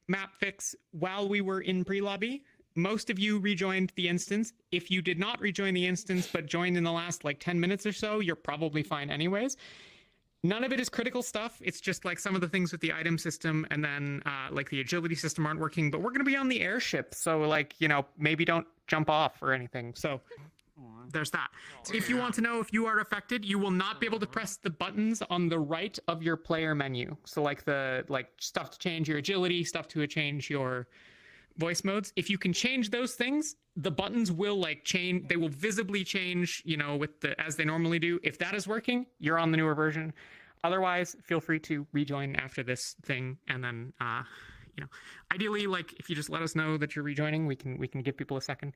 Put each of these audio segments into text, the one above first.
map fix while we were in pre-lobby. Most of you rejoined the instance. If you did not rejoin the instance but joined in the last like 10 minutes or so, you're probably fine anyways. None of it is critical stuff. It's just like some of the things with the item system and then like the agility system aren't working, but we're going to be on the airship. So like, you know, maybe don't jump off or anything. So there's that. If you want to know if you are affected, you will not be able to press the buttons on the right of your player menu. So like the stuff to change your agility, stuff to change your voice modes. If you can change those things, the buttons will like change. They will visibly change, you know, with the as they normally do. If that is working, you're on the newer version. Otherwise, feel free to rejoin after this thing, and then you know, ideally, like if you just let us know that you're rejoining, we can give people a second.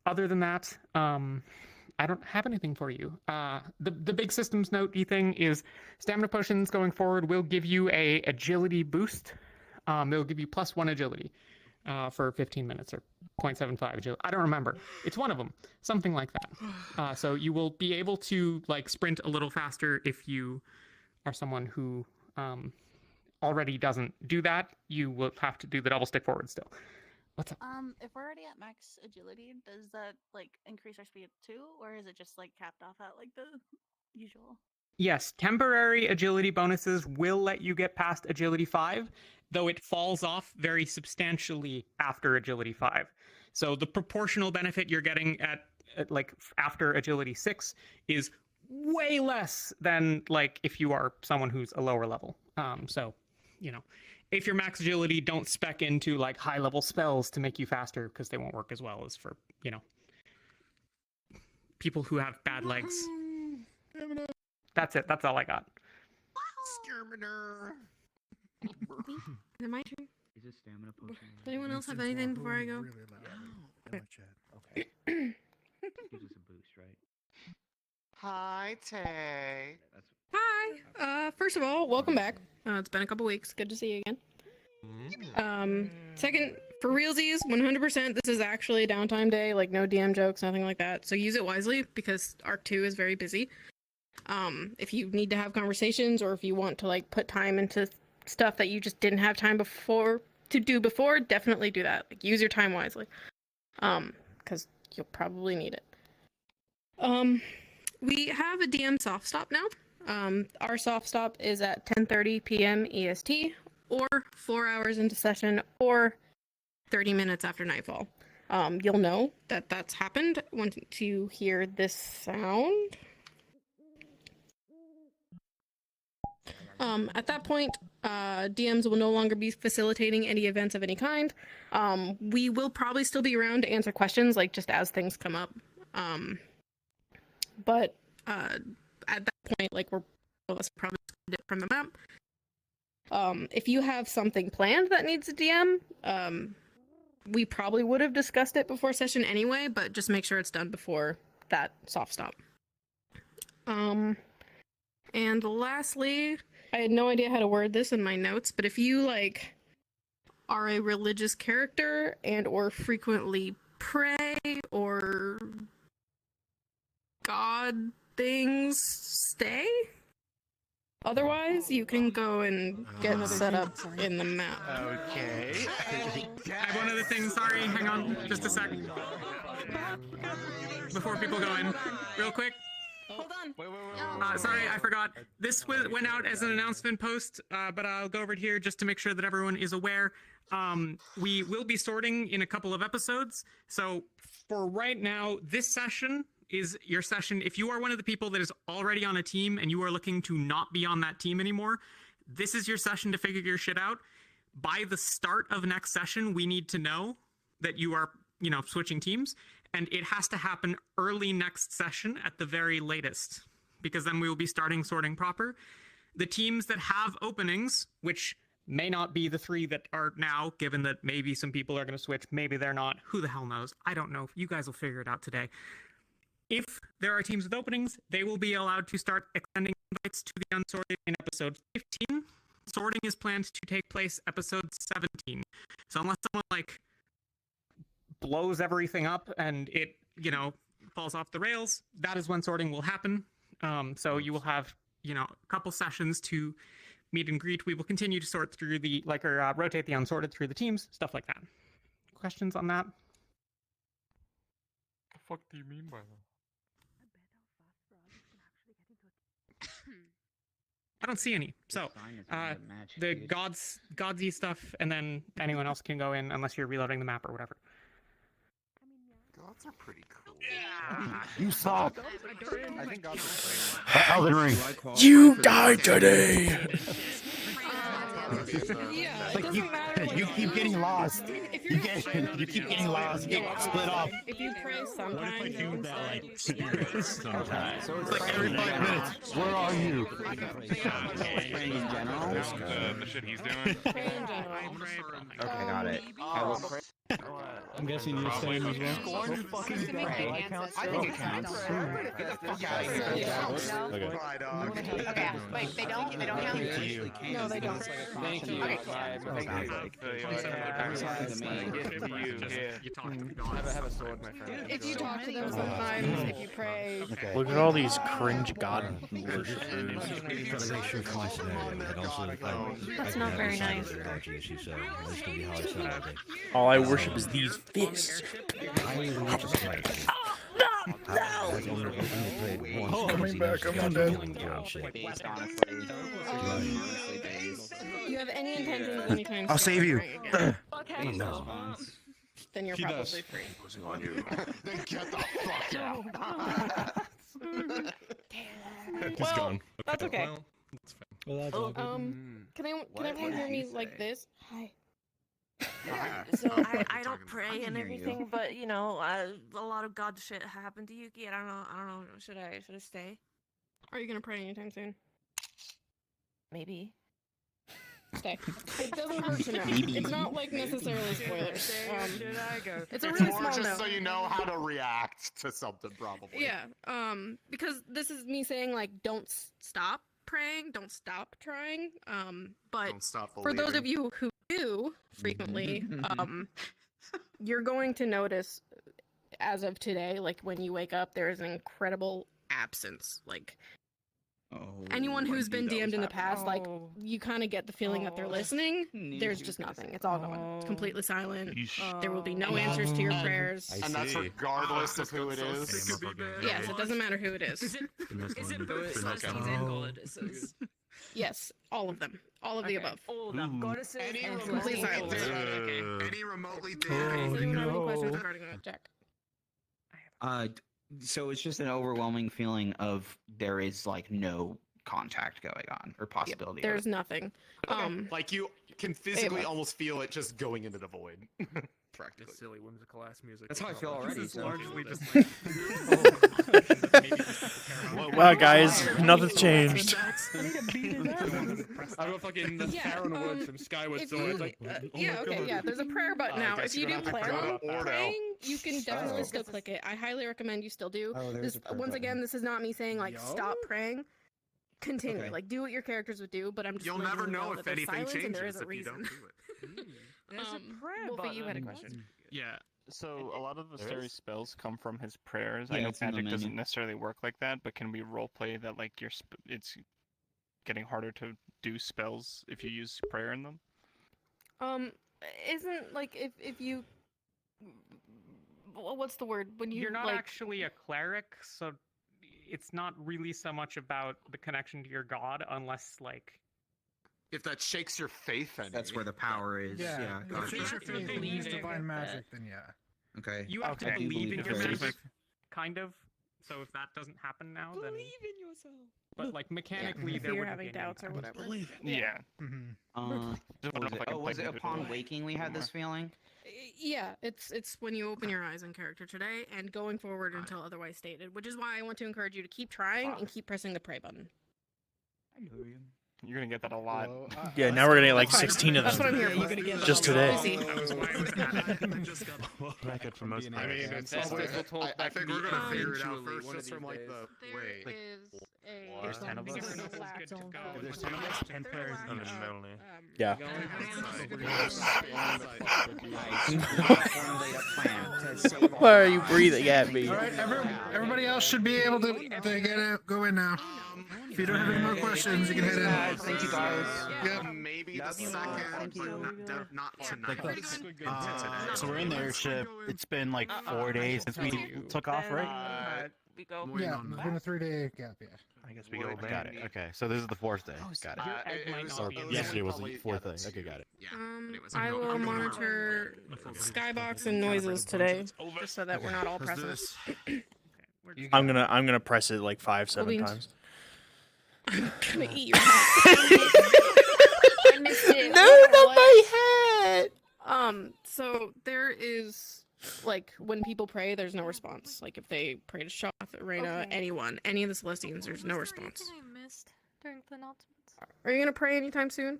Other than that, I don't have anything for you. The big systems note-y thing is stamina potions going forward will give you a agility boost. They'll give you +1 agility for 15 minutes or 0.75 agility. I don't remember. It's one of them, something like that. So you will be able to like sprint a little faster if you are someone who already doesn't do that. You will have to do the double stick forward still. What's up? If we're already at max agility, does that like increase our speed too, or is it just like capped off at like the usual? Yes, temporary agility bonuses will let you get past agility 5, though it falls off very substantially after agility 5. So the proportional benefit you're getting at like after agility 6 is way less than like if you are someone who's a lower level. So, you know, if you're max agility, don't spec into like high level spells to make you faster because they won't work as well as for, you know, people who have bad legs. That's it. That's all I got. Skirminer. Is it my turn? Is it stamina potion? Does anyone else have anything before I go? Really loud in my chat. Okay. Gives us a boost, right? Hi, Tay. That's Hi. First of all, welcome back. It's been a couple weeks. Good to see you again. Second, for realsies, 100%, this is actually a downtime day. Like no DM jokes, nothing like that. So use it wisely because Arc 2 is very busy. If you need to have conversations or if you want to like put time into stuff that you just didn't have time before, definitely do that. Like use your time wisely. Because you'll probably need it. We have a DM soft stop now. Our soft stop is at 10:30 p.m. EST, or 4 hours into session, or 30 minutes after nightfall. You'll know that that's happened once you hear this sound. At that point, DMs will no longer be facilitating any events of any kind. We will probably still be around to answer questions, like just as things come up. But at that point, like we're probably from the map. If you have something planned that needs a DM, we probably would have discussed it before session anyway, but just make sure it's done before that soft stop. And lastly, I had no idea how to word this in my notes, but if you like are a religious character and or frequently pray or God things, stay. Otherwise, you can go and get set up in the map. Okay. I have one other thing. Sorry, hang on just a sec. Before people go in, real quick. Hold on. Wait. Sorry, I forgot. This went out as an announcement post, but I'll go over it here just to make sure that everyone is aware. We will be sorting in a couple of episodes. So for right now, this session is your session. If you are one of the people that is already on a team and you are looking to not be on that team anymore, this is your session to figure your shit out. By the start of next session, we need to know that you are, you know, switching teams. And it has to happen early next session at the very latest, because then we will be starting sorting proper. The teams that have openings, which may not be the 3 that are now, given that maybe some people are going to switch, maybe they're not. Who the hell knows? I don't know. You guys will figure it out today. If there are teams with openings, they will be allowed to start extending invites to the unsorted in episode 15. Sorting is planned to take place episode 17. So unless someone like blows everything up and it, you know, falls off the rails, that is when sorting will happen. So you will have, you know, a couple sessions to meet and greet. We will continue to sort through the rotate the unsorted through the teams, stuff like that. Questions on that? The fuck do you mean by that? I don't see any. So, Sign is made of magic, the dude. godsy stuff, and then anyone else can go in unless you're reloading the map or whatever. Gods are pretty cool. You suck. I think gods are Elden Ring. You died today. Yeah, it Like doesn't matter what you keep getting lost. If You you're get, you keep getting lost. You get split up. If you pray sometimes, do that, like, sometimes? It's like every 5 minutes. Where are you? Praying in general? The shit he's doing. pray in general. Okay, got it. I will pray. I'm guessing you're saying as well. I think it counts. Okay. Okay, wait, they don't count? No, they don't. Thank you. Okay. You talk to the gods. have a sword, my friend. If you talk to them sometimes, if you pray, Okay. Look at all these cringe god worshippers. Gotta make sure for my scenario, and also That's not very nice. So that's gonna be how I sound all day. All I worship is these fists. I even watch a slide. I've only played once. Coming back, I'm on dead. Based, honestly. Honestly based. you have any intentions anytime I'll soon save you. praying again, Based No. response. then you're He probably does. free. Then get the fuck out. He's Well, gone. that's okay. Well, that's all good. Can everyone hear me like this? Hi. So I I don't pray and hear you. everything, but you know, a lot of god shit happened to Yuki. I don't know. Should I stay? Are you gonna pray anytime soon? Maybe. Stay. It doesn't hurt to know. Maybe. It's not like necessarily spoilers. Should I go? It's a It's really more small just note. so you know how to react to something, probably. Yeah. Because this is me saying like, don't stop praying, don't stop trying. But Don't stop for those of you who do frequently, you're going to notice as of today, like when you wake up, there is an incredible absence. Like anyone who's been DM'd in the past, like you kind of get the feeling that they're listening. There's just nothing. It's all gone. It's completely silent. There will be no answers to your prayers. And that's regardless of who it is. Yes, it doesn't matter who it is. Is it Buddhist and goddesses? Yes, all of them. All of the above. All of them. Goddesses Any and Complete remotely silence. Any remotely Does anyone have any no. questions regarding that, Jack? So it's just an overwhelming feeling of there is like no contact going on or possibility. of There's it. nothing. Like you can physically Ava. almost feel it just going into the void. Practically. Silly whimsical ass music. That's how I feel already. It's So. largely just like, maybe just people care about Wow, guys, nothing's changed. I don't fucking the Yeah, Farron Woods from Skyward if Sword. you, Like, yeah, okay, yeah. There's a prayer button now. guess If you you're do gonna have to plan go on to Ordo. praying, you can definitely Oh. still click it. I highly recommend you still do. Oh, there's a prayer Once button. again, this is not me saying like stop praying. Continue, Okay. like do what your characters would do. But I'm just You'll letting never you know that if there's anything silence and there changes is a if you don't reason. do it. There's a prayer Wolfie, button. you had a question. yeah. So a lot of the There fairy is? spells come from his prayers. Yeah, I know it's in the magic doesn't menu. necessarily work like that, but can we roleplay that like it's getting harder to do spells if you use prayer in them? Isn't like if you what's the word when you You're not like actually a cleric, so it's not really so much about the connection to your god, unless like If that shakes your faith any. That's where the power is. Yeah. You gotcha. have to believe in divine magic, then yeah. Okay. You have to Okay. believe in Believe your in magic, fairies. kind of. So if that doesn't happen now, then Believe in yourself. but like mechanically, if there you're would having doubts or whatever. Yeah. What Just was wanna know if it? I can Oh, was play it with it upon more. waking we had this feeling? Yeah, it's when you open your eyes in character today and going forward until otherwise stated, which is why I want to encourage you to keep trying and keep pressing the pray button. You're gonna get that a lot. Yeah, now we're gonna get like 16 of That's what I'm them. here for. Just today. Easy. That was why I was added. Bracket for most I mean, it's probably, I think we're gonna figure it out first, just from like the There wait. is a There's 10 of us. different Good to lack go. of- There's there's 10 of us, 10 there's players lack on the of, middle. Yeah. Nice. Formulate a plan to save all Why are you breathing at me? All right, everybody else should be able to go in now. If you don't have any more questions, you can head in. Thank you guys. Yep. Maybe the Love you, second, Thank but you. not tonight. So we're in the airship. It's been like 4 days since we took off, right? We go. Yeah, it's been a 3-day gap. Yeah. I guess we go. Got it. Okay, so this is the 4th day. Got it. Or yesterday was the 4th day. Okay, got it. I will monitor skybox and noises today, just so that we're not all present. I'm gonna press it like 5-7 beans. times. I'm gonna eat your hat. I missed it. No, not my head. So there is, like, when people pray, there's no response. Like, if they pray to Shoth, Reyna, anyone, any of the Celestians, there's no response. I missed during the announcements. Are you gonna pray anytime soon?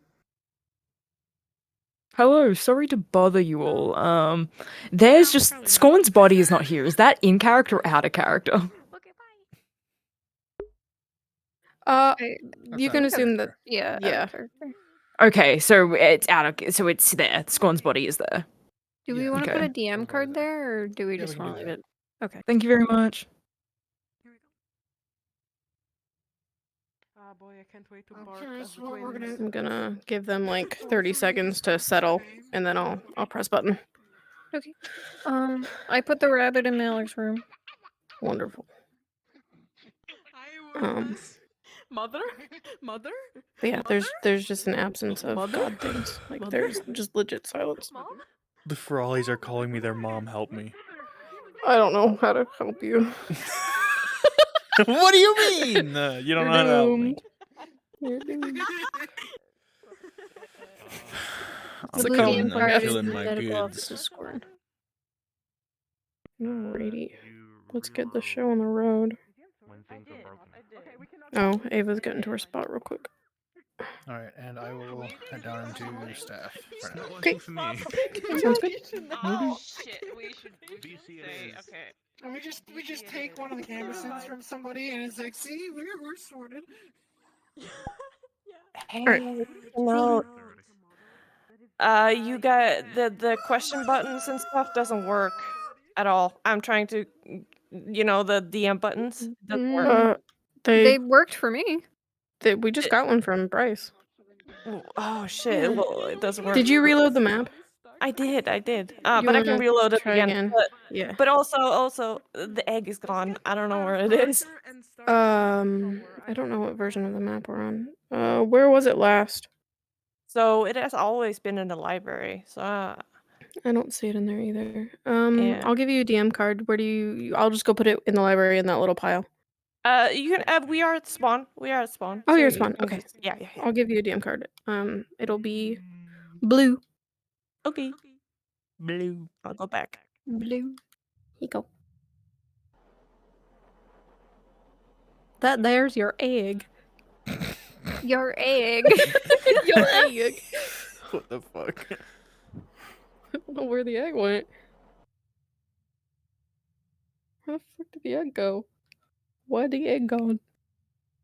Hello, sorry to bother you all. There's just Scorn's body is not here. Is that in character or out of character? Okay, bye. You can assume that. Yeah. Yeah. Okay, so it's out of so it's there. Scorn's body is there. Do we Yeah. want to Okay. put a DM card there, or do we Yeah, just we can want to do leave it? Okay. Thank you very much. Oh boy, I can't wait to I'm gonna give them like 30 seconds to settle, and then I'll press button. Okay. I put the rabbit in Mallory's room. Wonderful. Mother? But yeah, there's just an absence of God things. Like there's just legit silence. The Ferralis are calling me their mom. Help me. I don't know how to help you. What do you mean? You don't know how to help me. You're doomed. I'm The blue coming, DM I'm card is feeling my medical goods. officer scored. Alrighty. Let's get the show on the road. Oh, Ava's getting to her spot real quick. All right, and I will head down into staff. For now. Okay. Sounds good. Oh shit, we should say okay. And we just take one of the canvases from somebody, and it's like, see, we're sorted. Hey, no. You got the question buttons and stuff doesn't work at all. I'm trying to, the DM buttons doesn't work. They worked for me. We just got one from Bryce. Oh shit! Well, it doesn't work. Did you reload the map? I did. You But I can wanna reload it try again. Yeah. But also, the egg is gone. I don't know where it is. I don't know what version of the map we're on. Where was it last? So it has always been in the library. So I don't see it in there either. Yeah. I'll give you a DM card. Where do you? I'll just go put it in the library in that little pile. you can. We are at spawn. Oh, So you're you at spawn. can Okay. just- Yeah. I'll give you a DM card. It'll be blue. Okay. Blue. I'll go back. Blue. Here you go. That there's your egg. Your egg. Your egg. What the fuck? I don't know where the egg went. Where the fuck did the egg go? Why'd the egg gone?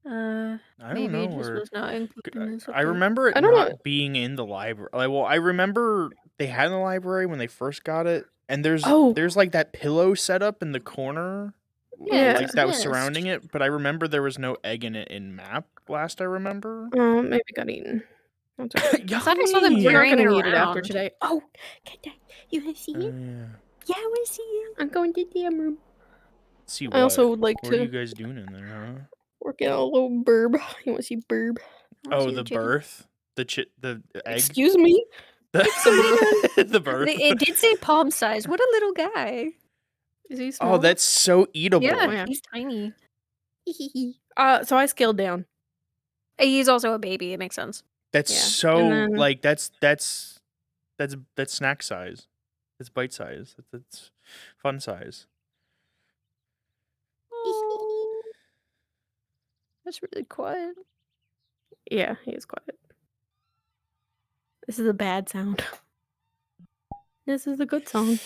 I don't Maybe know it just where. was not included in this. I remember it I don't know. not being in the library. Well, I remember they had it in the library when they first got it, and there's like that pillow set up in the corner, Yeah. like that was Yes. surrounding it. But I remember there was no egg in it in map. Last I remember. Maybe it got eaten. That's okay. I thought I saw them Yummy! We're not carrying gonna it eat it after around. today. Oh, you wanna see it? Yeah. Yeah, I wanna see it. I'm going to the DM room. See what? I also would like What are you to guys doing in there, huh? work in a little burb. You wanna see burb? Oh, the birth, the egg. Excuse me? The birth. It did say palm size. What a little guy. Is he small? Oh, that's so eatable. Yeah, he's tiny. So I scaled down. He's also a baby. It makes sense. That's Yeah, so and then- like that's snack size. It's bite size. That's fun size. That's really quiet. Yeah, he is quiet. This is a bad sound. This is a good song.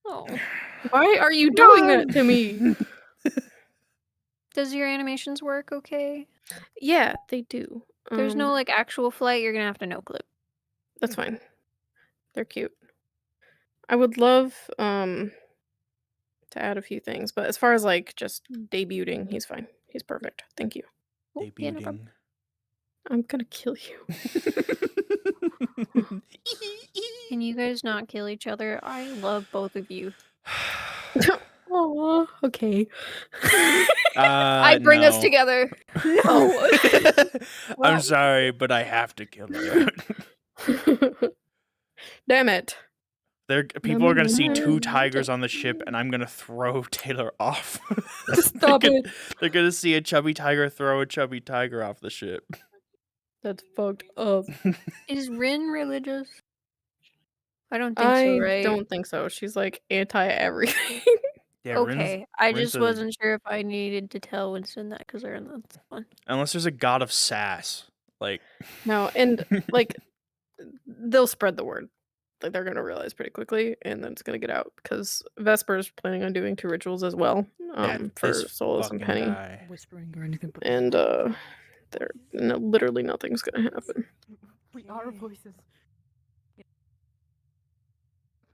Oh. Why are you doing that to me? Does your animations work okay? Yeah, they do. There's no like actual flight. You're gonna have to no clip. That's fine. They're cute. I would love to add a few things, but as far as like just debuting, he's fine. He's perfect. Thank you. Yeah, no problem. Debuting. I'm gonna kill you. Can you guys not kill each other? I love both of you. Oh, okay. I bring us No. together. No. I'm sorry, but I have to kill you. Damn it. People are gonna see 2 tigers on the ship, and I'm gonna throw Taylor off. Stop it. They're gonna see a chubby tiger throw a chubby tiger off the ship. That's fucked up. Is Rin religious? I don't think so, right? I don't think so. She's like anti everything. Yeah, Okay, I Rin's just a- wasn't sure if I needed to tell Winston that because they're in the one. Unless there's a god of sass, like No, and like they'll spread the word. Like they're gonna realize pretty quickly, and then it's gonna get out because Vesper's planning on doing 2 rituals as well, for this Solus and fucking Penny, guy. Whispering or anything. But and literally nothing's gonna happen. we are voices.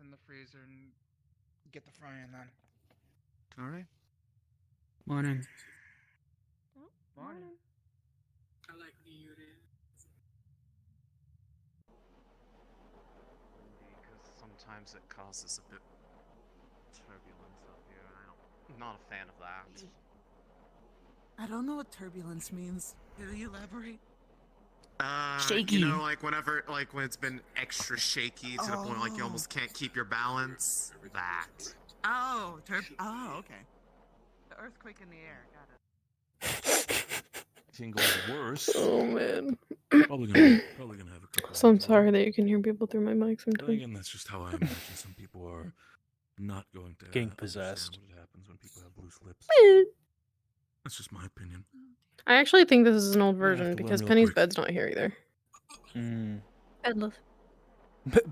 In the freezer and get the frying then. All right. Morning. Morning. I like muted. Because sometimes it causes a bit turbulence up here. I'm not a fan of that. I don't know what turbulence means. Can you elaborate? Shaky. You know, like whenever, like when it's been extra shaky to the point like you almost can't keep your balance. That. Oh, okay. The earthquake in the air. Got it. Can go worse. Oh man. Probably gonna have a couple. So I'm sorry that you can hear people through my mic Then sometimes. again, that's just how I imagine some people are not going to Getting understand possessed. what happens when people have loose lips. Eh. That's just my opinion. I actually think this is an old Gonna have version to learn because real Penny's quick. bed's not here either. Mm. Endless.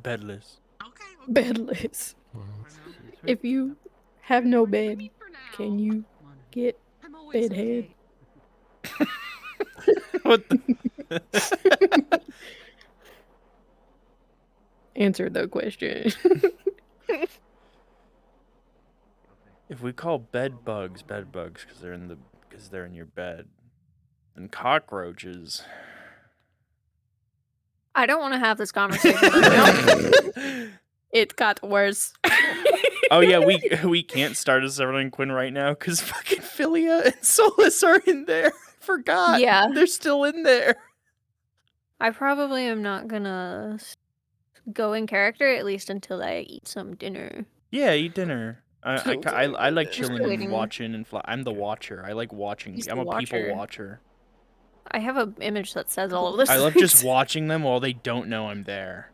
Bedless. Bedless. If you have no bed, can you get bedhead? What the? Answer the question. If we call bed bugs because they're in your bed, and cockroaches. I don't want to have this conversation. Right now. It got worse. Oh yeah, we can't start a Severin and Quinn right now because fucking Philia and Solus are in there. I forgot. Yeah. They're still in there. I probably am not gonna go in character at least until I eat some dinner. Yeah, eat dinner. I like Just chilling and waiting. watching and I'm the watcher. I like watching. He's I'm the a people watcher. watcher. I have an image that says all of this. I love just watching them while they don't know I'm there.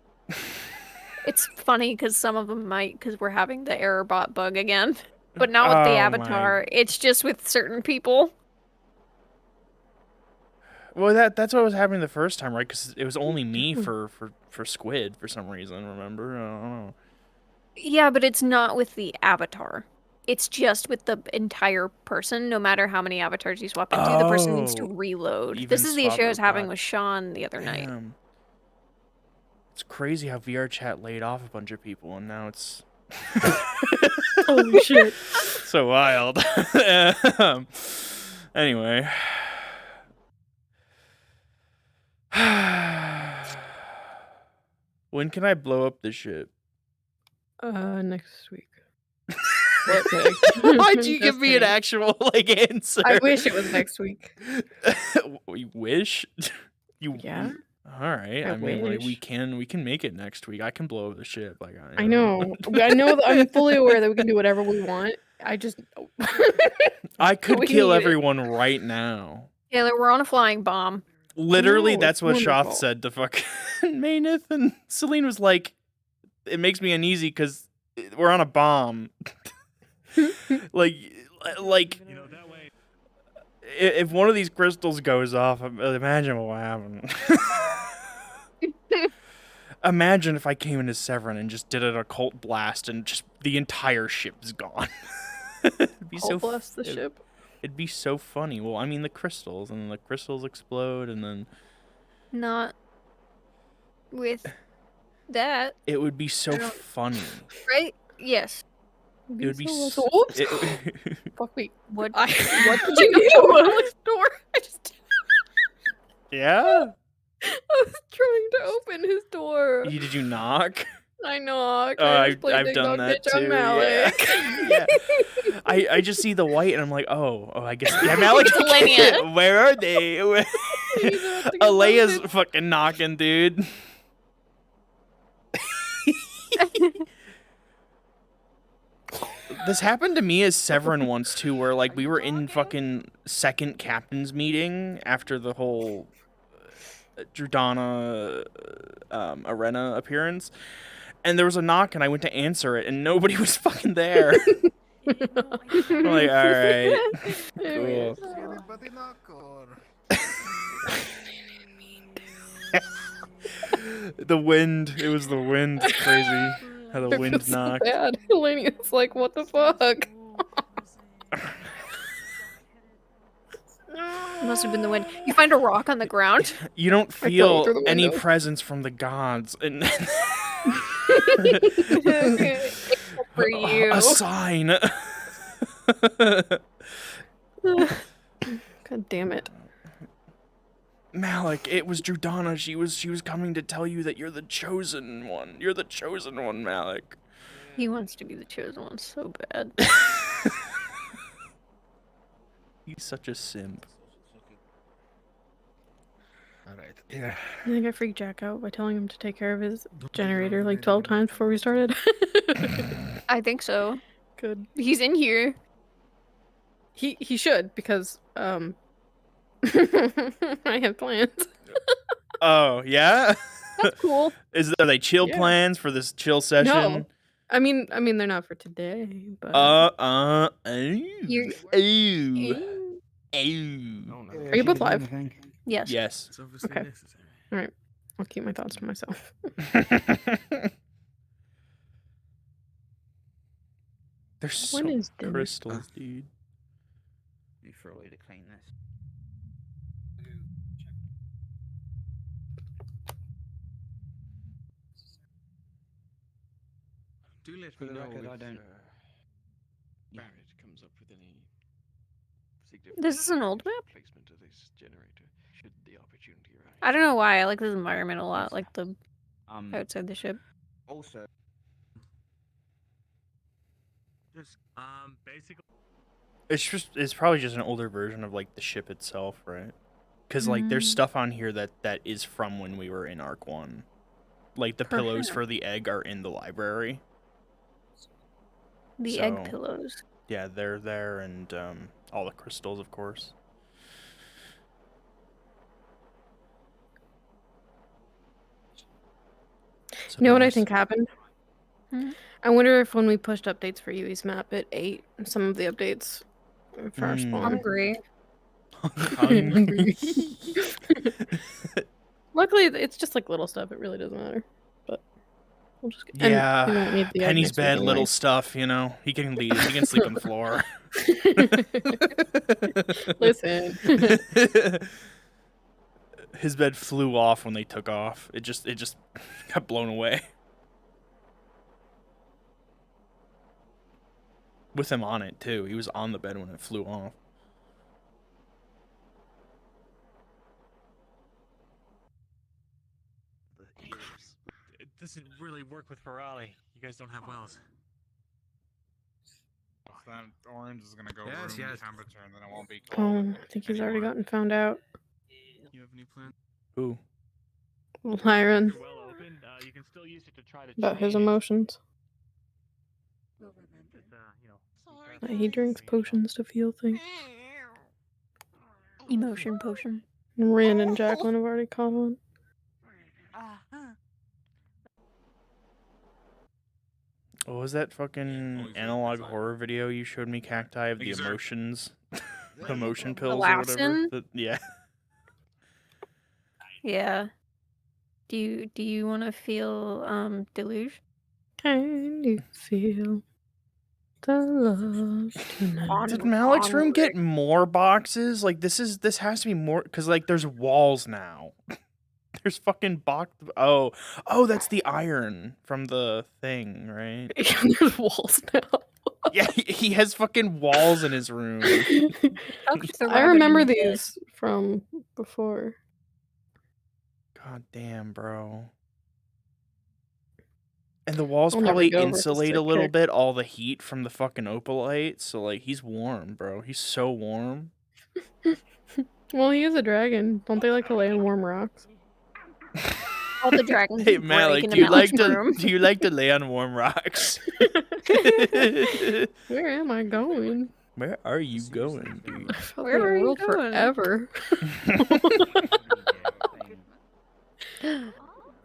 It's funny because some of them might, because we're having the error bot bug again. But not with the Oh, avatar. It's just with certain people. Well, that's what was happening the first time, right? Because it was only me for Squid for some reason. Remember? I don't know. Yeah, but it's not with the avatar. It's just with the entire person. No matter how many avatars you swap into, the person needs to Oh, reload. even This is the issue I was swap- having God with Sean the other night. Damn. It's crazy how VR chat laid off a bunch of people, and now it's Holy shit. so wild. Anyway. When can I blow up the ship? Next week. Why'd you give Just me an kidding. actual answer? I wish it was next week. You wish? Yeah. All right. I I mean, like, we wish. can make it next week. I can blow up the ship. Like I know. I know that I'm fully aware that we can do whatever we want. I just I could We kill need it. everyone right now. Taylor, we're on a flying bomb. Literally, No, that's it's what Shoth wonderful. said to fucking Maynith, and Celine was like, "It makes me uneasy because we're on a bomb." like, if one of these crystals goes off, imagine what will happen. Imagine if I came into Severin and just did an occult blast and just the entire ship is gone. It'd be so bless the ship. It'd be so funny. Well, I mean the crystals, and the crystals explode, and then Not with that, It would be so funny. right? Yes. It would be so so. whoops. It, Fuck me. What? What What did did you you do? Alex door? I just yeah. I was trying to open his door. Did you knock? I knocked. Oh, I just played I've Big done Dog that Bitch on too. Malik. Yeah. yeah. I just see the white and I'm like, oh, I guess. Yeah, Malik. Alenia. Where are they? He's about to get Alea's busted. fucking knocking, dude. This happened to me as Severin once too, where like we were in fucking second captain's meeting after the whole Drudana arena appearance, and there was a knock, and I went to answer it, and nobody was fucking there. I'm like, all right, cool. The wind. It was the wind. It's crazy how the wind knocked. So bad. Elenia's like, what the fuck? Must have been the wind. You find a rock on the ground. You don't throw it feel through the any window. presence from the gods, and Except for you. a sign. God damn it. Malik, it was Drudana. She was coming to tell you that you're the chosen one. You're the chosen one, Malik. He wants to be the chosen one so bad. He's such a simp. Alright. Yeah. I think I freaked Jack out by telling him to take care of his generator like 12 times before we started. I think so. Good. He's in here. He should, because I have plans. Oh yeah. That's cool. Are they chill Yeah. plans for this chill session? No. I mean they're not for today, but You're- Are you both live? Yes. Yes. It's obviously Okay. necessary. Alright. I'll keep my thoughts to myself. There's so When many is dinner? crystals, dude. You throw away to clean this. Do let For me the know record, if I don't- Barrett comes up with any significant This is an old map? placement of this generator, should the opportunity arise. I don't know why. I like this environment a lot. Like the outside the ship. Also, Just basically. It's probably just an older version of like the ship itself, right? Because like there's stuff on here that is from when we were in Arc 1. Like the pillows for the egg are in the library. The egg pillows. Yeah, they're there, and all the crystals, of course. You know what I nice. think happened? Hmm? I wonder if when we pushed updates for Yui's map, it ate some of the updates for our spawn. Hungry. Hungry. Luckily, it's just like little stuff. It really doesn't matter. But we'll just and Yeah, we won't need the egg Penny's next week bed, anyway. little stuff, you know. He can leave. He can sleep on the floor. Listen. His bed flew off when they took off. It just got blown away. With him on it too. He was on the bed when it flew off. It doesn't really work with Ferrari. You guys don't have wells. That orange is gonna go Yes, room yes. temperature, and then it won't be cold. I think he's already gotten found out. You have any plan? Who? Lyron. Well open. You can still use it to try to. About his change- emotions. Just, you know, That he drinks potions to feel things. Emotion potion. Rand and Jacqueline have already caught on. What was that fucking analog horror video you showed me, Cacti, of the Thank you, sir. emotions? The emotion pills or whatever? Laughson? Yeah. Yeah. Do you want to feel deluge? Can you feel the love tonight? Did Malik's room get more boxes? Like this has to be more because like there's walls now. There's fucking box. Oh, that's the iron from the thing, right? There's walls now. Yeah, he has fucking walls in his room. I remember these from before. God damn, bro. And the walls I'll never probably go versus insulate a that little character. bit all the heat from the fucking opalite, so like he's warm, bro. He's so warm. Well, he is a dragon. Don't they like to lay on warm rocks? All the dragons Hey break Malik, into do you Malik's like to room. do you like to lay on warm rocks? Where am I going? Where are you going, dude? Where are you going? Forever.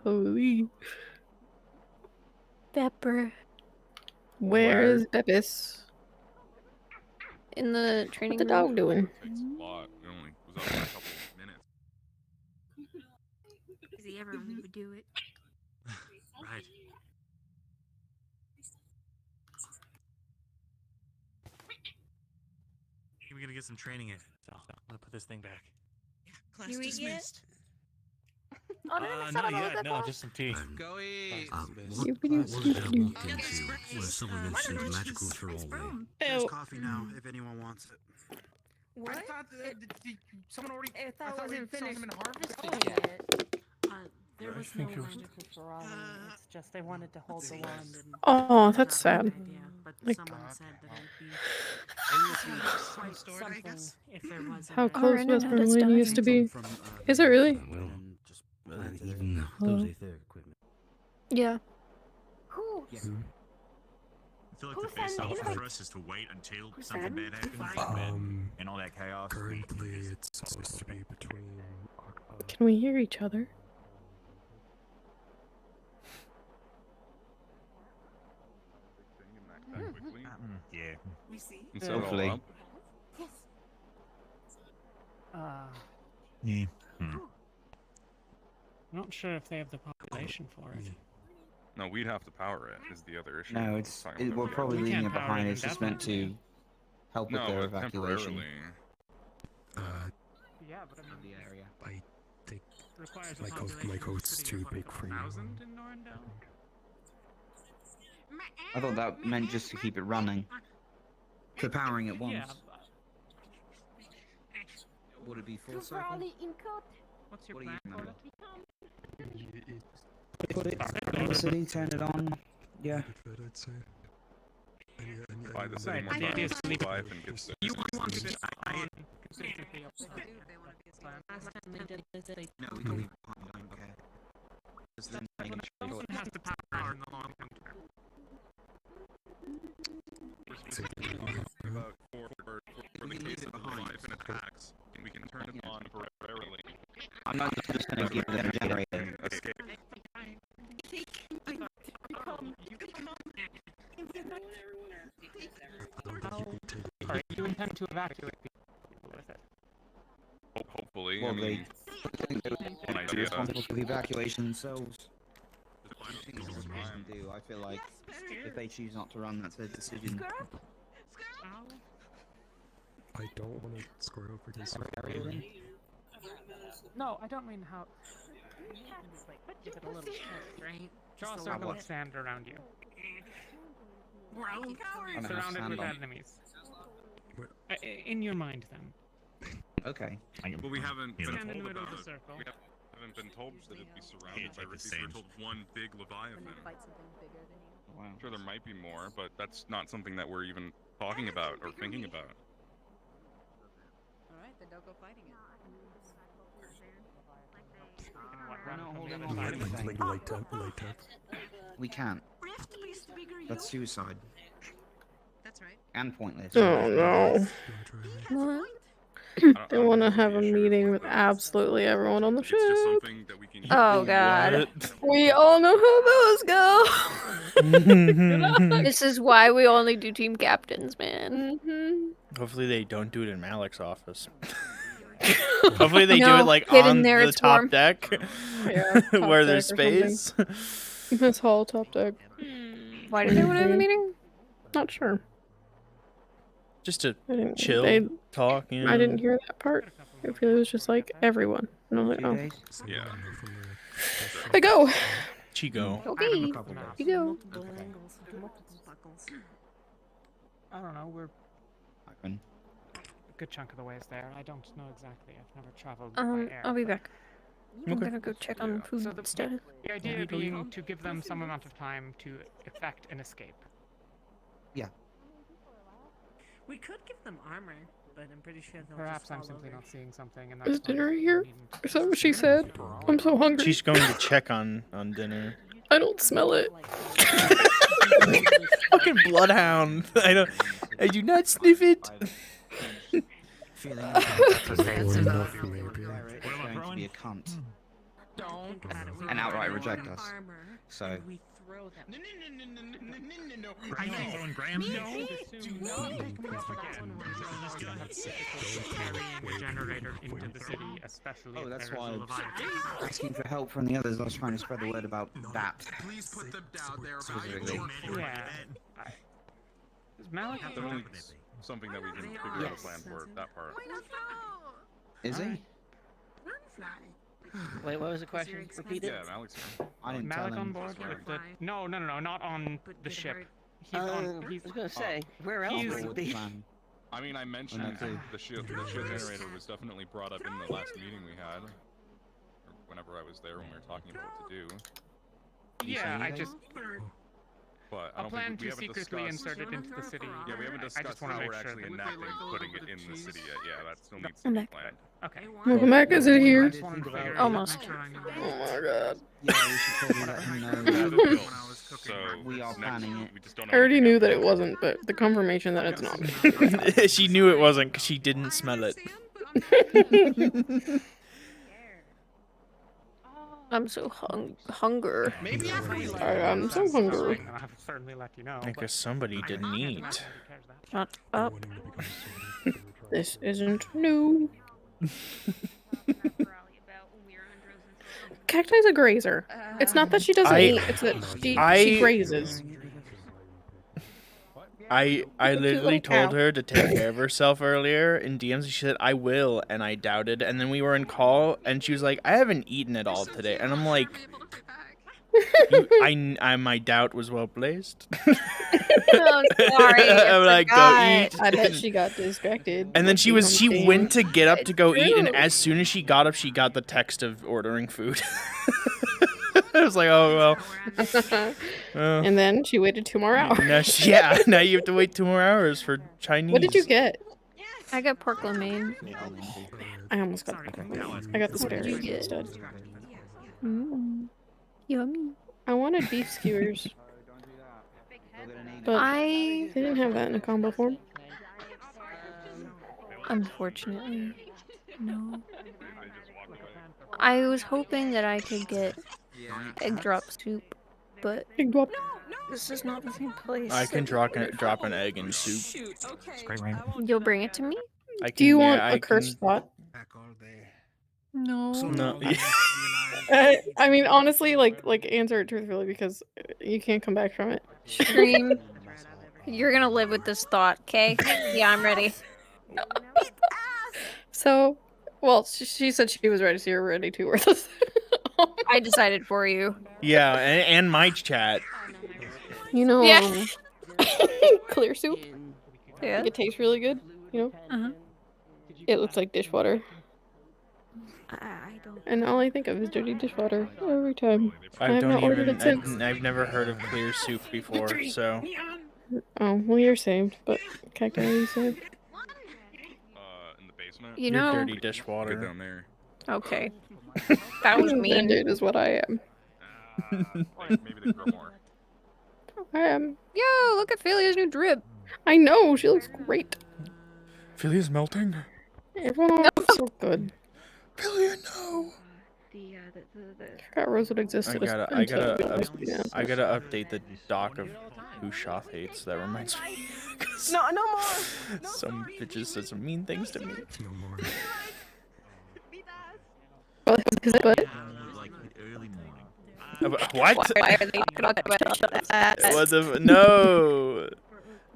Holy. Pepper. Where is Beppis? In the training What's the room. dog doing? Takes a lot. We only was up for a couple of minutes. Easy, everyone would do it. Right. We're gonna get some training in. So I'm gonna put this thing back. Class dismissed. Oh, Not yet. No, just some tea. Go eat. You can use some tea. Where someone mentioned magical throwaway. There's coffee now, if anyone wants it. What? I thought someone already. If that I thought we wasn't saw finished him in harvested growing yet. there I was think no it was- magical Ferrari. It's just they wanted to hold the wand. And Oh, that's sad. but Like- someone said that it would be Quite something if there was. How close was Berlin used to be? Is it really? Even Hello? Yeah. Who? I feel like the best option for us is to wait until something bad happens. And all that chaos. Currently, it's supposed to be between. Can we hear each other? Yeah. We see. So hopefully. Yes. Yeah. Not sure if they have the population for it. No, we'd have to power it. Is the other issue. No, we're probably We leaving can't it power behind. it It's just meant to indefinitely. help with No, their but evacuation temporarily. Yeah, but I of mean, the area. I think requires my a coat, population my of coat's pretty too much big for you. 1,000 in Norndale. I thought that meant just to keep it running. For powering it once. Yeah. Would it be full circle? What's your What do you plan for remember? it? Put it in the city, turn it on. Yeah. I'd say. By the city Right, more the time idea is to to leave it- survive and get You citizens. wanted it on consistently up front. Last time they did this, they No, we can leave it behind. I don't care. Just then making sure Someone has to power in the long term. About for the case of life and attacks, and we can turn it on temporarily. I'm not just gonna give them a generator. Escape. Or you intend to evacuate people with it? Hopefully, Well, I mean, they're an idea. responsible for the evacuation themselves. Just find Things some they time. can do. I feel like if they choose not to run, that's their decision. I don't want to score over this. No, I don't mean how. give it a little push, right? Draw a Just circle what? of sand around you. We're all cowards. I'm gonna have Surrounded sand with on. enemies. What? In your mind, then. Okay. But we haven't been Stand in the told middle of about the it. circle. We haven't been told that it'd be surrounded by like the Ricky. We were same. told one big Leviathan. Wow. I'm sure there might be more, but that's not something that we're even talking about or thinking about. Alright, then don't go fighting it. We're not holding the on to other side. anything. Light temp. We can't. That's suicide. That's right. And pointless. Oh no. What? They want to have a meeting with absolutely everyone on the It's just ship. something that we can Oh god. We all know how those go. This is why we only do team captains, man. Hopefully they don't do it in Malik's office. Hopefully they do No, it like get in on there, the it's top warm. deck Yeah, top where there's deck or something. space. This whole top deck. Why did they want to have a meeting? Not sure. Just to I didn't. chill, They, talk, you know. I didn't hear that part. I feel it was just like everyone. And I was like, 2 oh. days? Yeah. I go. Chigo. Okay, you go. I don't know. We're Happen. a good chunk of the ways there. I don't know exactly. I've never traveled by air. I'll be but- back. I'm gonna go check on food So and stuff. the idea being to give them some amount of time to effect an escape. Yeah. We could give them armor, but I'm pretty sure they'll Perhaps just I'm fall simply over. not seeing something, and Is that's dinner here? Is that what she said? I'm so hungry. She's going to check on dinner. I don't smell it. Fucking bloodhound. I do not sniff it. Feeling That's okay. okay. Going to be a cunt and outright reject us. So. Are you throwing grams? Carrying a generator into the city, especially. Oh, that's if there why is I a was Leviathan. asking for help from the others. I was trying to spread the word about that. Please put them down. They're Specifically. Yeah. Is Malik Definitely something that we can figure out a plan for. That part. Is he? Wait, what was the question? Repeat it. Yeah, Alex. I didn't Malik tell on him. board with the... No, not on the ship. He's I on. He's was gonna say, where else he's- would he be? I mean, I mentioned that too. the shield generator was definitely brought up in the last meeting we had, or whenever I was there when we were talking about what to do. Yeah, I just. But I A don't plan think we to haven't secretly discussed. insert it into the city. Yeah, we haven't I discussed just want how to we're make sure actually that enacting putting it in the city yet. Yeah, that still needs to I'm be back. planned. Okay. Welcome back. Is it here? Almost. Oh my god. Yeah, we should probably let him know. So We are planning it. we just don't I already knew that it wasn't, but the confirmation that it's not. She knew it wasn't because she didn't smell it. I'm so hunger. Maybe after we I am so hungry. I'll certainly let you know. Because somebody didn't eat. Shut up. This isn't new. Cacti's a grazer. It's not that she doesn't eat, it's that she grazes. I literally told her to take care of herself earlier in DMs. She said, I will, and I doubted. And then we were in call, and she was like, I haven't eaten at all today. And I'm like, my doubt was well placed. I'm sorry. I'm like, go eat. I bet she got distracted. And then she went to get up to go eat, and as soon as she got up, she got the text of ordering food. I was like, oh well. And then she waited 2 more hours. Now you have to wait 2 more hours for Chinese. What did you get? I got pork lamaine. I almost got I got the spare What did you get? instead. Yummy. I wanted beef skewers. But I they didn't have that in a combo form. Unfortunately, no. I was hoping that I could get egg drop soup, but egg drop. This is not the same place. I can drop an egg in soup. You'll bring it to me? Do you want a cursed thought? No. No. I mean, honestly, like answer it truthfully because you can't come back from it. Stream. You're gonna live with this thought, okay? Yeah, I'm ready. So, well, she said she was ready, so you're ready too. I decided for you. Yeah, and my chat. You know, Yeah. clear soup. Yeah. It tastes really good. You know. It looks like dishwater. I don't. And all I think of is dirty dishwater every time. I I have don't not ordered it since. even. I've never heard of clear soup before, so. Oh, well, you're saved, but Cacti, are you saved? In the basement. You You're know. dirty dishwater. Down there. Okay. That was mean. Dude is what I am. Maybe the Grimoire. I am. Yo, look at Philia's new drip. I know, she looks great. Philia's melting. Everyone looks so good. Philia, no. I forgot Rosewood existed. I gotta update the doc of who Shoth hates. That reminds me. No more. Some bitches said some mean things to me. But What? Why are they talking about that? What the no?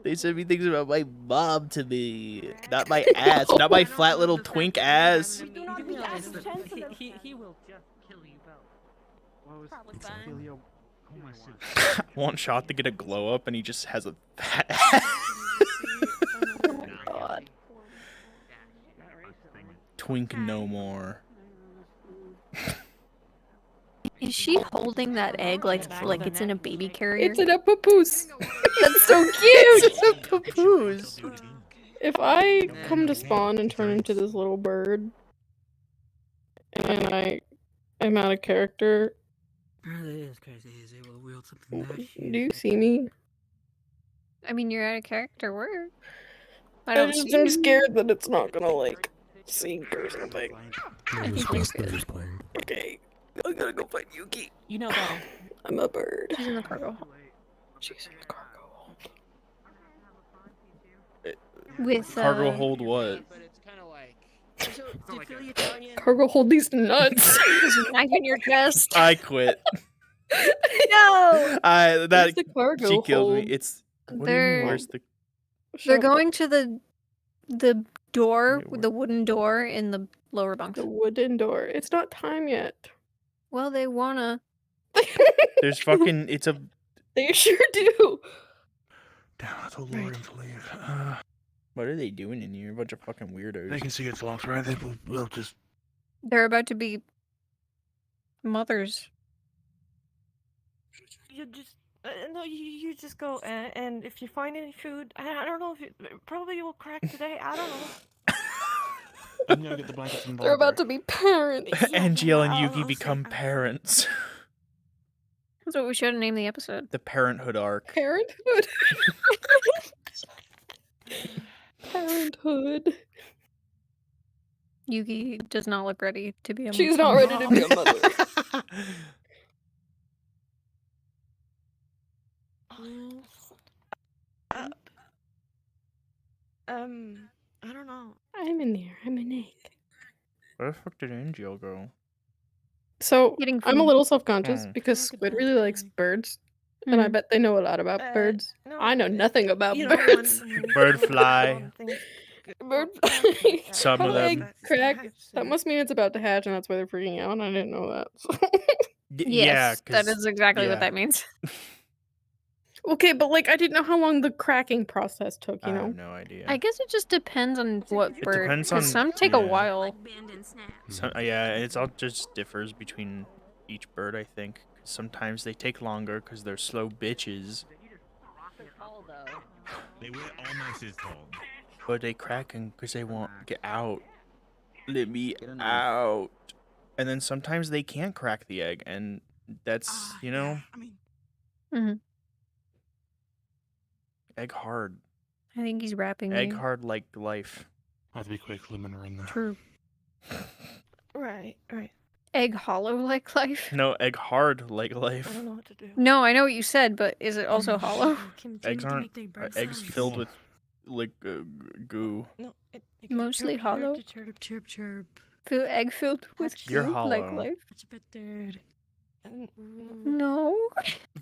They said me things about my mom to me, not my ass, not my flat little twink ass. He will just kill you both. Probably fine. Want Shot to get a glow up, and he just has a fat Oh my god. twink no more. Is she holding that egg like it's in a baby carrier? It's in a papoose. That's so cute. It's a papoose. If I come to spawn and turn into this little bird, and I am out of character, do you see me? I mean, you're out of character. Where? I I don't just see am you. scared that it's not gonna like sink or something. I think you're good. Okay, I gotta go find Yuki. You know better. I'm a bird. She's in the cargo. She's in the cargo. With Cargo hold what? Cargo hold these nuts. There's a knife in your chest. I quit. No. That Where's the cargo she killed me. hold? It's what do you mean? Where's the? They're going to the door, the wooden door in the lower bunks. The wooden door. It's not time yet. Well, they wanna. There's fucking. It's a. They sure do. Damn, I told Lauren to leave. What are they doing in here? A bunch of fucking weirdos. They can see it's locked, right? We'll just. They're about to be mothers. You just no, you just go and if you find any food, I don't know if probably you will crack today. I don't know. I'm gonna get the blankets and They're about to be parents. Angiel and Yugi become parents. That's what we should have named the episode. The parenthood arc. Parenthood. Parenthood. Yugi does not look ready to be a She's not ready to be a mother. I don't know. I'm in there. I'm an egg. Where the fuck did Angiel go? So Getting I'm a food. little self-conscious Oh. because Squid really likes birds, and I bet they know a lot about birds. no, I know nothing about you know, birds. Bird fly. Bird. Some How of the them. egg crack. That must mean it's about to hatch, and that's why they're freaking out. And I didn't know that. Yeah, Yes, that is exactly what that means. Okay, but like I didn't know how long the cracking process took. You I know. have no idea. I guess it just depends on what It bird. depends 'cause on- some take a yeah. while. So, yeah, it's all just differs between each bird, I think. Sometimes they take longer because they're slow bitches, They were almost as tall. but they cracking because they want get out. Let me out. And then sometimes they can't crack the egg, and that's you know, hmm egg hard. I think he's rapping. Egg me. hard like life. I have to be quick. Lemon are in there. True. Right. Egg hollow like life. No, egg hard like I life. don't know what to do. No, I know what you said, but is it also hollow? Eggs aren't. Eggs filled with like goo. No, it Mostly hollow. Chirp, chirp, chirp. Egg filled with You're goo like hollow. life. Much better. No.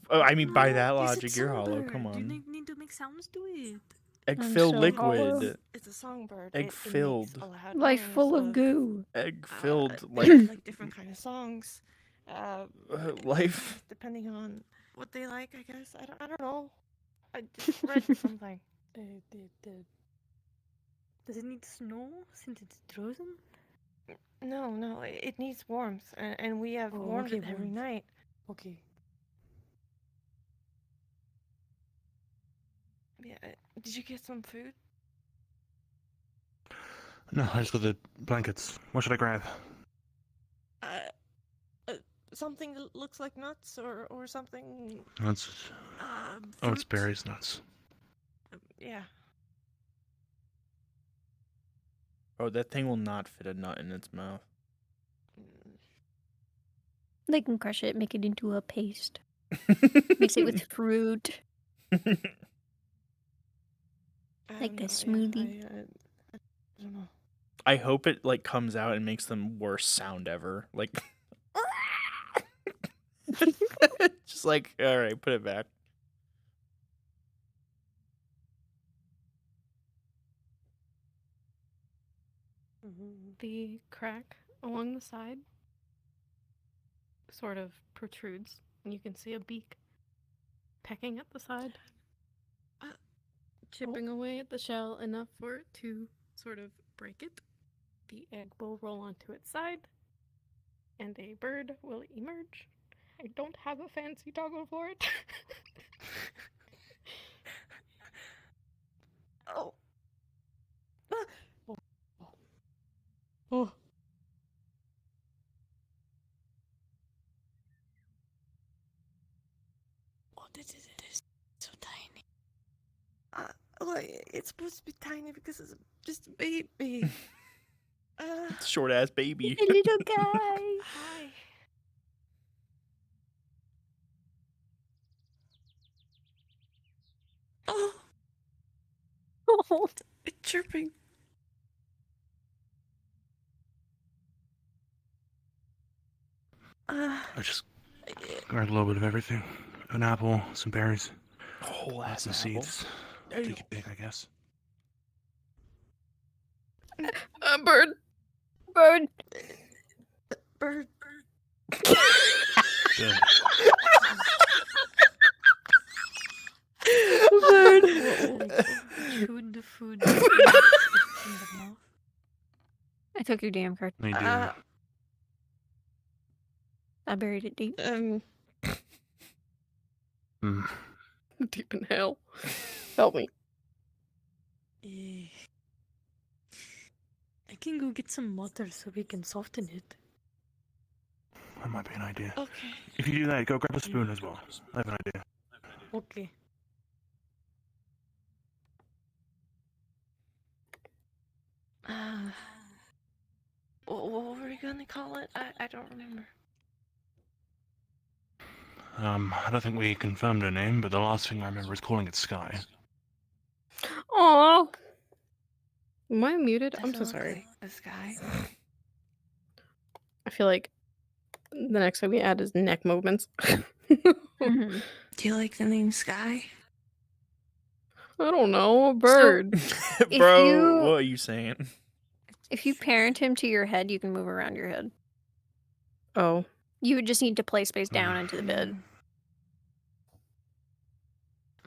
Oh, I mean, by that It's a logic, you're hollow. songbird. Come You on. need to make sounds to it. Egg I'm filled so liquid. hollow. It's a songbird. Egg It filled. makes a loud Life noise full of goo. Egg filled like different kind of songs. life. Depending on what they like, I guess. I don't know. I just read something. Does it need snow since it's frozen? No, it needs warmth, and we have Oh, warmed okay, it every warmth. night. Okay. Yeah. Did you get some food? No, I just got the blankets. What should I grab? Something that looks like nuts or something. Nuts. Oh, it's berries, nuts. Yeah. Oh, that thing will not fit a nut in its mouth. They can crush it, make it into a paste. Mix it with fruit. Like a smoothie. I don't know. I hope it like comes out and makes the worst sound ever. Like, just like, all right, put it back. The crack along the side sort of protrudes, and you can see a beak pecking at the side, chipping away at the shell enough for it to sort of break it. The egg will roll onto its side, and a bird will emerge. I don't have a fancy toggle for it. Oh. Oh. What is it? It's so tiny. Well, it's supposed to be tiny because it's just a baby. Short ass baby. A little guy. Hi. Oh. Oh. It's chirping. I just grabbed a little bit of everything. An apple, some berries. Whole ass some apple. seeds. Take it big, I guess. A bird. Bird. Bird. Good. Bird. Chewed the food. I took your damn card. They do. I buried it deep. Deep in hell. Help me. I can go get some water so we can soften it. That might be an idea. Okay. If you do that, go grab a spoon as well. I have an idea. Okay. What were we gonna call it? I don't remember. I don't think we confirmed her name, but the last thing I remember is calling it Sky. Aww. Am I muted? I'm so Doesn't look sorry. like this guy. I feel like the next thing we add is neck movements. Do you like the name Sky? I don't know. A bird. If Bro, you- what are you saying? If you parent him to your head, you can move around your head. Oh. You would just need to play space down into the bed.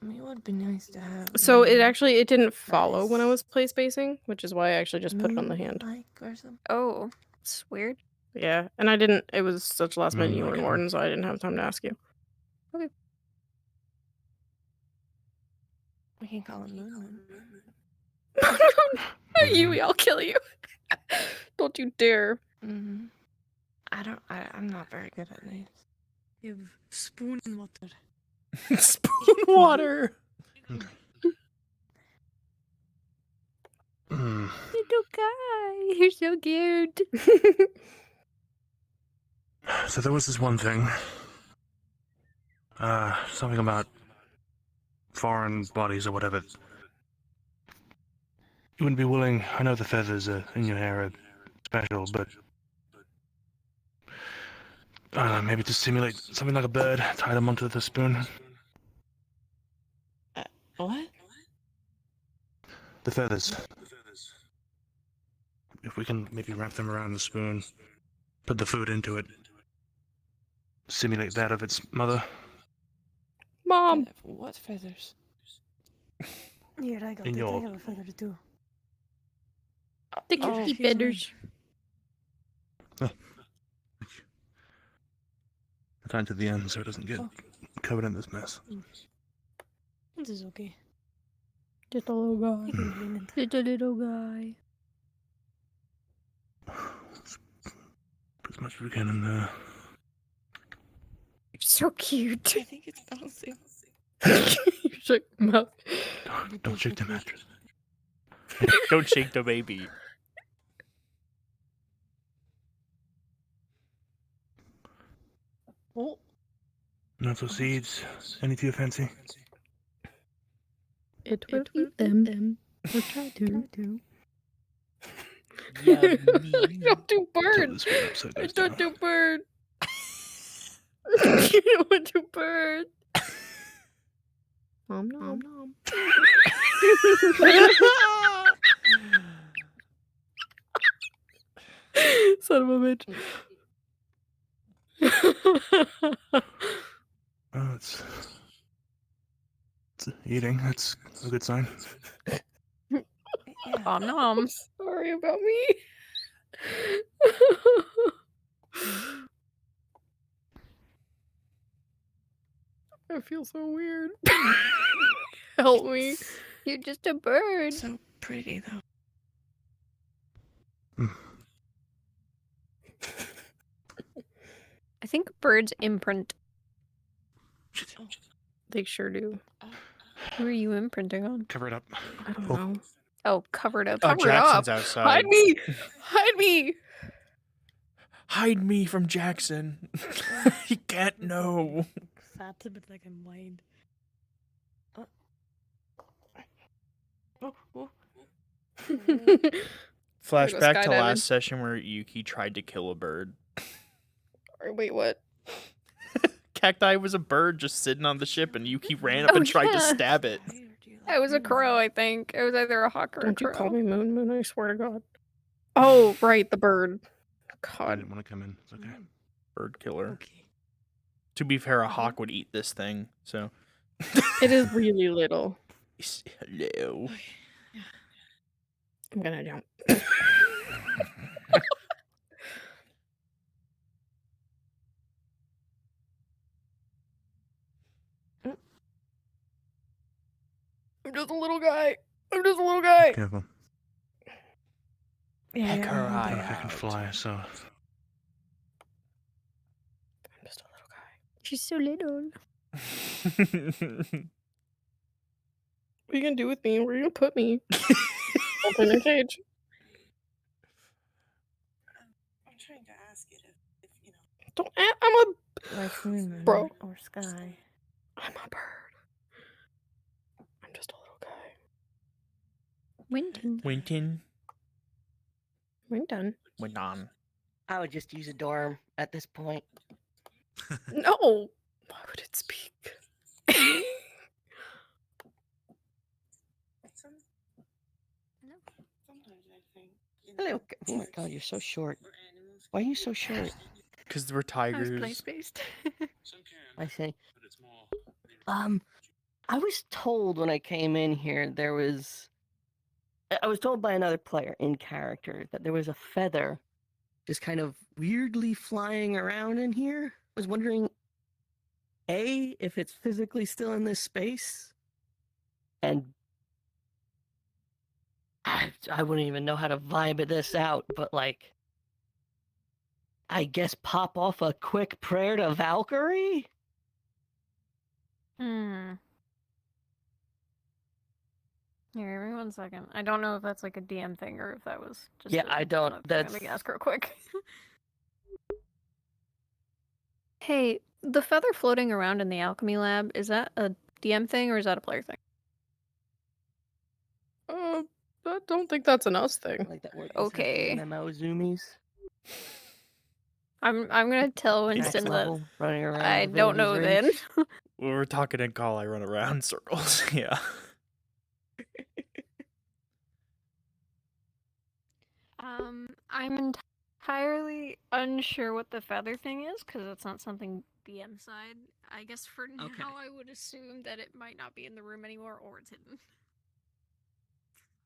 I mean, it would be nice to have. So it didn't follow when I was play spacing, which is why I actually just put it on the hand. Like or something. Oh, it's weird. Yeah, and I didn't. It was such last minute. You were in okay. Warden, so I didn't have time to ask you. We can call him Moon. Yui, I'll kill you. Don't you dare. Mm-hmm. I'm not very good at names. You have spoon and water. Spoon water. Little guy, you're so cute. So there was this one thing. Something about foreign bodies or whatever. You wouldn't be willing, I know the feathers in your hair are special, but I don't know, maybe to simulate something like a bird, tie them onto the spoon. What? The feathers. If we can maybe wrap them around the spoon, put the food into it, simulate that of its mother. Mom. What feathers? Here, I got In it. your- I have a feather too. The Oh, cookie here's feathers. Tied to the end so it doesn't get covered in this mess. This is okay. Just a little guy. You can clean it. Just a little guy. Put as much as we can in there. You're so cute. I think it's bouncing. You shook your mouth. Don't shake the mattress. Don't shake the baby. Oh. Nuts or seeds? Any to your fancy? It will eat them. Or try to. Yummy. Don't do bird. This one up so it I goes don't down. do bird. You don't want to bird. Nom nom nom. Son of a bitch. Oh, it's eating. That's a good sign. Om nom. Sorry about me. I feel so weird. Help me. You're just a bird. So pretty though. I think birds imprint. They sure do. Who are you imprinting on? Cover it up. I don't know. Oh, covered up. Oh, Cover it Jackson's up. outside. Hide me! Hide me! Hide me from Jackson. He can't know. That's a bit like I'm blind. Flashback to skydiving. last session where Yuki tried to kill a bird. Or wait, what? Cacti was a bird just sitting on the ship, and Yuki ran up and tried to stab it. It was a crow, I think. It was either a hawk or Don't a you crow. call me Moon Moon, I swear to God. Oh, right, the bird. I God. didn't want to come in. It's okay. Bird killer. To be fair, a hawk would eat this thing, so. It is really little. Hello. I'm gonna jump. I'm just a little guy. I'm just a little guy. Careful. Yeah, Heck her I don't eye know if I can out. fly, so. I'm just a little guy. She's so little. What are you gonna do with me? Where are you gonna put me? Open a cage. I'm trying to ask it if you know. Don't. I'm a. Like moon Bro. or sky. I'm a bird. I'm just a little guy. Winton. Winton. We're done. Went on. I would just use a dorm at this point. No. Why would it speak? Hello. Oh my God, you're so short. Why are you so short? Because we're tigers. Place-based. I see. I was told when I came in here I was told by another player in character that there was a feather just kind of weirdly flying around in here. I was wondering, A, if it's physically still in this space, and I wouldn't even know how to vibe this out, but like, I guess pop off a quick prayer to Valkyrie? Hmm. Here, give me 1 second. I don't know if that's like a DM thing or if that was just. Yeah, I don't. Let me ask real quick. Hey, the feather floating around in the alchemy lab, is that a DM thing or is that a player thing? I don't think that's an us thing. Like that word. Okay. MMO zoomies. I'm gonna tell Next Winston that level, running around I the don't know villages then. When we're talking in call, I run around in circles. Yeah. I'm entirely unsure what the feather thing is because it's not something DM side. I guess for now I would assume that it might not be in the room anymore or it's hidden.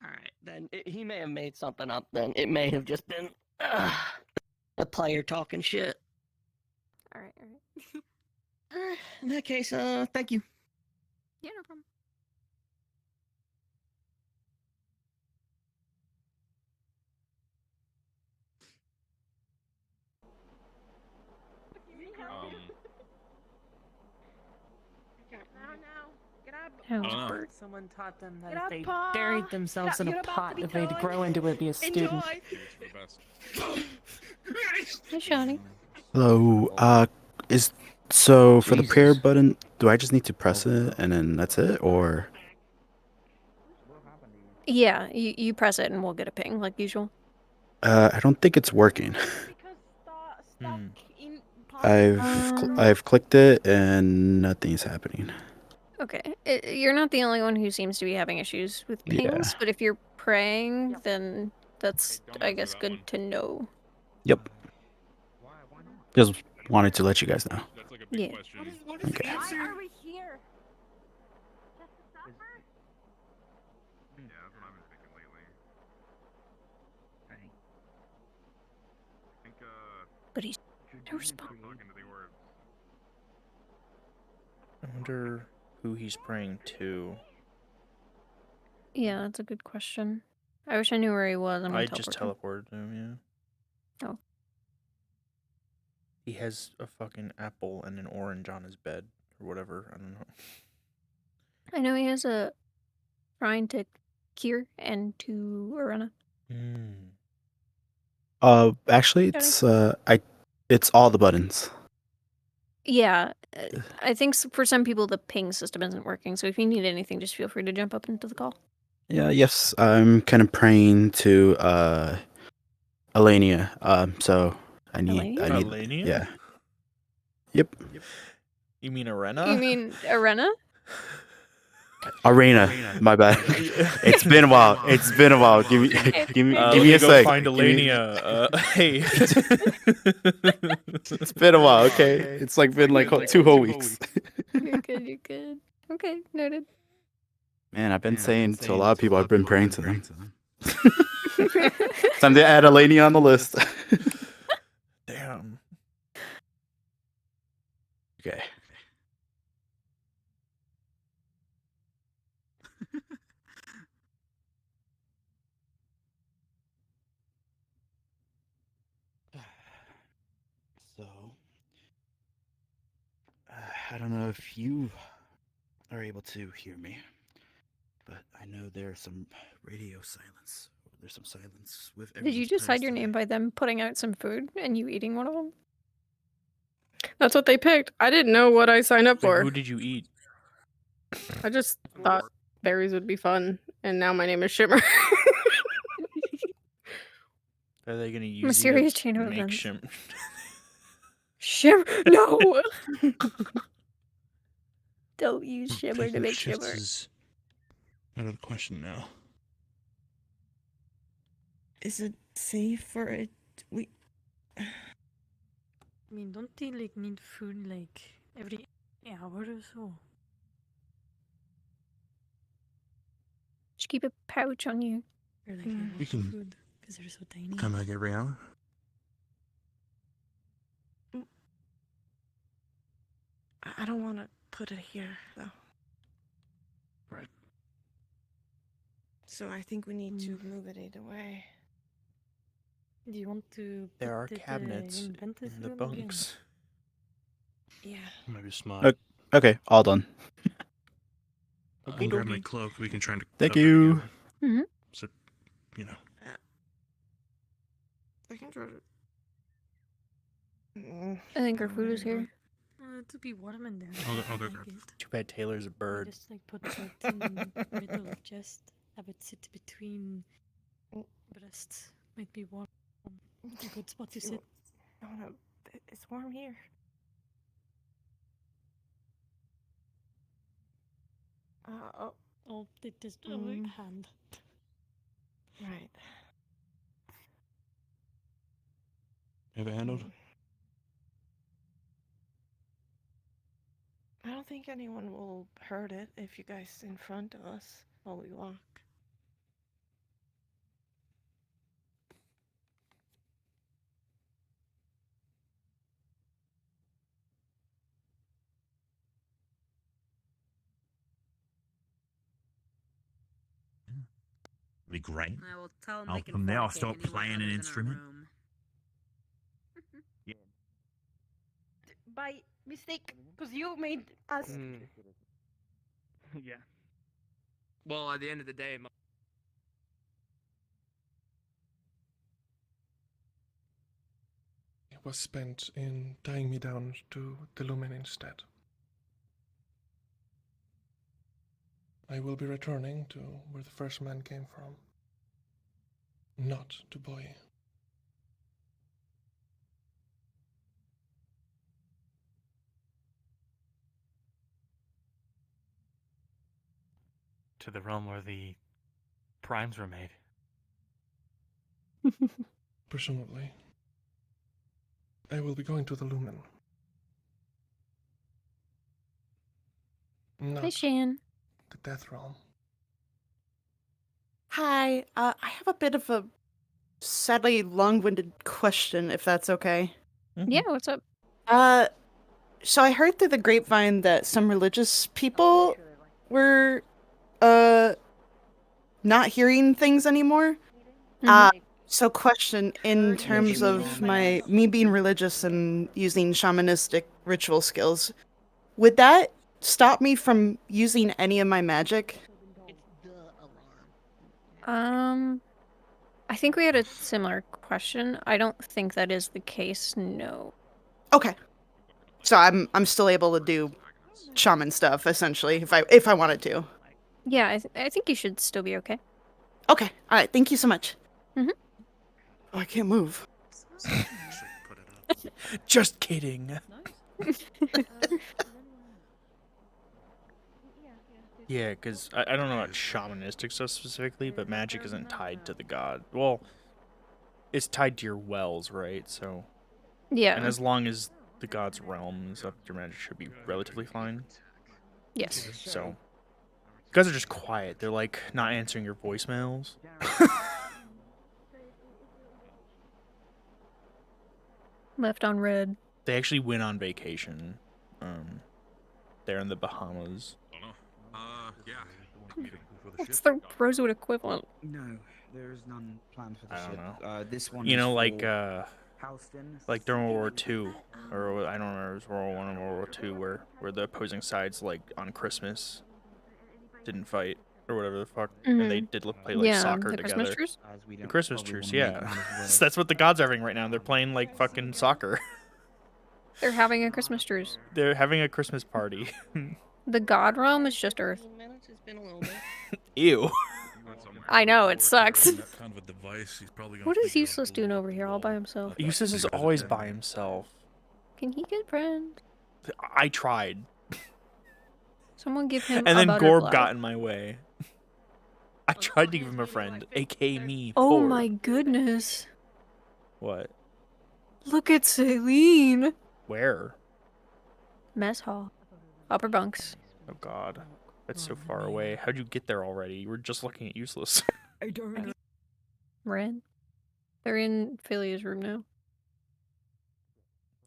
All right, then he may have made something up. Then it may have just been a player talking shit. All right. All right, in that case, thank you. Yeah, no problem. No. Someone taught them that Get if up, they Paul! buried themselves in a You're about pot, to be that they'd gone. grow into it, be a student. Hey, Shawnee. Hello. Is so for the prayer button, do I just need to press it and then that's it, or? Yeah, you press it and we'll get a ping like usual. I don't think it's working. I've clicked it and nothing's happening. Okay, you're not the only one who seems to be having issues with pings, Yeah. but if you're praying, then that's, I guess, good to know. Yep. Just wanted to let you guys know. That's like a big Yeah. question. Okay. Why are we here? Yeah, that's what I've been thinking lately. I think, But he's no talking to the orbs. I wonder who he's praying to. Yeah, that's a good question. I wish I knew where he was. I'm gonna I just teleport him. teleported him, yeah. Oh. He has a fucking apple and an orange on his bed, or whatever, I don't know. I know he has a shrine to Kier and to Arena. Actually, it's all the buttons. Yeah, I think for some people the ping system isn't working, so if you need anything, just feel free to jump up into the call. Yeah, yes, I'm kind of praying to Alania. So I need Alania? yeah. Yep. You mean Arena? You mean Arena? Arena. My bad. It's been a while. It's been a while. Give me give me a go sec. find Give me- Alania. Hey. It's been a while, okay? It's like been like 2 whole weeks. You're good, you're good. Okay, noted. Man, I've been saying to a lot of people I've been praying to them. Time to add Alania on the list. Damn. Okay. So, I don't know if you are able to hear me, but I know there's some radio silence. There's some silence with Did you everyone's just prayers hide your today. name by them putting out some food and you eating one of them? That's what they picked. I didn't know what I signed up Wait, for. who did you eat? I just thought berries would be fun, and now my name is Shimmer. Are they gonna use Mysterious you chain to of make events. shim? Shimmer, no! Don't use Shimmer to Taking make shifts Shimmer. is out of the question now. Is it safe for it? I mean, don't they like need food like every hour or so? Just keep a pouch on you. Or like We can food because they're so tiny. come back every hour. I don't want to put it here, though. Right. So I think we need to move it either way. Do you want to? There are put it, cabinets in Ventus in the room again? bunks. Yeah. Maybe smart. Okay, all done. I'll grab my cloak. We can try to. Thank cover it you. again. Mm-hmm. So, you know. I can try to. I think our food is here. To be warm in there. I'll go I grab like it. it. Too bad Taylor's a bird. Just like put it in the middle of chest. Have it sit between breasts. Might be warm. A good spot to sit. No, it's warm here. Oh, it is hand. Right. Have it handled? I don't think anyone will hurt it if you guys in front of us while we walk. Be great. I will tell him I'll, they can from there, I'll fornicate start anywhere playing other an than our instrument. room. Yeah. By mistake, because you made us. Yeah. Well, at the end of the day, It was spent in tying me down to the lumen instead. I will be returning to where the first man came from. Not to Boy. To the realm where the primes were made. Presumably. I will be going to the lumen. Hi, Shan. the Death Realm. Hi, I have a bit of a sadly long-winded question, if that's okay. Yeah, what's up? So I heard through the grapevine that some religious people were, not hearing things anymore. So question, in terms of me being religious and using shamanistic ritual skills, would that stop me from using any of my magic? I think we had a similar question. I don't think that is the case, no. Okay. So I'm still able to do shaman stuff, essentially, if I wanted to. Yeah, I think you should still be okay. Okay, alright, thank you so much. Mm-hmm. Oh, I can't move. Just kidding. Yeah, because I don't know about shamanistic stuff specifically, but magic isn't tied to the god. Well, it's tied to your wells, right? So. Yeah. And as long as the god's realm is up, your magic should be relatively fine. Yes. So. You guys are just quiet. They're like not answering your voicemails. Left on red. They actually went on vacation. They're in the Bahamas. What's the Rosewood equivalent? No, there is none planned for the I ship. don't know. This one You is know, for like during World War II, or I don't remember, it was World War I and World War II, where the opposing sides, like on Christmas, didn't fight or whatever the fuck, and they did play like soccer the together. Christmas truce? The Christmas truce, yeah. So that's what the gods are having right now. They're playing like fucking soccer. They're having a Christmas truce. They're having a Christmas party. The god realm is just Earth. Ew. I know, it sucks. Kind of a device. He's probably gonna What is Useless doing over here all by himself? Useless is always by himself. Can he get friends? I tried. Someone give him And a then butterfly. Gorb got in my way. I tried to give him a friend, aka me. Oh Ford. my goodness. What? Look at Celine. Where? Mess hall. Upper bunks. Oh god. That's so far away. How'd you get there already? You were just looking at Useless. I don't know. Ren. They're in Philly's room now.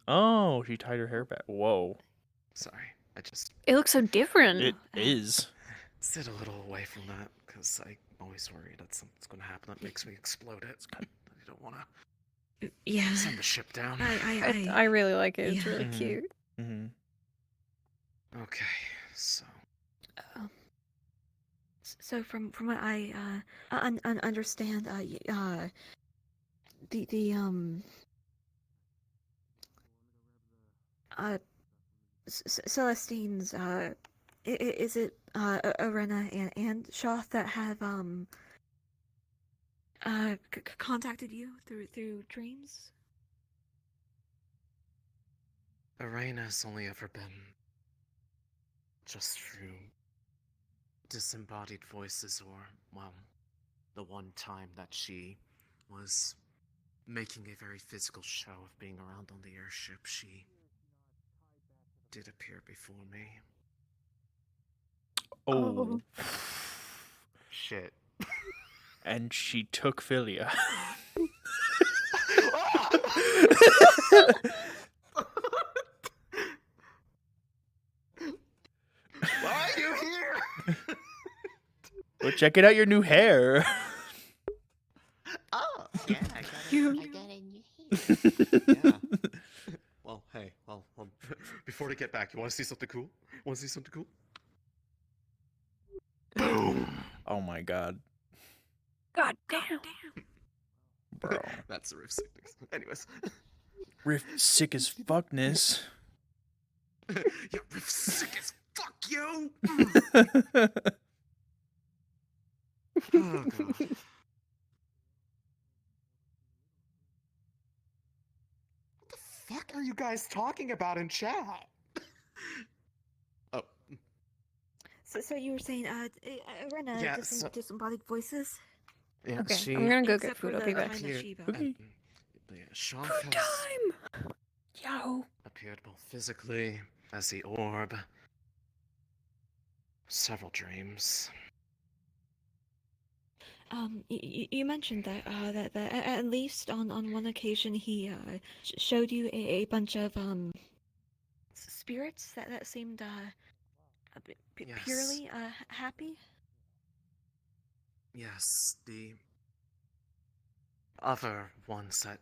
Oh, she tied her hair back. Whoa. Sorry, I just It looks so different. It is. sit a little away from that because I'm always worried that something's gonna happen that makes me explode it. I don't want to. Yeah. Send the ship down. I really like it. It's really cute. Okay, so. So from what I understand, Celestines, is it Arena and Shoth that have contacted you through dreams? Arena's only ever been just through disembodied voices, or, well, the one time that she was making a very physical show of being around on the airship, she did appear before me. Oh. Shit. And she took Philia. Why are you here? Well, check it out, your new hair. Oh, yeah, I got a new hair. Yeah. Well, hey, well, before they get back, you want to see something cool? Want to see something cool? Boom. Oh my god. God damn. Bro. That's the riff sickness. Anyways. Riff sick as fuckness. Yeah, riff sick as fuck, yo! Oh, God. What the fuck are you guys talking about in chat? Oh. So you were saying, Arena, Yeah, disembodied voices? Yeah, Okay, I'm gonna go get food. I'll be back. Okay. Yeah, Sean Food has time! Yo. appeared both physically as the orb several dreams. You mentioned that that at least on one occasion he showed you a bunch of spirits that seemed Yes. purely happy. Yes, the other ones that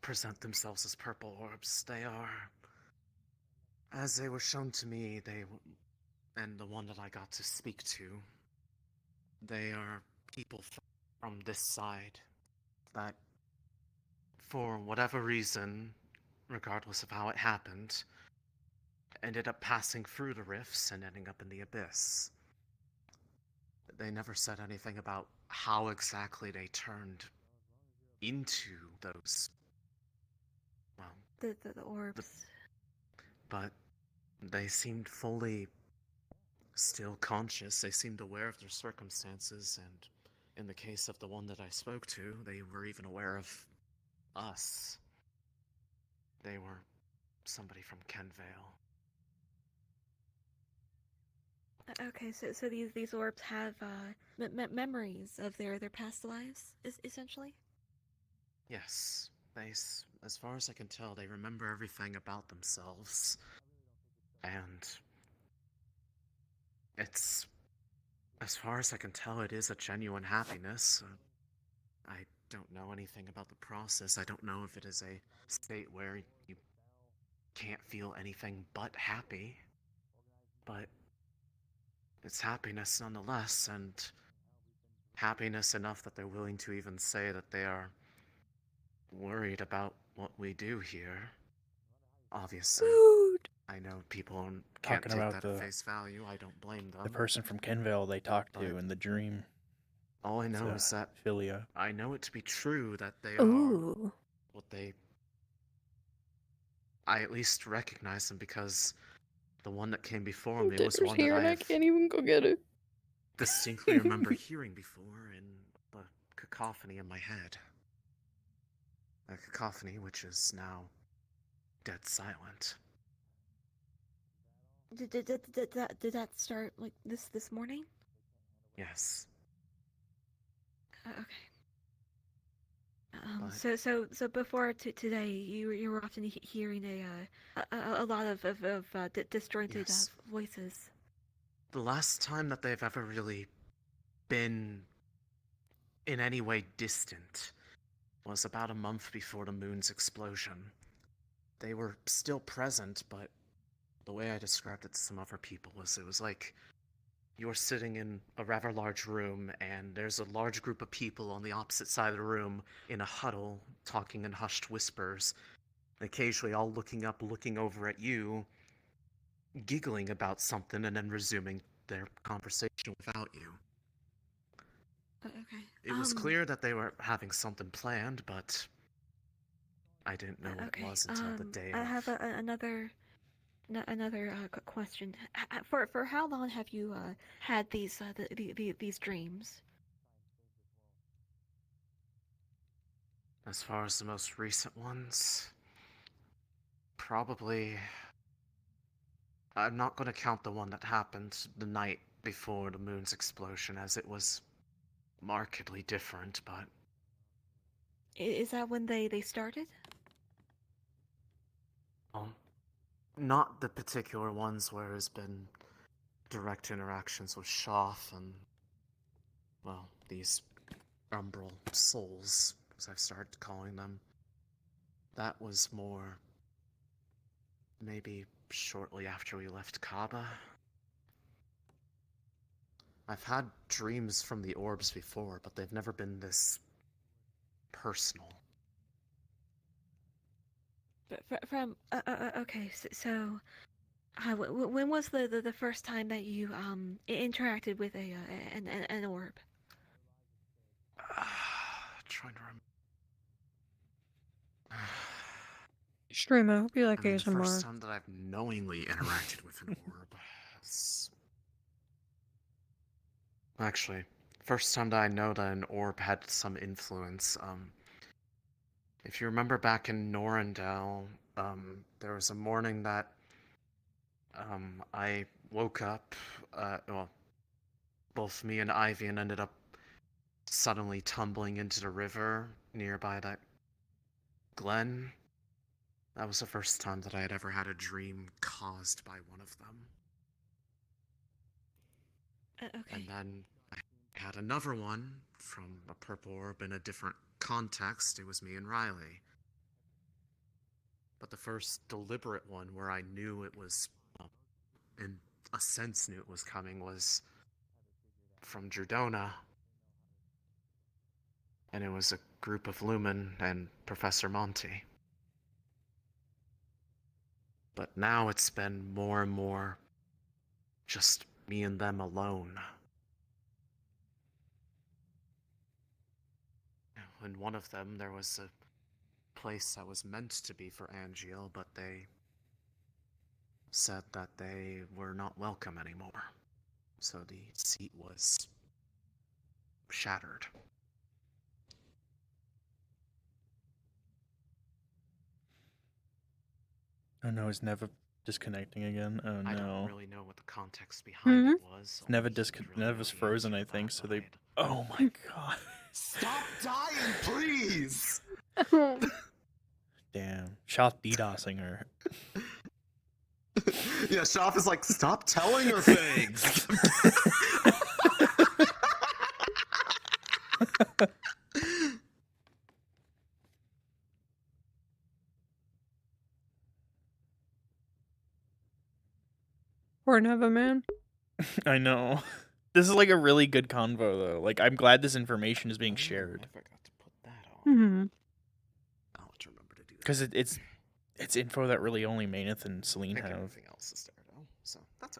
present themselves as purple orbs, they are, as they were shown to me, and the one that I got to speak to, they are people from this side that, for whatever reason, regardless of how it happened, ended up passing through the rifts and ending up in the abyss. They never said anything about how exactly they turned into those, well, The orbs. but they seemed fully still conscious. They seemed aware of their circumstances, and in the case of the one that I spoke to, they were even aware of us. They were somebody from Kenvale. Okay, so these orbs have memories of their past lives, essentially. Yes, as far as I can tell, they remember everything about themselves, and it's, as far as I can tell, it is a genuine happiness. I don't know anything about the process. I don't know if it is a state where you can't feel anything but happy, but it's happiness nonetheless, and happiness enough that they're willing to even say that they are worried about what we do here. Obviously, I know people can't Talking take about that at face value. I don't blame them. the person from Kenvale they talked to in the dream. All I It's, know is that Philia. I know it to be true that they Ooh. are what they. I at least recognize them because the one that came before me was Dinner's one here that and I I can't even go get it. distinctly remember hearing before in the cacophony in my head. A cacophony which is now dead silent. Did that start like this morning? Yes. Okay. So before today, you were often hearing a lot of disjointed Yes. voices. The last time that they've ever really been in any way distant was about a month before the moon's explosion. They were still present, but the way I described it to some other people was it was like you're sitting in a rather large room, and there's a large group of people on the opposite side of the room in a huddle, talking in hushed whispers, occasionally all looking up, looking over at you, giggling about something, and then resuming their conversation without you. Okay. It was clear that they were having something planned, but I didn't know what it was until the day I of. have another question. For how long have you had these these dreams? As far as the most recent ones, probably. I'm not going to count the one that happened the night before the moon's explosion, as it was markedly different, but. Is that when they started? Not the particular ones where there's been direct interactions with Shoth and, well, these umbral souls, as I've started calling them. That was more maybe shortly after we left Kaba. I've had dreams from the orbs before, but they've never been this personal. But from okay, so when was the first time that you interacted with an orb? Trying to remember. Streamer, I hope you like The ASMR. first time that I've knowingly interacted with an orb is... Actually, first time that I know that an orb had some influence, if you remember back in Norandel, there was a morning that, I woke up, well, both me and Ivian ended up suddenly tumbling into the river nearby that glen. That was the first time that I had ever had a dream caused by one of them. Okay. And then I had another one from a purple orb in a different context. It was me and Riley. But the first deliberate one where I knew it was, well, in a sense knew it was coming, was from Dredona. And it was a group of Lumen and Professor Monty. But now it's been more and more just me and them alone. In one of them, there was a place that was meant to be for Angiel, but they said that they were not welcome anymore. So the seat was shattered. Oh no, is Neva disconnecting again? Oh no. I don't really know what the context behind it was. Neva's frozen, I think, so they... Oh my god. Stop dying, please! Damn. Shot DDoSing her. Yeah, Shop is like, stop telling her things! Poor Neva, man. I know. This is like a really good convo though. Like, I'm glad this information is being shared. Mm-hmm. I'll have to remember to do that. Because it's info that really only Maneth and Celine have. Everything else is there though, so that's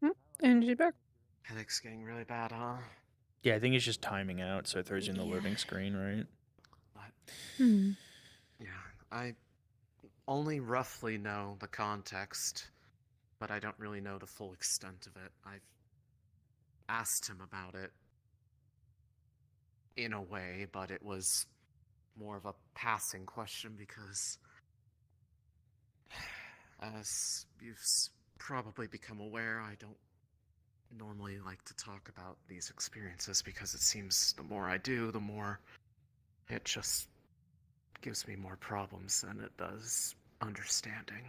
okay. And she's back. Headache's getting really bad, huh? Yeah, I think it's just timing out, so it throws you in the loading screen, right? Hmm. Yeah, I only roughly know the context, but I don't really know the full extent of it. I've asked him about it in a way, but it was more of a passing question because, as you've probably become aware, I don't normally like to talk about these experiences because it seems the more I do, the more it just gives me more problems than it does understanding.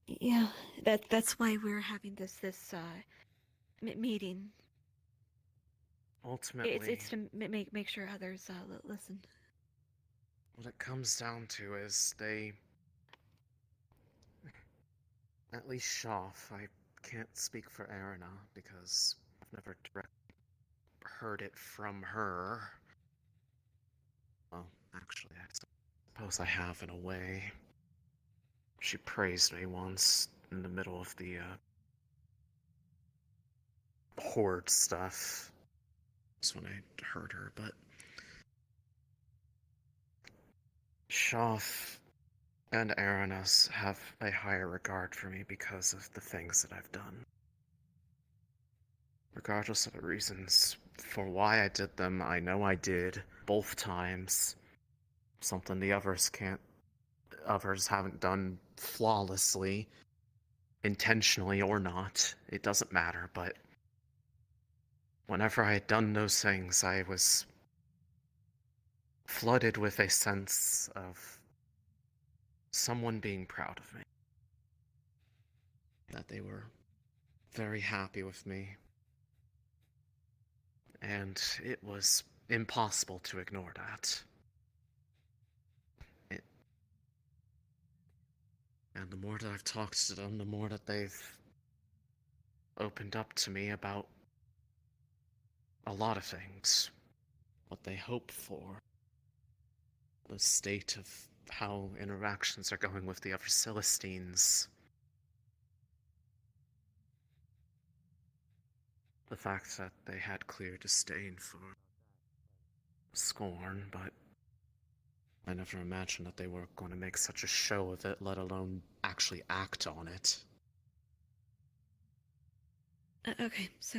Yeah, that's why we're having this meeting. Ultimately, It's to make sure others listen. what it comes down to is they, at least Shoff, I can't speak for Erina because I've never directly heard it from her. Well, actually, I suppose I have in a way. She praised me once in the middle of the horde stuff. That's when I heard her, but Shoff and Aranas have a higher regard for me because of the things that I've done. Regardless of the reasons for why I did them, I know I did both times. Something the others haven't done flawlessly, intentionally or not. It doesn't matter, but whenever I had done those things, I was flooded with a sense of someone being proud of me. That they were very happy with me. And it was impossible to ignore that. And the more that I've talked to them, the more that they've opened up to me about a lot of things. What they hope for. The state of how interactions are going with the other Celestines. The fact that they had clear disdain for Scorn, but I never imagined that they were going to make such a show of it, let alone actually act on it. Okay, so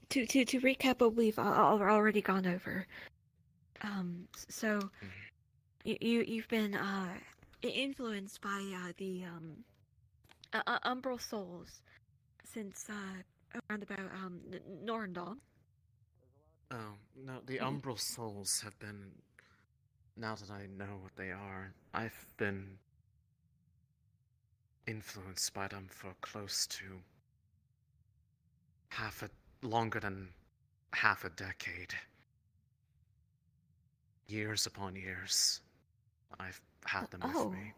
to recap what we've already gone over. So you've been influenced by the umbral souls since around about Norendal. Oh, no, the Umbral Souls have been. Now that I know what they are, I've been influenced by them for close to longer than half a decade. Years upon years, I've had them with me.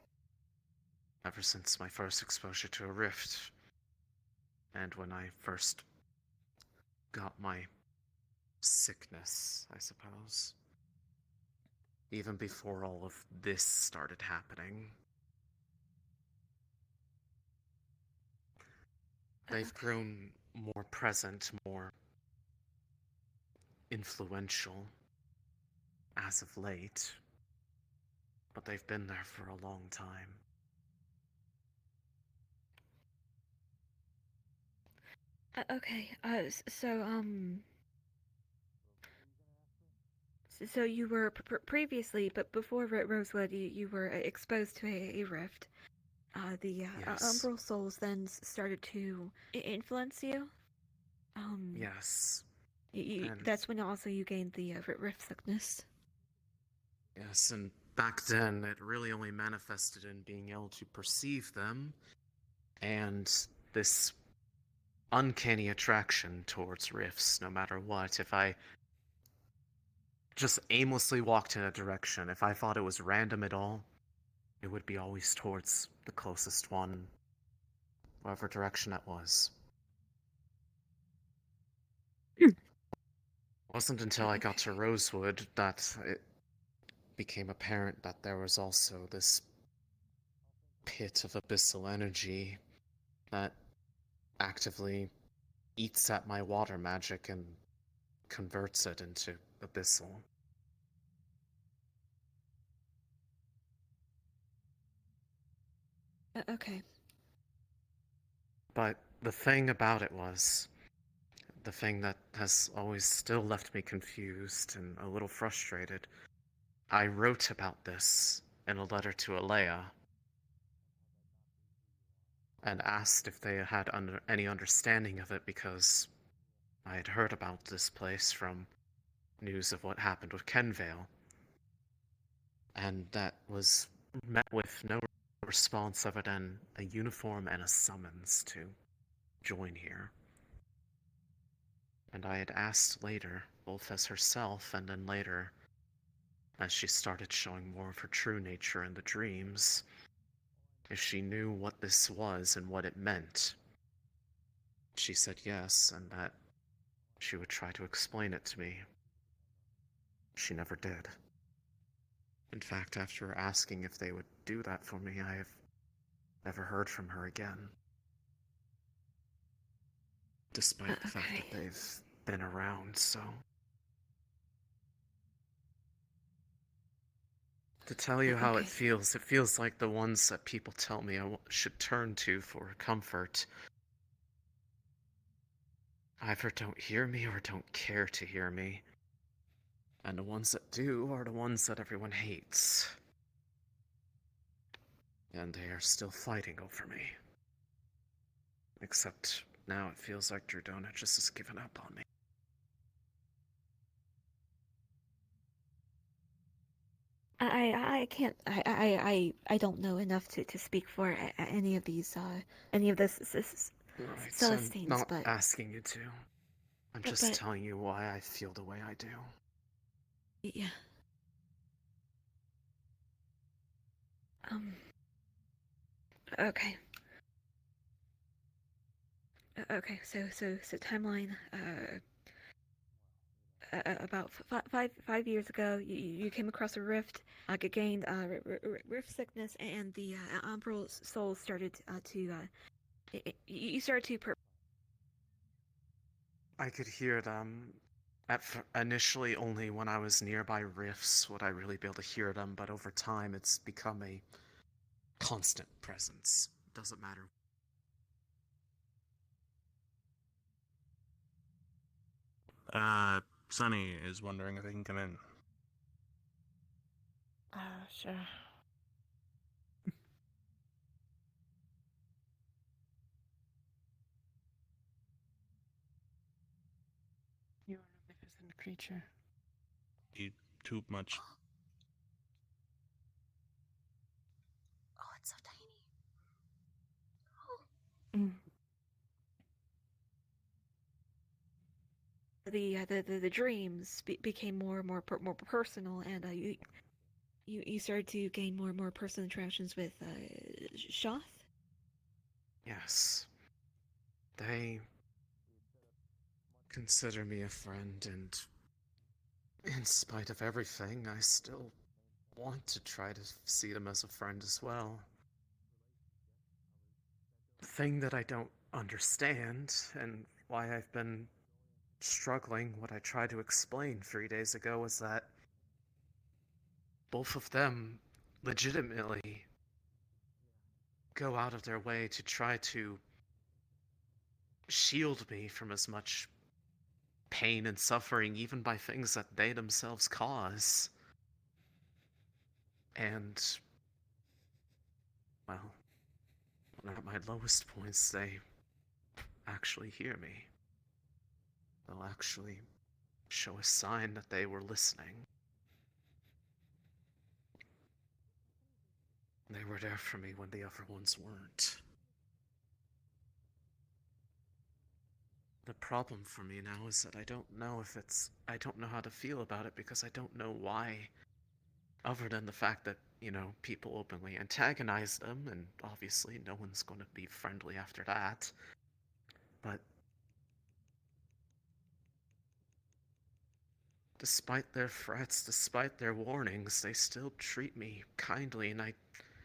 Ever since my first exposure to a rift, and when I first got my sickness, I suppose. Even before all of this started happening. They've grown more present, more influential as of late, but they've been there for a long time. Okay, so you were previously, but before Rosewood, you were exposed to a rift. The Yes. Umbral Souls then started to influence you. Yes. And That's when also you gained the rift sickness. yes, and back then it really only manifested in being able to perceive them, and this uncanny attraction towards rifts, no matter what. If I just aimlessly walked in a direction, if I thought it was random at all, it would be always towards the closest one, whatever direction it was. It wasn't until I got to Rosewood that it became apparent that there was also this pit of abyssal energy that actively eats at my water magic and converts it into abyssal. Okay. But the thing about it was, the thing that has always still left me confused and a little frustrated, I wrote about this in a letter to Alea and asked if they had any understanding of it because I had heard about this place from news of what happened with Kenvale. And that was met with no response other than a uniform and a summons to join here. And I had asked later, both as herself and then later, as she started showing more of her true nature in the dreams, if she knew what this was and what it meant. She said yes, and that she would try to explain it to me. She never did. In fact, after asking if they would do that for me, I have never heard from her again. Despite the fact that they've been around, so... To tell you how it feels like the ones that people tell me I should turn to for comfort either don't hear me or don't care to hear me. And the ones that do are the ones that everyone hates. And they are still fighting over me. Except now it feels like Dredona just has given up on me. I can't. I don't know enough to speak for any of these Right, Celestines, I'm not but asking you to. I'm just telling you why I feel the way I do. yeah. Okay. Okay. So timeline. About 5 years ago, you came across a rift, gained rift sickness, and the umbral souls started to. You started to. I could hear them. Initially, only when I was nearby rifts would I really be able to hear them, but over time it's become a constant presence. Doesn't matter. Sunny is wondering if he can come in. Sure. creature. Eat too much. Oh, it's so tiny. Mm. The dreams became more and more personal, and you started to gain more and more personal interactions with Shoth. Yes. They consider me a friend, and in spite of everything, I still want to try to see them as a friend as well. The thing that I don't understand, and why I've been struggling, what I tried to explain 3 days ago, is that both of them legitimately go out of their way to try to shield me from as much pain and suffering, even by things that they themselves cause. And, well, when I'm at my lowest points, they actually hear me. They'll actually show a sign that they were listening. They were there for me when the other ones weren't. The problem for me now is that I don't know how to feel about it, because I don't know why, other than the fact that, people openly antagonize them, and obviously no one's going to be friendly after that. But despite their threats, despite their warnings, they still treat me kindly, and I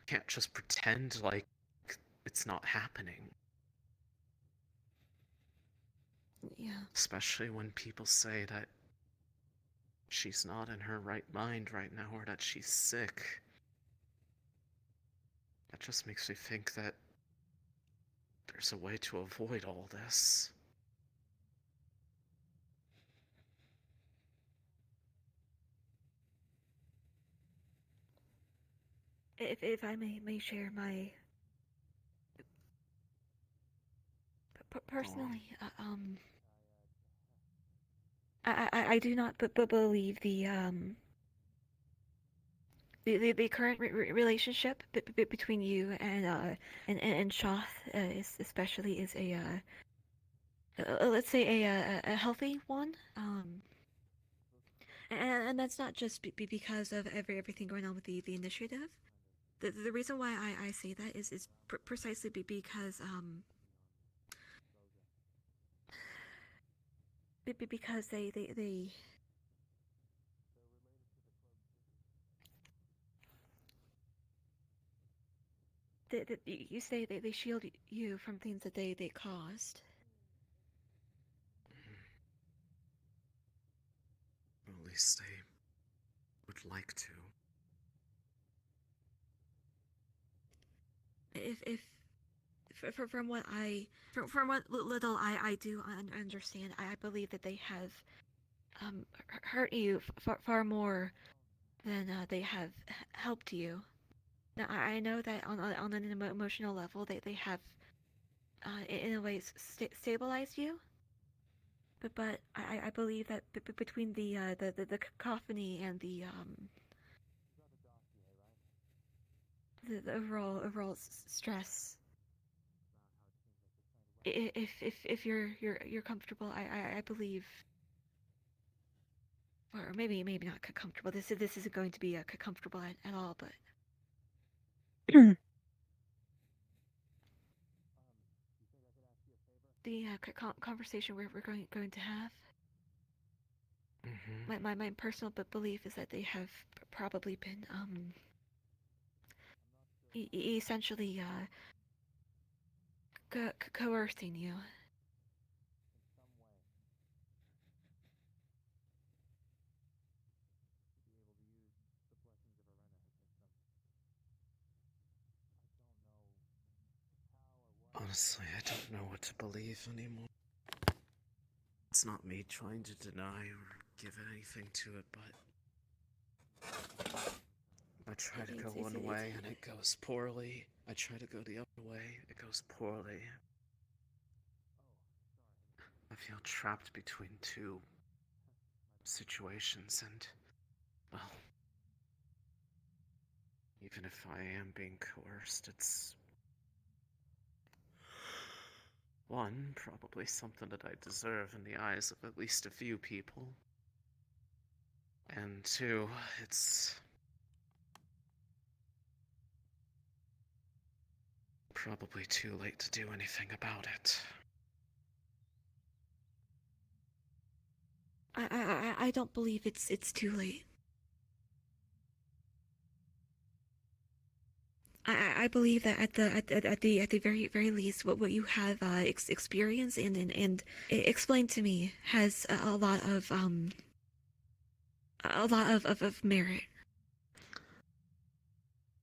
can't just pretend like it's not happening. Yeah. Especially when people say that she's not in her right mind right now, or that she's sick. That just makes me think that there's a way to avoid all this. If I may share my personally, I do not believe the current relationship between you and Shoth is especially is a let's say a healthy one. And that's not just because of everything going on with the initiative. The reason why I say that is precisely because because they you say they shield you from things that they caused. At least they would like to. From what from what little I do understand, I believe that they have hurt you far more than they have helped you. Now I know that on an emotional level they have in a way stabilized you. But I believe that between the cacophony and the overall stress, if you're comfortable, I believe, or maybe not comfortable. This isn't going to be comfortable at all, but. The conversation we're going to have. My personal belief is that they have probably been essentially coercing you. Honestly, I don't know what to believe anymore. It's not me trying to deny or give anything to it, but I try to go one way and it goes poorly. I try to go the other way, it goes poorly. I feel trapped between two situations, and, well, even if I am being coerced, it's, one, probably something that I deserve in the eyes of at least a few people. And two, it's probably too late to do anything about it. I don't believe it's too late. I believe that at the very least, what you have experienced and explained to me has a lot of merit.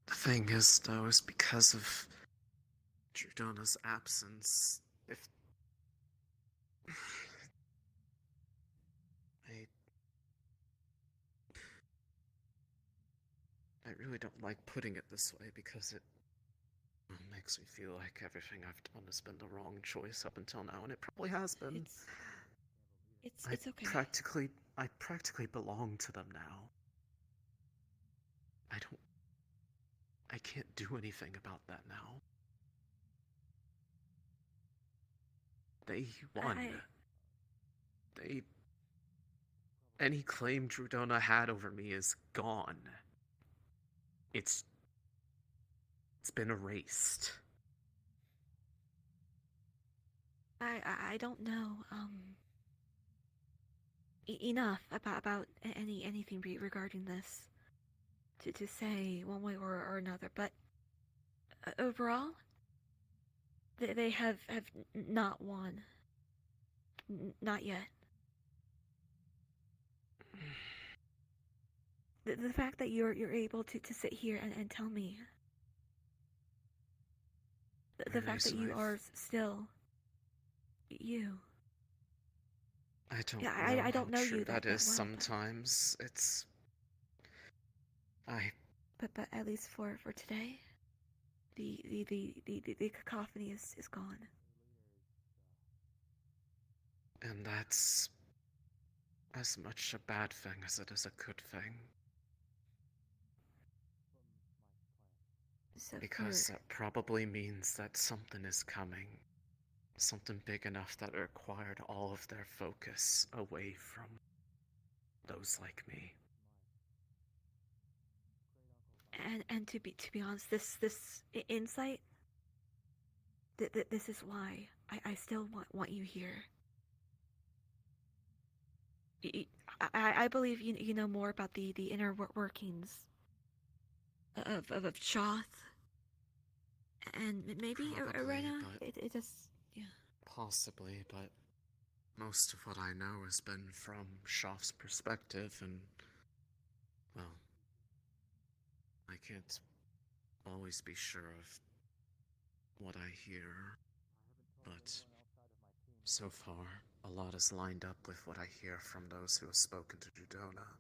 The thing is, though, is because of Drudona's absence, if I really don't like putting it this way because it makes me feel like everything I've done has been the wrong choice up until now, and it probably has been. It's okay. I practically belong to them now. I can't do anything about that now. They won. Any claim Drudona had over me is gone. It's been erased. I don't know enough about anything regarding this to say one way or another, but overall, they have not won. Not yet. The fact that you're able to sit here and tell me the fact that you are still you. I don't know know how true you that that is well, sometimes. It's but at least for today, the cacophony is gone. And that's as much a bad thing as it is a good thing. Because that probably means that something is coming. Something big enough that required all of their focus away from those like me. And to be honest, this insight, this is why I still want you here. I believe you know more about the inner workings of Shoth, and maybe Arena. It just Possibly, but most of what I know has been from Shoth's perspective, and well, I can't always be sure of what I hear, but so far, a lot is lined up with what I hear from those who have spoken to Drudona.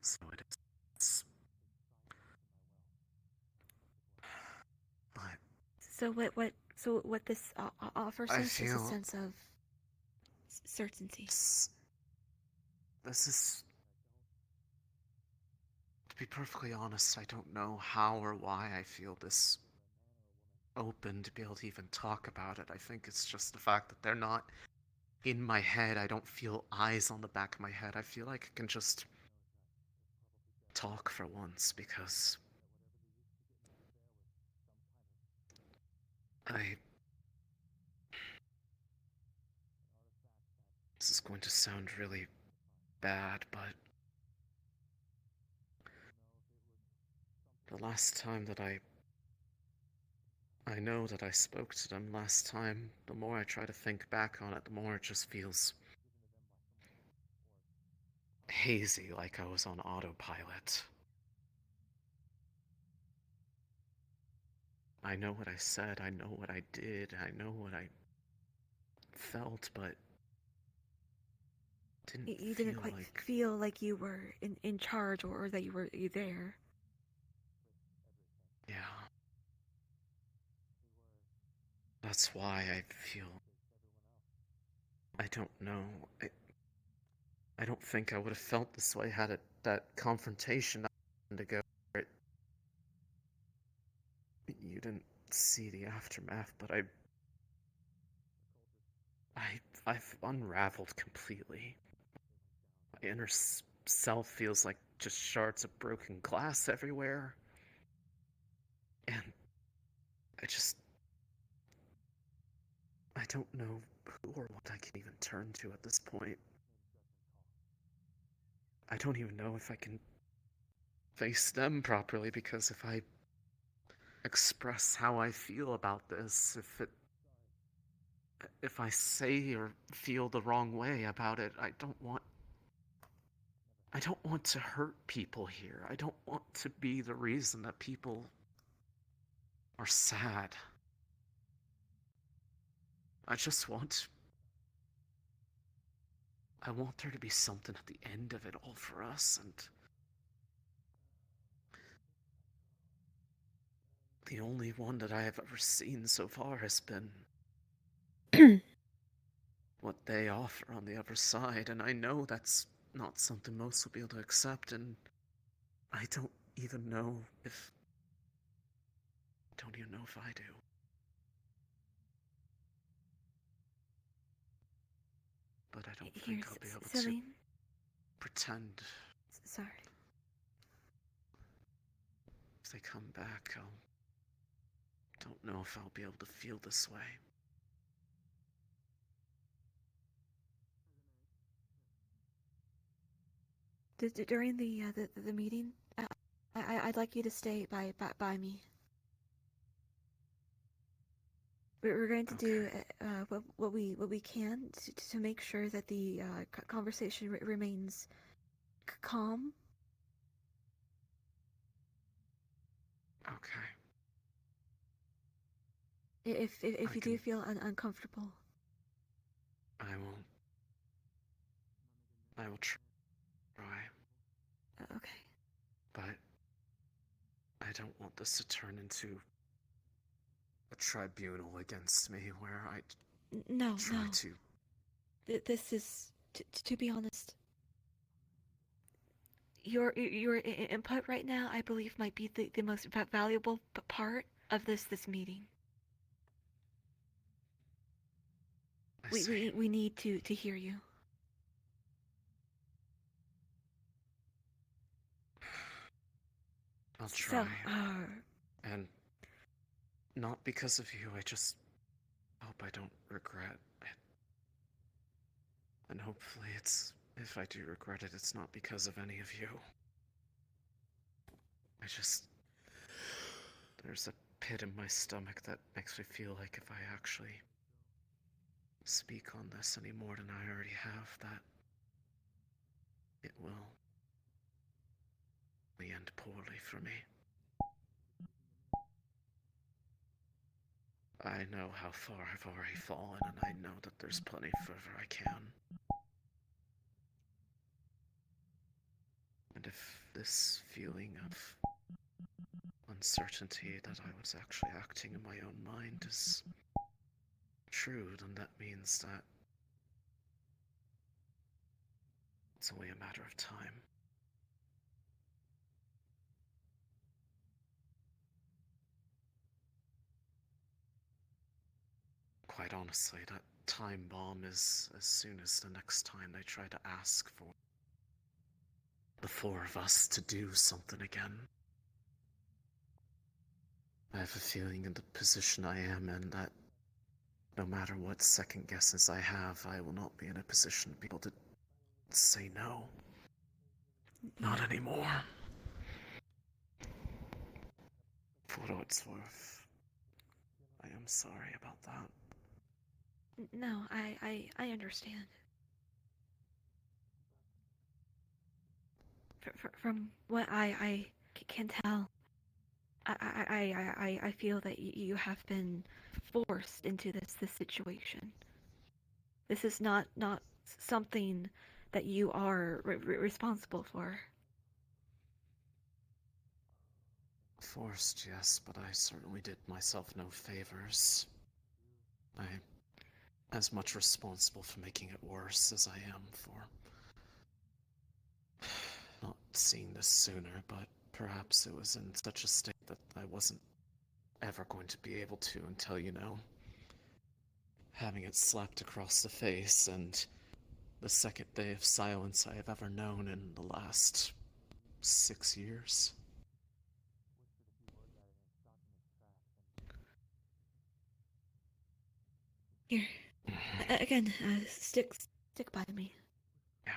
So it is. But so what this offers I us is a feel sense of certainty. This is, to be perfectly honest, I don't know how or why I feel this open to be able to even talk about it. I think it's just the fact that they're not in my head. I don't feel eyes on the back of my head. I feel like I can just talk for once because this is going to sound really bad, but the last time that I know that I spoke to them last time, the more I try to think back on it, the more it just feels hazy, like I was on autopilot. I know what I said, I know what I did, I know what I felt, but You didn't quite feel like you were in charge or that you were there. Yeah. That's why I feel... I don't know. I don't think I would have felt this way had that confrontation to go. You didn't see the aftermath, but I've unraveled completely. My inner self feels like just shards of broken glass everywhere. And I don't know who or what I can even turn to at this point. I don't even know if I can face them properly, because if I express how I feel about this, if I say or feel the wrong way about it, I don't want to hurt people here. I don't want to be the reason that people are sad. I want there to be something at the end of it all for us, and the only one that I have ever seen so far has been what they offer on the other side, and I know that's not something most will be able to accept, and I don't even know if I do. But I don't think I'll be able to pretend. Sorry. If they come back, don't know if I'll be able to feel this way. During the meeting, I'd like you to stay by me. We're going to do what we can to make sure that the conversation remains calm. Okay. If you do feel uncomfortable, I will try. Okay. But I don't want this to turn into a tribunal against me where I try to. This is, to be honest, your input right now, I believe, might be the most valuable part of this meeting. We need to hear you. I'll try. So, and not because of you, I just hope I don't regret it. And hopefully if I do regret it, it's not because of any of you. There's a pit in my stomach that makes me feel like if I actually speak on this any more than I already have, that it will end poorly for me. I know how far I've already fallen, and I know that there's plenty further I can. And if this feeling of uncertainty that I was actually acting in my own mind is true, then that means that it's only a matter of time. Quite honestly, that time bomb is as soon as the next time they try to ask for the four of us to do something again. I have a feeling in the position I am in that no matter what second guesses I have, I will not be in a position to be able to say no. Not anymore. For what it's worth, I am sorry about that. no, I understand. From what I can tell, I feel that you have been forced into this situation. This is not something that you are responsible for. Forced, yes, but I certainly did myself no favors. I'm as much responsible for making it worse as I am for seen this sooner, but perhaps it was in such a state that I wasn't ever going to be able to until, having it slapped across the face and the second day of silence I have ever known in the last 6 years. Here. Again, stick by me. Yeah.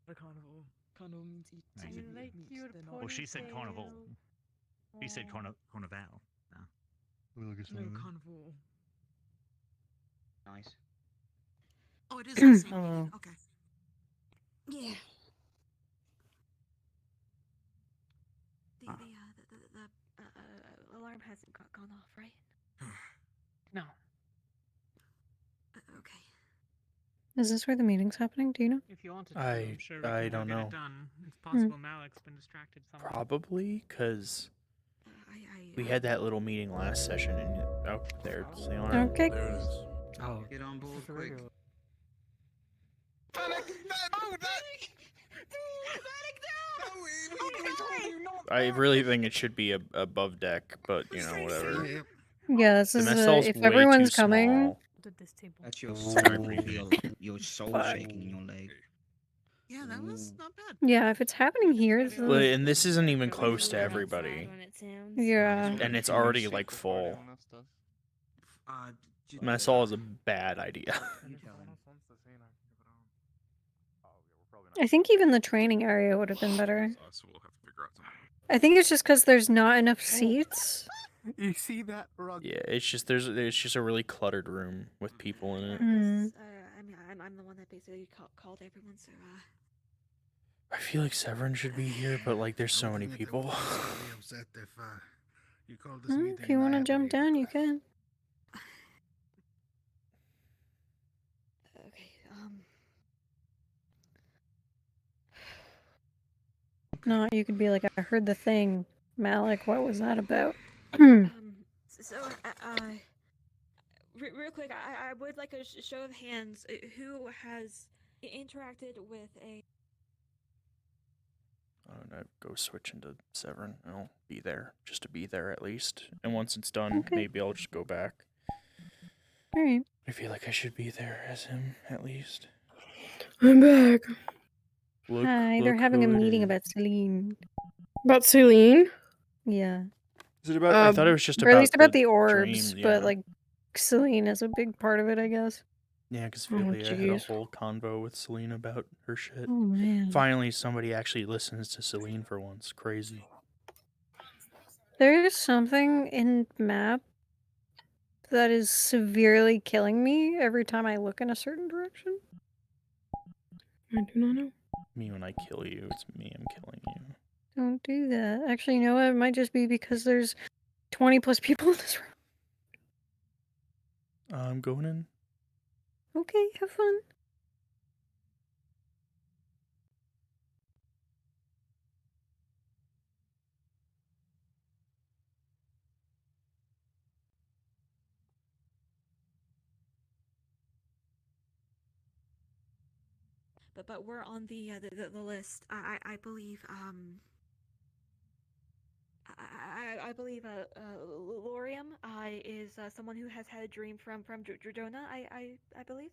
The carnival. Carnival means eat. I like your Well, she said carnival. He said carnival. No, carnival. Nice. Oh, it is the same Hello. meaning. Okay. Yeah. The alarm hasn't gone off, right? No. Okay. Is this where the meeting's happening? Do you know? If you wanted to, I'm sure we can I go don't get know. it done. It's possible Malik's been distracted somewhere. Probably, because we had that little meeting last session, and there's the alarm. Okay. There it is. Oh. Get on board quick. I really think it should be above deck, but whatever. Yeah, this The is mess hall's if way everyone's too coming. small. That's your soul. Your soul shaking in your leg. Yeah, that was not bad. Yeah, if it's happening here, this But, is... and this isn't even close to everybody. Yeah. And it's already like full. Mess hall is a bad idea. I think even the training area would have been better. I think it's just because there's not enough seats. You see that, Rug? Yeah, it's just it's just a really cluttered room with people in it. I'm the one that basically called everyone, so I feel like Severin should be here, but like there's so many people. If you want to jump down, you can. okay. No, you could be like, I heard the thing. Malik, what was that about? Real quick, I would like a show of hands. Who has interacted with a... I'm gonna go switch into Severin. I'll be there, just to be there at least. And once it's done, maybe I'll just go back. Alright. I feel like I should be there as him, at least. I'm back. Hi, they're having a meeting about Celine. About Celine? Yeah. Is it about? I thought it was just or about at least about the orbs, dream, but yeah. like Celine is a big part of it, I guess. Yeah, because Oh, Philia had a jeez. whole convo with Celine about her shit. Oh, man. Finally, somebody actually listens to Celine for once. Crazy. There is something in map that is severely killing me every time I look in a certain direction. I do not know. Me when I kill you, it's me I'm killing you. Don't do that. Actually, you know what? It might just be because there's 20 plus people in this room. I'm going in. Okay, have fun. But we're on the list. I believe I believe Lorium is someone who has had a dream from Dredona. I believe.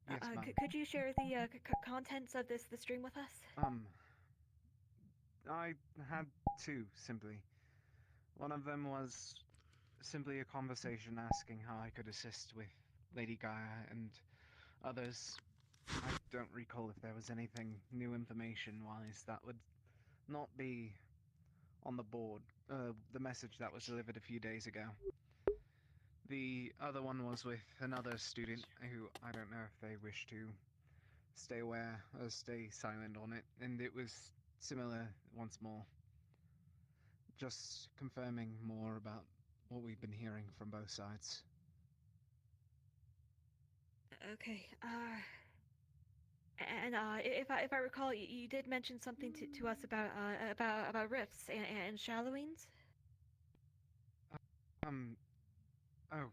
Yes, ma'am. Could you share the contents of this dream with us? I had two, simply. One of them was simply a conversation asking how I could assist with Lady Gaia, and others, I don't recall if there was anything new information-wise that would not be on the board, the message that was delivered a few days ago. The other one was with another student who I don't know if they wish to stay aware or stay silent on it, and it was similar once more. Just confirming more about what we've been hearing from both sides. Okay. And if I recall, you did mention something to us about rifts and shallowings. Oh,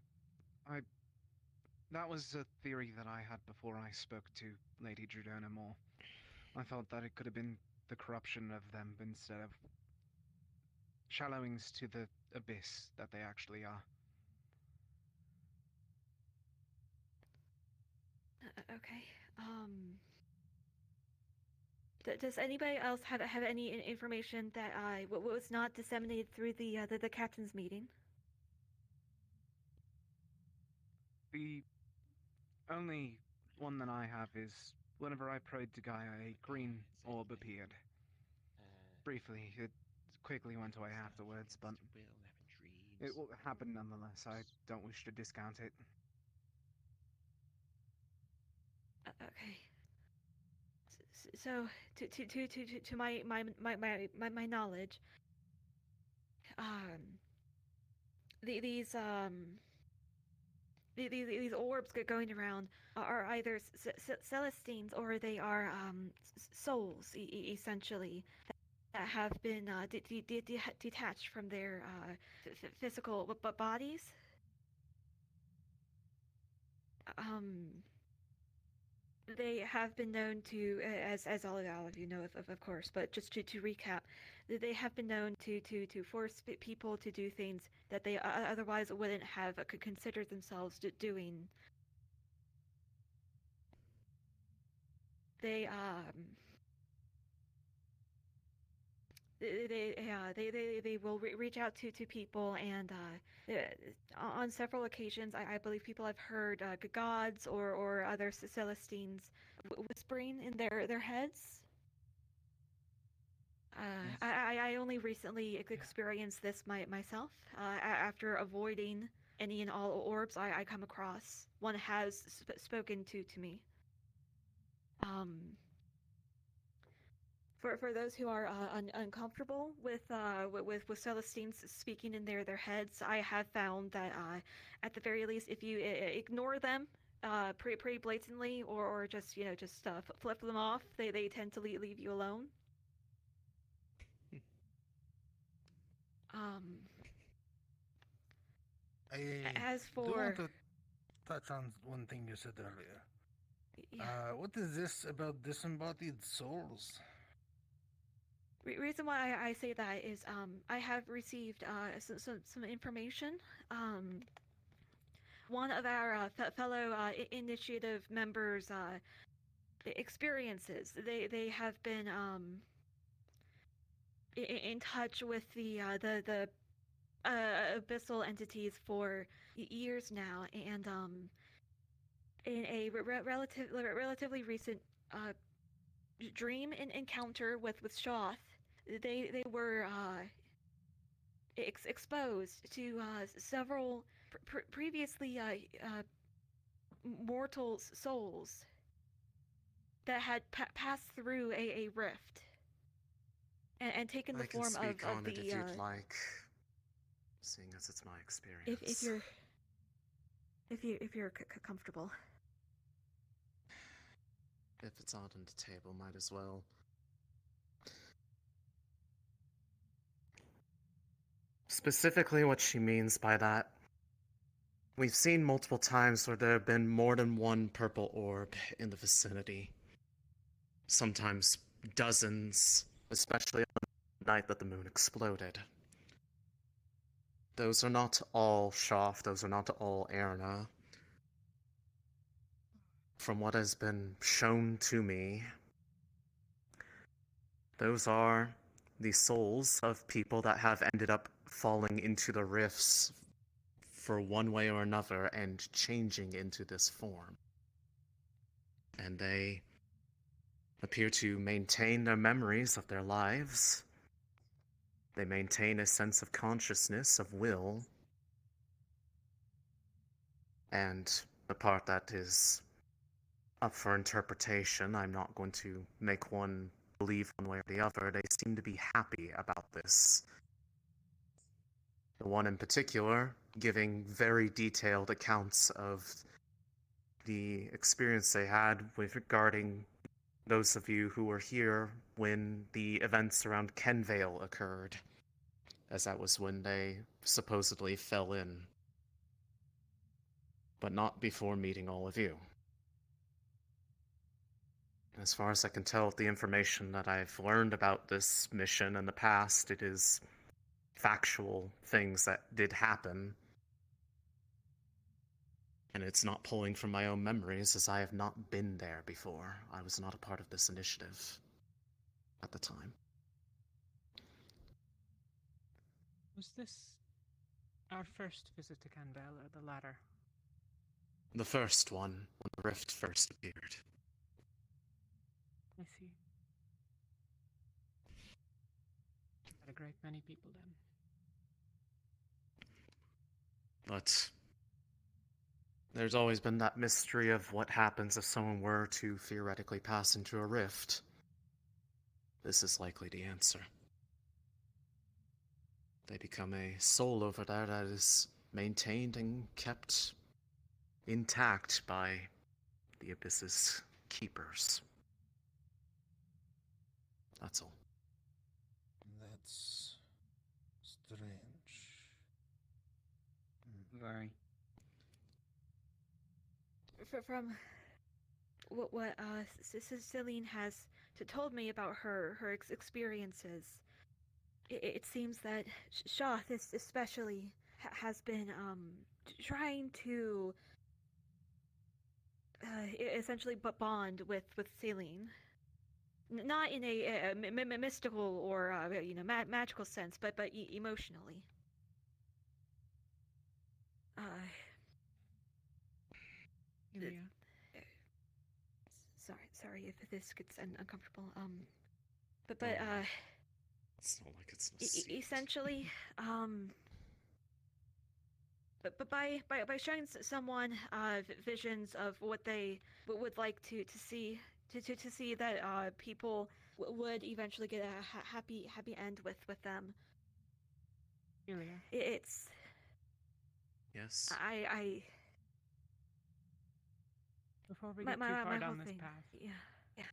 That was a theory that I had before I spoke to Lady Drudona more. I thought that it could have been the corruption of them instead of shallowings to the abyss that they actually are. Okay. Does anybody else have any information that was not disseminated through the captain's meeting? The only one that I have is whenever I prayed to Gaia, a green orb appeared. Briefly, it quickly went away afterwards, but it will happen nonetheless. I don't wish to discount it. Okay. So, to my knowledge, these orbs going around are either Celestines or they are souls, essentially, that have been detached from their physical bodies. They have been known to, as all of you know, of course, but just to recap, they have been known to force people to do things that they otherwise wouldn't have considered themselves doing. They they will reach out to people, and on several occasions I believe people have heard gods or other Celestines whispering in their heads. I only recently experienced this myself. After avoiding any and all orbs I come across, one has spoken to me. For those who are uncomfortable with Celestines speaking in their heads, I have found that at the very least, if you ignore them pretty blatantly, or just flip them off, they tend to leave you alone. As do for want to touch on one thing you said earlier. What is this about disembodied souls? Reason why I say that is I have received some information. One of our fellow initiative members experiences. They have been in touch with the abyssal entities for years now, and in a relatively recent dream encounter with Shoth, they were exposed to several previously mortal souls that had passed through a rift and taken the form I can speak on of it the if you'd like, seeing as it's my experience. if you're comfortable. If it's out on the table, might as well. Specifically what she means by that, we've seen multiple times where there have been more than one purple orb in the vicinity. Sometimes dozens, especially on the night that the moon exploded. Those are not all Shoth, those are not all Erna. From what has been shown to me, those are the souls of people that have ended up falling into the rifts for one way or another and changing into this form. And they appear to maintain their memories of their lives. They maintain a sense of consciousness, of will. And the part that is up for interpretation, I'm not going to make one believe one way or the other. They seem to be happy about this. The one in particular giving very detailed accounts of the experience they had with regarding those of you who were here when the events around Kenvale occurred, as that was when they supposedly fell in. but not before meeting all of you. As far as I can tell, the information that I've learned about this mission in the past, it is factual things that did happen. And it's not pulling from my own memories, as I have not been there before. I was not a part of this initiative at the time. Was this our first visit to Canbell, or the latter? The first one, when the rift first appeared. I see. Had a great many people then. But there's always been that mystery of what happens if someone were to theoretically pass into a rift. This is likely the answer. They become a soul over there that is maintained and kept intact by the Abyss's keepers. That's all. That's strange. Very. From what Celine has told me about her experiences, it seems that Shoth especially has been trying to essentially bond with Celine. Not in a mystical or magical sense, but emotionally. Julia. Sorry if this gets uncomfortable. But It's not like it's a secret. essentially, but by showing someone visions of what they would like to see, to see that people would eventually get a happy end with them. Julia. It's. Yes. I. Before we get too far down this path, Yeah.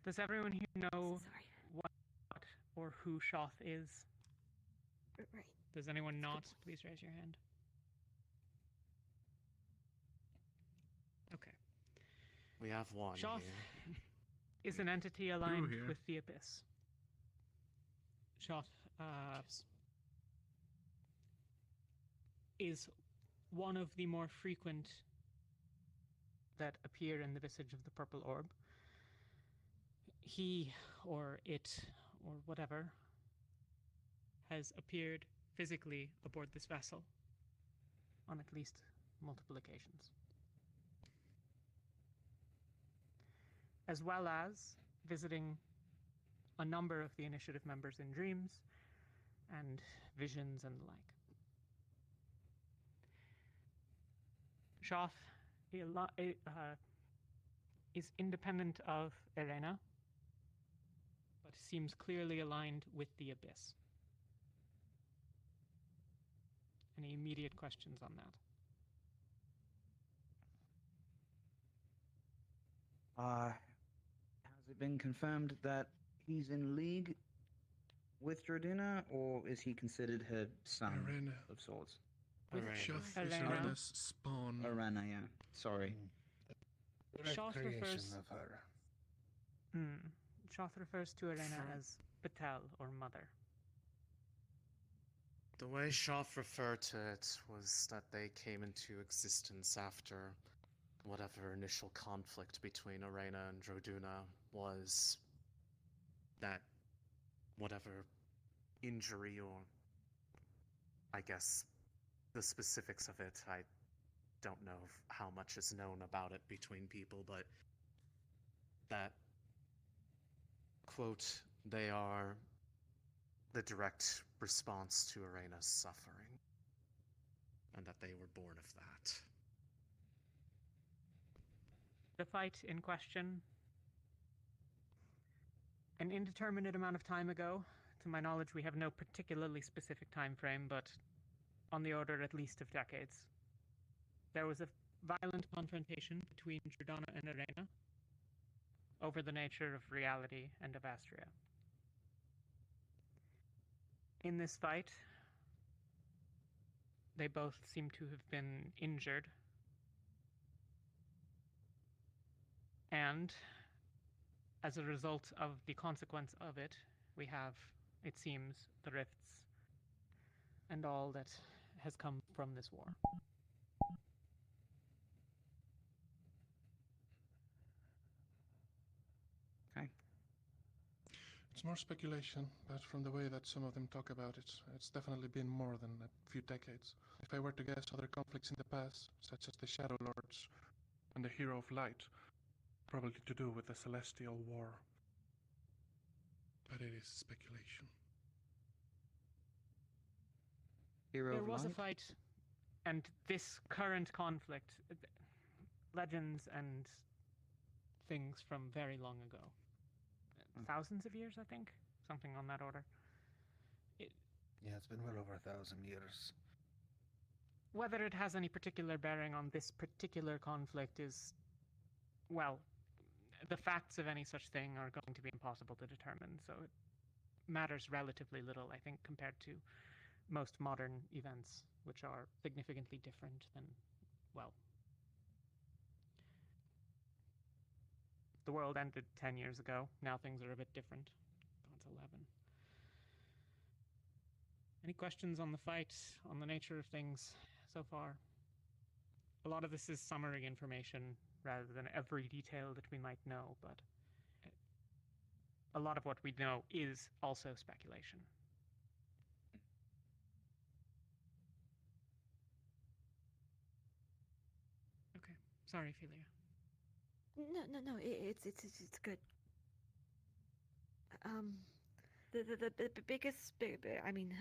does everyone here know what or who Shoth is? Right. Does anyone not? Please raise your hand. Okay. We have one Shoth here. is an entity aligned with the Abyss. Shoth is one of the more frequent that appear in the visage of the purple orb. He, or it, or whatever, has appeared physically aboard this vessel on at least multiple occasions. As well as visiting a number of the initiative members in dreams and visions and the like. Shoth is independent of Elena, but seems clearly aligned with the Abyss. Any immediate questions on that? Has it been confirmed that he's in league with Jordina, or is he considered her son Arena. of sorts? Shoth is Arena's spawn. Arena, yeah. Sorry. Shoth refers of her. Shoth refers to Elena as Patel, or mother. The way Shoth referred to it was that they came into existence after whatever initial conflict between Arena and Jorduna was. That whatever injury, or I guess the specifics of it, I don't know how much is known about it between people, but that, quote, they are the direct response to Arena's suffering, and that they were born of that. The fight in question, an indeterminate amount of time ago. To my knowledge, we have no particularly specific time frame, but on the order at least of decades. There was a violent confrontation between Jordana and Arena over the nature of reality and of Astria. In this fight, they both seem to have been injured, And as a result of the consequence of it, we have, it seems, the rifts and all that has come from this war. Okay. It's more speculation, but from the way that some of them talk about it, it's definitely been more than a few decades. If I were to guess, other conflicts in the past, such as the Shadow Lords and the Hero of Light, probably to do with the Celestial War. But it is speculation. There was a fight, and this current conflict, legends and things from very long ago. Thousands of years, I think? Something on that order. Yeah, it's been well over 1,000 years. Whether it has any particular bearing on this particular conflict is, well, the facts of any such thing are going to be impossible to determine, so it matters relatively little, I think, compared to most modern events, which are significantly different than, well, the world ended 10 years ago. Now things are a bit different. Oh, it's 11. Any questions on the fight, on the nature of things so far? A lot of this is summary information rather than every detail that we might know, but a lot of what we know is also speculation. Okay. Sorry, Ophelia. No. It's good. The biggest, I mean,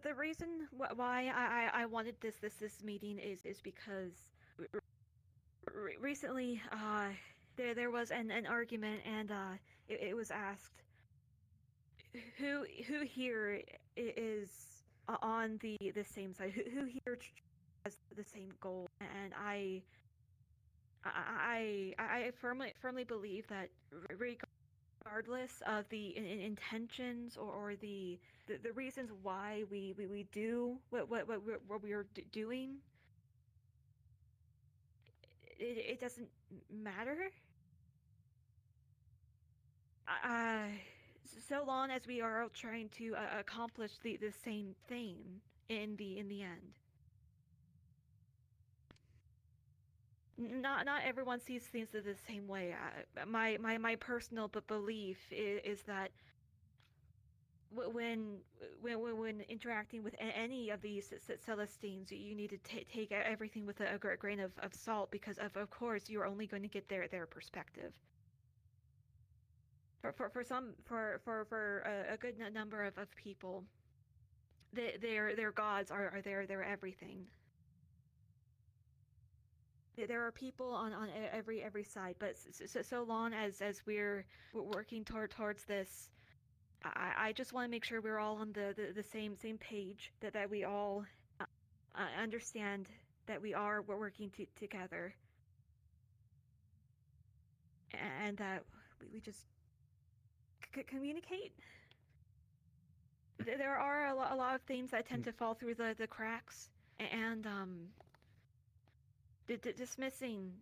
the reason why I wanted this meeting is because recently there was an argument, and it was asked who here is on the same side, who here has the same goal, and I firmly believe that regardless of the intentions or the reasons why we do what we are doing, it doesn't matter. So long as we are all trying to accomplish the same thing in the end. Not everyone sees things the same way. My personal belief is that when interacting with any of these Celestines, you need to take everything with a grain of salt, because of course you're only going to get their perspective. For a good number of people, their gods are their everything. There are people on every side, but so long as we're working towards this, I just want to make sure we're all on the same page, that we all understand that we're working together, and that we just communicate. There are a lot of things that tend to fall through the cracks, and dismissing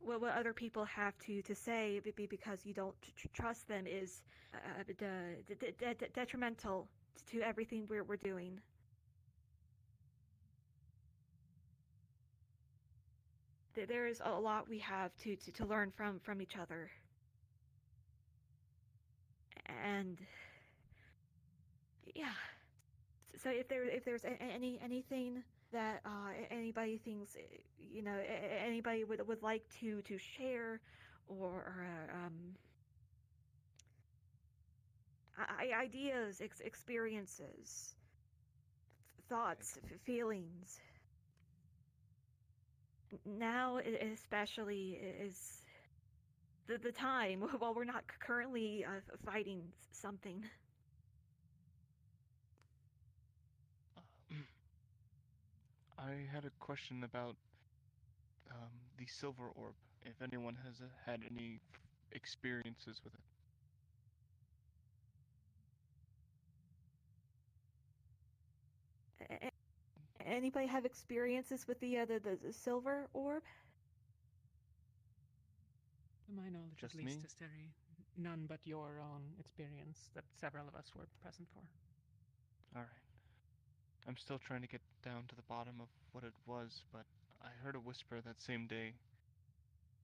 what other people have to say because you don't trust them is detrimental to everything we're doing. There is a lot we have to learn from each other, and yeah. So if there's anything that anybody thinks, anybody would like to share, or ideas, experiences, thoughts, feelings, now especially is the time while we're not currently fighting something. I had a question about the silver orb, if anyone has had any experiences with it. anybody have experiences with the silver orb? To my knowledge, Just at least, me? Asteri, none but your own experience that several of us were present for. Alright. I'm still trying to get down to the bottom of what it was, but I heard a whisper that same day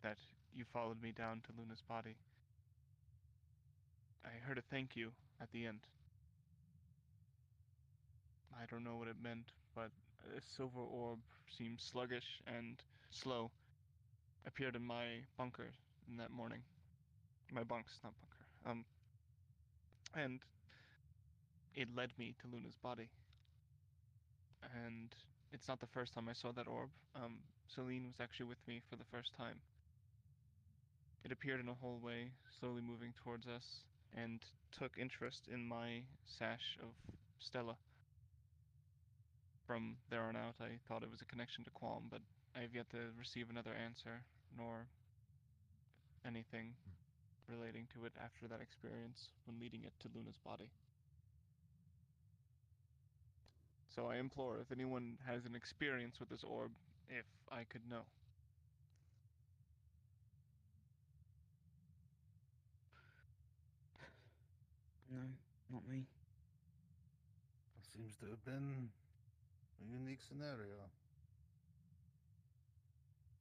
that you followed me down to Luna's body. I heard a thank you at the end. I don't know what it meant, but a silver orb seemed sluggish and slow. Appeared in my bunker in that morning. My bunks, not bunker. And it led me to Luna's body. And it's not the first time I saw that orb. Celine was actually with me for the first time. It appeared in a hallway, slowly moving towards us, and took interest in my sash of Stella. From there on out, I thought it was a connection to Qualm, but I have yet to receive another answer, nor anything relating to it after that experience when leading it to Luna's body. So I implore, if anyone has an experience with this orb, if I could know. No, not me. Seems to have been a unique scenario.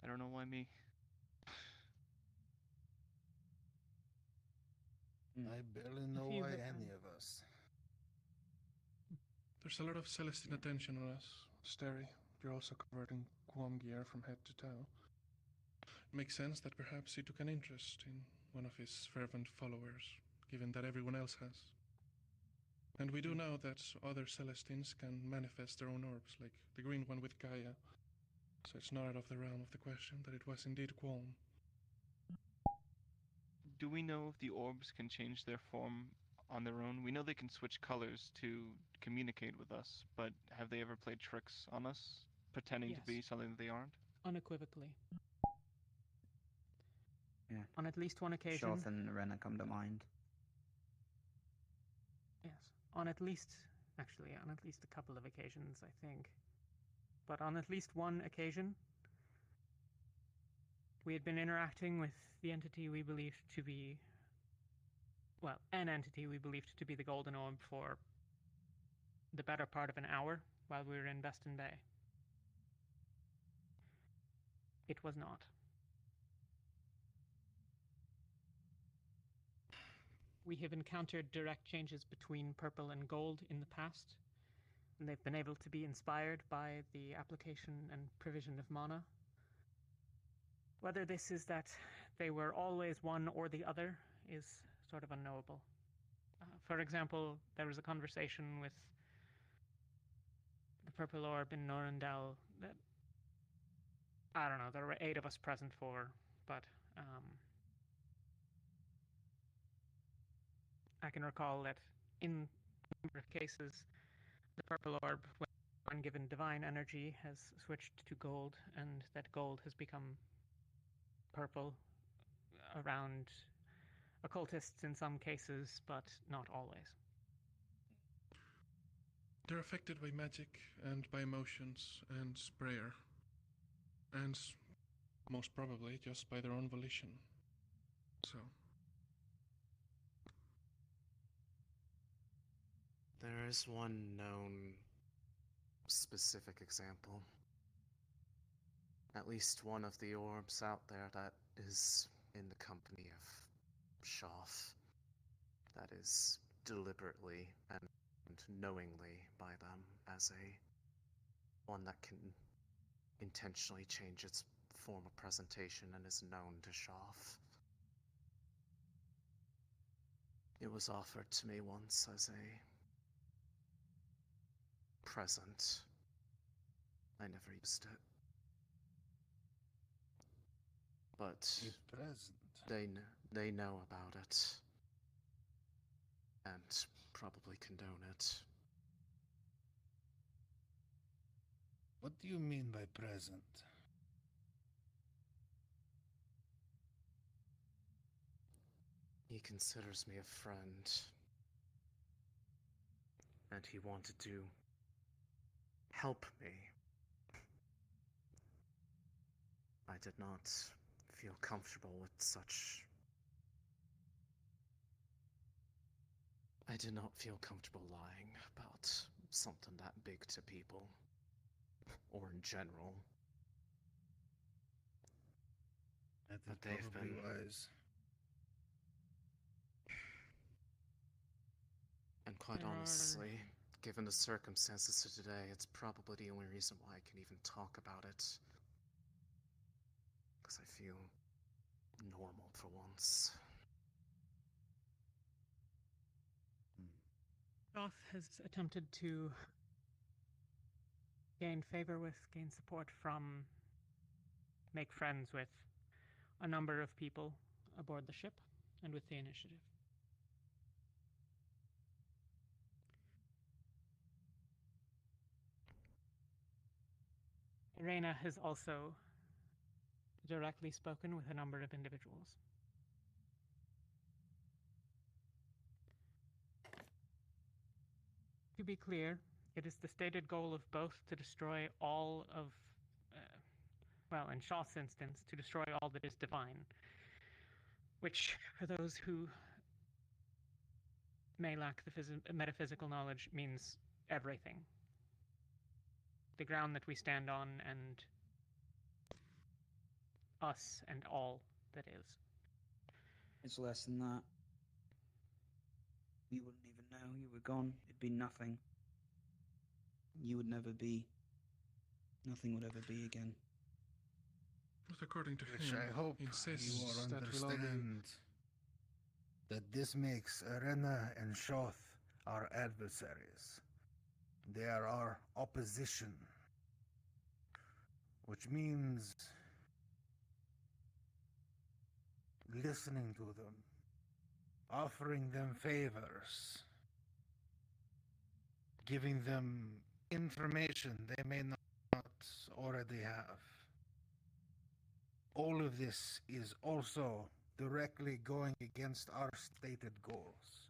I don't know why me. I barely know you why have, any of us. There's a lot of Celestine attention on us. Steri, you're also covered in Quam gear from head to toe. It makes sense that perhaps he took an interest in one of his fervent followers, given that everyone else has. And we do know that other Celestines can manifest their own orbs, like the green one with Gaia. So it's not out of the realm of the question that it was indeed Qualm. Do we know if the orbs can change their form on their own? We know they can switch colors to communicate with us, but have they ever played tricks on us, pretending to be Yes. something that they aren't? Unequivocally. Yeah. On at least one occasion. Shoth and Rena come to mind. Yes. On at least a couple of occasions, I think. But on at least one occasion, we had been interacting with the entity we believed to be, well, an entity we believed to be the Golden Orb for the better part of an hour while we were in Beston Bay. It was not. We have encountered direct changes between purple and gold in the past, and they've been able to be inspired by the application and provision of mana. Whether this is that they were always one or the other is sort of unknowable. For example, there was a conversation with the Purple Orb in Norandel that, I don't know, there were 8 of us present for, but I can recall that in a number of cases, the Purple Orb, when given divine energy, has switched to gold, and that gold has become purple around occultists in some cases, but not always. They're affected by magic and by emotions and prayer. And most probably just by their own volition. So. There is one known specific example. At least one of the orbs out there that is in the company of Shoth. That is deliberately and knowingly by them as one that can intentionally change its form of presentation and is known to Shoth. It was offered to me once as a present. I never used it. But they know about it. And probably condone it. What do you mean by present? He considers me a friend. And he wanted to help me I did not feel comfortable with such. I did not feel comfortable lying about something that big to people, or in general. That is But they've probably been wise. And quite honestly, given the circumstances of today, it's probably the only reason why I can even talk about it. Because I feel normal for once. Goth has attempted to gain favor with, gain support from, make friends with a number of people aboard the ship and with the initiative. Irena has also directly spoken with a number of individuals. To be clear, it is the stated goal of both to destroy all of, well, in Shaw's instance, to destroy all that is divine, which, for those who may lack the metaphysical knowledge, means everything. The ground that we stand on, and us, and all that is. It's less than that. You wouldn't even know you were gone. It'd be nothing. You would never be. Nothing would ever be again. But according to Which him, I hope he you insists all that we'll all be... understand that this makes Arena and Shoth our adversaries. They are our opposition. Which means listening to them, offering them favors, giving them information they may not already have. All of this is also directly going against our stated goals.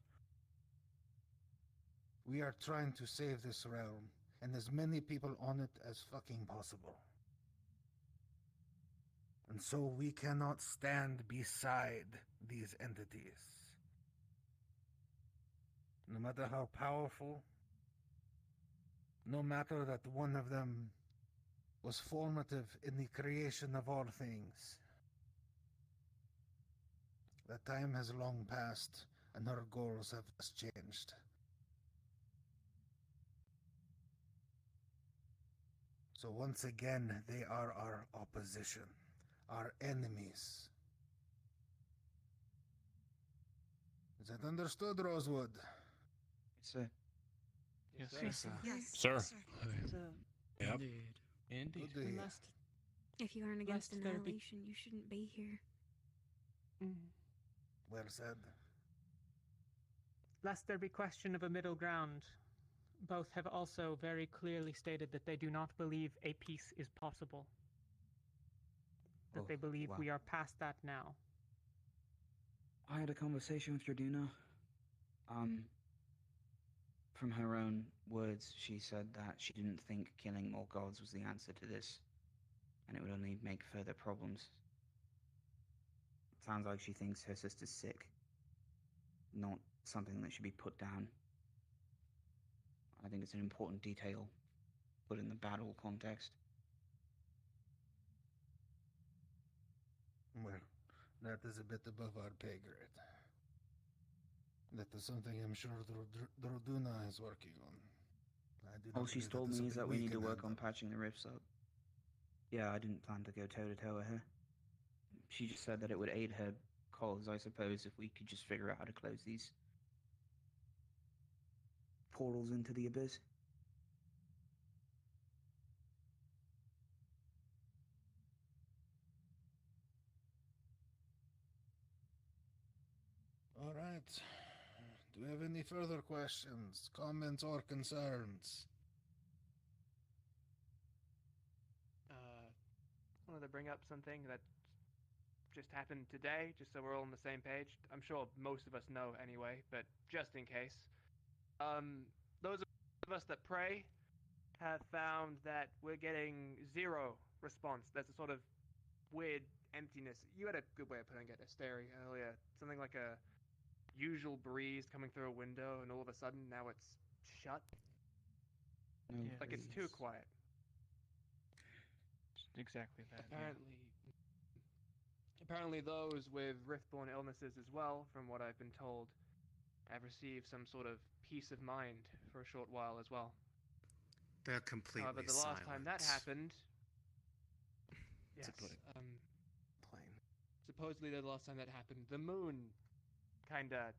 We are trying to save this realm and as many people on it as fucking possible. And so we cannot stand beside these entities. No matter how powerful, no matter that one of them was formative in the creation of all things. That time has long passed, and our goals have just changed. So once again, they are our opposition, our enemies. Is that understood, Rosewood? Sir. Yes, sir. Yes, Sir. Yep. Indeed. Indeed. Good to hear. Unless, if you aren't against Lest there be- annihilation, you shouldn't be here. Well said. Lest there be question of a middle ground, both have also very clearly stated that they do not believe a peace is possible. That Oh, they believe wow. we are past that now. I had a conversation with Jorduna. From her own words, she said that she didn't think killing more gods was the answer to this, and it would only make further problems. Sounds like she thinks her sister's sick, not something that should be put down. I think it's an important detail, put in the battle context. Well, that is a bit above our pay grade. That is something I'm sure Droduna is working on. I do not All she's believe told is me is that something we need to can work on handle. patching the rifts up. Yeah, I didn't plan to go toe-to-toe with her. She just said that it would aid her cause, I suppose, if we could just figure out how to close these portals into the abyss. All right. Do you have any further questions, comments, or concerns? Wanted to bring up something that just happened today, just so we're all on the same page. I'm sure most of us know anyway, but just in case. Those of us that pray have found that we're getting zero response. There's a sort of weird emptiness. You had a good way of putting it, Asteri, earlier. Something like a usual breeze coming through a window, and all of a sudden now it's shut. No Like it's too quiet. Exactly that. yeah. Apparently those with rift-borne illnesses as well, from what I've been told, have received some sort of peace of mind for a short while as well. They're completely However, the last time that happened, yes, put it plain. supposedly the last time that happened, the moon kinda,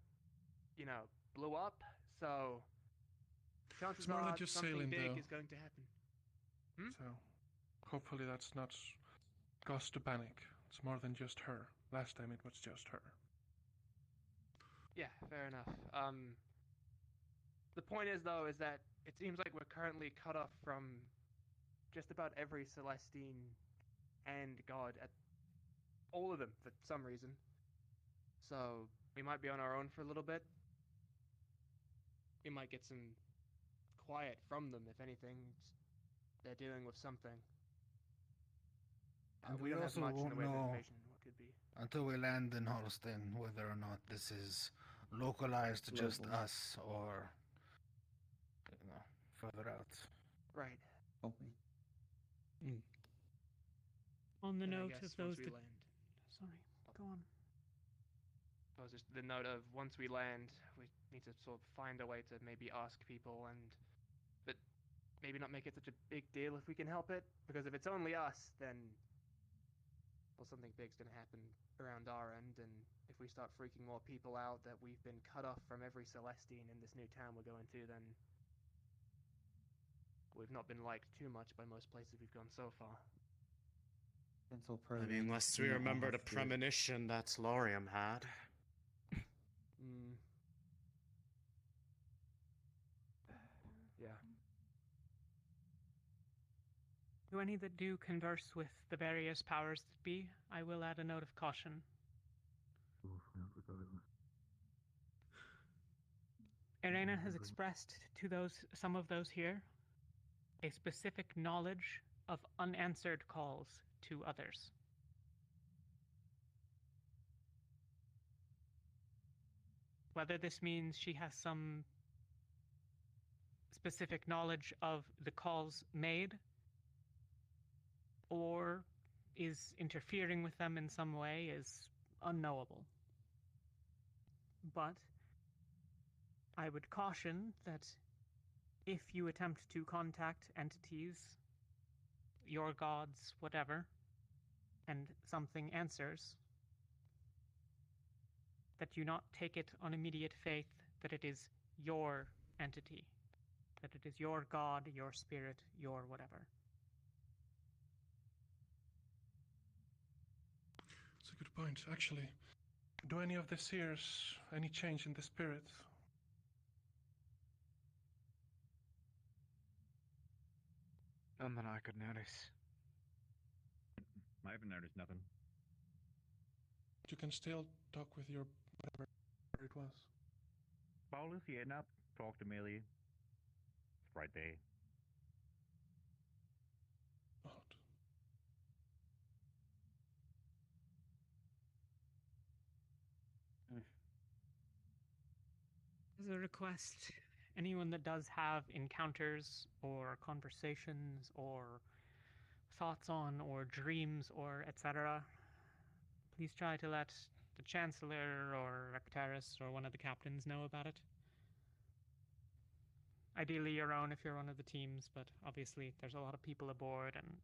blew up, so chances It's more than are just something sailing, big though. is going to happen. So, hopefully that's not cause to panic. It's more than just her. Last time it was just her. Yeah, fair enough. The point is, though, is that it seems like we're currently cut off from just about every Celestine and god, at all of them for some reason. So we might be on our own for a little bit. We might get some quiet from them, if anything. They're dealing with something. And We don't have also much in won't the way of know information. What could be? until we land in Holston whether or not this is localized to just Global. us or further out. Right. Hopefully. On the And I note guess of once those we that... land. Sorry, go on. I was just the note of once we land, we need to sort of find a way to maybe ask people but maybe not make it such a big deal if we can help it. Because if it's only us, then something big's gonna happen around our end, and if we start freaking more people out that we've been cut off from every Celestine in this new town we're going to, then we've not been liked too much by most places we've gone so far. I mean, unless we remember the premonition that Lorium had. Yeah. To any that do converse with the various powers that be, I will add a note of caution. Irena has expressed to some of those here a specific knowledge of unanswered calls to others. Whether this means she has some specific knowledge of the calls made, or is interfering with them in some way, is unknowable. But I would caution that if you attempt to contact entities, your gods, whatever, and something answers, that you not take it on immediate faith that it is your entity, that it is your god, your spirit, your whatever. It's a good point, actually. Do any of the seers any change in the spirit? None that I could notice. I haven't noticed nothing. You can still talk with your whatever it was. Paulus, yeah, now talk to Millie. It's right there. As a request, anyone that does have encounters or conversations or thoughts on or dreams or etc., please try to let the Chancellor or Rectaris or one of the captains know about it. Ideally your own if you're one of the teams, but obviously there's a lot of people aboard, and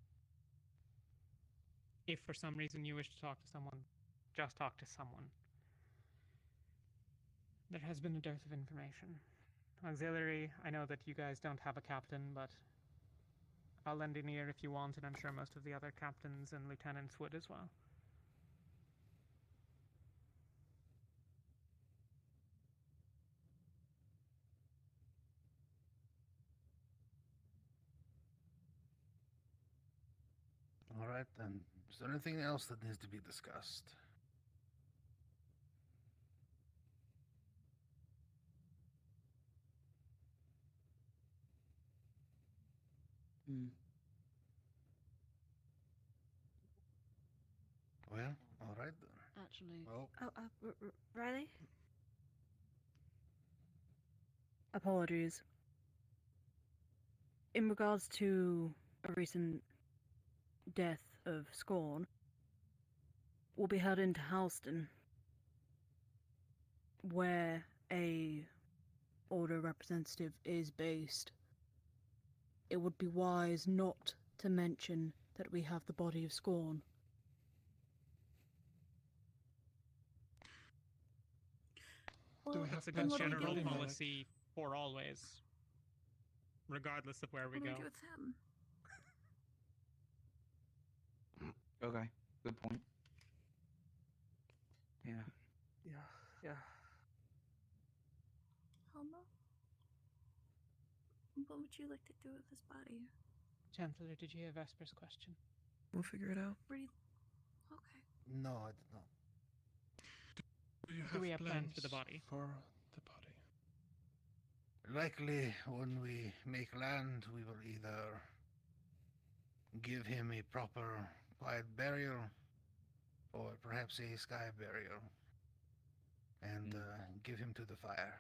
if for some reason you wish to talk to someone, just talk to someone. There has been a dearth of information. Auxiliary, I know that you guys don't have a captain, but I'll lend an ear if you want, and I'm sure most of the other captains and lieutenants would as well. All right, then. Is there anything else that needs to be discussed? actually. Oh, Riley? Apologies. In regards to a recent death of Scorn, we'll be heading into Houston, where a Order representative is based. It would be wise not to mention that we have the body of Scorn. Well, Do we have it's a plans good for general recruiting, like- policy for always, regardless of where we What do go. we do with him? Okay, good point. Yeah. Yeah. Helma? What would you like to do with his body? Chancellor, did you hear Vesper's question? We'll figure it out. Where do you... Okay. no, I did not. Do we have plans for the body? For the body. Likely, when we make land, we will either give him a proper, quiet burial, or perhaps a sky burial, and give him to the fire.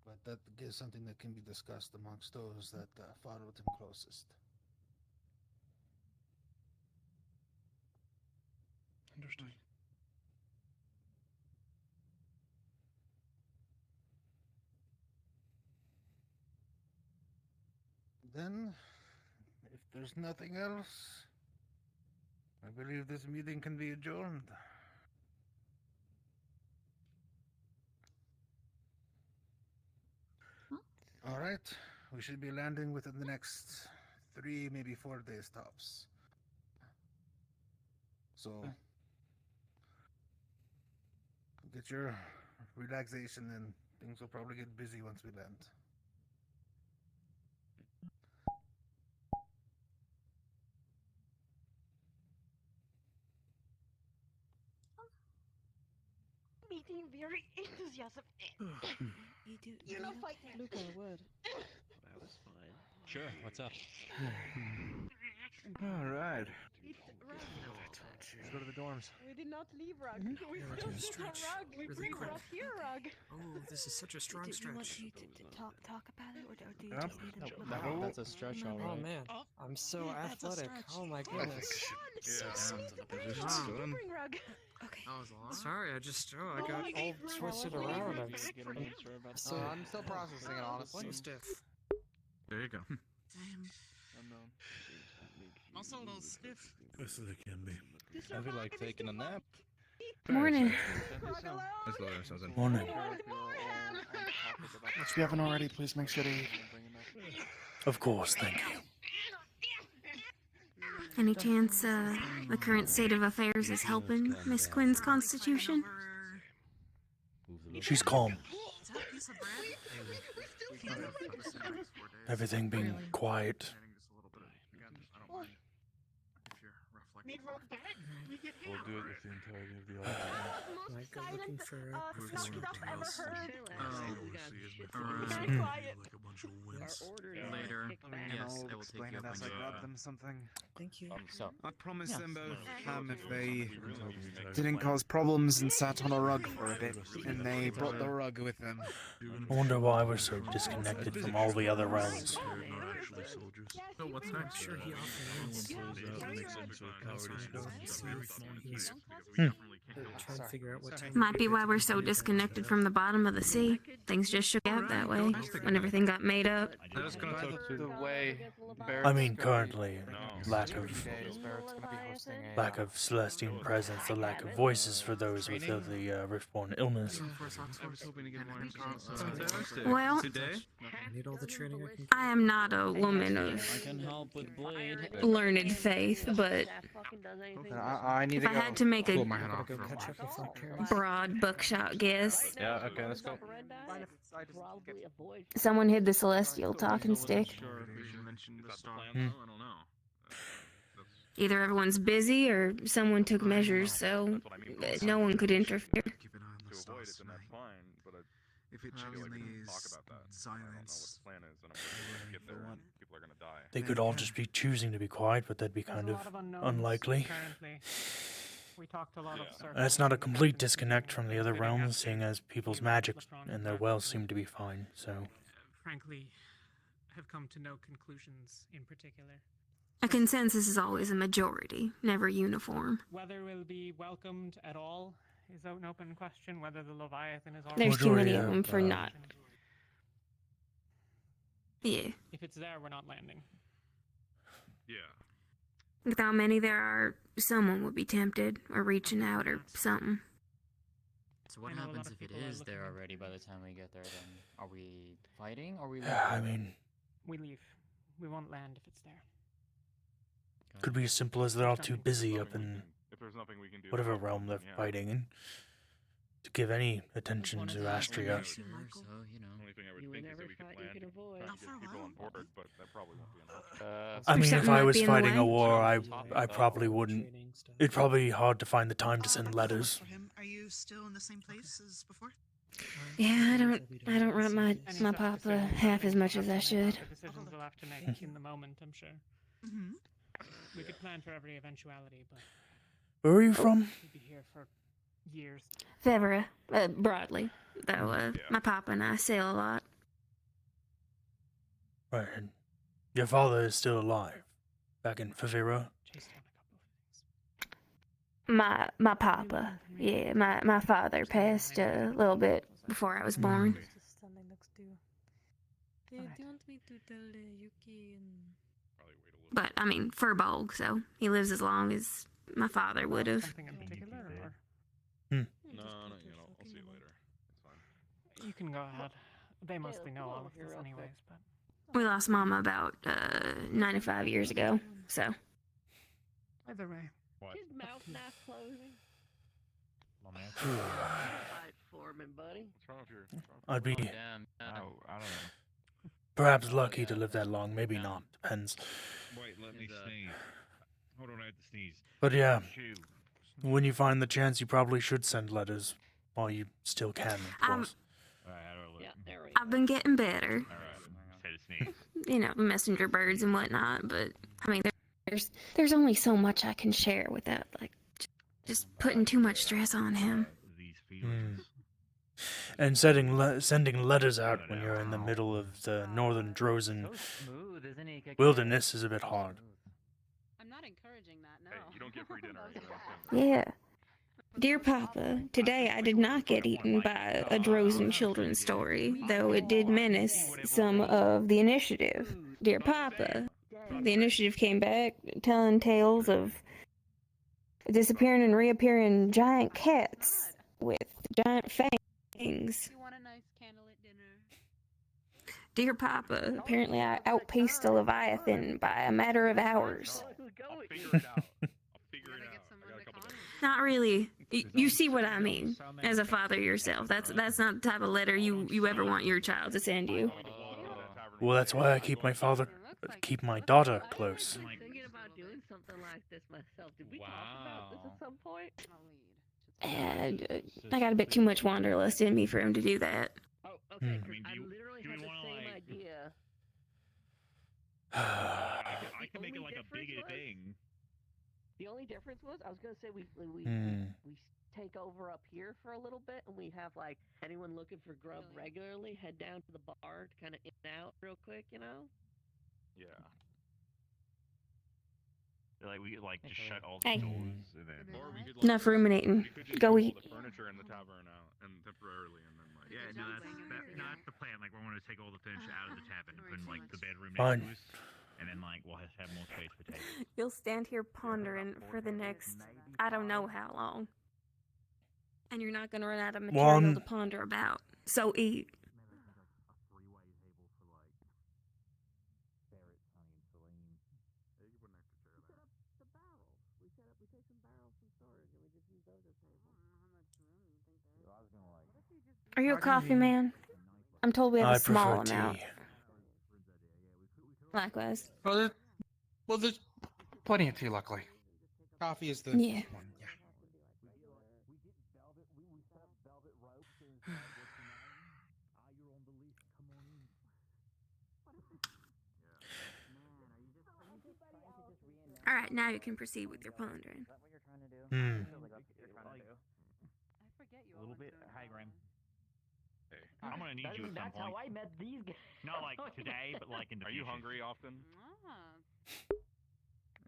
But that is something that can be discussed amongst those that followed him closest. Understood. Then, if there's nothing else, I believe this meeting can be adjourned. All right, we should be landing within the next 3, maybe 4 days tops. So, get your relaxation and things will probably get busy once we land. Meeting very enthusiasm. You know, fight Luca, word. That was fine. Sure, what's up? All right. Let's go to the dorms. We did not leave Rug. We Yeah, we're still doing a sit on stretch. Rug. We Really bring quick. Rug here, Rug. Oh, this is such a strong Do you want stretch. you to talk about it, or do you Yep. just need No, to... no, that's a stretch, all right. Oh man, I'm so That's a athletic. stretch. Oh my goodness. Something about Bring it. Rug. You bring Rug. Okay. That was a lot. Sorry, I just I got Oh, all twisted around. I'm so I'm still processing it, honestly. So stiff. There you go. Unknown. Also a little stiff. Best as it can be. I feel like taking a nap. Morning. Let's lower ourselves in. Morning. If you haven't already, please make sure to eat. Of course, thank you. Any chance the current state of affairs is helping Miss Quinn's constitution? She's calm. Everything being quiet. We'll do it with the entirety of the audience. Am I go looking for details? Later. Yes, I will explain take you it up as on I your grab offer. them something. Thank you. I promised Yeah. them both, if they didn't cause problems and sat on a rug for a bit, and they brought the rug with them. I wonder why we're so disconnected from all the other realms. So what's next? Sure, he Trying to figure out what time. Might be why we're so disconnected from the bottom of the sea. Things just shook out that way when everything got made up. I was gonna talk to The way I mean, currently, lack of celestial presence, the lack of voices for those with the riftborn illness. I was hoping to get Well, I need all the training I can get. I am not a woman of learned faith, but I need if to I go had to make cool a my hand off for a while. broad buckshot guess, Yeah, okay, let's go. someone hid the celestial talking stick. Sure, we should mention the star. Hmm. I don't know. Either everyone's busy or someone took measures so no one could interfere. Keep an eye on to avoid it, then that's fine. But if it I feel like we genuinely can talk is about that. silence, I don't know what the plan is, and I'm worried if we get there and people are gonna die. They could all just be choosing to be quiet, but that'd be There's kind a of lot of unknowns unlikely. currently. We talked a lot of circling. That's not a and complete captains disconnect from the other including realms, Ashley, seeing as people's you, magic Latron, and their Matt, wells seem to be fine, so... frankly, have come to no conclusions in particular. A consensus is always a majority, never uniform. Whether we'll be welcomed at all is an open question. Whether the Leviathan is There's too many of them for not. Yeah. If it's there, we're not landing. Yeah. With how many there are, someone would be tempted, or reaching out, or something. So what happens if it is there already by the time we get there then? Are we fighting or are we I mean... We leave. We won't land if it's there. Could be as simple as they're all too busy up in If there's nothing we can do, whatever realm they're fighting in to give any attention to Astria. So, you know. The only thing I would think is that we could plan to try to get people on board, but that probably won't be enough. I mean, if I was fighting a war, I probably wouldn't. It'd probably be hard to find the time to send letters. For him, are you still in the same place as before? Yeah, I don't run my papa half as much as I should. The decisions we'll have to make in the moment, I'm sure. Mm-hmm. We could plan for every eventuality, but Where are you from? we'd be here for years. Severin, broadly. Though, my papa and I sail a lot. Right, and your father is still alive, back in Favira. My papa, yeah, my father passed a little bit before I was born. Standing next to you. Do you want me to tell Yuki and... But, I mean, Furbolg, so he lives as long as my father would have. Something in particular, or? No, not yet. I'll see you later. It's fine. You can go ahead. They mostly know all of this anyways, but... We lost Mama about 95 years ago, so. Either way. His mouth not closing. Fight for me, buddy. What's wrong with your... I'd be I don't know. perhaps lucky to live that long, maybe not, depends. Wait, let me sneeze. Hold on, I have to sneeze. But yeah, Shoo. when you find the chance, you probably should send letters while you still can, of course. Alright, how do I look? Yeah, there we I've been getting better. Alright, say to sneeze. You know, messenger birds and whatnot, but, I mean, there's only so much I can share without, like, just putting too much stress on him. And sending letters out when you're in the middle of the northern Drozen wilderness is a bit hard. I'm not encouraging that, no. Hey, you don't get free dinner. Yeah. Dear Papa, today I did not get eaten by a Drozen children's story, though it did menace some of the initiative. Dear Papa, the initiative came back telling tales of disappearing and reappearing giant cats with giant fangs. You want a nice candlelit dinner? Dear Papa, apparently I outpaced a Leviathan by a matter of hours. Not really. You see what I mean. As a father yourself, that's not the type of letter you ever want your child to send you. Well, that's why I keep my daughter close. I'm thinking about doing something like this myself. Did we talk about this at some point? And I got a bit too much wanderlust in me for him to do that. Oh, okay. I literally had the same idea. I can make it like a big thing. The only difference was I was gonna say we take over up here for a little bit, and we have like anyone looking for grub regularly head down to the bar to kind of in and out real quick, you know? Yeah. Like we just shut all Hey. the doors and then. Or we could, Enough ruminating. we could just Go move eat. all the furniture in the tavern out and temporarily, and then like. Yeah, no, that's the plan. Like we're going to take all the furniture out of the tavern and put in like the bedroom Fine. next to us, and then like we'll have more space for tables. You'll stand here pondering for the next, I don't know how long. And you're not going to run out of material to ponder about. So eat. Are you a coffee man? I'm told we have I a small prefer amount. tea. Likewise. Well, there's plenty of tea, luckily. Coffee is the Yeah. one, yeah. All right, now you can proceed with your pondering. Hmm. A little bit. Hi, Graham. I'm gonna need you at some That's point. how I met these guys. Not like today, but like in the Are you future. hungry often?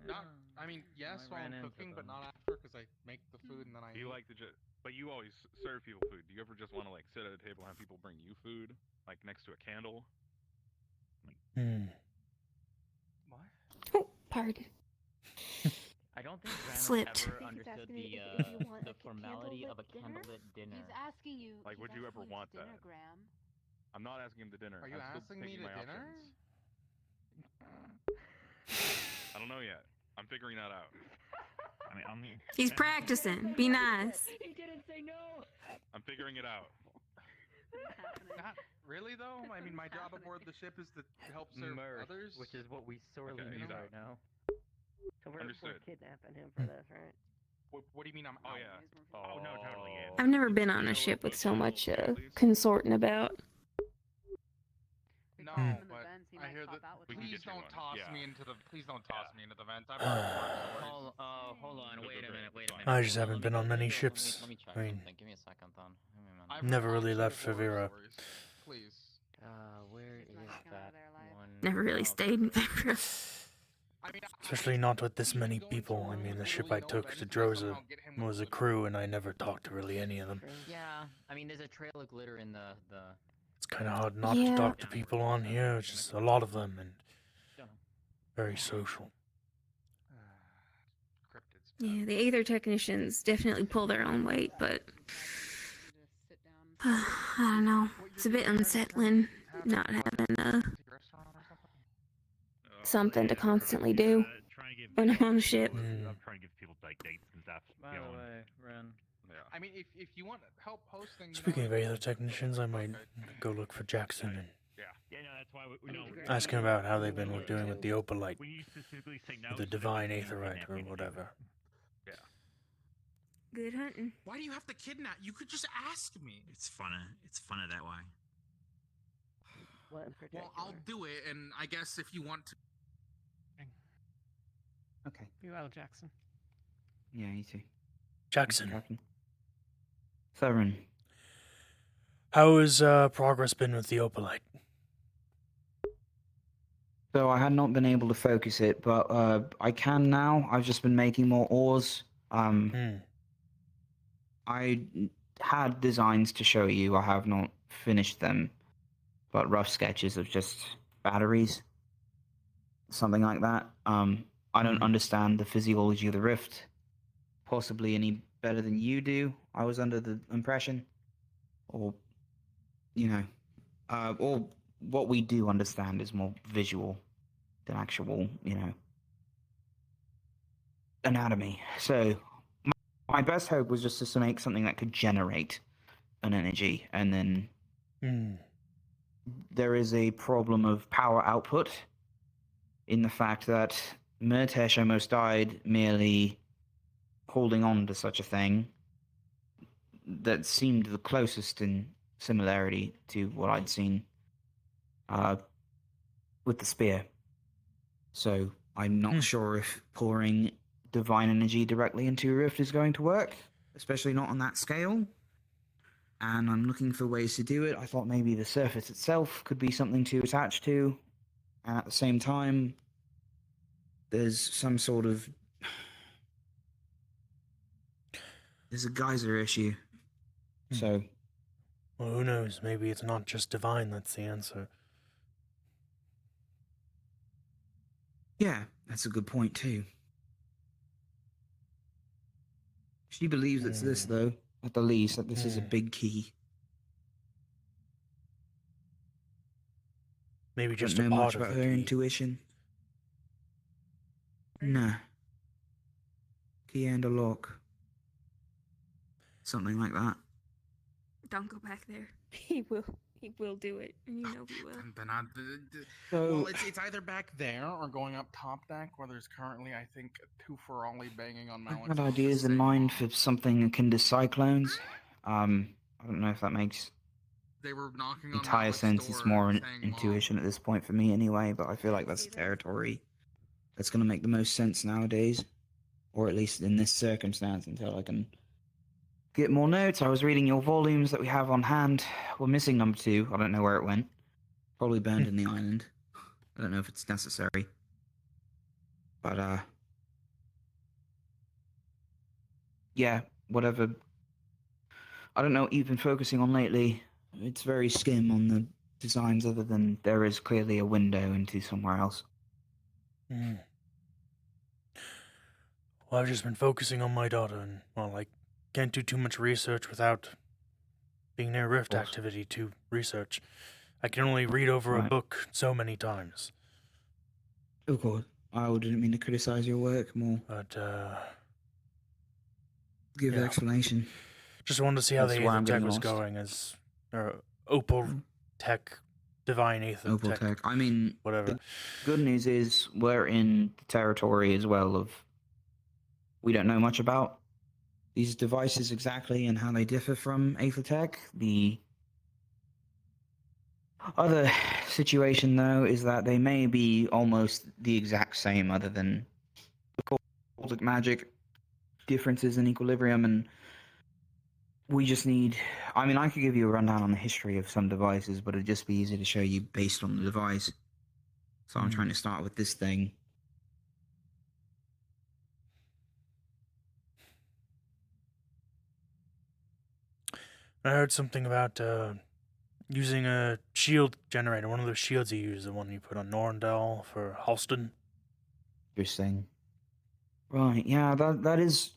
Not, I mean, yes, while I'm cooking, but not after, because I make the food and then I Do you eat. like to just? But you always serve people food. Do you ever just want to like sit at a table and have people bring you food, like next to a candle? Hmm. What? Oh, pardon. I don't think Graham Slipped. ever understood the formality of a candlelit dinner. He's asking you. Like, would you ever want that? Graham. I'm not asking him to dinner. Are you I'm still asking me picking to my dinner? I don't know yet. I'm figuring that out. I mean, He's practicing. Be nice. He didn't say no. I'm figuring it out. Not really, though. I mean, my job aboard the ship is to help serve others. Which is what we sorely Okay, need so- right now. So we're Understood. kidnapping him for this, right? What do you mean I'm Oh out? yeah. Oh no, totally. Yeah. I've never been on a ship with so much consorting about. No, Hmm. but I hear that. We can Please get you don't one. toss Yeah. me into the. Please don't toss me into the vent. I've already worked so hard. Hold on, wait a minute. I just haven't been on many ships. Let me check I mean, something. Give me a second, then. Give me a minute. I've never heard really left actual horror Favira. stories. Please. Where is that one? Never really Oh, stayed in Favre. I mean, Especially not with this many people. I mean, the ship I took to Droza was a crew, and I never talked to really any of them. Yeah, I mean, there's a trail of glitter in the. It's kind of hard not Yeah. to talk to people on here. It's just a lot of them, and very social. Yeah, the Aether technicians definitely pull their own weight, but I don't know. It's a bit unsettling not having something to constantly do when I'm on a ship. I'm trying to give people like dates and stuff. By the way, Ren. Yeah. I mean, if you want help hosting. you Speaking know, of other technicians, I might go look for Jackson and Yeah, no, that's why we know. ask him about how they've been doing with the Opalite, When you specifically say no, or the so that Divine we can Aetherite, kidnap or you. whatever. Yeah. Good hunting. Why do you have to kidnap? You could just ask me. It's funner. It's funner that way. What in particular? Well, I'll do it, and I guess if you want to. Okay. Be well, Jackson. Yeah, you too. Jackson, Captain. Severin. how has progress been with the Opalite? So I had not been able to focus it, but I can now. I've just been making more ores. I had designs to show you. I have not finished them, but rough sketches of just batteries, something like that. I don't understand the physiology of the rift, possibly any better than you do. I was under the impression, or or what we do understand is more visual than actual, anatomy. So my best hope was just to make something that could generate an energy, and then there is a problem of power output in the fact that Murtesh almost died merely holding on to such a thing that seemed the closest in similarity to what I'd seen with the spear. So I'm not sure if pouring divine energy directly into a rift is going to work, especially not on that scale. And I'm looking for ways to do it. I thought maybe the surface itself could be something to attach to, and at the same time, there's some sort of... There's a geyser issue. So... Well, who knows? Maybe it's not just divine that's the answer. Yeah, that's a good point too. She believes it's this, though, at the least, that this is a big key. Maybe just Don't a know part much of about the her key. intuition. Nah. Key and a lock. Something like that. Don't go back there. He will do it, and you know he will. Then So- well, it's either back there or going up top deck, where there's currently, I think, two Ferrari banging on I Malik's. had ideas in mind for something akin to cyclones. I don't know if that makes They were knocking on entire Malik's sense. It's door more saying, intuition at this point for me anyway, but I feel like that's territory that's going to make the most sense nowadays, or at least in this circumstance until I can get more notes. I was reading your volumes that we have on hand. We're missing number 2. I don't know where it went. Probably burned in the island. I don't know if it's necessary. But, yeah, whatever. I don't know what you've been focusing on lately. It's very skim on the designs, other than there is clearly a window into somewhere else. Well, I've just been focusing on my daughter, and, well, I can't do too much research without being near Rift activity to research. I can only read over a book so many times. Of course. I didn't mean to criticize your work more. But, give yeah. explanation. Just wanted to see how That's the why Aether I'm Tech getting was lost. going as Opal Tech, Divine Aether Opal Tech. Tech. I mean, whatever. The good news is we're in the territory as well of we don't know much about these devices exactly and how they differ from Aether Tech. The other situation, though, is that they may be almost the exact same, other than the occultic magic differences in equilibrium, and we just need... I mean, I could give you a rundown on the history of some devices, but it'd just be easy to show you based on the device. So I'm trying to start with this thing. I heard something about using a shield generator, one of those shields you use, the one you put on Norndel for Halston. Interesting. Right, yeah, that is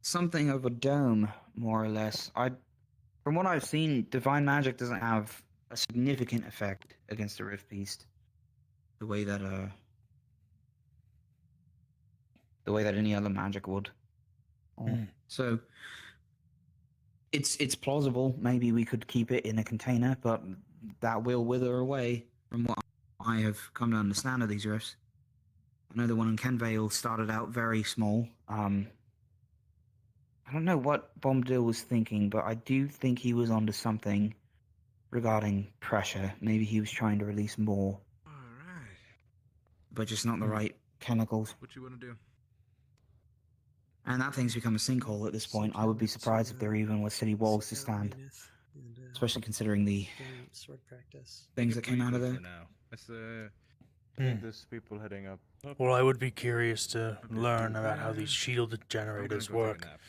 something of a dome, more or less. From what I've seen, divine magic doesn't have a significant effect against a Rift Beast, the way that any other magic would. So it's plausible. Maybe we could keep it in a container, but that will wither away, from what I have come to understand of these rifts. I know the one in Kenvale started out very small. I don't know what Bombadil was thinking, but I do think he was onto something regarding pressure. Maybe he was trying to release more. Alright. But just not the right chemicals. What you want to do? And that thing's become a sinkhole at this point. I would be surprised if there even was city walls to stand. Especially considering the sword practice. things that came out of there. For now. Let's, I think there's people heading up. Well, I would be curious to learn about how these shield generators go take a work. nap.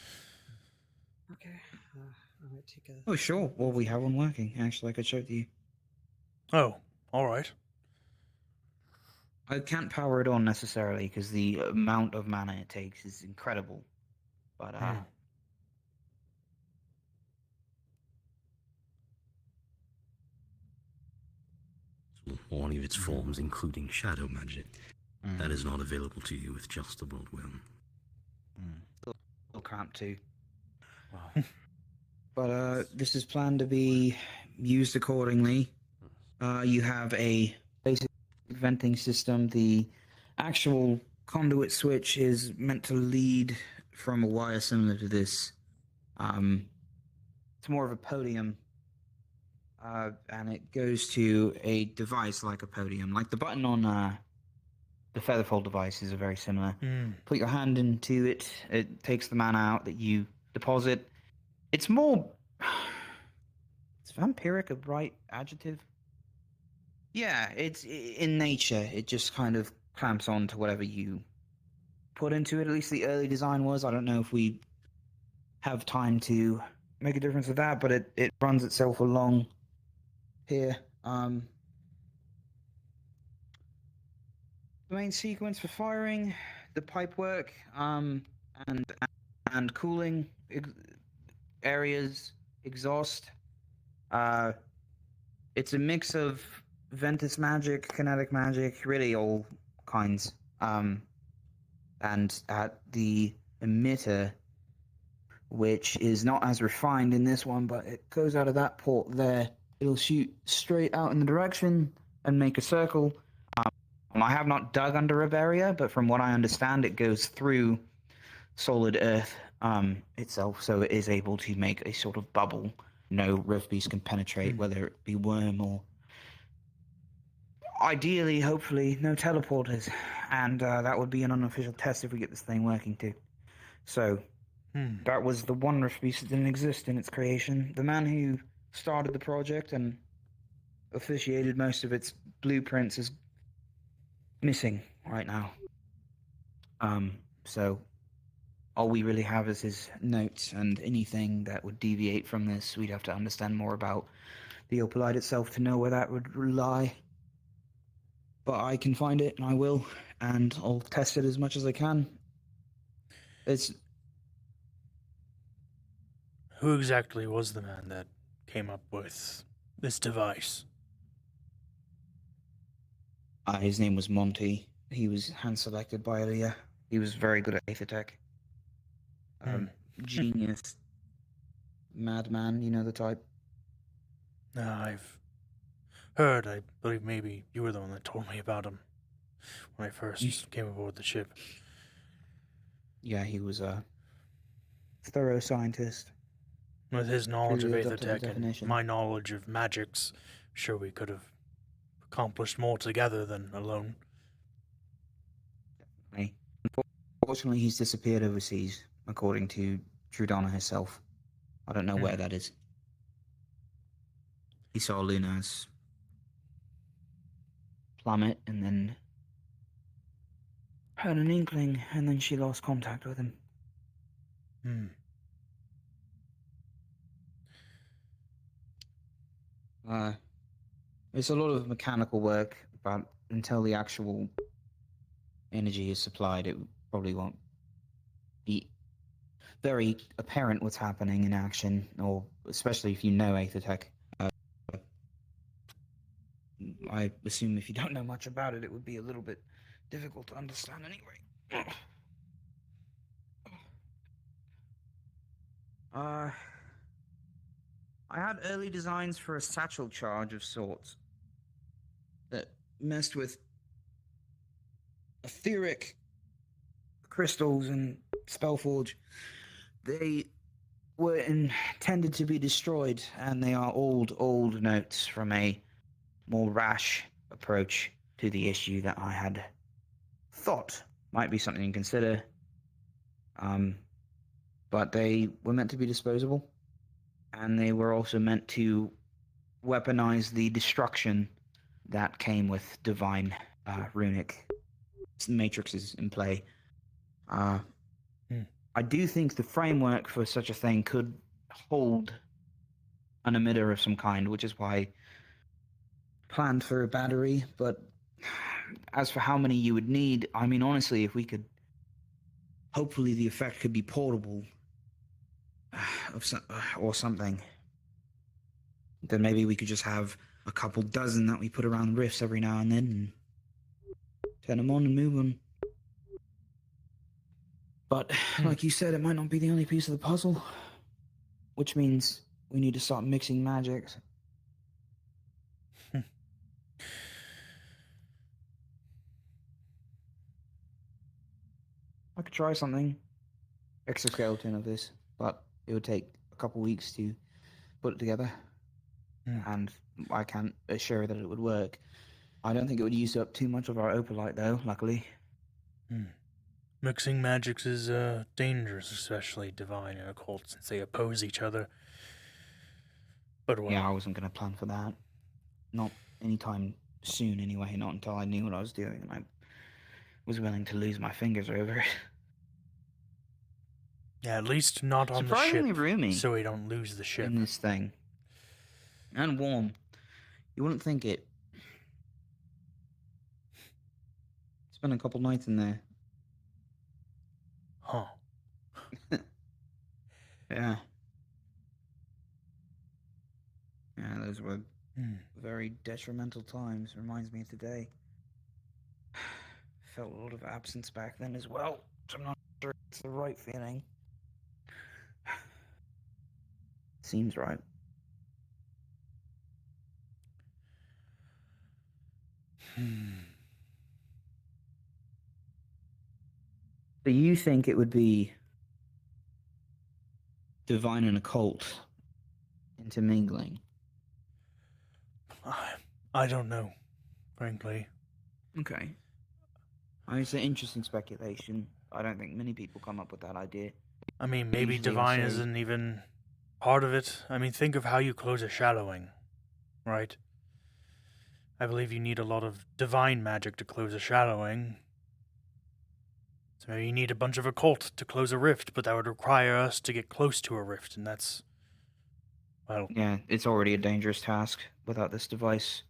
Okay. I might take a... Oh, sure. Well, we have one working. Actually, I could show it to you. Oh, alright. I can't power it on necessarily, because the amount of mana it takes is incredible. But, One of its forms, including shadow magic, that is not available to you with just the world will. Little cramped too. But this is planned to be used accordingly. You have a basic venting system. The actual conduit switch is meant to lead from a wire similar to this. It's more of a podium. And it goes to a device like a podium. Like the button on the Featherfold devices are very similar. Put your hand into it, it takes the mana out that you deposit. It's more... Is vampiric a right adjective? Yeah, it's in nature. It just kind of clamps on to whatever you put into it. At least the early design was. I don't know if we have time to make a difference with that, but it runs itself along here. The main sequence for firing, the pipe work, and cooling areas, exhaust. It's a mix of Ventus magic, kinetic magic, really all kinds. And at the emitter, which is not as refined in this one, but it goes out of that port there. It'll shoot straight out in the direction and make a circle. I have not dug under Riberia, but from what I understand, it goes through solid earth itself, so it is able to make a sort of bubble no Rift Beast can penetrate, whether it be worm or... ideally, hopefully, no teleporters, and that would be an unofficial test if we get this thing working too. So, that was the one rift beast that didn't exist in its creation. The man who started the project and officiated most of its blueprints is missing right now. So all we really have is his notes, and anything that would deviate from this, we'd have to understand more about the opalite itself to know where that would lie. But I can find it, and I will, and I'll test it as much as I can. It's... Who exactly was the man that came up with this device? His name was Monty. He was hand-selected by Aaliyah. He was very good at Aethertech. Genius. Madman, you know the type. I've heard. I believe maybe you were the one that told me about him when I first came aboard the ship. Yeah, he was a thorough scientist. With his knowledge of Truly lived up to the Aethertech and definition. my knowledge of magics, sure we could have accomplished more together than alone. Unfortunately, he's disappeared overseas, according to Trudana herself. I don't know where that is. He saw Luna's plummet and then had an inkling, and then she lost contact with him. It's a lot of mechanical work, but until the actual energy is supplied, it probably won't be very apparent what's happening in action, or especially if you know Aethertech. I assume if you don't know much about it, it would be a little bit difficult to understand anyway. I had early designs for a satchel charge of sorts that messed with etheric crystals and Spellforge. They were intended to be destroyed, and they are old notes from a more rash approach to the issue that I had thought might be something to consider. But they were meant to be disposable, and they were also meant to weaponize the destruction that came with divine runic matrices in play. I do think the framework for such a thing could hold an emitter of some kind, which is why I planned for a battery. But as for how many you would need, I mean, honestly, if we could, hopefully the effect could be portable or something, then maybe we could just have a couple dozen that we put around rifts every now and then and turn them on and move them. But like you said, it might not be the only piece of the puzzle, which means we need to start mixing magics. I could try something exoskeleton of this, but it would take a couple weeks to put it together, and I can't assure that it would work. I don't think it would use up too much of our opalite, though, luckily. Mixing magics is dangerous, especially divine and occult, since they oppose each other. But well, yeah, I wasn't going to plan for that. Not anytime soon, anyway. Not until I knew what I was doing, and I was willing to lose my fingers over it. Yeah, at least not on the ship. Surprisingly roomy, so we don't lose the ship. In this thing. And warm. You wouldn't think it. Spent a couple nights in there. Huh. Yeah. Yeah, those were very detrimental times. Reminds me of today. Felt a lot of absence back then as well. So I'm not sure it's the right feeling. Seems right. Do you think it would be divine and occult intermingling? I don't know. frankly. Okay. I mean, it's an interesting speculation. I don't think many people come up with that idea. I mean, maybe Usually I divine say- isn't even part of it. I mean, think of how you close a shadowing, right? I believe you need a lot of divine magic to close a shadowing. So you need a bunch of occult to close a rift, but that would require us to get close to a rift, and that's... well... Yeah, it's already a dangerous task without this device.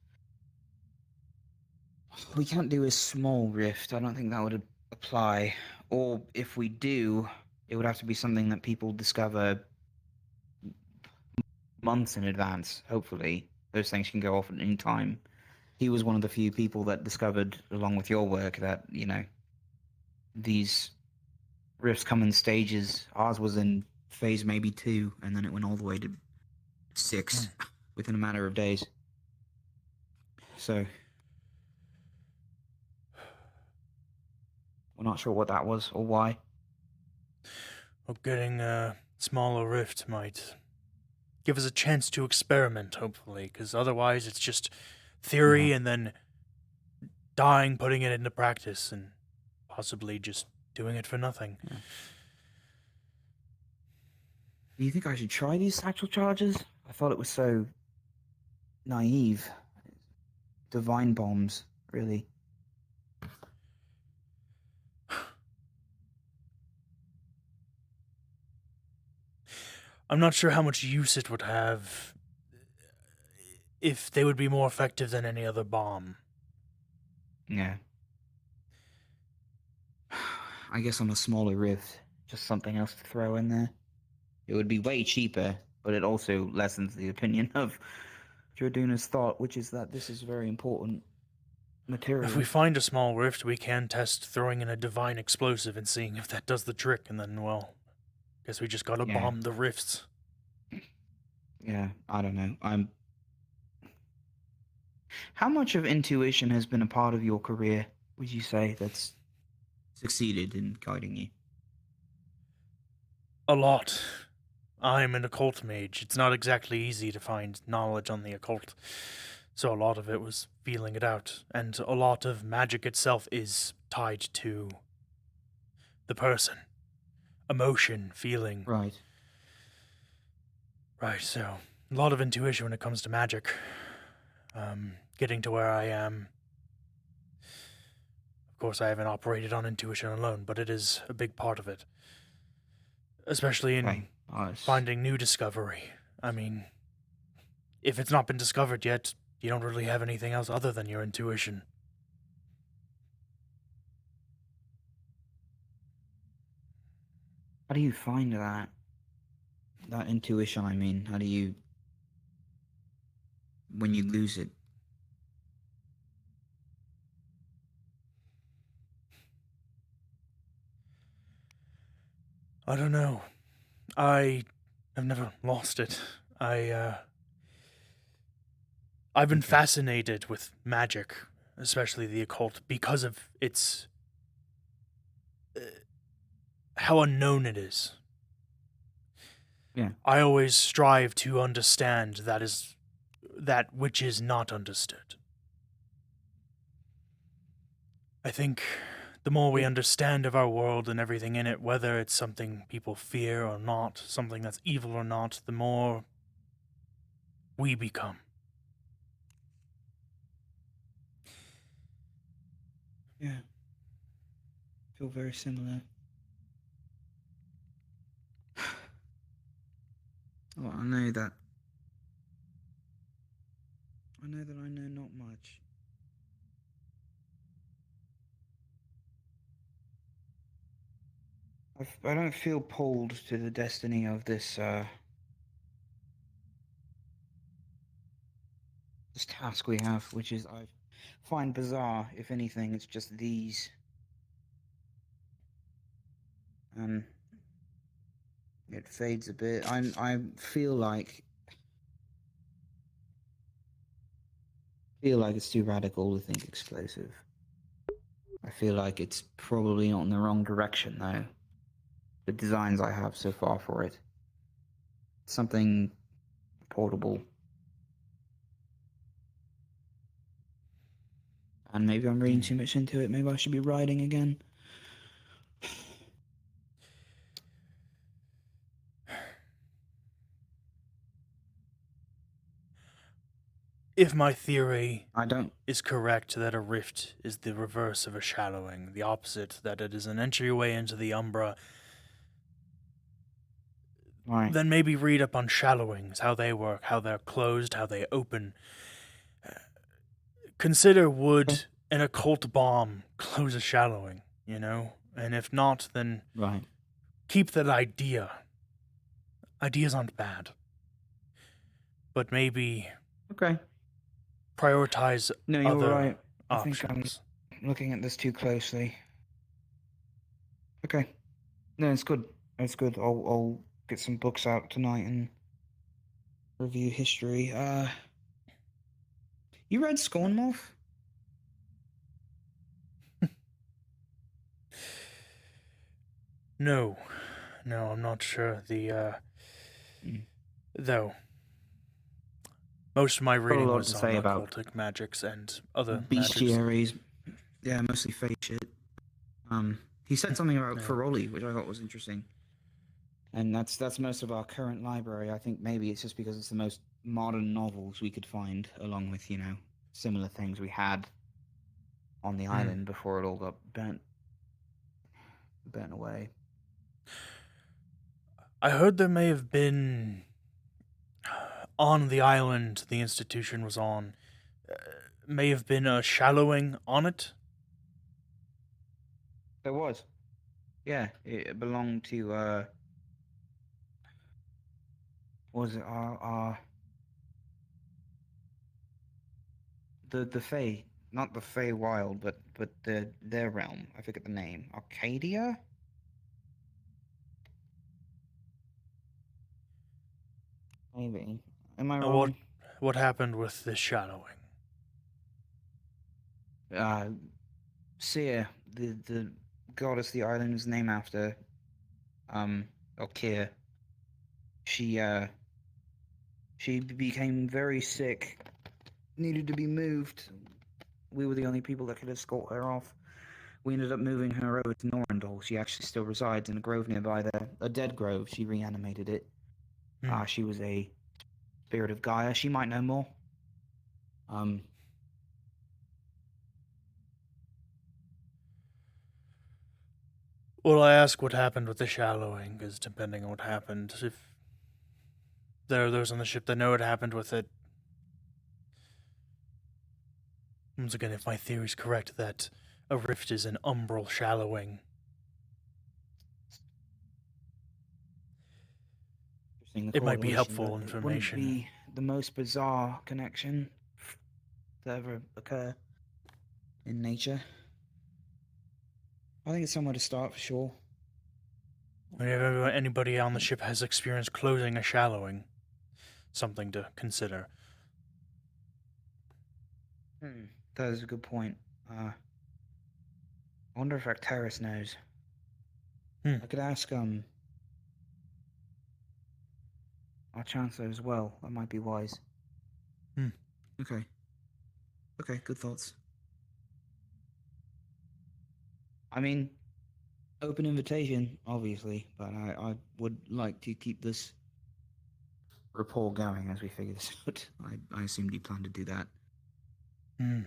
We can't do a small rift. I don't think that would apply. Or if we do, it would have to be something that people discover months in advance, hopefully. Those things can go off at any time. He was one of the few people that discovered, along with your work, that, you know, these rifts come in stages. Ours was in phase maybe 2, and then it went all the way to 6 within a matter of days. So, we're not sure what that was or why. Well, getting a smaller rift might give us a chance to experiment, hopefully, because otherwise it's just theory and then dying, putting it into practice, and possibly just doing it for nothing. Yeah. Do you think I should try these satchel charges? I thought it was so naive. Divine bombs, really. I'm not sure how much use it would have if they would be more effective than any other bomb. Yeah. I guess on a smaller rift, just something else to throw in there. It would be way cheaper, but it also lessens the opinion of Jorduna's thought, which is that this is very important material. If we find a small rift, we can test throwing in a divine explosive and seeing if that does the trick, and then, well, guess we just gotta bomb the rifts. Yeah, I don't know. How much of intuition has been a part of your career, would you say, that's succeeded in guiding you? A lot. I'm an occult mage. It's not exactly easy to find knowledge on the occult. So a lot of it was feeling it out. And a lot of magic itself is tied to the person. Emotion, feeling. Right. Right, so a lot of intuition when it comes to magic. Getting to where I am. Of course, I haven't operated on intuition alone, but it is a big part of it. Especially in finding new discovery. I mean, if it's not been discovered yet, you don't really have anything else other than your intuition. How do you find that? That intuition, I mean, how do you... when you lose it? I don't know. I have never lost it. I've been fascinated with magic, especially the occult, because of its... how unknown it is. Yeah. I always strive to understand that which is not understood. I think the more we understand of our world and everything in it, whether it's something people fear or not, something that's evil or not, the more we become. Yeah. Feel very similar. Well, I know that I know not much. I don't feel pulled to the destiny of this this task we have, which is I find bizarre. If anything, it's just these. It fades a bit. I feel like it's too radical to think explosive. I feel like it's probably not in the wrong direction though. The designs I have so far for it. Something portable. And maybe I'm reading too much into it. Maybe I should be writing again. If my theory I don't is correct that a rift is the reverse of a shallowing, the opposite, that it is an entryway into the Umbra, Right. then maybe read up on shallowings, how they work, how they're closed, how they open. Consider would an occult bomb close a shallowing, you know? And if not, then Right. keep that idea. Ideas aren't bad. But maybe Okay. prioritize No, you're other right. options. I think I'm looking at this too closely. Okay. No, it's good. It's good. I'll get some books out tonight and review history. You read Scornmoth? No, I'm not sure. Though most of my Got a reading lot was to on say about occultic magics and other matters. bestiaries. Yeah, mostly fake shit. He said something about Feroli, which I thought was interesting. And that's most of our current library. I think maybe it's just because it's the most modern novels we could find, along with, similar things we had on the island before it all got burnt away. I heard there may have been on the island the institution was on, may have been a shallowing on it. There was. Yeah, it belonged to, was it the Fae, not the Fae Wild, but their realm. I forget the name. Arcadia? Maybe. Am I wrong? What happened with this shallowing? Seer, the goddess the island is named after, Alkir. She became very sick, needed to be moved. We were the only people that could escort her off. We ended up moving her over to Norandol. She actually still resides in a grove nearby there, a dead grove. She reanimated it. She was a spirit of Gaia. She might know more. Well, I ask what happened with the shallowing, because depending on what happened, if there are those on the ship that know what happened with it. Once again, if my theory is correct that a rift is an umbral shallowing, it might be helpful information. It wouldn't be the most bizarre connection to ever occur in nature. I think it's somewhere to start for sure. Whenever anybody on the ship has experienced closing a shallowing, something to consider. That is a good point. I wonder if Arcturus knows. I could ask our Chancellor as well. That might be wise. Okay, good thoughts. I mean, open invitation, obviously, but I would like to keep this rapport going as we figure this out. I assumed you planned to do that. Of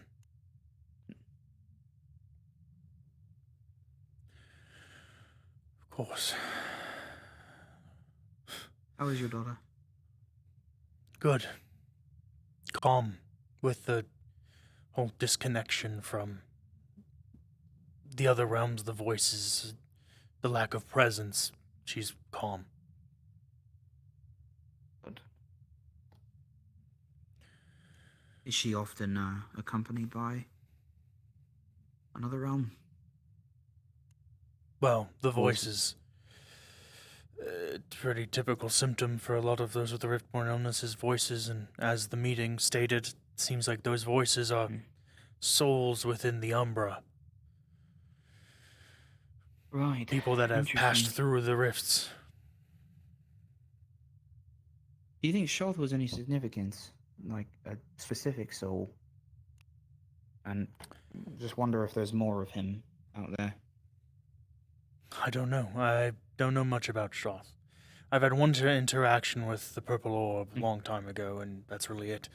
course. How is your daughter? Good. Calm. With the whole disconnection from the other realms, the voices, the lack of presence. She's calm. Good. Is she often accompanied by another realm? Well, the voices. Pretty typical symptom for a lot of those with the Riftborn illnesses, voices, and as the meeting stated, it seems like those voices are souls within the Umbra. Right. People that have passed through the rifts. Do you think Shoth was any significance? Like a specific soul? And just wonder if there's more of him out there. I don't know. I don't know much about Shoth. I've had one interaction with the Purple Orb a long time ago, and that's really it.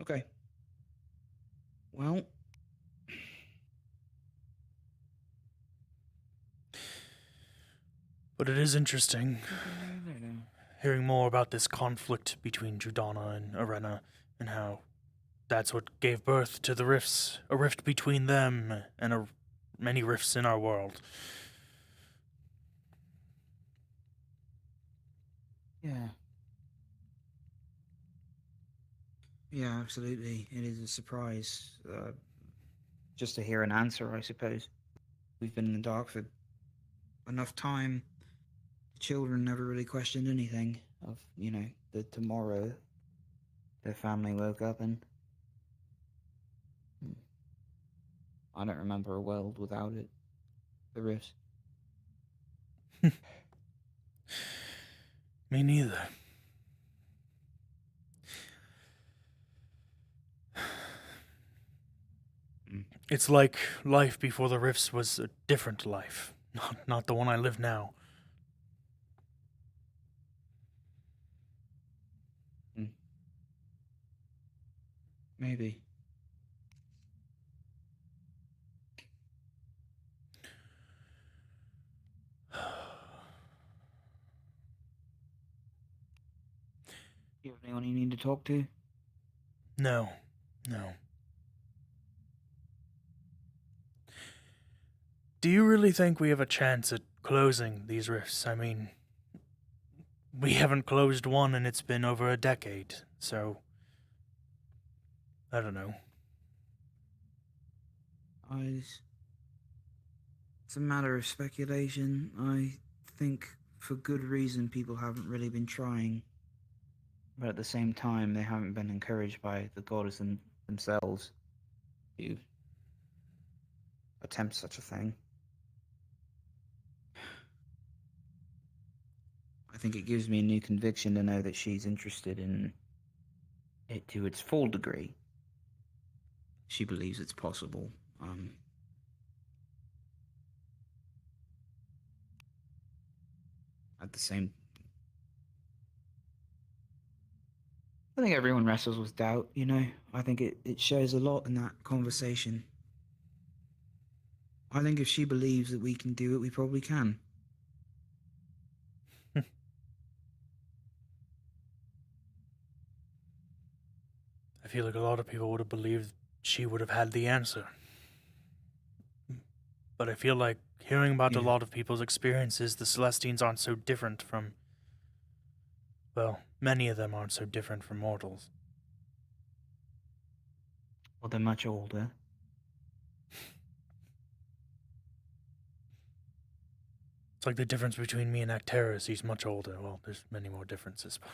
Okay. Well. But it is interesting hearing more about this conflict between Judana and Arena, and how that's what gave birth to the rifts, a rift between them and many rifts in our world. Yeah. Yeah, absolutely. It is a surprise. Just to hear an answer, I suppose. We've been in the dark for enough time. The children never really questioned anything of, the tomorrow their family woke up in. I don't remember a world without it. The rifts. Me neither. It's like life before the rifts was a different life, not the one I live now. Maybe. You have anyone you need to talk to? No. Do you really think we have a chance at closing these rifts? I mean, we haven't closed one and it's been over a decade, so I don't know. It's a matter of speculation. I think for good reason people haven't really been trying. But at the same time, they haven't been encouraged by the gods themselves to attempt such a thing. I think it gives me a new conviction to know that she's interested in it to its full degree. She believes it's possible. At the same, I think everyone wrestles with doubt, I think it shows a lot in that conversation. I think if she believes that we can do it, we probably can. I feel like a lot of people would have believed she would have had the answer. But I feel like hearing about a lot of people's experiences, the Celestines aren't so different from... Well, many of them aren't so different from mortals. Well, they're much older. It's like the difference between me and Acteris. He's much older. Well, there's many more differences, but...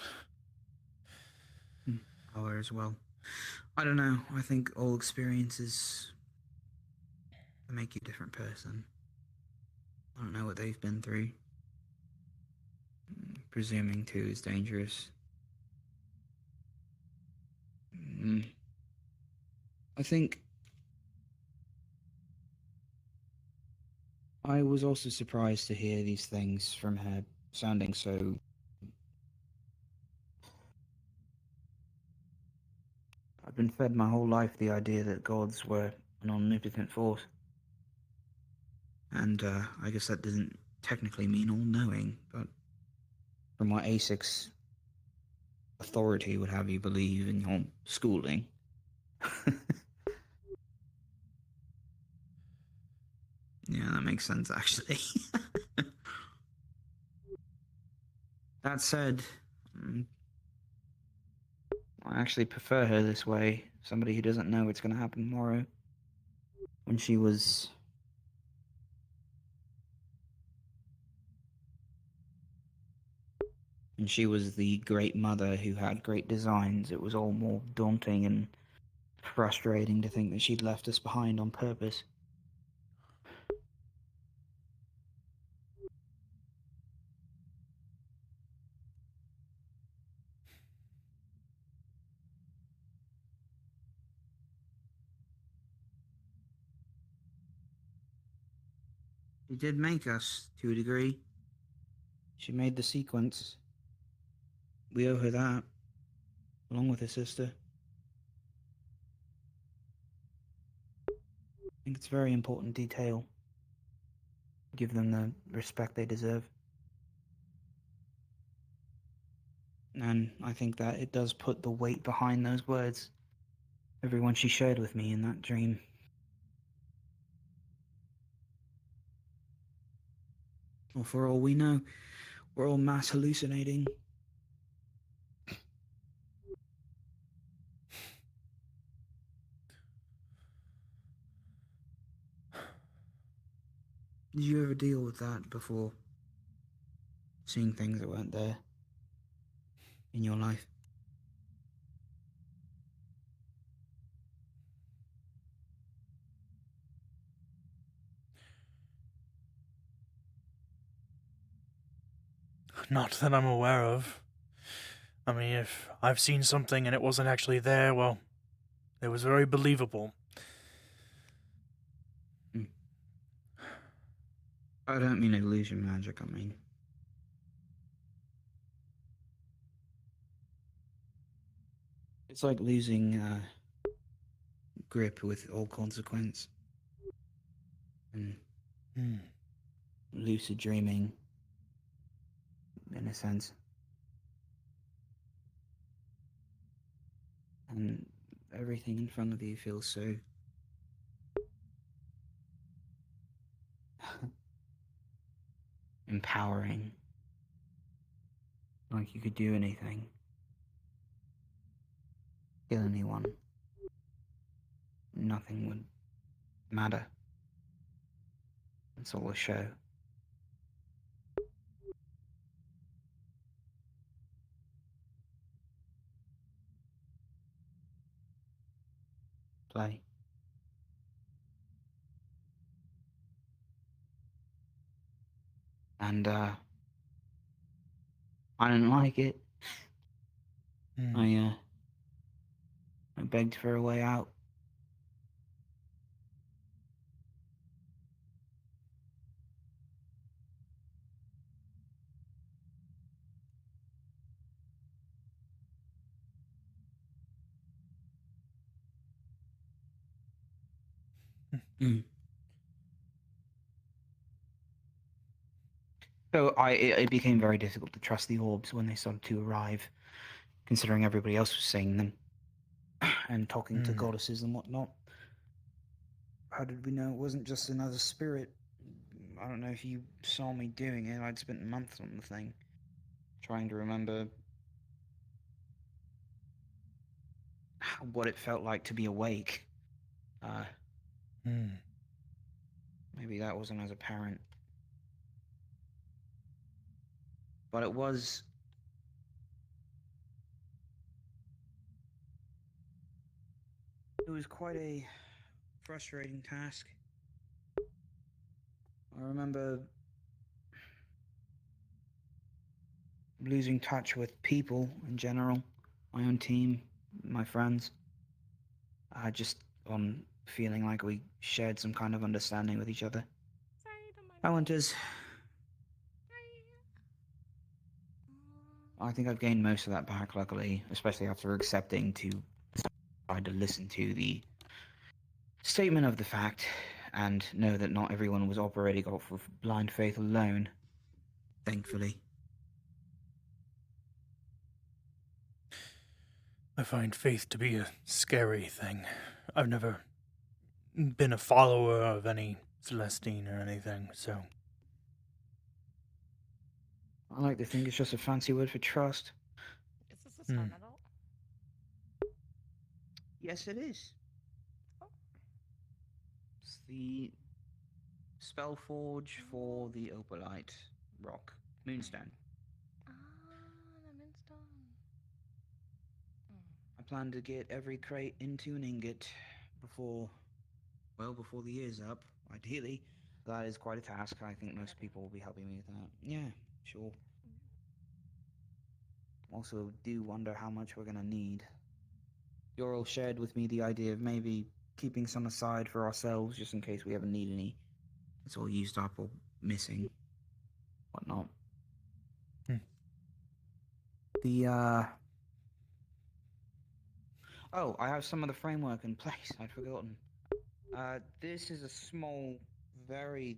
Color as well. I don't know. I think all experiences make you a different person. I don't know what they've been through. Presuming too is dangerous. I think I was also surprised to hear these things from her sounding so... I've been fed my whole life the idea that gods were an omnipotent force. And I guess that doesn't technically mean all-knowing, but from what ASIC's authority would have you believe in your schooling. Yeah, that makes sense, actually. That said, I actually prefer her this way. Somebody who doesn't know what's going to happen tomorrow. When she was... And she was the great mother who had great designs. It was all more daunting and frustrating to think that she'd left us behind on purpose. She did make us, to a degree. She made the sequence. We owe her that, along with her sister. I think it's a very important detail. Give them the respect they deserve. And I think that it does put the weight behind those words. Everyone she shared with me in that dream. Or for all we know, we're all mass hallucinating. Did you ever deal with that before? Seeing things that weren't there in your life? Not that I'm aware of. I mean, if I've seen something and it wasn't actually there, well, it was very believable. I don't mean illusion magic, I mean. It's like losing grip with all consequence. And lucid dreaming, in a sense. And everything in front of you feels so empowering. Like you could do anything. Kill anyone. Nothing would matter. It's all a show. Play. And I didn't like it. I begged for a way out. So it became very difficult to trust the orbs when they started to arrive, considering everybody else was seeing them and talking to goddesses and whatnot. How did we know it wasn't just another spirit? I don't know if you saw me doing it. I'd spent months on the thing, trying to remember what it felt like to be awake. Maybe that wasn't as apparent. But it was... It was quite a frustrating task. I remember losing touch with people in general, my own team, my friends. Just on feeling like we shared some kind of understanding with each other. Hi, Winters. I think I've gained most of that back, luckily, especially after accepting to try to listen to the statement of the fact and know that not everyone was operating off of blind faith alone, thankfully. I find faith to be a scary thing. I've never been a follower of any Celestine or anything, so... I like to think it's just a fancy word for trust. Is this a stone adult? Yes, it is. It's the spell forge for the opalite rock, moonstone. Ah, the moonstone. I plan to get every crate into an ingot before the year's up, ideally. That is quite a task. I think most people will be helping me with that. Yeah, sure. Also, do wonder how much we're gonna need. Yoral shared with me the idea of maybe keeping some aside for ourselves, just in case we ever need any. it's all used up or missing, whatnot. The oh, I have some of the framework in place. I'd forgotten. This is a small, very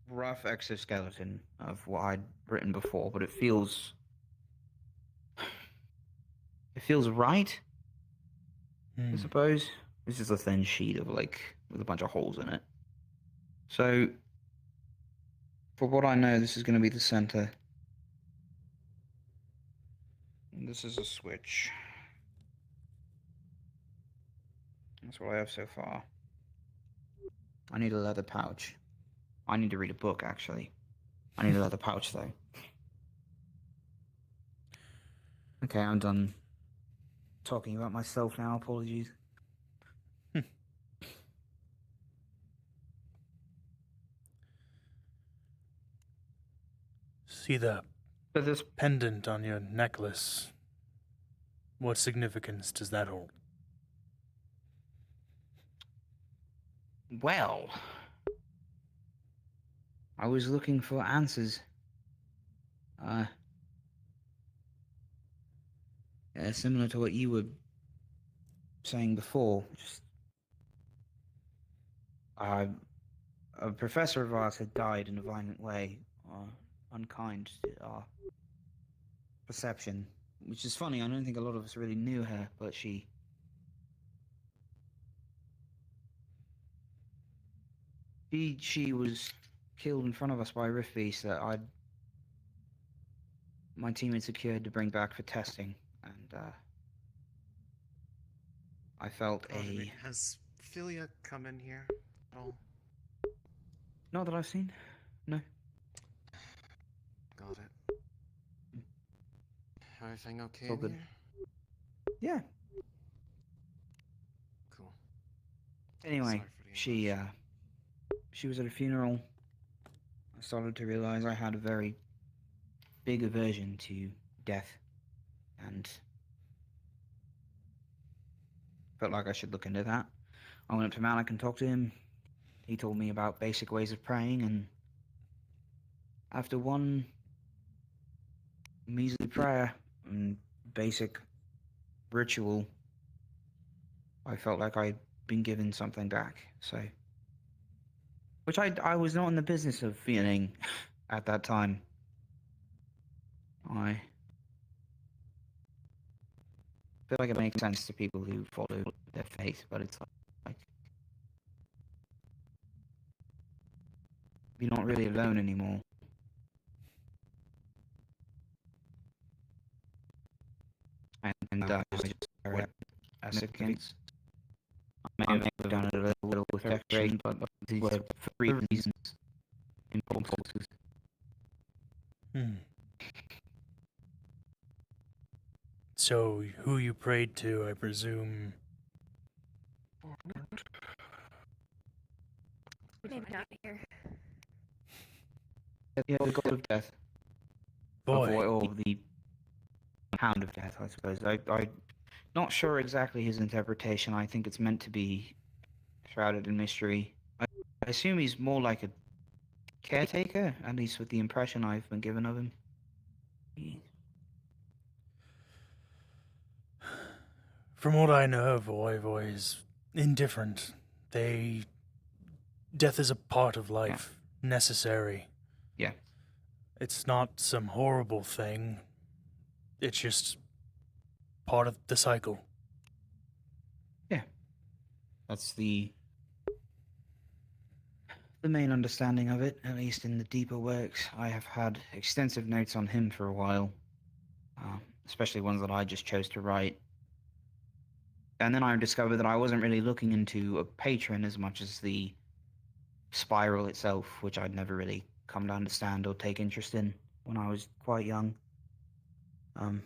rough exoskeleton of what I'd written before, but it feels right. I suppose this is a thin sheet of like with a bunch of holes in it. So, for what I know, this is going to be the center. And this is a switch. That's what I have so far. I need a leather pouch. I need to read a book, actually. I need a leather pouch, though. Okay, I'm done talking about myself now. Apologies. See the pendant on your necklace. What significance does that hold? Well, I was looking for answers. Similar to what you were saying before. Just, a professor of ours had died in a violent way, unkind to our perception. Which is funny, I don't think a lot of us really knew her, but she was killed in front of us by a rift beast that my team had secured to bring back for testing, and I felt Has Philia come in here at all? Not that I've seen. No. Got it. Everything okay? It's all good. Here? Yeah. Cool. Anyway, she was at a funeral. I started to realize I had a very big aversion to death, and felt like I should look into that. I went up to Malik and talked to him. He told me about basic ways of praying, and after one measly prayer and basic ritual, I felt like I'd been given something back. So, which I was not in the business of feeling at that time. I feel like it makes sense to people who follow their faith, but it's like you're not really alone anymore. And I just as against. I may have done it a little with affection, but these were for reasons. Impulses. So, who you prayed to, I presume? Maybe not here. Yeah, the god of death. Boy. Or the hound of death, I suppose. I'm not sure exactly his interpretation. I think it's meant to be shrouded in mystery. I assume he's more like a caretaker, at least with the impression I've been given of him. From what I know, Voivoi is indifferent. Death is a part of life, necessary. Yeah. It's not some horrible thing. It's just part of the cycle. Yeah. That's the main understanding of it, at least in the deeper works. I have had extensive notes on him for a while, especially ones that I just chose to write. And then I discovered that I wasn't really looking into a patron as much as the spiral itself, which I'd never really come to understand or take interest in when I was quite young. I'm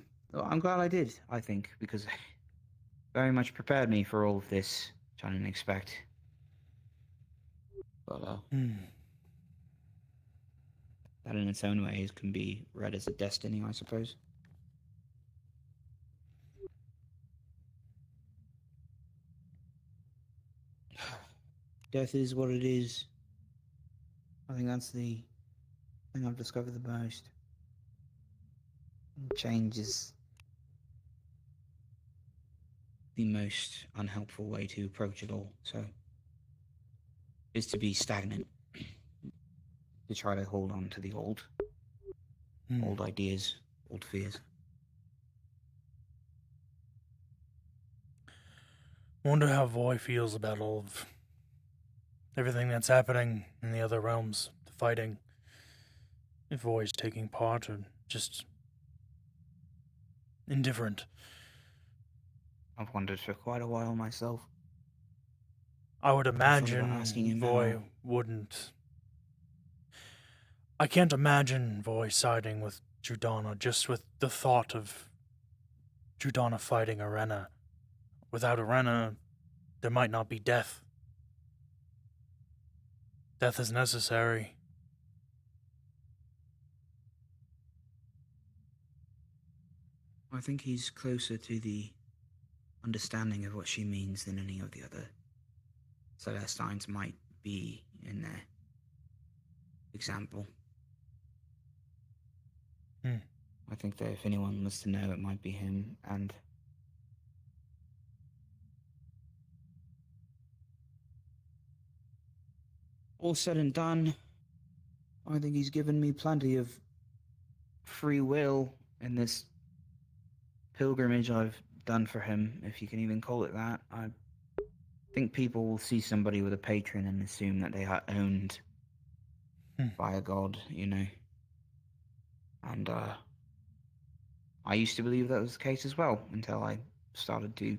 glad I did, I think, because it very much prepared me for all of this, which I didn't expect. But, that in its own ways can be read as a destiny, I suppose. Death is what it is. I think that's the thing I've discovered the most. Change is the most unhelpful way to approach it all. So, is to be stagnant, to try to hold on to the old ideas, old fears. Wonder how Voy feels about all of everything that's happening in the other realms, the fighting. If Voy's taking part or just indifferent. I've wondered for quite a while myself. I would I thought about imagine asking him Voy how. wouldn't. I can't imagine Voy siding with Judana just with the thought of Judana fighting Arena. Without Arena, there might not be death. Death is necessary. I think he's closer to the understanding of what she means than any of the other Celestines might be in their example. I think that if anyone was to know, it might be him, and all said and done, I think he's given me plenty of free will in this pilgrimage I've done for him, if you can even call it that. I think people will see somebody with a patron and assume that they are owned by a god, you know. And I used to believe that was the case as well, until I started to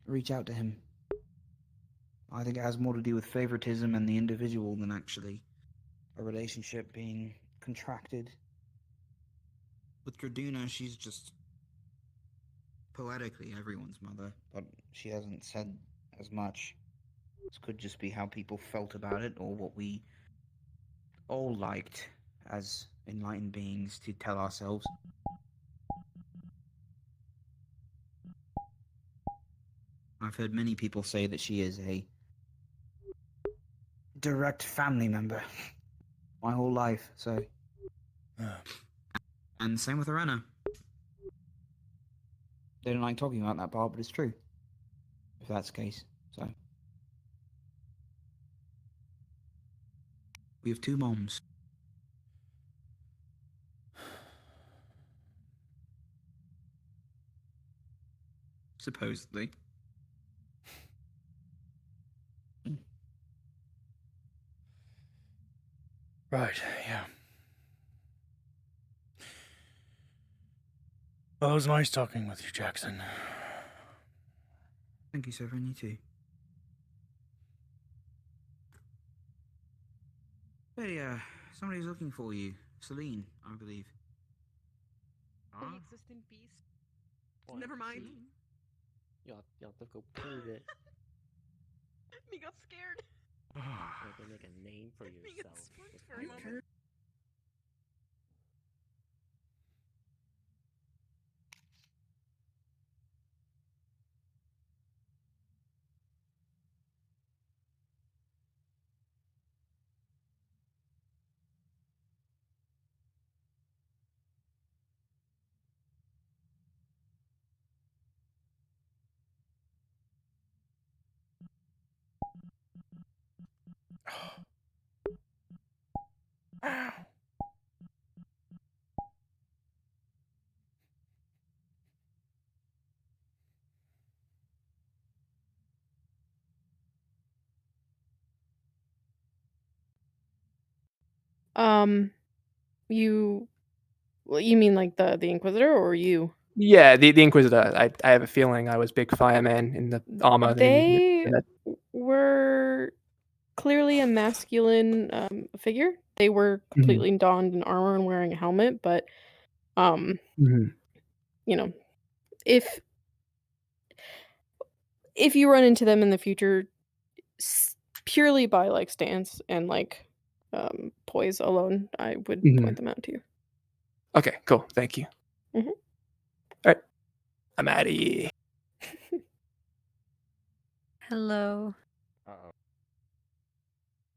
reach out to him. I think it has more to do with favoritism and the individual than actually a relationship being contracted. With Graduna, she's just poetically everyone's mother, but she hasn't said as much. This could just be how people felt about it, or what we all liked as enlightened beings to tell ourselves. I've heard many people say that she is a direct family member my whole life, so. And same with Arena. They don't like talking about that part, but it's true. If that's the case, so. We have 2 moms. Supposedly. Right, yeah. Well, it was nice talking with you, Jackson. Thank you, Severin, you too. Hey, somebody's looking for you. Celine, I believe. They exist in peace. Never mind. Y'all have to go prove it. Me got scared. You have to make a name for Me got yourself. spooked for a moment. You mean like the Inquisitor or you? Yeah, the Inquisitor. I have a feeling I was big fireman in the armor. They were clearly a masculine figure. They were completely donned in armor and wearing a helmet, but you know, if you run into them in the future, purely by like stance and like poise alone, I would point them out to you. Okay, cool. Thank you. Mhm. All right, I'm out of here. Hello. Uh-oh.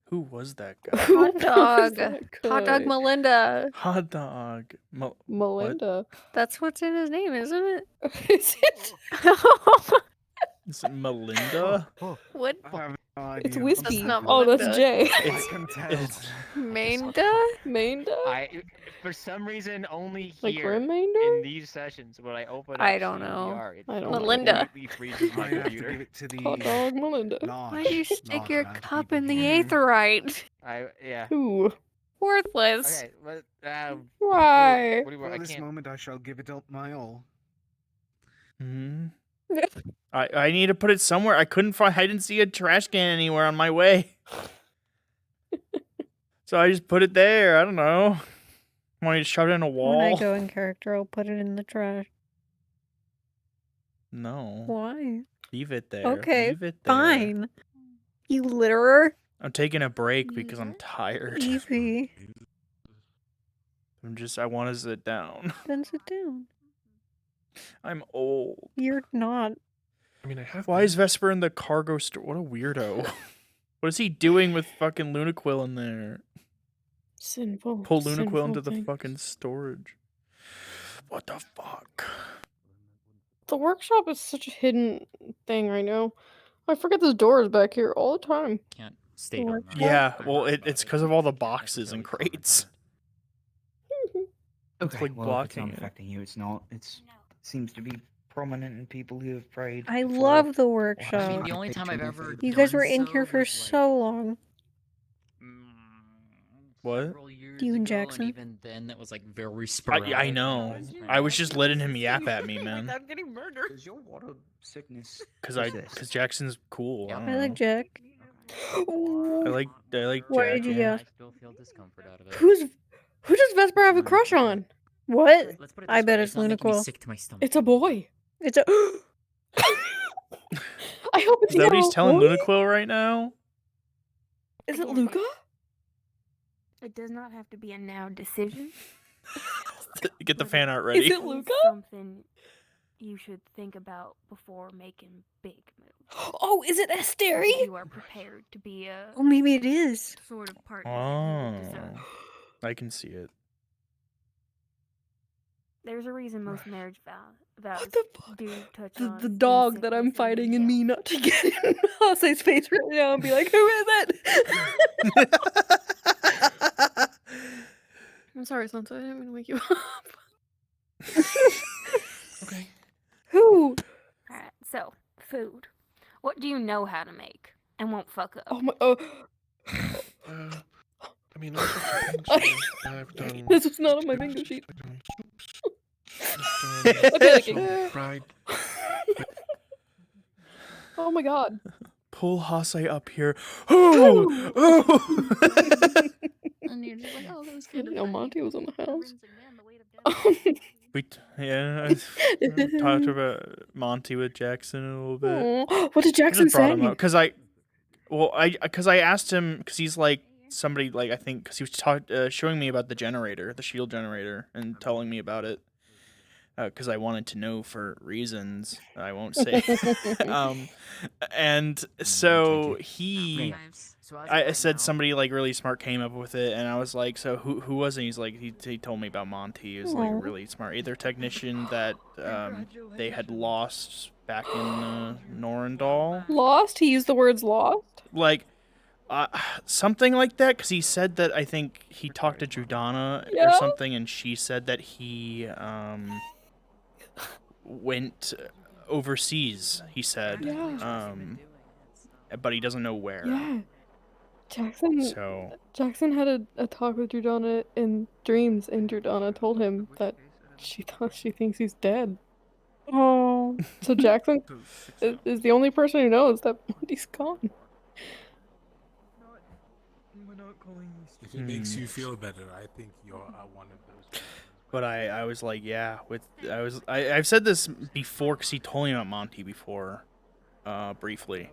Who was that guy? Who Hot was dog. that Hot dog guy? Melinda. Hot dog. What? Melinda. That's what's in his name, isn't it? Is it? Is it Melinda? What? I have no idea. It's I'm whiskey. not Oh, that's Melinda. Jay. It's, I can tell. it's Mainda? Mainda? For some reason, only Like here Grim Mainda? in these sessions, when I open up I don't know. CDR, it I don't Melinda. completely freezes my I have to computer. give it to the Hot dog Melinda. Why do you stick your amount of cup people in the here. aetherite? Yeah. Who? Worthless. Okay, but Why? what do you, For I this can't. moment, I shall give it up my all. Hmm. I need to put it somewhere. I couldn't find. I didn't see a trash can anywhere on my way. So I just put it there. I don't know. Want me to shove it in a When I wall? go in character, I'll put it in the trash. No. Why? Leave it there. Okay, Leave it there. fine. You litterer. I'm taking a break because I'm tired. Evie. I want to sit down. Then sit down. I'm old. You're not. I mean, I have. Why is Vesper in the cargo store? What a weirdo. What is he doing with fucking Lunaquill in there? Sinful. Pull Lunaquill sinful into the things. fucking storage. What the fuck? The workshop is such a hidden thing right now. I forget this door is back here all the time. Can't state on that. Yeah, well, it's because of all the boxes and crates. Okay, like well, if it's blocking not it. affecting you, it's not. It seems to be prominent in people who have prayed. I before. love the I workshop. mean, the only time I've ever You guys done were in so here for was, so long. What? several years You and ago, Jackson? even then, that was like very sporadic. I know. I was just letting him yap at me, man. Without getting murdered. Does your water sickness? Because Jackson's cool. I, don't I like know. Jack. I like Why Jack. did you yeah. ask? I still feel discomfort out of it. Who does Vesper have a crush on? What? Let's put it I this bet way, it's not making me Lunaquill. sick to my stomach. It's a boy. It's a. I hope it's Is that what he's not a telling boy. Lunaquill right now? Is it Luca? It does not have to be a now decision. Get the fan art ready. Is it Luca? Something you should think about before making big moves. Oh, is it Asteri? You are prepared to be a Oh, maybe it is. sort of partner Oh, that you deserve. I can see it. There's a reason most marriage vows do touch The, on the dog that I'm fighting in me not to get in Jose's face right now and be like, who is it? I'm sorry, Sansa. I didn't mean to wake you up. Okay. Who? Alright, so, food. What do you know how to make and won't fuck up? Oh my. Oh. I mean, all sorts of things. I've done. This was not on my bingo sheet. I've done I'm panicking. some fried. Oh my god. Pull Hase up here. Oh! Oh! And you're just like, oh, that was I good. didn't know Monty was in the house. I talked about Monty with Jackson a little bit. Aw, what did Jackson say? Because I asked him because he's like somebody like I think because he was showing me about the generator, the shield generator, and telling me about it. Because I wanted to know for reasons I won't say. And so I said somebody like really smart came up with it, and I was like, so who was it? He's like, he told me about Monty. He was like Aw. really smart, either technician that they had lost back in Norendal, Lost? He used the words lost? like. Something like that, because he said that I think he talked to Judana Yeah. or something, and she said that he went overseas. He said, Yeah. but he doesn't know where. Yeah. Jackson So had a talk with Jordana in dreams, and Jordana told him that she thinks he's dead. Oh. So Jackson is the only person who knows that Monty's gone. If it makes you feel better, I think you're one of those. but I was like, yeah, I've said this before because he told me about Monty before, briefly,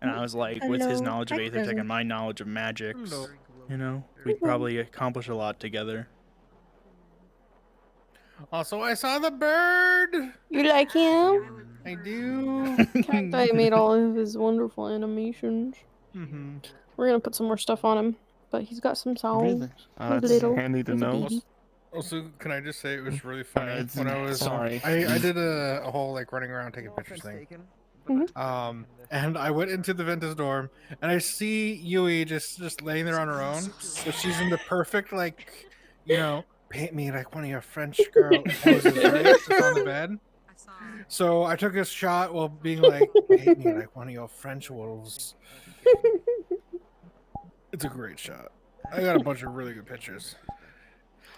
and I was like, with his Hello. knowledge of Hi, Aether Tech cousin. and my knowledge of magics, Hello. you know, we'd probably accomplish a lot together. Also, I saw the bird. You like him? I do. Cacti made all of his wonderful animations. Mm-hmm. We're gonna put some more stuff on him, but he's got some songs. Really? He's little. He's a know. baby. Also, can I just say it was really funny it's- when I was sorry. I did a whole like running around taking pictures thing. And I went into the Ventus dorm and I see Yui just laying there on her own, but she's in the perfect like, paint me like one of your French girl poses, right? Just on the bed. So I took a shot while being like, paint me like one of your French wolves. It's a great shot. I got a bunch of really good pictures.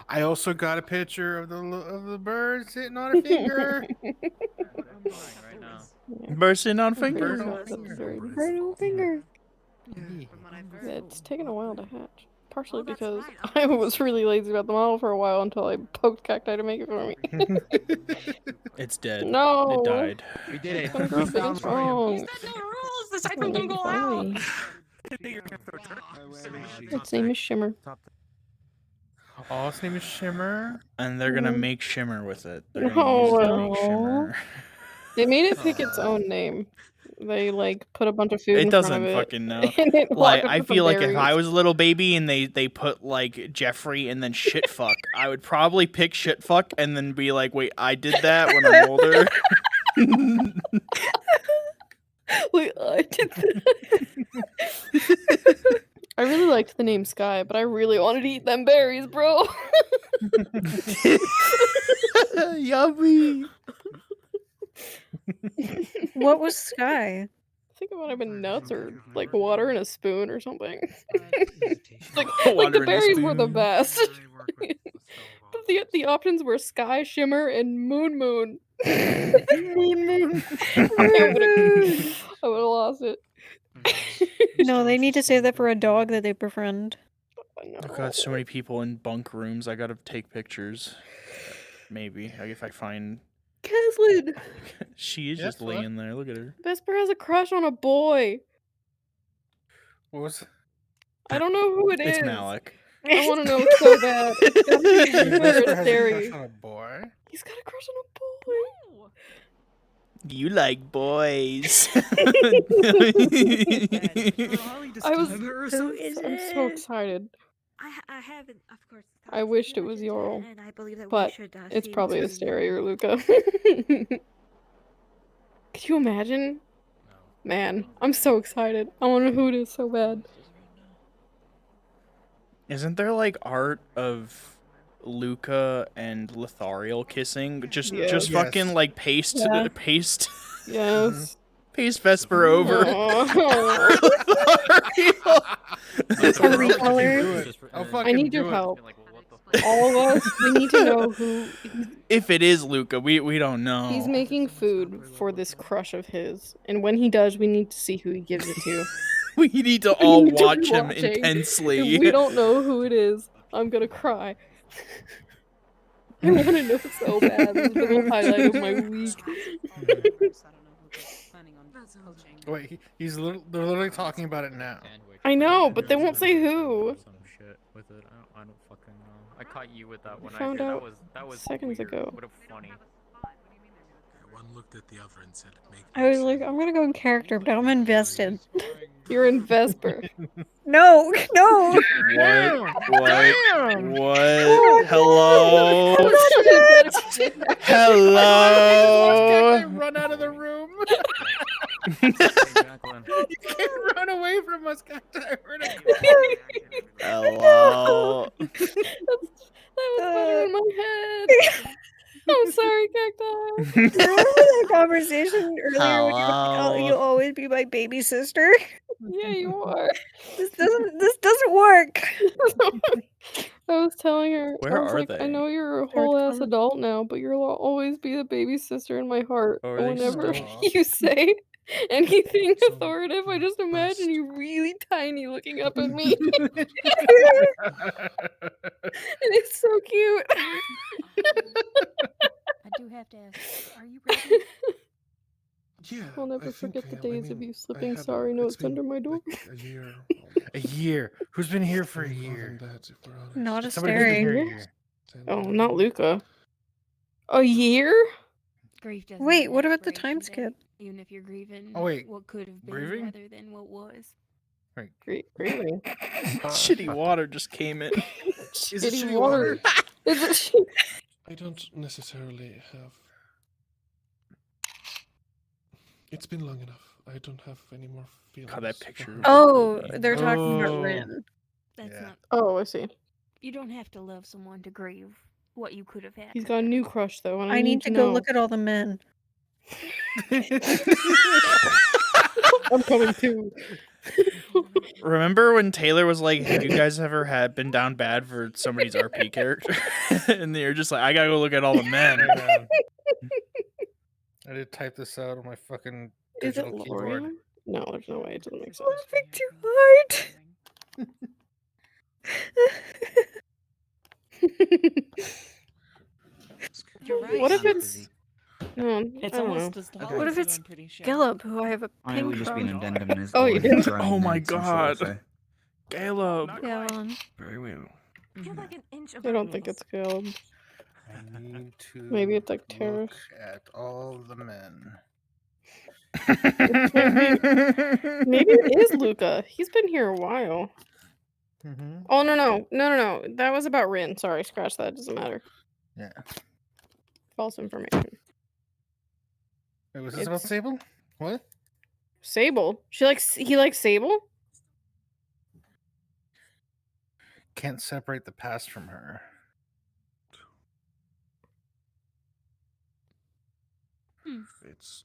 I also got a picture of the bird sitting on a finger. Right now. Bursting on Fingers. fingers. Finger. It's taken a while to hatch. Partially because I was really lazy about the model for a while until I poked Cacti to make it for me. It's dead. No. It died. We did it. It's gonna grow big and strong. rules. The cypher's gonna go out. Its name is Shimmer. Oh, its name is Shimmer, and they're gonna make Shimmer with it. They're gonna No. use it to make Shimmer. They made it pick its own name. They like put a bunch of food It in front of doesn't it. fucking know. And it Like, walked up I with some feel like if berries. I was a little baby and they put like Jeffrey and then shit fuck, I would probably pick shit fuck and then be like, wait, I did that when I'm older. Wait, I did that. I really liked the name Sky, but I really wanted to eat them berries, bro. Yummy. What was Sky? I think it might have been nuts or like water in a spoon or something. like Water the in a berries were the spoon. best. But the options were Sky, Shimmer, and Moon Moon. Moon. I would have lost it. No, they need to save that for a dog that they befriend. I've got so many people in bunk rooms. I gotta take pictures. Maybe if I find. Keslin! She is just laying there. Look at her. Vesper has a crush on a boy. What was? I don't know who it is. It's Malik. I want to know so bad. It's gotta be Vesper Vesper has a Theory. crush on a boy. He's got a crush on a boy. You like boys. I was. Who is I'm so excited. I haven't, of course. I wished it was Yorl, And I believe that but we should, it's see probably what's Asteri or Luca. Could you imagine? Man, I'm so excited. I want to know who it is so bad. Isn't there like art of Luca and Lithariel kissing? Just Yes. fucking like paste Yeah. paste Yes. paste Vesper over. It's a recolor. I need your help. All of us, we need to know who. If it is Luca, we don't know. He's making food for this crush of his, and when he does, we need to see who he gives it to. We need to all need to watch be him watching. intensely. If we don't know who it is, I'm gonna cry. I want to know so bad. This is the whole highlight of my week. Wait, they're literally talking about it now. I know, but they won't say who. Some shit with it. I don't fucking know. I caught you with that one. Found out that was seconds weird. ago. What a funny. One looked at the other and said, "Make I was like, I'm gonna go in character, but I'm invested. You're in Vesper. No, no. What? Hello? Hello? Run out of the room. You can't run away from us, Cacti. We're in a Hello? That was better in my head. I'm sorry, Cacti. Remember that conversation earlier when you were like, oh, Hello? you'll always be my baby sister? Yeah, you are. This doesn't work. I was telling her, Where I was are like, I they? know you're a whole ass adult now, but you'll always be the baby sister in my heart. Oh, are And they whenever still off? you say anything authoritative, I just imagine you really tiny looking up at me. And it's so cute. I do have to ask, are you ready? Yeah. I'll never I forget think the I am. days of you I slipping have sorry it's notes been under my door. like a year. A year? Who's been here for a year? Not a Somebody who's been here a staring. year. Oh, not Luca. A year? Grief doesn't Wait, have what about the expiration time date, skip? Even if you're grieving Oh, wait, what could have been grieving? rather than what was. Right. Great. Shitty water just came in. Is it Shitty shitty water. Is it? I don't necessarily have. It's been long enough. I don't have any more feelings. God, that picture. Oh, they're talking about Oh. Rin. That's not. Oh, I see. You don't have to love someone to grieve what you could have had. He's got a new crush though, and I need to go know. look at all the men. I'm coming too. Remember when Taylor was like, "Have you guys ever been down bad for somebody's RP character?" And you're just like, "I gotta go look at all the men." I did type this out on my fucking Is it digital keyboard. Lorian? No, there's no way. It doesn't make sense. Laughing too hard. You're right. What if it's? No, It's I don't almost know. as tall What as if you, it's I'm pretty sure. Caleb, who I have a I pink would just be an from? addendum in his Oh, you volume did? drawing Oh my notes, I'm God. Sure, so. Caleb. Yeah, on. Very well. You're like an inch I above don't me. think it's Caleb. I need to Maybe it's like look Terrace. at all the men. Maybe it is Luca. He's been here a while. Mm-hmm. Oh no! That was about Rin. Sorry, scratch that. Doesn't matter. Yeah. False information. Wait, was this about It's- Sable? What? Sable. He likes Sable. Can't separate the past from her. It's.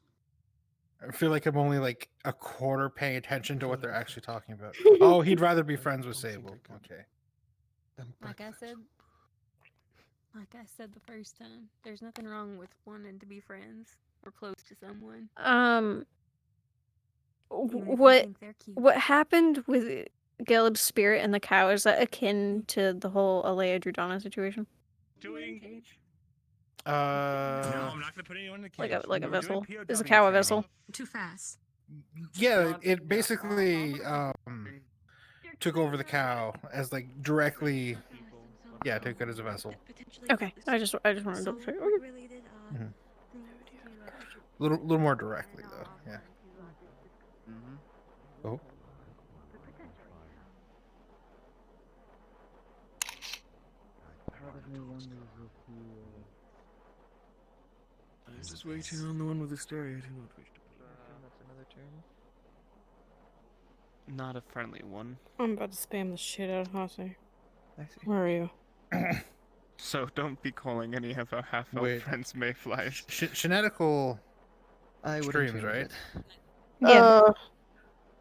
I feel like I'm only like a quarter paying attention to what they're actually talking about. Oh, he'd rather be friends with Sable. Okay. Like I said the first time, there's nothing wrong with wanting to be friends or close to someone. Even if you What think they're cute. what happened with Caleb's spirit and the cow, is that akin to the whole Alea Drudana situation? Doing. No, I'm not gonna put anyone in the cage. Like a We're doing vessel? POW Is the cow a training. vessel? Too fast. Yeah, it basically took over the cow as like directly. Yeah, took it as a vessel. Okay, I just wanted to double check. Okay. Mhm. Little more directly though. Yeah. Oh. I was waiting on the one with the stereo. I do not wish to. That's another turn. Not a friendly one. I'm about to spam the shit out of Hase. I see. Where are you? So don't be calling any of our half-elf Wait. friends mayflies. Shenanical I wouldn't streams, change right? it. Yeah.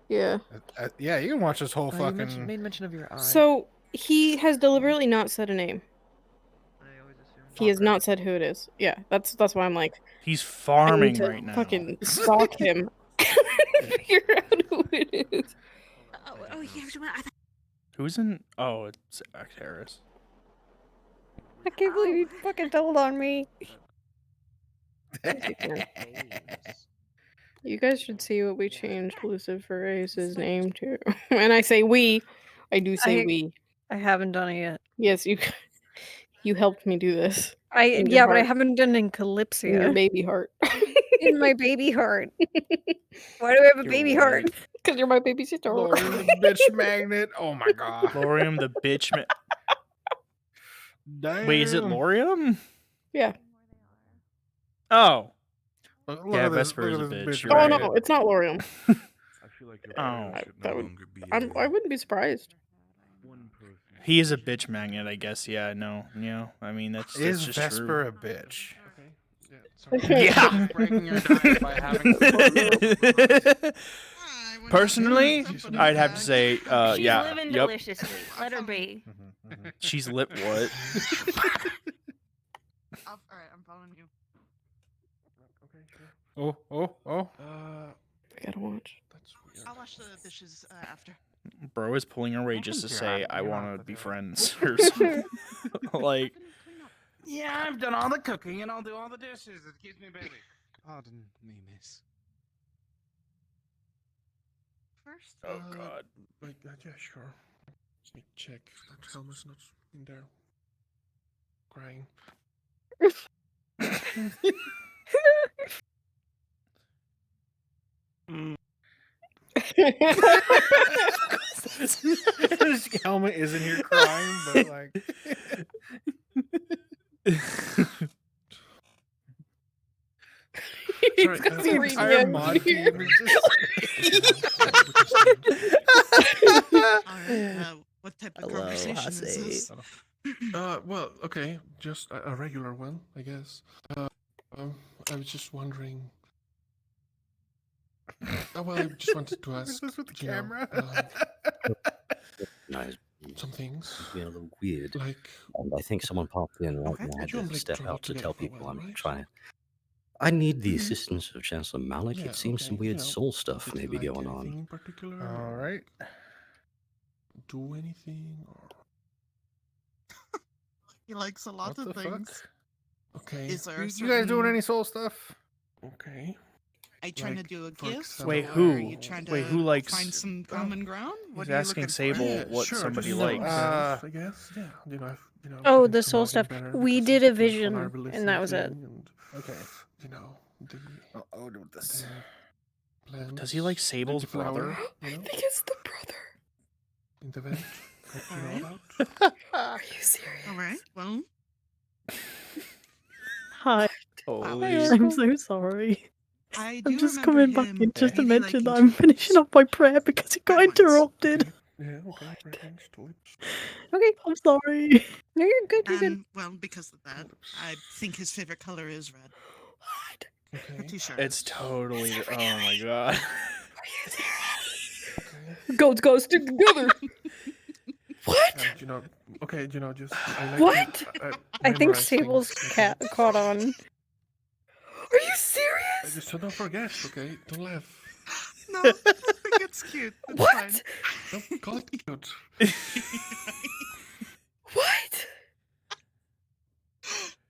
Yeah. Yeah, you can watch this whole You fucking. made mention of your eye. So he has deliberately not said a name. He has not said who it is. Yeah, that's why I'm like. He's I need farming to right now. fucking stalk him. Figure out who it is. Oh yeah, I thought Who's in? Oh, it's Harris. I can't believe you fucking told on me. You guys should see what we changed Lucifer's name to. And I say we. I do say we. I haven't done it yet. Yes, you helped me do this. In your Yeah, but I heart. haven't done it in In your Calypsia. baby heart. In my baby heart. Why do I have a You're baby weird. heart? Because you're my baby sister. Lorian the bitch magnet. Oh my god. Lorium the bitch. Wait, is it Damn. Lorium? Yeah. Oh. Look Yeah, at this- Vesper is a look at bitch. this you're Oh right. no, it's not Lorium. I feel like your Oh. parents should no That would- longer be. I wouldn't be surprised. One person. He is a bitch magnet, I guess. Yeah, no. Yeah, I mean, that's Is just Vesper true. a bitch? Yeah. Breaking your diet by having Personally, I'd have to say, She's yeah, living yep. deliciously. Let her be. She's lit what? Alright, I'm following you. Okay, sure. Oh. I gotta watch. That's weird. I'll wash the dishes after. Bro is pulling her away just to think say, you're I on want to the be day. friends or something. Like, Yeah, I've done all the cooking and I'll do all the dishes. Excuse me, baby. Pardon me, miss. First. oh god. Yeah, sure. Let me check that Helma's not in there. Crying. His helmet isn't here crying, but like. Sorry, the entire mod team is just. What type of conversation is this? Well, okay, just a regular one, I guess. I was just wondering. Well, I just wanted to ask. This with the you know, camera. Some things. Being a little weird. Like, and I think someone popped in right when I had You and to Blake step traveled out to together tell for a people while, I'm right? trying. I need the assistance of Chancellor Malik. Yeah, It seems some okay, weird you know, soul stuff did may he be like going anything on. in particular? All right. Do anything? Or... He likes a lot What of the things. fuck? Okay. Is there a You guys doing certain- any soul stuff? Okay. Are you trying Like, to do a for gift? example- Wait, or who? Are you trying to Wait, who likes? find some common ground? What He's are you asking looking Sable for? Yeah, what sure, somebody just likes. I guess. Yeah. Oh, getting the to soul know him stuff. better We because did of a the vision, vulnerability and that was it. thing and, Okay. You know, the. I'll do this. Plans, Does he like Sable's the flower, brother? You know, it's the brother. in the vent. What you know Alright. about? Are you serious? All right. Well, Hi. Holy. I'm so sorry. I do I'm just remember coming back him in just to really mention that liking I'm finishing up my prayer because it got Red ones. interrupted. Yeah. Okay. Reference to lips. Okay, I'm sorry. No, you're good. You're good. And well, because of that, I think his favorite color is red. Okay. Pretty sure. It's totally. Oh my god. Go stick together. What? You know. Okay. You know. Just. I like What? To, I think memorize Sable's things, cat okay? caught on. Are you serious? Just don't forget. Okay. Don't laugh. No, I think it's cute. It's What? fine. Don't call it cute. What?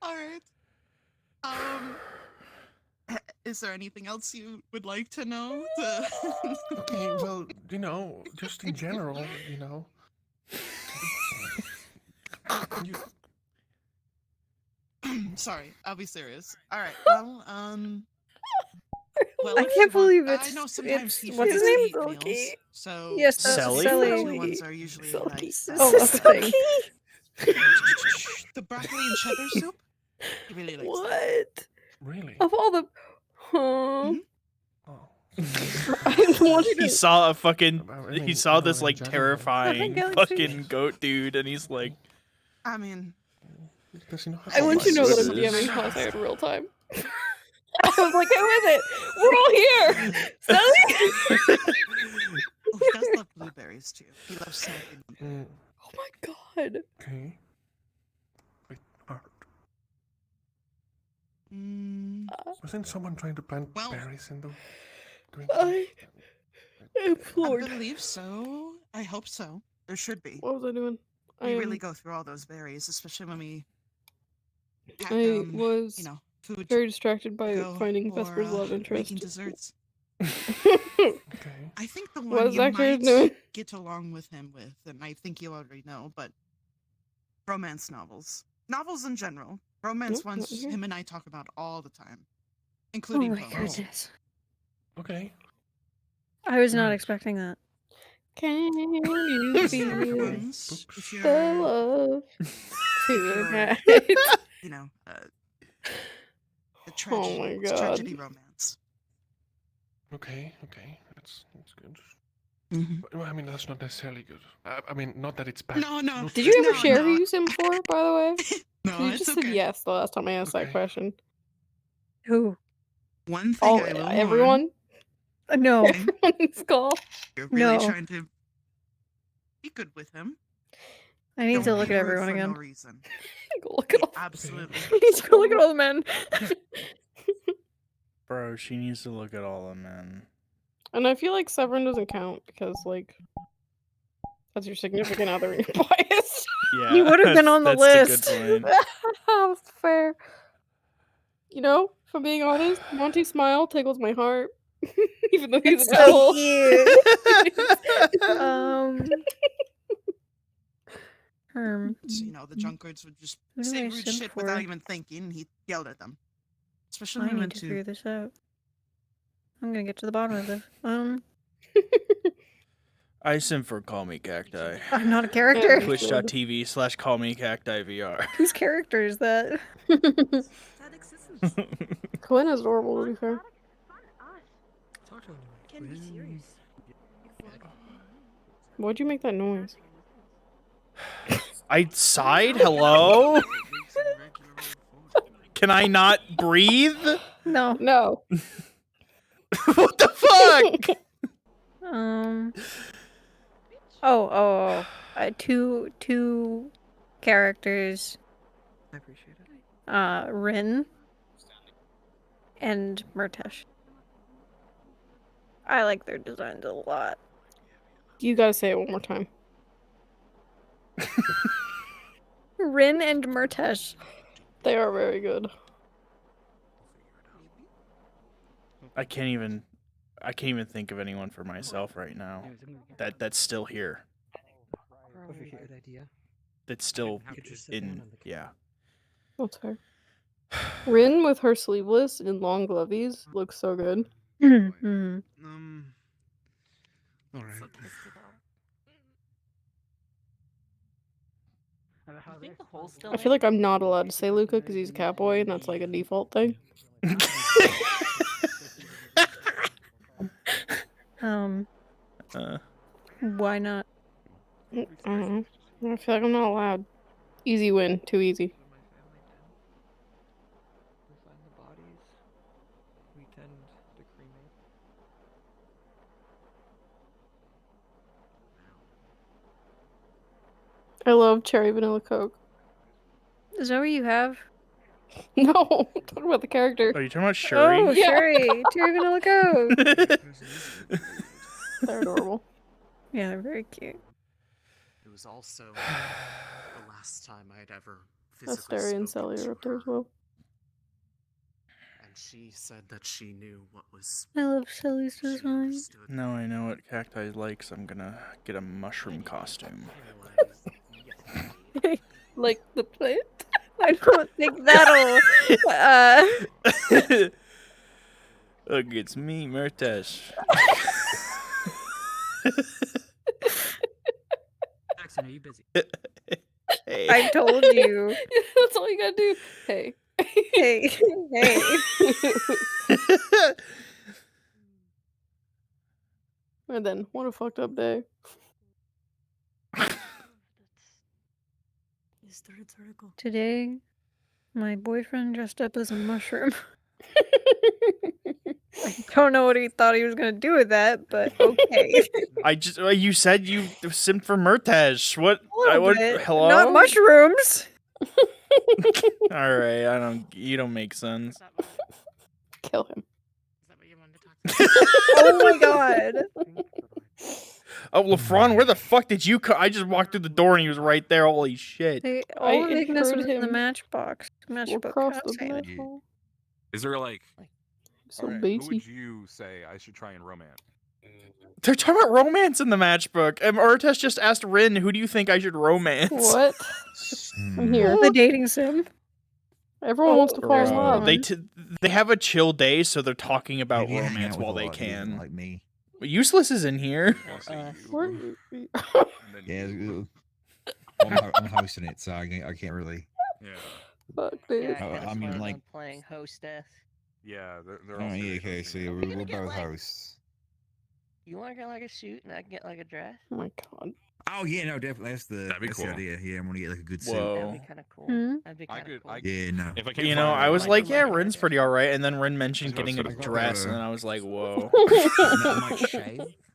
All right. Is there anything else you would like to know? Okay. Well, you know, just in general, you know. You, Sorry, I'll be serious. All right. Well, well, I if can't you want- believe I it's- know sometimes it's- he what's his forgets to name? eat meals, so Yes, Sally? Sally ones are usually like Oh, that's a thing. the broccoli and cheddar soup. He really likes that. What? really? Of all the. Huh? Oh. I wanted He to. saw a fucking. I mean, He saw I this don't like enjoy it. terrifying Galaxy. fucking goat dude, and he's like, I mean, Does he know how I want you to know that I'm goodness. DMing Hosea in real time. I was like, who is it? We're all here. Sally? oh, he does love blueberries too. He loves salted. Oh my god. Okay. Wait, art. Wasn't someone trying to plant Well, berries in the green? I'm I floored. believe so. I hope so. There should be. What was I doing? We really go through all those berries, especially when we pack, I was you know, food very distracted by go finding for, Vesper's love interest. making desserts. Okay. I think the What one is you that kid might doing? get along with him with, and I think you already know, but romance novels. Novels in general. Romance Nope, ones not here. him and I talk about all the time. Oh Including my poems. goodness. Okay. I was not expecting that. Can you Historic feel ones, if the you're, love tonight? you know, a Oh tragedy, my it's god. tragedy romance. Okay. Okay. That's good. Mhm. But, well, I mean, that's not necessarily good. I mean, not that it's bad. No, no. Not Did that- you ever No, share no. who you sim for, by the way? No, You it's just okay. said yes the last time I asked that Okay. question. Who? One thing Oh, I will warn, everyone? No. Okay. On this call? you're really No. trying to be good with him. I need to Don't look be at rude everyone for again. no reason. Go look at all. Absolutely. I need to go look at all the men. Bro, she needs to look at all of them, man. And I feel like Severin doesn't count because, like, that's your significant other and you're biased. Yeah, He would have been on the that's list. a good point. That's fair. You know, if I'm being honest, Monty's smile tickles my heart. Even though he's It's an so asshole. cute. Herm. You know, the drunkards would just Who do say I rude sim shit for? without even thinking. He yelled at them. Especially I when we need went to to figure this out. I'm gonna get to the bottom of this. I sim for Call Me Cacti. I'm not a character. Twitch.tv/CallMeCactiVR. Whose character is that? Quinn is adorable, to be fair. Can be serious. Why'd you make that noise? I sighed? Hello? Can I not breathe? No. No. What the fuck? Oh. Two characters. I appreciate it. Rin and Murtesh. I like their designs a lot. You gotta say it one more time. Rin and Murtesh. They are very good. I can't even think of anyone for myself right now. That's still here. Good idea. That's still in. Yeah. That's fair. Rin with her sleeveless and long glovies looks so good. All right. I feel like I'm not allowed to say Luca because he's a cowboy and that's like a default thing. Why not? I don't know. I feel like I'm not allowed. Easy win. Too easy. I love cherry vanilla Coke. Is that what you have? No, I'm talking about the character. Are you talking about Shuri? Oh, Shuri. Cherry vanilla Coke. They're adorable. Yeah, they're very cute. It was also the last time I'd ever physically Asteria and spoken Sally to are up there as well. and she said that she knew what was I love Sally's design. Now I know what Cacti likes. I'm gonna get a mushroom costume. Like the plant? I don't think that'll. Look, it's me, Murtesh. Jackson, are you busy? Hey. I told you. That's all you gotta do. Hey. Hey. Hey. And then, what a fucked up day. Today, my boyfriend dressed up as a mushroom. I don't know what he thought he was gonna do with that, but okay. You said you simped for Murtesh. What? Hello? Not mushrooms. All right, you don't make sense. Kill him. Oh my god. Oh, LeFron, where the fuck did you come? I just walked through the door and he was right there. Holy shit. All of Ignis heard was in the him matchbox. Matchbook across the house. matchbox. Is there like? So Alright, basic. who would you say I should try and romance? They're talking about romance in the matchbook. And Murtesh just asked Rin, who do you think I should romance? What? I'm here. The dating sim. Everyone wants to fall in love. They have a chill day, so they're talking about Maybe hang romance out with while a they lot of people can. like me. Useless is in here. Yeah, I'm hosting it, so I can't really. Yeah. Fuck, dude. I mean, like. playing hostess. Yeah, they're Oh, all. yeah, okay, so we're both hosts. You want to get like a suit and I can get like a dress? Oh my god. Oh yeah, no, definitely. That's be the cool. idea. Yeah, I'm gonna get like a good suit. Whoa. That'd be kind of cool. That'd be kind of cool. Yeah, no. If I can You know, I was like, yeah, Rin's pretty alright, and then Rin mentioned getting a dress, and then I was like, whoa.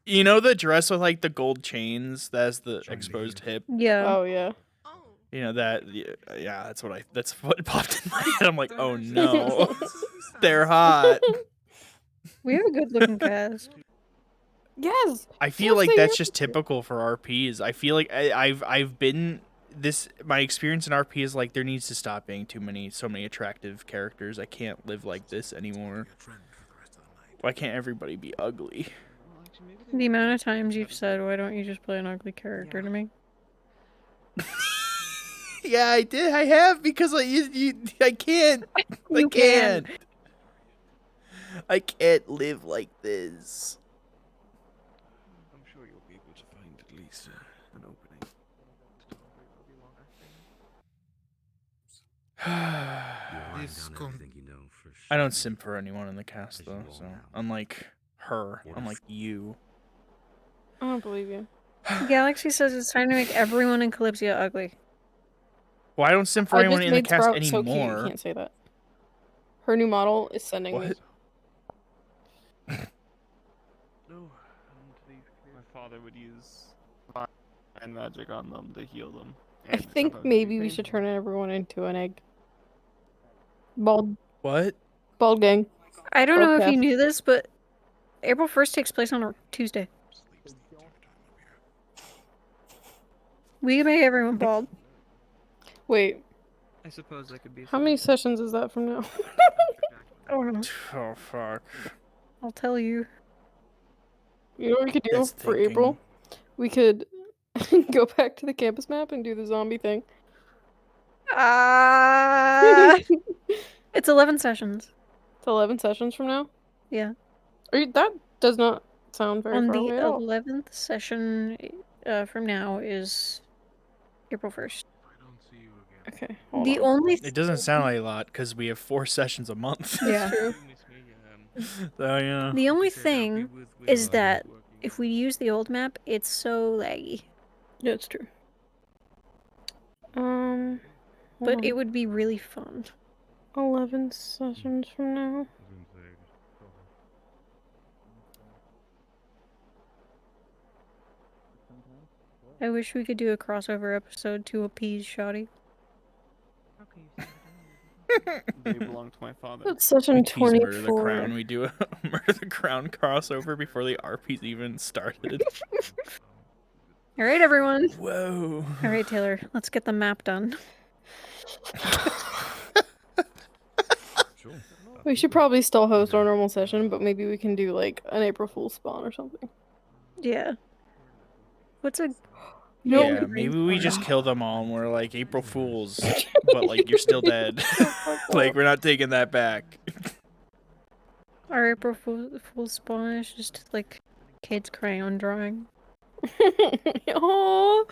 You know the dress with like the gold chains that has the exposed hip? Yeah. Oh yeah. You know that? Yeah, that's what popped in my head. I'm like, oh no, they're hot. We have a good looking cast. Yes. I feel like that's just typical for RPs. I feel like I've been this. My experience in RP is like there needs to stop being so many attractive characters. I can't live like this anymore. Why can't everybody be ugly? The amount of times you've said, "Why don't you just play an ugly character?" to me. Yeah, I did. I have because I can't. I can't. I can't live like this. be able to find at least an opening. I don't simp for anyone in the cast though, so unlike her, unlike you. I don't believe you. Galaxy says it's time to make everyone in Calypsia ugly. Well, I don't simp for I anyone just in the made cast Sprout so cute. You anymore. can't say that. Her new model is sending me. My father would use and magic on them to heal them. I think maybe we should turn everyone into an egg. Bald. What? Bald gang. I don't know if you Broadcast. knew this, but April 1st takes place on a Tuesday. We can make everyone bald. Wait. I suppose that could be. How many sessions is that from now? I don't know. Oh fuck. I'll tell you. You know what we could do That's for thinking. April? We could go back to the campus map and do the zombie thing. It's 11 sessions. It's 11 sessions from now? Yeah. That does not sound very On far the away at all. 11th session from now is April 1st. Okay. The only It doesn't sound like a lot because we have 4 sessions a month. Yeah. True. So yeah. The only thing is that if we use the old map, it's so laggy. Yeah, it's true. But it would be really fun. 11 sessions from now. I wish we could do a crossover episode to appease Shoddy. They belong to my father. That's session We tease Murder the 24. Crown. We do a Murder the Crown crossover before the RP's even started. All right, everyone. Whoa. All right, Taylor. Let's get the map done. We should probably still host our normal session, but maybe we can do like an April Fool's spawn or something. Yeah. What's a... Yeah, maybe we just kill them all and we're like April Fools, but like you're still dead. Like we're not taking that back. Our April Fool's spawn is just like kids crayon drawing. Aww.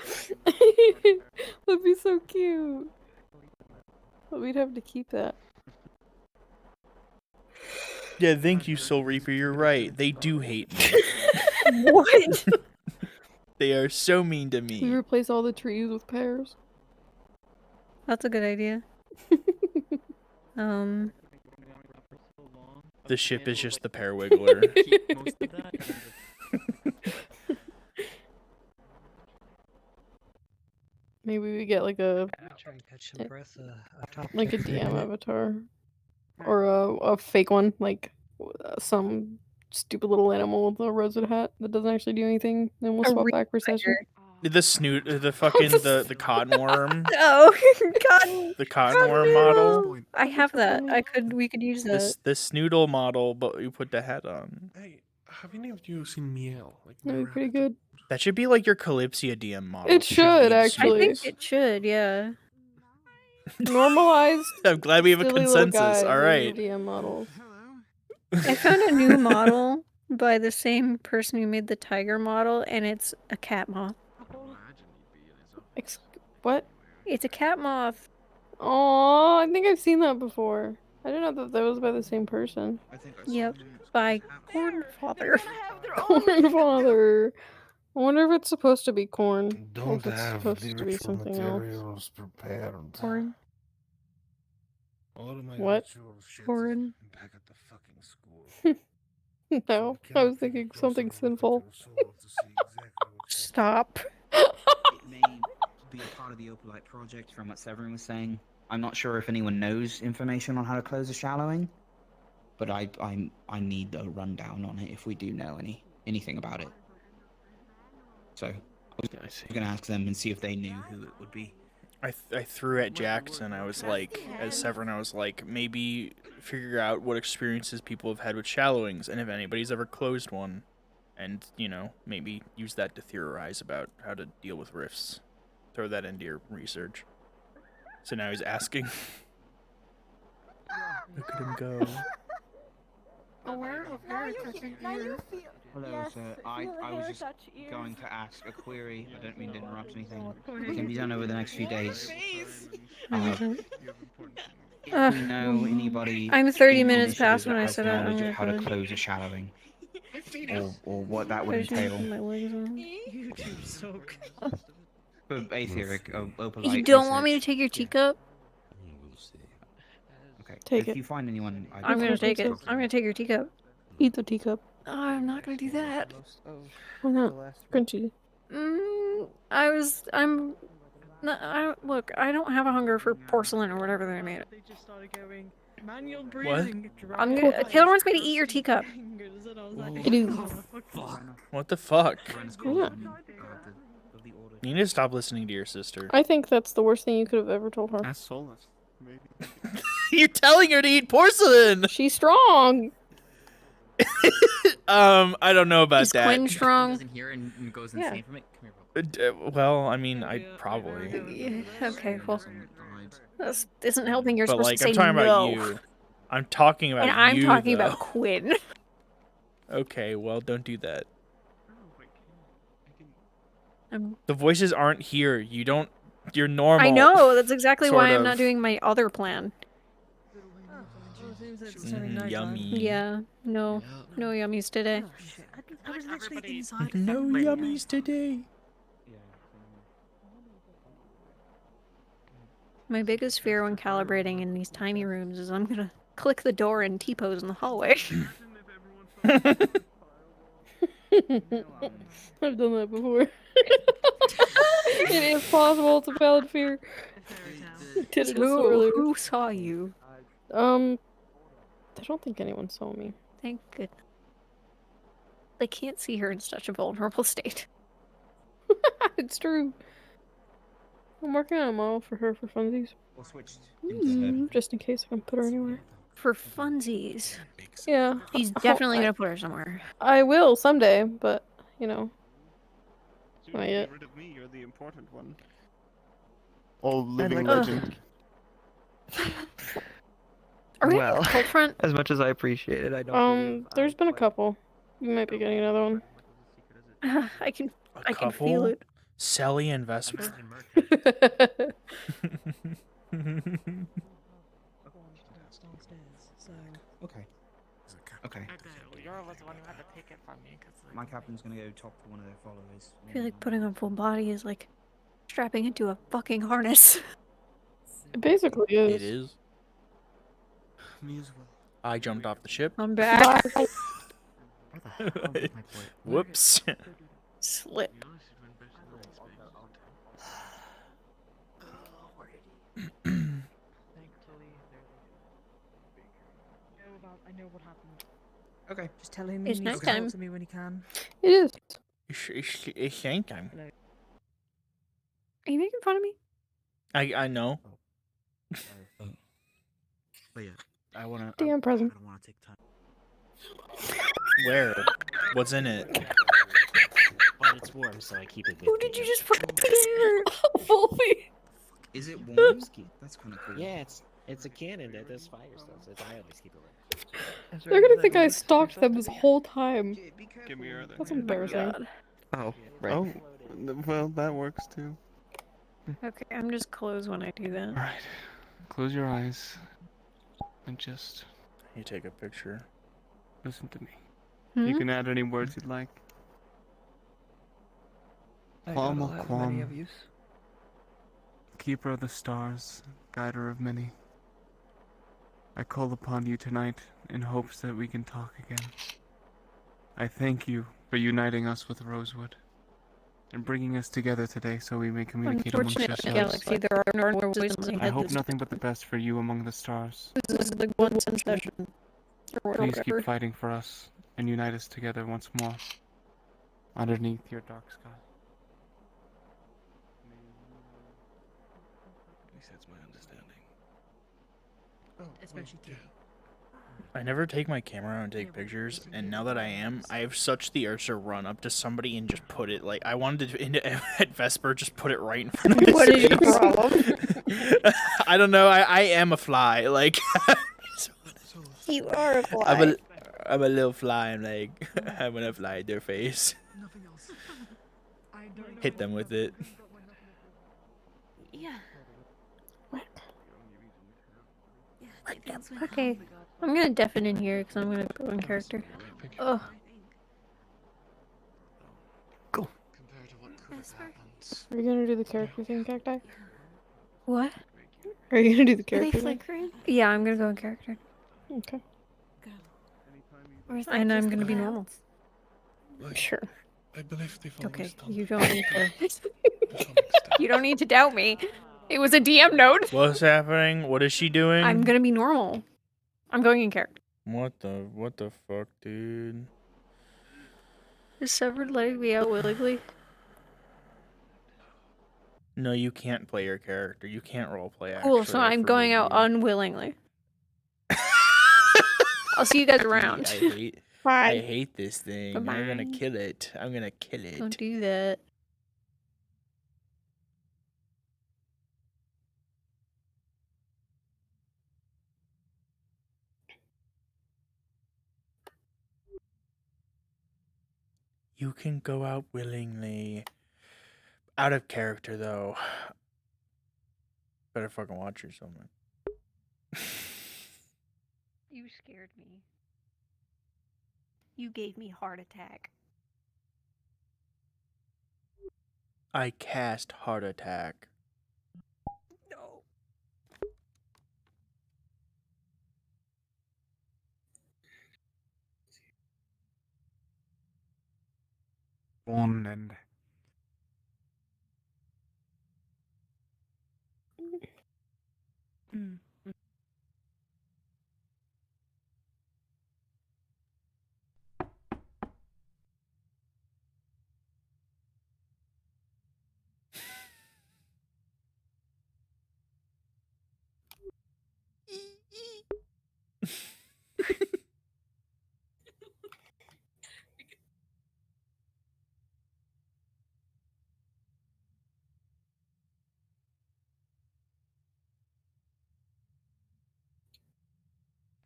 That'd be so cute. But we'd have to keep that. Yeah, thank you, Soul Reaper. You're right. They do hate me. What? They are so mean to We me. replace all the trees with pears. That's a good idea. The ship is just the pear wiggler. Maybe we get like a Try and catch some breath. like a DM avatar, or a fake one, like some stupid little animal with a rosewood hat that doesn't actually do anything. Then we'll swap back for session. The snoot, the fucking, the cotton worm. Oh, God. The cotton worm model. I have that. We could use that. The snoodle model, but you put the hat on. Hey, have any of you seen Miel? Like, That'd be pretty good. That should be like your Calypsia DM model. It should, I actually. think it should, yeah. Normalized. I'm glad we have a silly little consensus. guys All with right. DM models. I found a new model by the same person who made the tiger model, and it's a cat moth. What? It's a cat moth. Oh, I think I've seen that before. I didn't know that was by the same person. Yep, by Cornfather. Cornfather. I wonder if it's supposed to be corn. Or Don't if it's have supposed the to be ritual something else. materials prepared. Corn. All of my What? ritual shit Corn. is back at the fucking school. No, I was thinking something sinful. Stop. It may be a part of the Opalite project from what Severin was saying. I'm not sure if anyone knows information on how to close a shallowing, but I need a rundown on it if we do know anything about it. So I was going to ask them and see if they knew who it would be. I threw at Jackson. I was like, as Severin, I was like, maybe figure out what experiences people have had with shallowings, and if anybody's ever closed one, and you know, maybe use that to theorize about how to deal with rifts. Throw that into your research. So now he's asking. Look at him go. Aware of very touching ear. Hello, sir. I was just going to ask a query. I don't mean to interrupt anything. It can be done over the next few days. If we know anybody I'm 30 in the minutes past initiative when that I has said it. I'm knowledge of gonna how to put it. close a shadowing, or what that would I just need to entail. put my legs on. YouTube soak. For Aetheric, a polite You don't want me to research. take your teacup? Okay. Take if it. you find anyone, I'm gonna take it. I'm gonna take your teacup. Eat the teacup. Oh, I'm not gonna do that. Why not? Crunchy. I'm. No, look, I don't have a hunger for porcelain or whatever they made. They just started going manual breathing. I'm gonna. Taylor wants me to eat your teacup. What the fuck? Yeah. You need to stop listening to your sister. I think that's the worst thing you could have ever told her. That's soulless. Maybe. You're telling her to eat porcelain! She's strong! I don't know about Is that. Quinn strong? Doesn't hear and goes Yeah. insane from it. Come here, bro. Well, I mean, I'd probably. Yeah, okay, well, this isn't helping. You're But supposed like, to say I'm talking no. about you. I'm talking about And I'm you, talking though. about Quinn. Okay, well, don't do that. I'm- The voices aren't here. You don't. You're normal. I know. That's exactly why sort I'm not of. doing my other plan. Yummy. Yeah. No. No yummies today. I was literally inside. No yummies today. My biggest fear when calibrating in these tiny rooms is I'm gonna click the door and T-pose in the hallway. I've done that before. It is possible. It's a valid fear. Did it so earlier. Who saw you? I don't think anyone saw me. Thank goodness. They can't see her in such a vulnerable state. It's true. I'm working on a model for her for funsies. Just in case I can put her anywhere. For funsies. Yeah. He's definitely gonna put her somewhere. I will someday, but you know. Not yet. Get rid of me. You're the important one. All living like- legend. Are we Well, at the cold front? as much as I appreciate it, I don't. There's been a couple. You might be getting another one. I can feel Couple? it. Sally and Vesper. Okay. Okay. You're the one who had to take it from me. My captain's gonna go talk to one of their followers. I feel like putting on full body is like strapping into a fucking harness. It basically is. It is. Me as well. I jumped off the ship. I'm back. Whoops. Slip. I know what happened. Okay. Just tell him It's he needs to nighttime. talk to me when he can. It is. It's ain't time. Are you making fun of me? I know. But yeah, I wanna. Damn present. I don't wanna take time. Where? What's in it? Well, it's warm, so I keep it. Who did you just fucking put in here? Fully. Is it warm? That's kind of cool. Yeah, it's a cannon that does fire stuff, so I always keep it lit. They're gonna think I stalked them this whole time. Give me your other. That's hand. embarrassing. Oh, right. Oh, well, that works too. Okay, I'm just close when I do that. Alright. Close your eyes. And just You take a picture. listen to me. Hmm? You can add any words you'd like. Quam, quam. Keeper of the stars, guider of many. I call upon you tonight in hopes that we can talk again. I thank you for uniting us with Rosewood and bringing us together today so we may communicate amongst Unfortunately, ourselves. Galaxy, there are no more wisdoms I ahead hope this nothing but the best for you among the stars. This is like one session. Or Please whatever. keep fighting for us and unite us together once more underneath your dark sky. At least that's my understanding. Especially you. I never take my camera out and take pictures, and now that I am, I have such the urge to run up to somebody and just put it like I wanted to at Vesper, just put it right in front of his What is your face. problem? I don't know. I am a fly. Like You are a fly. I'm I'm a little fly. I'm like, I'm gonna fly at their face. Nothing else. I don't know Hit them with it. Yeah. Okay, I'm gonna deafen in here because I'm gonna go in character. Oh, Compared to what could have happened. Are you gonna do the character thing, Cacti? what? Are you gonna do the Are they character thing? flickering? Yeah, I'm gonna go in character, Okay. Or is that and I'm just gonna the be normal. Sure. I believe they've Okay, always done you don't need to. to some extent. You don't need to doubt me. It was a DM note. What's happening? What is she doing? I'm gonna be normal. I'm going in character. What the fuck, dude? Is Severin letting me out willingly? No, you can't play your character. You can't roleplay. Cool, so I'm going out unwillingly. I'll see you guys around. I hate this thing. I'm Bye-bye. gonna kill it. I'm gonna kill it. Don't do that. You can go out willingly. Out of character, though. Better fucking watch your someone. You scared me. You gave me heart attack. I cast Heart Attack. No. One and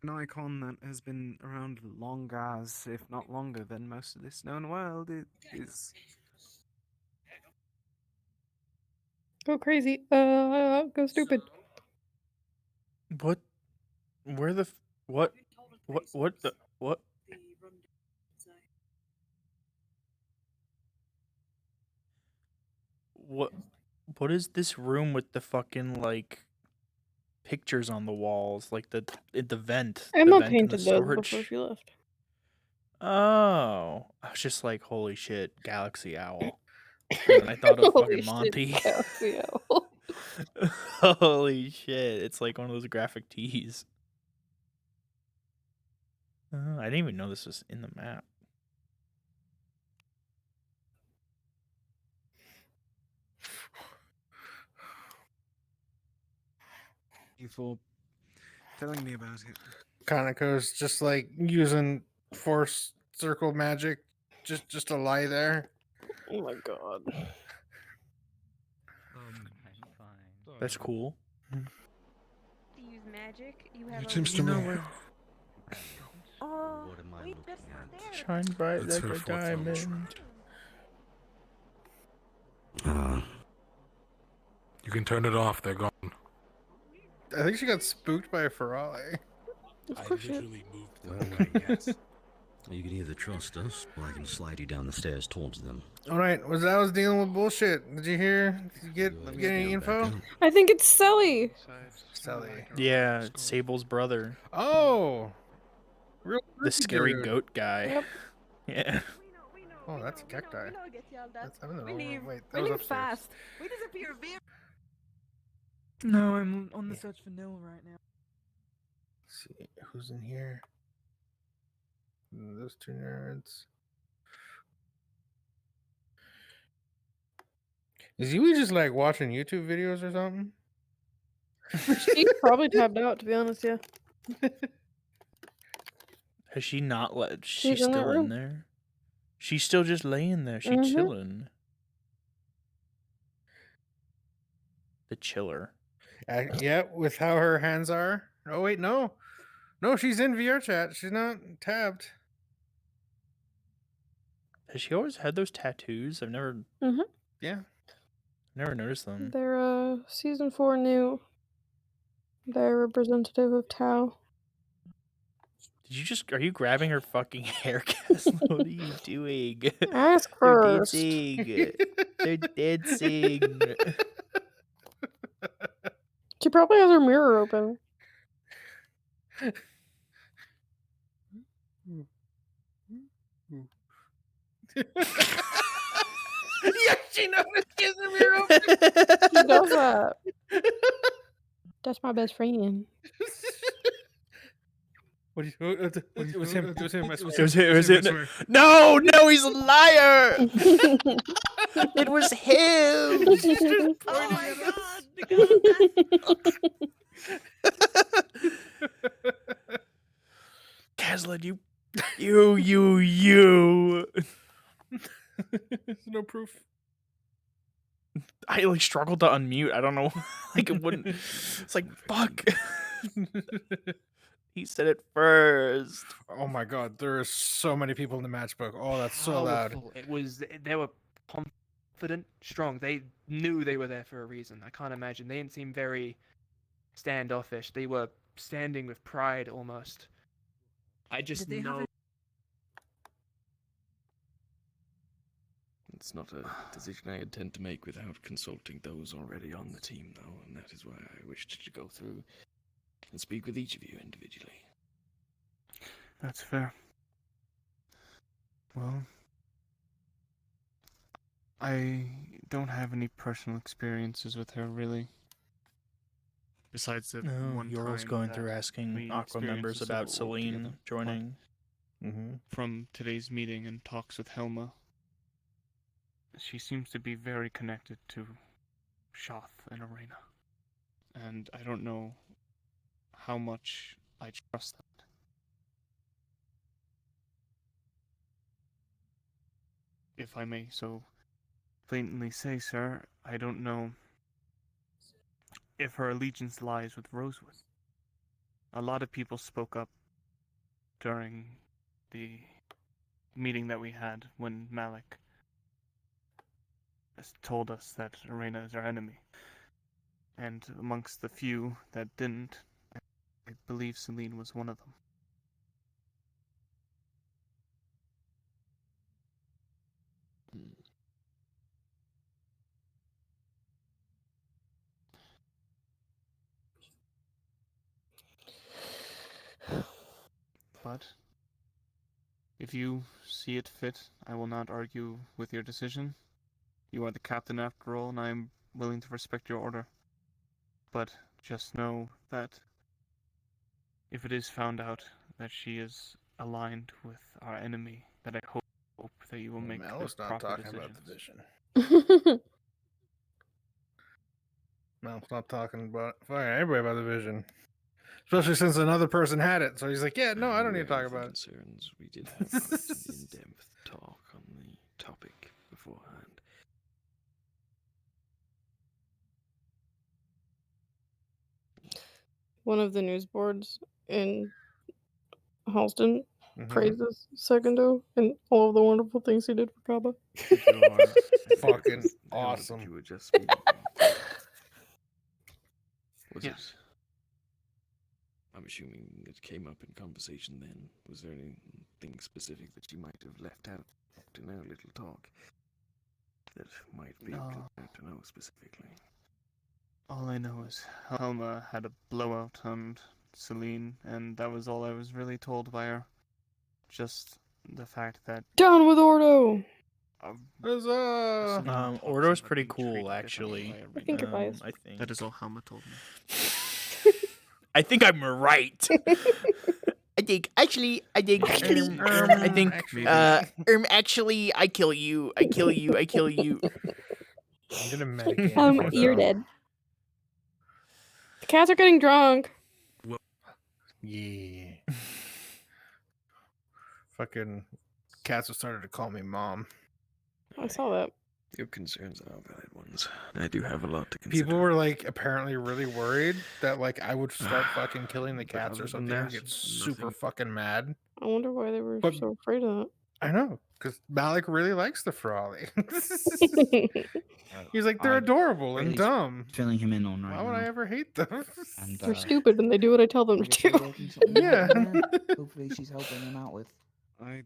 an icon that has been around long as, if not longer than most of this known world. It is. Go crazy. Go stupid. What? Where the? What? What the? What? What is this room with the fucking like pictures on the walls, like the vent? Emma the vent in the painted those storage. before she left. Oh, I was just like, holy shit, Galaxy Owl. And I thought of Holy fucking shit, Monty. Galaxy Owl. Holy shit, it's like one of those graphic tees. I didn't even know this was in the map. You for telling me about it. Kaneko's just like using force circle magic just to lie there. Oh my god. That's cool. To use magic, you have It seems to me. Oh, What am I looking at? Shine bright That's like her a fourth element. diamond. You can turn it off. They're gone. I think she got spooked by a Ferrari. Of I course she literally moved them Well, away. Yes. You can either trust us, or I can slide you down the stairs towards them. All right, I was dealing with bullshit. Did you hear? Did you get any info? I think it's Sully. Sally. Yeah, it's Sable's brother. Oh, real The creepy scary dude. goat guy. Yep. Yeah. Oh, that's a cacti. That's, I don't know. leave. Wait, We that was leave upstairs. fast. We disappear very. No, I'm on the search for Nil right now. Let's see who's in here. Those two nerds. Is Yui just like watching YouTube videos or something? She's probably tapped out, to be honest, yeah. Has she not let? She's She's in that still in room. there. She's still just laying there. She's Mhm. chilling. The chiller. Yeah, with how her hands are. Oh wait, no. No, she's in VR chat. She's not tabbed. Has she always had those tattoos? I've never. Yeah. Never noticed them. They're season 4 new. They're representative of Tau. Did you just? Are you grabbing her fucking hair, Castle? What are you doing? Ask They're first. dancing. They're dancing. She probably has her mirror open. Yeah, she noticed she has her mirror open. She does that. That's my best friend. What it was him. It was him. I swear. It was him. No, he's a liar. It was him. Oh my god! Caslin, you. There's no proof. I like struggled to unmute. I don't know. Like it wouldn't. It's like fuck. He said it first. Oh my god, there are so many people in the matchbook. Oh, that's so loud. Powerful. They were confident, strong. They knew they were there for a reason. I can't imagine. They didn't seem very standoffish. They were standing with pride almost. I just know. It's not a decision I intend to make without consulting those already on the team, though, and that is why I wished to go through and speak with each of you individually. That's fair. Well, I don't have any personal experiences with her, really. Besides the one Yorl's time going that through asking we Aqua members experienced a about civil war Celine together. joining. From today's meeting and talks with Helma, she seems to be very connected to Shoth and Arena. And I don't know how much I trust that. If I may so blatantly say, sir, I don't know if her allegiance lies with Rosewood. A lot of people spoke up during the meeting that we had when Malik has told us that Arena is our enemy. And amongst the few that didn't, I believe Celine was one of them. But if you see it fit, I will not argue with your decision. You are the captain after all, and I am willing to respect your order. But just know that if it is found out that she is aligned with our enemy, that I hope that you will make the Mel's not proper talking decisions. about the vision. Mel's not talking about fucking anybody about the vision. Especially since another person had it. So he's like, yeah, no, I don't need to talk about it. Concerns. We did have quite an in-depth talk on the topic beforehand. One of the news boards in Halston praises Segundo and all of the wonderful things he did for Kaba. Fucking awesome. You were just speaking about. Was it? I'm assuming it came up in conversation then. Was there anything specific that you might have left out in our little talk that might be No. good to know specifically? All I know is Helma had a blowout on Celine, and that was all I was really told by her. Just the fact that Down with Ordo! Huzzah! Ordo's pretty cool, actually. I think you're biased. I think that is all Helma told me. I think I'm right. I think I kill you. I kill you. I'm gonna medicate. You're dead. The cats are getting drunk. Yeah. Fucking cats have started to call me mom. I saw that. Your concerns are valid ones. I do have a lot to consider. People were like apparently really worried that like I would start fucking killing the cats or other than something and that, get super nothing. fucking mad. I wonder why they were But- so afraid of that. I know, because Malik really likes the Ferrari. He's like, they're I adorable and really dumb. filling him in on right Why would now. I ever hate them? And, They're stupid and they do what I tell them to do. Yeah. Hopefully she's helping him out with I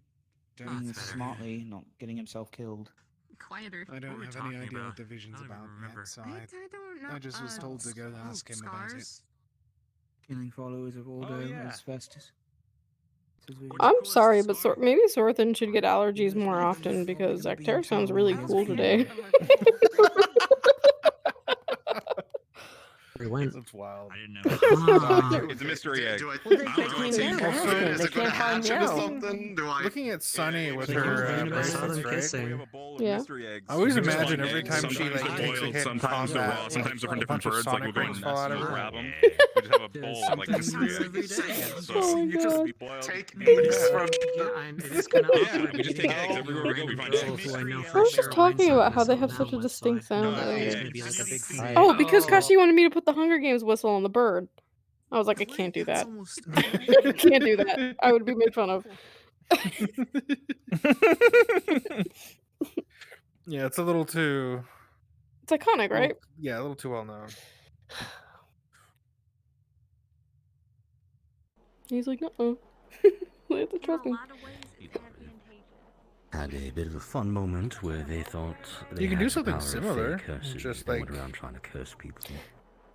doing this don't. smartly, not getting himself killed. Quieter. I don't have any idea what the vision's about yet, so I don't know. I just was told to go ask him about it. Killing followers of Ordo yeah. as Festus. I'm sorry, but maybe Sorthan should get allergies more often because Actera sounds really cool today. It's wild. I didn't know. It's a mystery egg. Looking at Sunny with her bracelets, right? Yeah. I always imagine every time she like sometimes takes a boiled, hit in sometimes they're raw, combat, sometimes they're from a bunch different of birds. Like Sonic we'll go to rings the fall nest out and of we'll her. grab them. We just have a bowl of like mystery eggs. Oh, you just God. be boiled. Take and eggs we from It is kind of Yeah, we just take eggs everywhere we go. We find eggs. I was just talking about how they have such a distinct sound. No, earlier. eggs. Oh, because Kashi wanted me to put the Hunger Games whistle on the bird. I was like, I can't do that. I can't do that. I would be made fun of. Yeah, it's a little too. It's iconic, right? Yeah, a little too well known. He's like, no. They have to trust me. Had a bit of a fun moment where they thought they You can had do the something power of similar, fake curses, just they like- went around trying to curse people.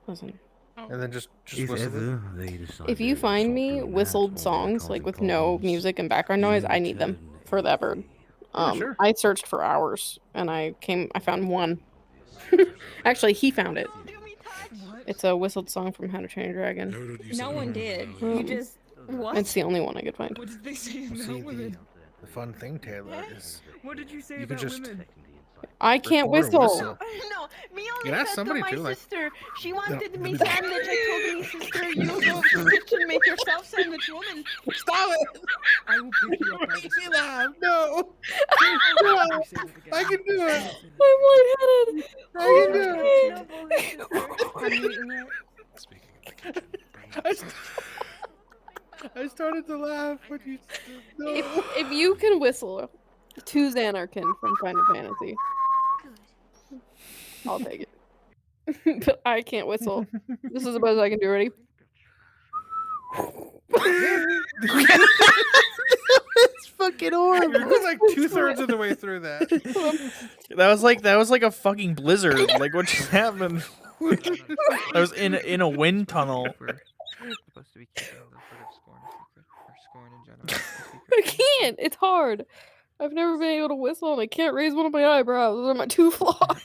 Listen. And then just If whistle ever it. they decide If you find me whistled songs like with no music and background noise, I need them for that bird. Sure. I searched for hours and I found one. Actually, he found it. It's a whistled song from How to Train Your Dragon. No one did. Um, You just what? It's the only one I could find. What did they say See, about women? the fun thing, Taylor, is What did you say you can about just women? I can't record a whistle. No, me You only can ask said somebody to my too, like, sister. She wanted me no. sandwich. I told my sister, you go to the kitchen, make yourself sandwich, woman. Stop it! I will pick you up. Make me laugh. No. I can do it. I'm lightheaded. I can do it. I started to laugh when you. No. If you can whistle to Xanarkin from Final Fantasy, I'll take it. But I can't whistle. This is about as I can do. Ready? It's fucking horrible. You're like 2/3 of the way through that. That was like a fucking blizzard. Like what just happened? I was in a wind tunnel. Supposed to be keeping the sort of scorn secret or scorn in general. I can't. It's hard. I've never been able to whistle, and I can't raise one of my eyebrows. Those are my two flaws.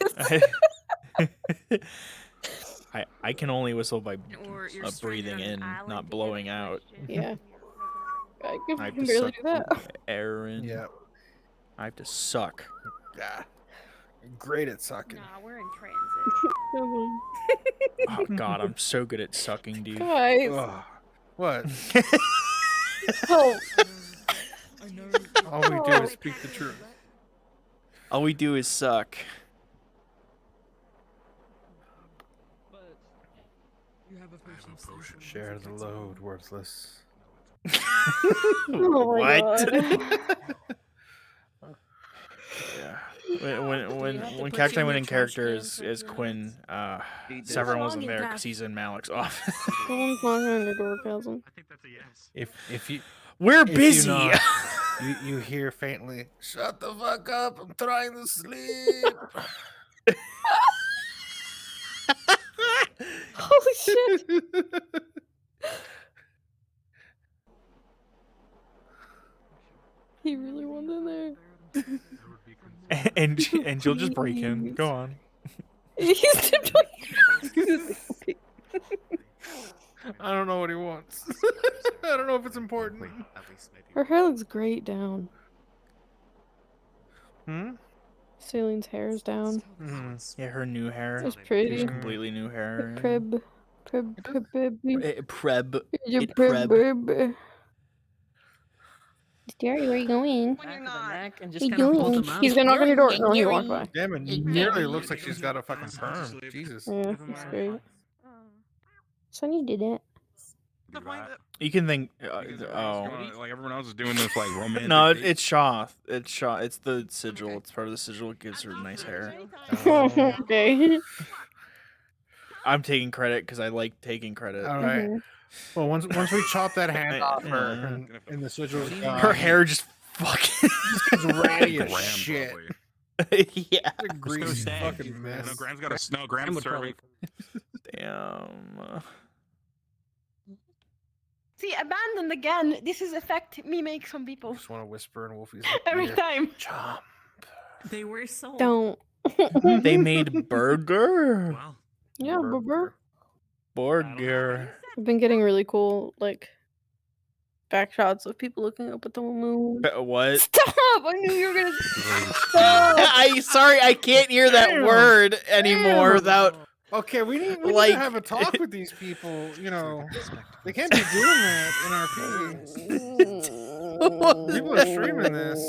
I can only whistle by Or you're breathing stranded on in, an island not to blowing answer out. Yeah. I I have can to barely suck do that. air in. Yeah. I have to suck. Yeah. You're great at sucking. Nah, we're in transit. Oh god, I'm so good at sucking, dude. Guys. Ugh. What? Oh. All we do is speak the truth. All we do is suck. Share the load, worthless. Oh my What? God. Yeah. When Captain went in character as Quinn, Severin wasn't there because he's in Malik's office. Someone's knocking on your door, cousin. I think that's a yes. If you We're if you busy. knock, you hear faintly, "Shut the fuck up! I'm trying to sleep." Holy shit! He really went in there. and she'll just break in. Go on. He's tiptoeing. I don't know what he wants. I don't know if it's important. Her hair looks great down. Hmm? Celine's hair is down. Yeah, her new hair. It's pretty. It's completely new hair. Preb. Preb. Your It preb. preb. Jerry, where are you going? When you're not. And What are you doing? He's gonna knock on your door. No, he walked by. Damn, it nearly looks like she's got a fucking perm. Jesus. Yeah, that's great. Sonny did it. You can think. Like everyone else is doing this like romantic. No, date. it's Shoth. It's Shoth. It's the sigil. It's part of the sigil. It gives her nice hair. Okay. I'm taking credit because I like taking credit. All right. Well, once we chop that hand off her and the sigil's Her hair just fucking just gets ratty as Graham, shit. Yeah. What a greasy fucking mess. No, Graham's got a Graham's serving. Damn. See, abandoned again. This is effect me make some people. Just want to whisper in Wolfie's Every ear. time. Chomp. They were sold. Don't. They made burger. Yeah, burger. Burger. I've been getting really cool, like, back shots of people looking up at the moon. What? Stop! I knew you were gonna. Stop! Sorry, I can't hear that Damn. word anymore without. Okay, we need Like- to have a talk with these people. You know, they can't be doing that in our PV. People are streaming this.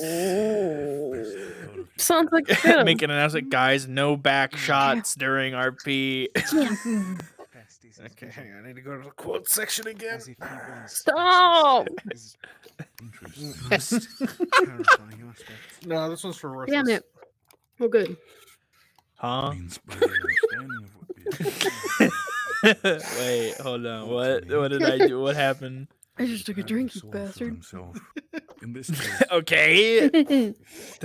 Sounds like him. Make an announcement, guys. No back shots during RP. Okay, hang on. I need to go to the quote section again. Stop! No, this one's for worthless. Damn it. We're good. Huh? Wait, hold on. What did I do? What happened? I just took a drink, you bastard. Okay. That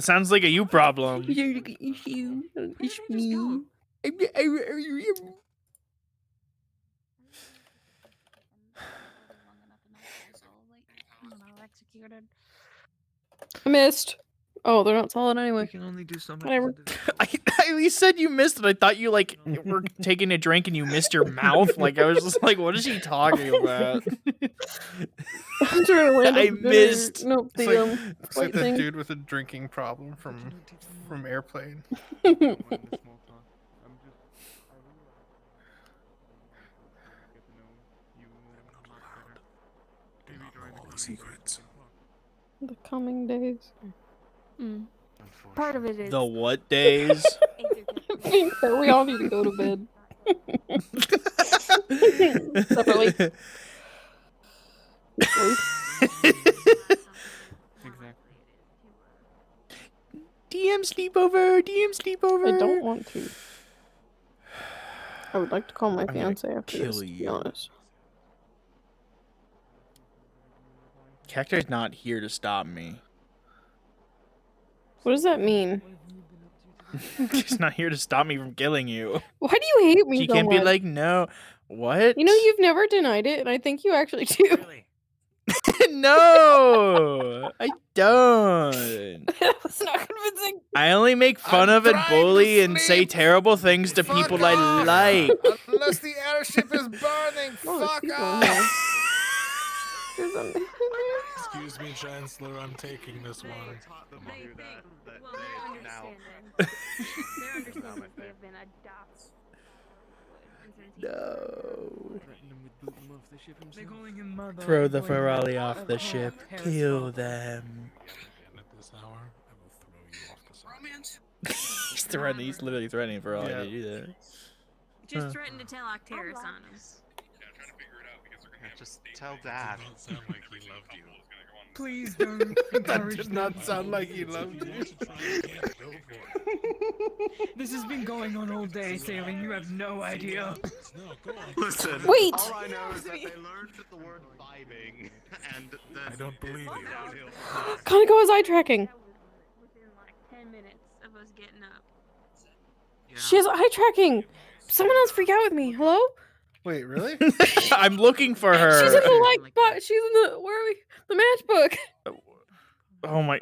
sounds like a you problem. It's me. I missed. Oh, they're not solid anyway. You can only do so much. Whatever. You said you missed it. I thought you like were taking a drink and you missed your mouth. Like I was just like, what is he talking about? I'm trying to land I on the missed. dinner. Nope, It's the like, it's like white that thing. dude with a drinking problem from Airplane. All the secrets. The coming days. Part of it is. The what days? I think that we all need to go to bed. Separately. DM sleepover. DM sleepover. I don't want to. I would like to call my I'm gonna fiance after kill this, to be you. honest. Cactu's not here to stop me. What does that mean? She's not here to stop me from killing you. Why do you hate me She so can't be much? like, no. What? You know, you've never denied it, and I think you actually do. No, I don't. That's not convincing. I only make fun of and bully and say terrible things to people I like. Unless the airship is burning, fuck off. Excuse me, Chancellor, I'm taking this one. No. They're calling him mother. Throw the Ferrari off the ship. Kill them. At this hour, I will throw you off the side. He's threatening. He's literally threatening Ferrari to do that. Just threatened to tell Octaris on him. Just tell Dad. Sound like he loved you. Please don't That encourage did me. not sound like he loved you. This has been going on all day, Severin. You have no idea. Listen. Wait. All I know is that they learned the word vibing, and I don't believe you. Kaneko is eye tracking. Within like 10 minutes of us getting up. She has eye tracking. Someone else freak out with me. Hello? Wait, really? I'm looking for her. She's in the like spot. She's in the where are we? The matchbook. Oh my.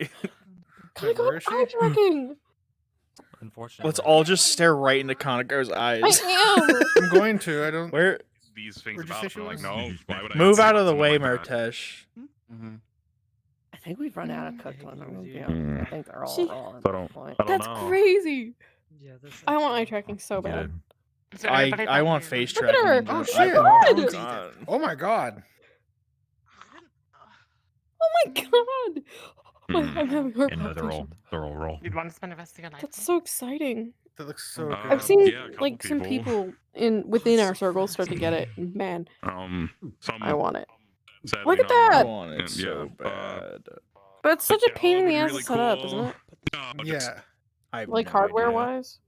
Kaneko eye tracking. Unfortunately. Let's all just stare right into Kaneko's eyes. I am. I'm going to. I don't. Where? These things Where'd you about say them, she like, was? no, why would I Move have out of the something way, like that? Martesh. I think we've run out of cooked ones. I'm gonna be honest. I think they're all She- raw at I this don't- point. I don't That's know. crazy. Yeah, this I want eye tracking so bad. I want face Look at tracking. her. in Oh general. shit! God. God. Oh my god! Oh my god! I'm having heart And they're all palpitations. roll. You'd want to spend the rest of your life. That's so exciting. That looks so good. I've seen yeah, a couple like some people. people within our circle start to get it. Man, Some I want it. sadly Look at not that! I want it so bad. But it's such a pain in the ass really to set up, cool. isn't it? No, just Yeah. I have Like no hardware idea. wise.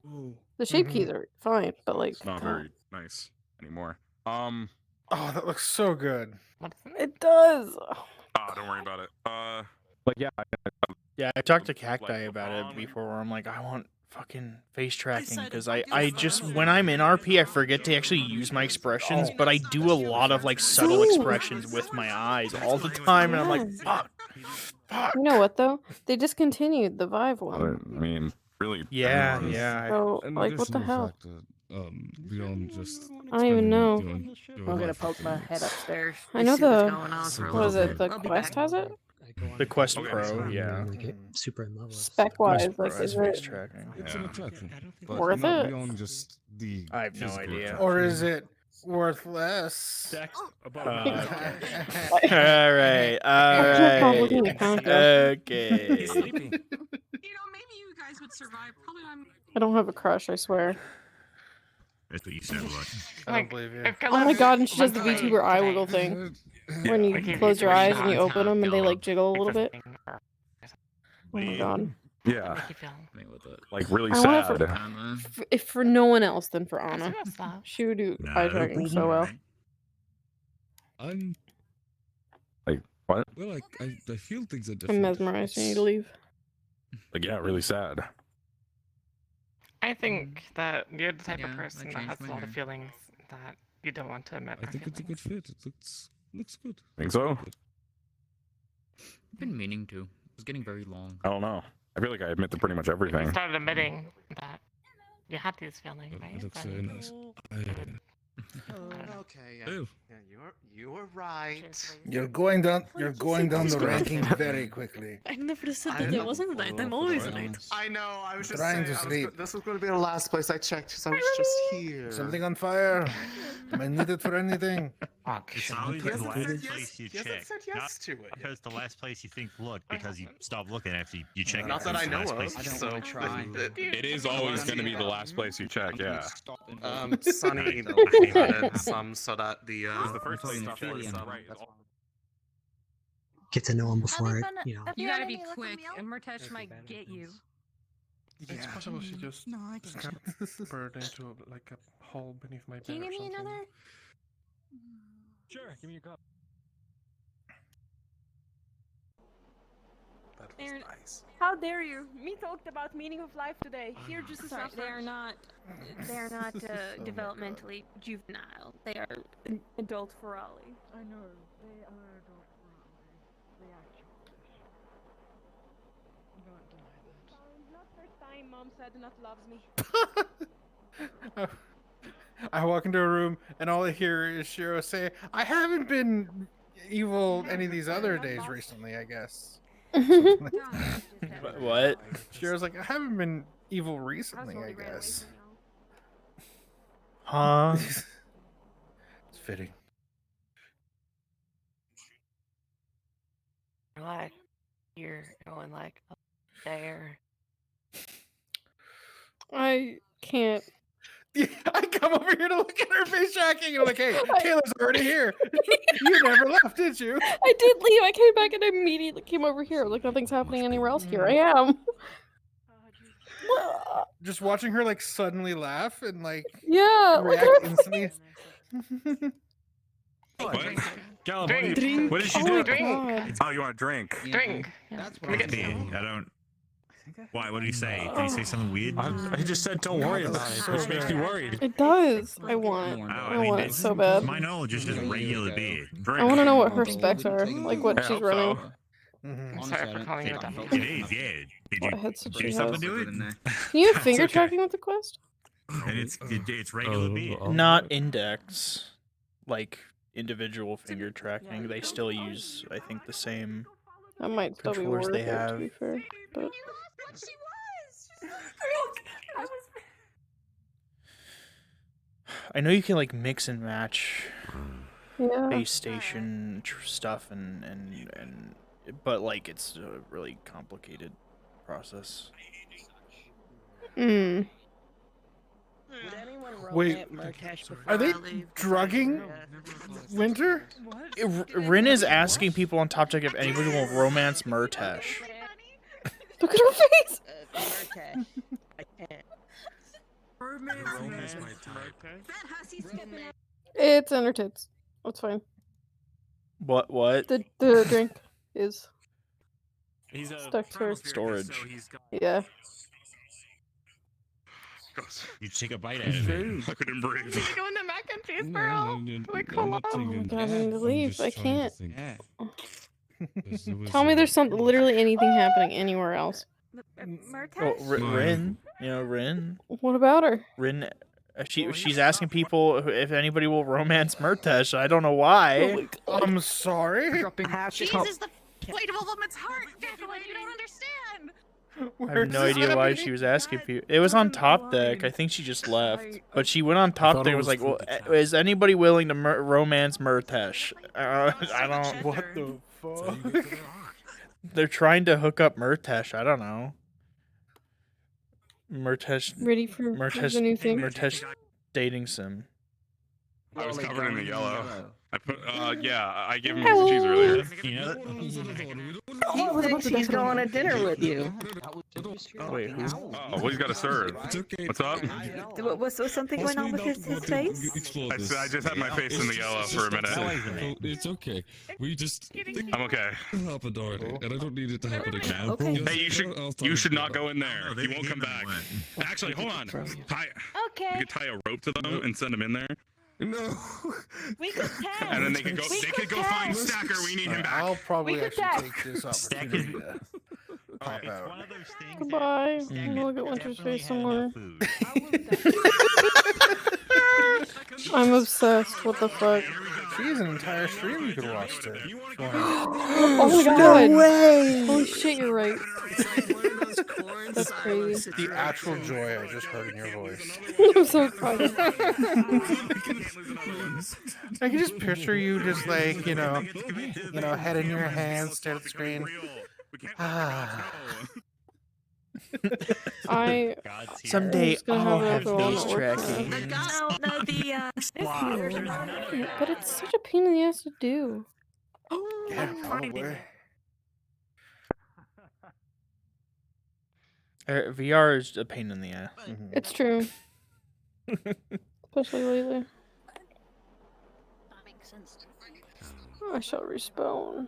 The shape keys are fine, but like it's not come on. very nice anymore. Oh, that looks so good. It does. Don't worry about it. Like yeah, Yeah, I talked to Cacti about it before. Where I'm like, I want fucking face tracking because I just when I'm in RP, I forget to actually use my expressions, but I do a lot of like subtle expressions with my eyes all the time, and I'm like, fuck. You know what though? They discontinued the Vive I one. mean, really. Yeah, yeah. So In like, what the addition to hell? fact that, beyond just I don't even know. I'm gonna poke my head upstairs. I know see what's the going on for a what is little it? bit. The Quest has it. The Quest Pro, yeah. Super in love with. Spec wise, Quest like, Pro is has face it tracking. it's an attraction, but worth not it? beyond just the. I have no physical idea. attraction. Or is it worth less? All right, okay. I don't have a crush, I swear. That's what you sound like. I don't believe you. Oh my god, and she does the VTuber eye wiggle thing. When you close your eyes and you open them and they like jiggle a little bit. Oh my god. Yeah. Like really I want sad. it if for no one else than for Anna. She would do eye tracking so well. I'm Like what? well, I feel things are I'm different. mesmerized. I need to leave. Like yeah, really sad. I think that you're the type of Yeah, person I that has changed a my lot of mind. feelings that you don't want to admit. I think it's a good fit. It looks good. Think so? I've been meaning to. It's getting very long. I don't know. I feel like I admit to pretty much everything. You started admitting that you had these feelings, right? It looks But- very nice. Okay, Ew. you were right. You're going down the ranking very quickly. I never said that I wasn't right. I'm always right. I know. I was just Trying saying. to sleep. This was going to be the last place I checked because I was just here. Something on fire? Am I needed for anything? It's always the last place you He hasn't check. said yes to it. Because the last place you think look, because you stop looking after you check. Not it, that I it's the know last of. place you So It is always going to be the last place you check. Yeah. Sunny Right. added some so that the the first place you check is right. Get to know him before it, you know. You gotta be quick, and Murtesh might get you. It's possible she just got burned into like a hole beneath my bed. Can you or give me something. another? Sure, give me a cup. That was Aaron, nice. How dare you? Me talked about meaning of life today. Here just to Sorry, suffer. they are not developmentally juvenile. They are adult ferali. I know. They are adult ferali. They actually. Don't deny that. Not first time mom said not loves me. I walk into a room and all I hear is Shiro say, "I haven't been evil any of these other days recently, I guess." What? Shiro's like, "I haven't been evil recently, I guess." Huh? It's fitting. Like you're going like up there. I can't. I come over here to look at her face tracking and I'm like, "Hey, Taylor's already here. You never left, did you?" I did leave. I came back and I immediately came over here. Like nothing's happening anywhere else. Here I am. Just watching her like suddenly laugh and like Yeah, look react at her instantly. Callum, Drink. what did she Oh do? my God. Oh, you want a drink? Drink. That's I don't. Why? What did he say? Did he say something weird? I just said don't worry about it, which makes me worried. It does. I want it. Oh, I want it so bad. My knowledge is just regular beer. I want to know what her specs are. Like what she's running. I'm sorry for calling you a dumb. It is, yeah. Did What you headset do she something has. to it? Can you have finger It's okay. tracking with the Quest? And it's regular beer. Not index, like individual finger tracking. They still use, I think, the same That might still be controllers worth they it, to have. be fair. But I know you can like mix and match yeah. base station stuff and but like it's a really complicated process. Mm. Wait, are they drugging Winter? Rin is asking people on Top Check if anybody will romance Murtash. Look at her face. I can't. It's in her tits. That's fine. What? The drink is He's a stuck to her. Storage. Yeah. You take a bite out of it. I couldn't breathe. Are you doing the mac and cheese, bro? Like, Oh come my on. god, I need to leave. I can't. Yeah. Tell me there's something, literally anything happening anywhere else. Oh, Rin. You know Rin. What about her? Rin. She's asking people if anybody will romance Murtash. I don't know why. I'm sorry. Cheese is the weight of a woman's heart, Jacqueline. You don't understand. I have no idea why she was asking people. It was on Top Deck. I think she just left. But she went on Top Deck and was like, well, is anybody willing to romance Murtash? I don't... What the fuck? They're trying to hook up Murtash. I don't know. Murtash... Ready for the new thing? Murtash dating sim. I was covered in the yellow. I put, I gave him the cheese earlier. He said she's going to dinner with you. Wait, who? Oh, well, he's got to serve. What's up? Was something going on with his face? I just had my face in the yellow for a minute. It's okay. We just. I'm okay. It happened already, and I don't need it to happen again. Okay. Hey, you should not go in there. He won't come back. Actually, hold on. Okay. You could tie a rope to them and send them in there. No. We could test. And then they could go. They could go find Stacker. We need him back. I'll probably We could actually test. take this opportunity to pop out. Goodbye. I'm gonna look at Winter's face somewhere. I'm obsessed. What the fuck? She's an entire stream you could watch too. Oh my god! No way! Holy shit, you're right. That's crazy. The actual joy I just heard in your voice. I'm so excited. I can just picture you just like, you know, head in your hands, stare at the screen. Someday I'll have face face tracking. But it's such a pain in the ass to do. Yeah, probably. VR is a pain in the ass. It's true. Especially lately. I shall respawn.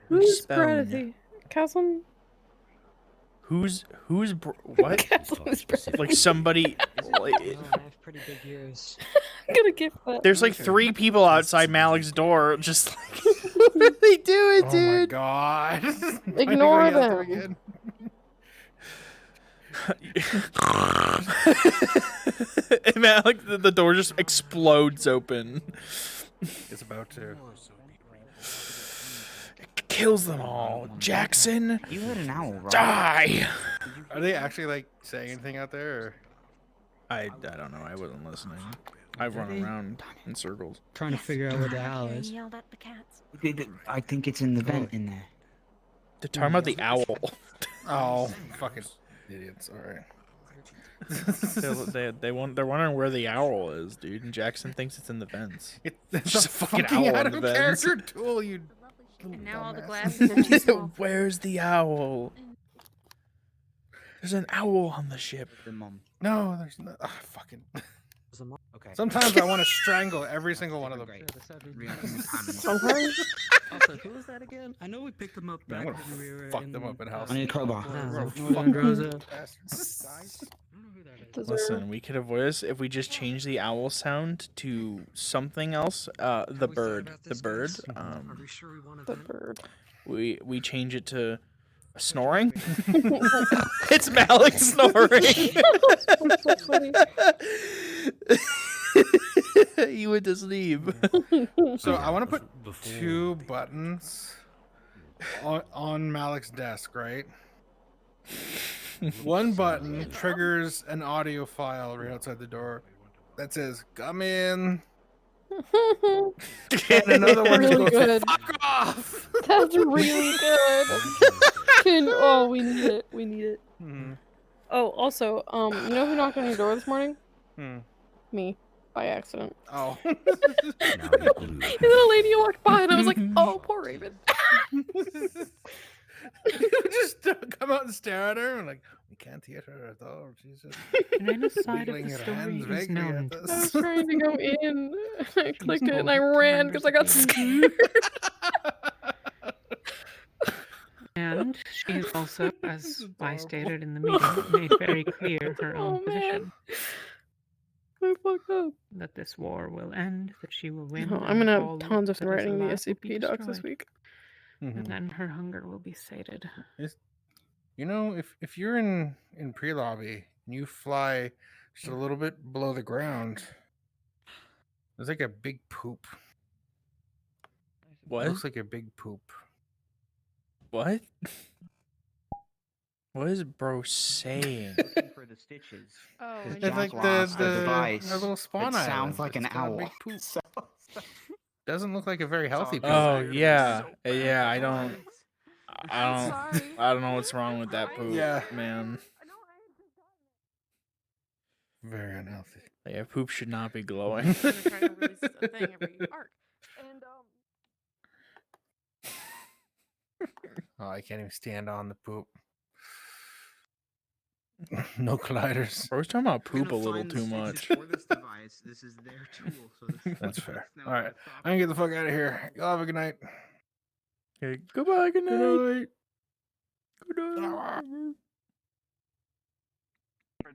Who's Brady? Cousin? Who's what? Like somebody. Like, Pretty big ears. I'm gonna get that. there's like 3 people outside Malik's door, just like what are they doing, Oh my dude? god. Ignore Why do we have to them. And Malik, the door just explodes open. It's about to. It kills them all. Jackson, You heard an owl, right? die. Are they actually like saying anything out there? Or? I don't know. I wasn't listening. I run around in circles. Trying to figure out where the owl They is. yelled at the cats. I think it's in the vent in there. They're talking about the owl. Oh, fucking idiots! All right. They're wondering where the owl is, dude. And Jackson thinks it's in the vents. It's just a a fucking fucking owl out in the of vents. character tool. You. And now all the dumbass. glasses are too small. Where's the owl? There's an owl on the ship. The mom. No, there's no. Fucking. Okay. Sometimes I want to strangle every single one of them. Sometimes. Also, who was that again? I know we picked them up Man, I'm back gonna when we were fuck in... them up in house. I need a crowbar. Listen, we could avoid this if we just change the owl sound to something else. The bird. The bird. The bird. We change it to snoring. It's Malik snoring. You went to sleep. So I want to put 2 buttons on Malik's desk, right? One button triggers an audio file right outside the door that says "Come in," And another one really goes, good. fuck off. That's really good. Oh, we need it. We need it. Oh, also, you know who knocked on your door this morning? Me, by accident. Oh. And then a lady walked by, and I was like, "Oh, poor Raven." Just come out and stare at her and like, we can't hear her at all. She's just wiggling her hands vaguely at I was us. trying to go in. I clicked it and I ran because I got scared. And she has also, as I stated in the meeting, made very clear her own position. I fucked up. That this war will end, that she will win. No, I'm gonna and have all tons of that is writing the alive will be SCP docs this destroyed. week. And then her hunger will be sated. You know, if you're in pre-lobby and you fly just a little bit below the ground, there's like a big poop. What? It looks like a big poop. What? What is bro saying? For the stitches. Oh, Because It's Jack like lost the device. little spawn It sounds island. like an It's got a owl. big poop. Doesn't look like a very healthy poop. Oh yeah, yeah. I don't know what's wrong with that poop. Yeah. Man. Very unhealthy. Yeah, poop should not be glowing. Try to release a thing every arc. And Oh, I can't even stand on the poop. No colliders. Bro's talking about We're poop a gonna little find the too stitches much. For this device, this is their tool. So this That's fair. now All right, I'm gonna get the fuck out of here. Y'all have a good night. Okay, goodbye, good night. Good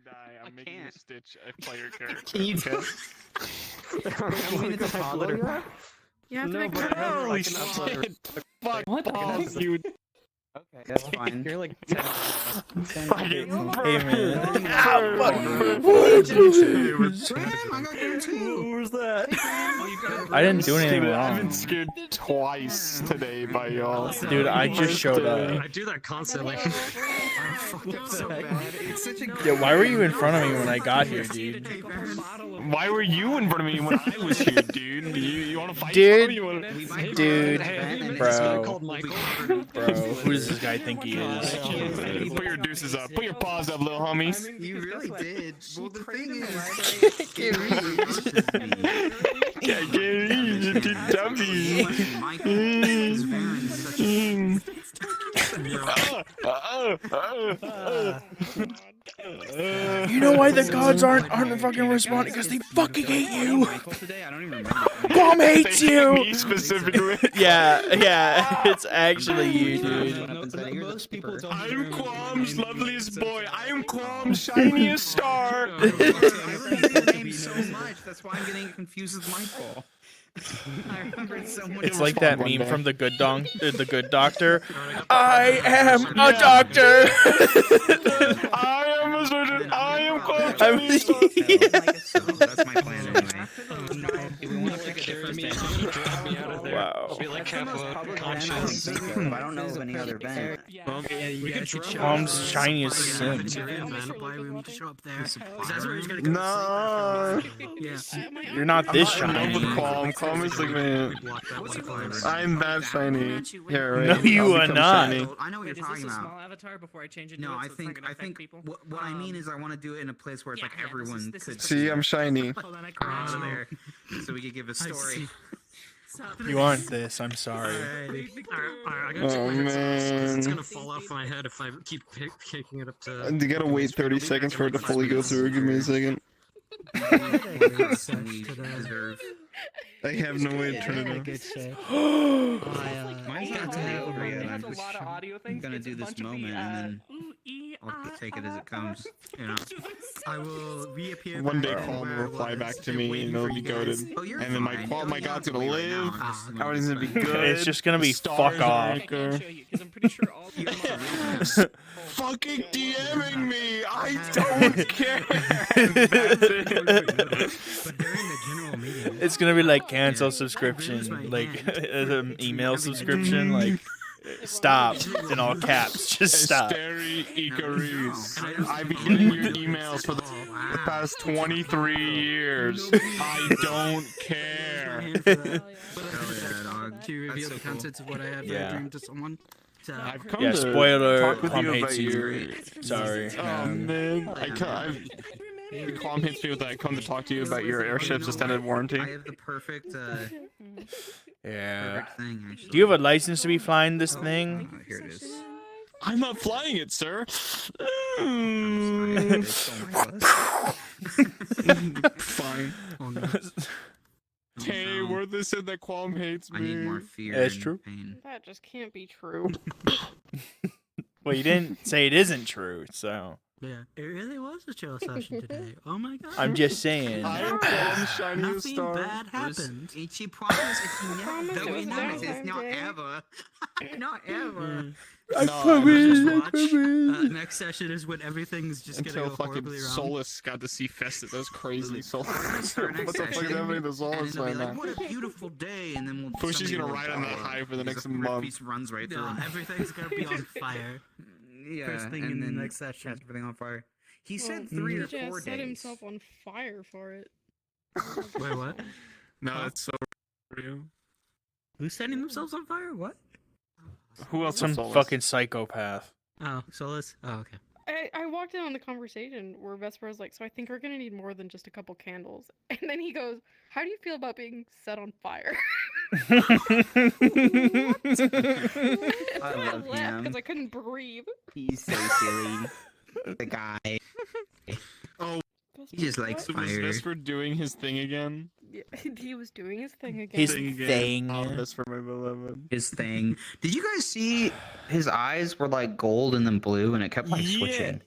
night. I'm making you Stitch a player character. Can you do? You mean it's a toddler? you have to No, make but her I roll. shit. Fuck What? balls, you. Okay, that's fine. You're like Hey man. Who was that? I didn't do anything I've wrong. been scared twice today by y'all. Dude, I just showed up. I do that constantly. So bad. It's such a Yeah, why were you in front of me when I got here, dude? Why were you in front of me when I was here, dude? You want to fight? Dude, You wanna... dude, Called bro, Michael. who does this guy think he is? Put your deuces up. Put your paws up, little homies. You really did. Well, the thing Get easy, you dummy. You know why the gods aren't fucking responding? Because they fucking hate you. Guam hates you. Me specifically. Yeah, it's actually you, dude. Most people don't. I'm Quam's loveliest boy. I'm Quam's shiniest star. name so much. That's why I'm getting confused with Michael. I remember it so much. It's like that meme from the Good Doctor. I am a doctor. I am a surgeon. I am Quam's I'm- shiniest star. That's my plan anyway. If we want to pick a different band, drop me out of there. Wow. Be like half a I conscience. don't know of any other band. Well, yeah, you guys should show up. Mom's shiniest sin. Why we need to show up there? That's where he's gonna No. Yeah. You're not this I'm shiny. with Quam. Quam is like, man, I'm that shiny. Here, right? No, you I'll are become not. shiny. I know what you're Wait, is talking this a about. small avatar before I change into No, it, I so it's not think gonna affect people? what I mean is I want to do it in a place where it's like everyone this is could See, I'm shiny. Hold on, I come out of correct there, so we could give a story. You aren't this. I'm sorry. Alright, I gotta check Oh my headphones. It's man. gonna fall off my head if I keep kicking it up to. You gotta wait 30 seconds for it to fully go through. Give me a second. I have no way to turn it on. Mine's not turning over yet. Has a lot of audio I'm things. gonna It's a do this bunch of moment the, and then I'll take it as it comes. You know, I will reappear. One day back Quam will where I reply was, back to still me waiting and it'll for be you guys. goaded. Oh, you're And then my fine. Quam, my You're god's not gonna right now. live. I'm just How is it be fine. good? It's just gonna be Stars fuck are off. anchor. because I'm pretty sure all Fucking DMing me! I don't care! That's it. It's gonna be like cancel subscription, like email subscription, like Stop. It's in all caps. Just stop. Esteri Icarus. I've been getting your emails for the past 23 years. I don't care. To reveal the contents of what I have dreamed to someone. I've come Yeah, to spoiler. talk with Quam you hates about you. your... Sorry. Oh, man. Quam hates me that I come to talk to you about your airship's extended warranty. I have the perfect, Yeah. perfect thing, actually. Do you have a license to be flying this thing? Here it is. I'm not flying it, sir. Fine. Oh, no. Hey, where they said that Quam hates me. I need more fear. That's and true. Pain. That just can't be true. Well, you didn't say it isn't true, so. Yeah, it really was a chill session today. Oh my god. I'm just saying. I am Quam's shiniest Nothing star. bad happened. She promised that we know it's not ever. Not ever. I No, promise, just I watch. promise. Next session is when everything's just Until gonna go fucking horribly wrong. Solus got to see Festus. That's crazy. Solus. Start What next the fuck is session, happening to and Solus then right they'll be now? like, what a beautiful day, and then we'll. Pushy's somebody gonna will ride on that die. high for the next Rip month. piece runs right through him. Everything's gonna be on fire. Yeah, First thing and in the then next session. everything on fire. He Well, said 3 or DJ 4 set days. himself on fire for it. Wait, what? No, that's so real. Who's setting themselves on fire? What? Who else? Some is Solus? fucking psychopath. Oh, Solus? Oh, okay. I walked in on the conversation where Vesper was like, so I think we're gonna need more than just a couple candles. And then he goes, how do you feel about being set on fire? I love laughed him. because I couldn't breathe. He's so silly. The guy. Oh, he just likes so was fire. Vesper doing his thing again? Yeah, he was doing his thing again. His Thing again. thing. Oh, Vesper, my beloved. His thing. Did you guys see his eyes were like gold and then blue and it kept like switching?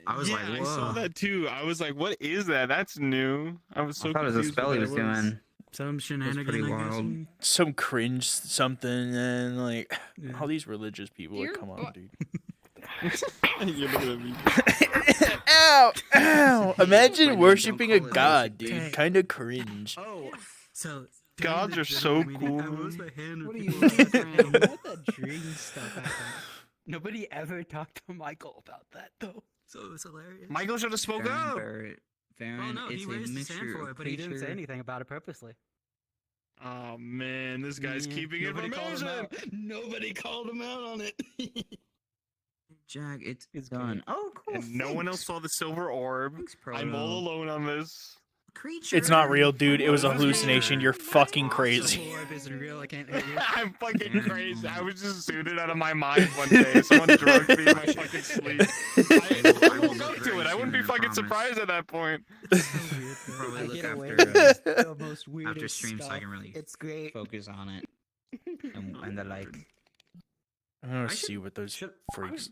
I was yeah, like, I whoa. saw that too. I was like, what is that? That's new. I was so I thought it was a confused spell what he that was doing. Some It's shenanigans, pretty I guess. wild. Some cringe something, and like, all these religious people would Dear come on, God. dude. You're looking at me. Ow! Ow! Imagine Don't worshiping a call it god, worship. dude. Kind of cringe. Oh, so Gods are so cool. What are you Let that dream stuff happen. Nobody ever talked to Michael about that though. So it was hilarious. Michael should have spoke up. Varen, no, it's he a raised his hand mixture for of it, but he didn't say creature- anything about it purposely. Oh man, this guy's keeping Nobody called him information. out. Nobody called him out on it. Jack, it's done. Great. Oh, cool. And no one else saw the silver orb. Thanks, I'm Proto. all alone on this. Creature. It's not real, dude. It was a hallucination. You're fucking crazy. Orb isn't real. I can't hear you. I'm fucking crazy. I was just zooted out of my mind one day. Someone drugged me in my fucking sleep. I woke up to it. I wouldn't be fucking surprised at that point. Probably I look get away after, with the most weirdest after stream so I stuff. can really It's great. focus on it. And the like. I'm gonna see what those freaks.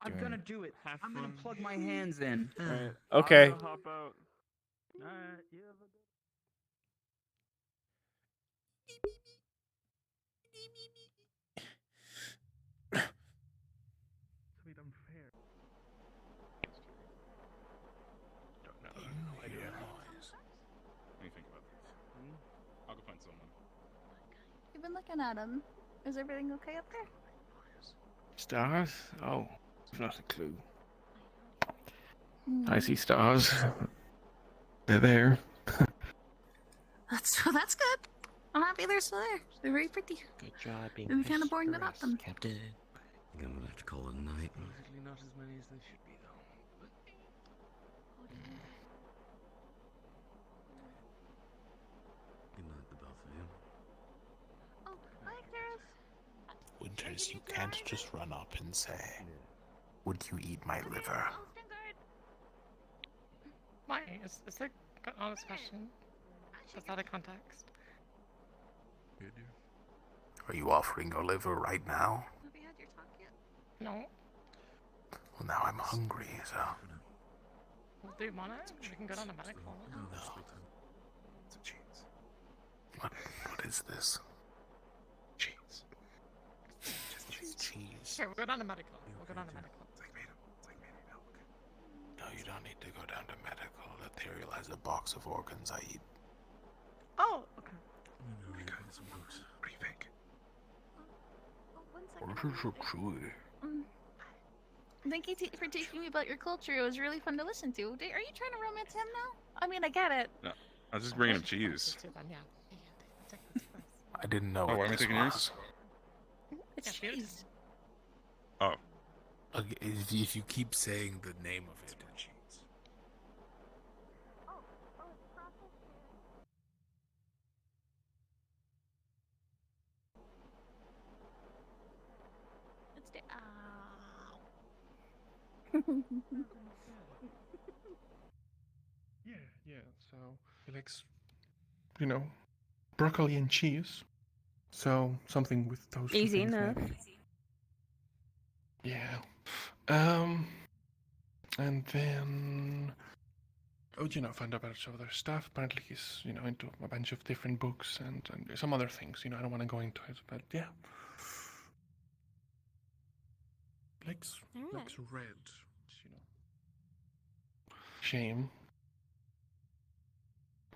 I'm doing. gonna do it. I'm gonna plug my hands in. Okay. I'm gonna hop out. Alright, you have a good Sweet unfair. Don't know. No idea. Let me think about this. I'll go find someone. You've been looking at him. Is everything okay up there? Stars? Oh, not a clue. Hmm. I see stars. They're there. That's good. I'm happy they're still there. They're very pretty. Good job being It'd be kind of boring without them. Captain. I think I'm gonna have to call it a night. Certainly not as many as there should be, though. Good night, the both of you. Oh, hi, Karis. Winters, you can't just run up and say, "Would you eat my liver?" Why? Is there an honest question? Just out of context. Are you offering your liver right now? Have you had your talk yet? No. Well, now I'm hungry, so. Well, do you want it? We can go down to medical. What is this? Cheese. Cheese. Okay, we'll go down to medical. We'll go down to medical. No, you don't need to go down to medical. Etherealize the box of organs I eat. Oh, okay. What do you think? Oh, one Thank you for teaching me about your culture. It was really fun to listen to. Are you trying to romance him now? I mean, I get it. No, I was just bringing him cheese. I didn't know Oh, why what am I this taking was. yours? It's cheese. Oh. Okay, if you keep saying the name of it. It's the Yeah. So he likes, broccoli and cheese. So something with those two Easy things, enough. maybe. Yeah. And then, find out about some other stuff. Apparently he's, into a bunch of different books and some other things. I don't want to go into it, but yeah. Likes red, Shame.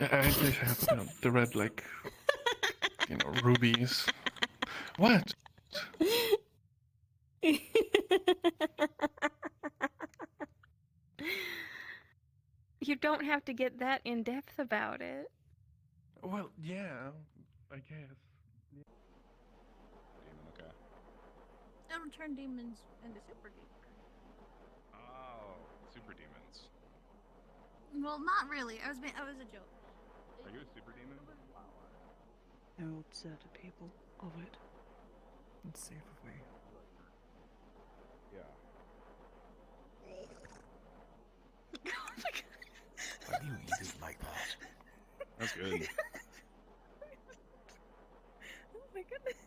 I just have, the red, rubies. What? You don't have to get that in depth about it. Well, yeah, I guess. Demon, okay. It'll turn demons into super demons. Oh, super demons. Well, not really. I was a joke. Are you a super demon? How upset are people of it? Let's see if we. Yeah. Why do you eat it like that? That's good. Oh my goodness.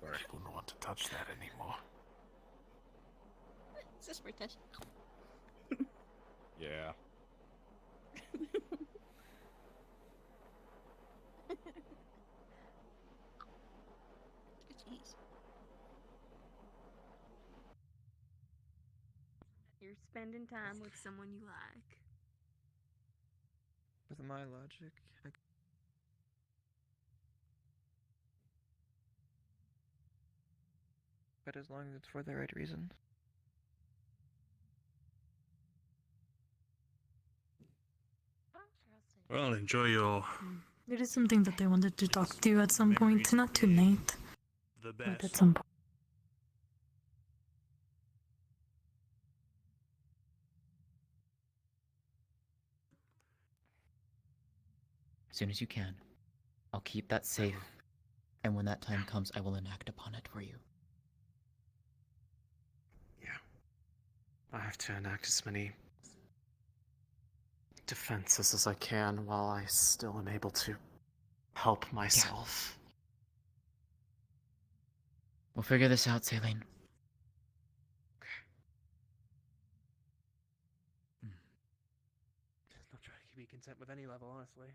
Sorry. I don't want to touch that anymore. It's just for touch. Yeah. Jeez. You're spending time with someone you like. With my logic, but as long as it's for the right reasons. Well, enjoy your There is something that I wanted to talk to you at some point. Not tonight, the but best. at some point. As soon as you can. I'll keep that safe, and when that time comes, I will enact upon it for you. I have to enact as many defenses as I can while I still am able to help myself. We'll figure this out, Saline. Not trying to be content with any level, honestly.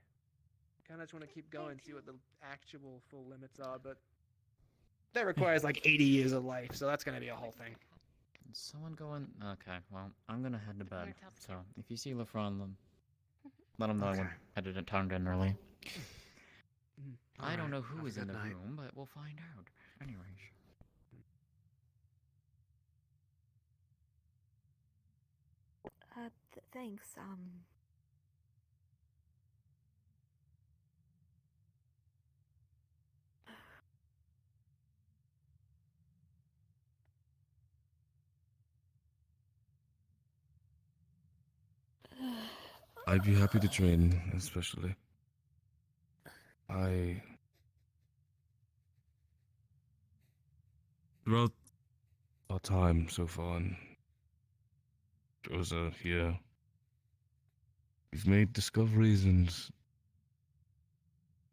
Kind of just want to keep going, see what the actual full limits are, but that requires like 80 years of life, so that's gonna be a whole thing. Is someone going? Okay, well, I'm gonna head to bed. So if you see Lefron, let him know I went headed to town again early. I don't know who is in the room, but we'll find out. Anyways. Thanks. I'd be happy to train, especially. Throughout our time so far in Josa here, we've made discoveries and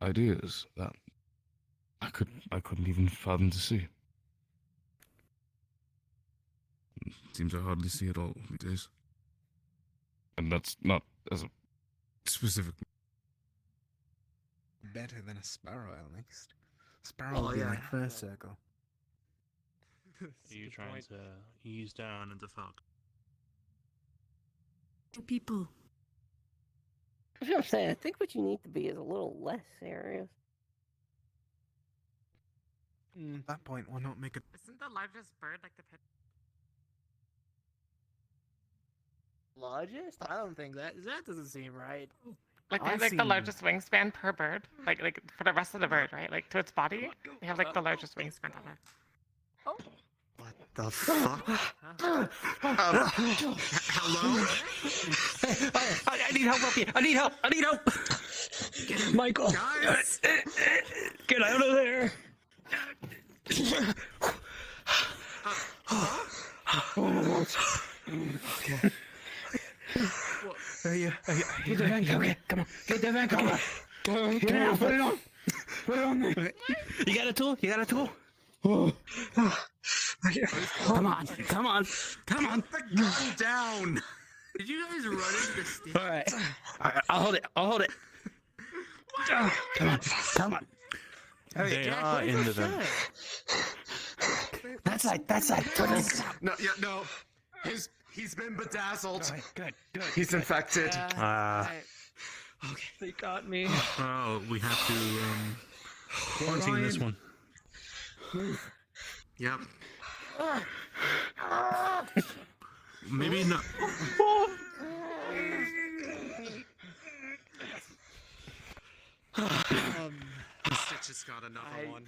ideas that I couldn't even fathom to see. Seems I hardly see it all these days. And that's not as a specific. Better than a sparrow, at least. Sparrow would be like first circle. Are you trying to ease down into fog? People. I was gonna say, I think what you need to be is a little less serious. At that point, why not make it? Isn't the largest bird like the pit? Largest? I don't think that doesn't seem right. Like they I've have like the seen- largest wingspan per bird, like for the rest of the bird, right? Like to its body, they have like the largest wingspan ever. What the fuck? Hello? I need help up here. I need help. I need help. Michael. Guys! Get out of there. Okay. Get the van cover. Come on. Get the van cover. Get it out. Put it on. Put it on there. You got a tool? You got a tool? Come on. Come on. Come on. Down. Did you guys run into the stick? All right. I'll hold it. I'll hold it. Come on. Come on. They are in the vent. That side. That side. No, yeah, no. He's been bedazzled. Good. Good. He's infected. Okay. They got me. Oh, we have to quarantine this one. Yep. Maybe not. Stitch has got another one.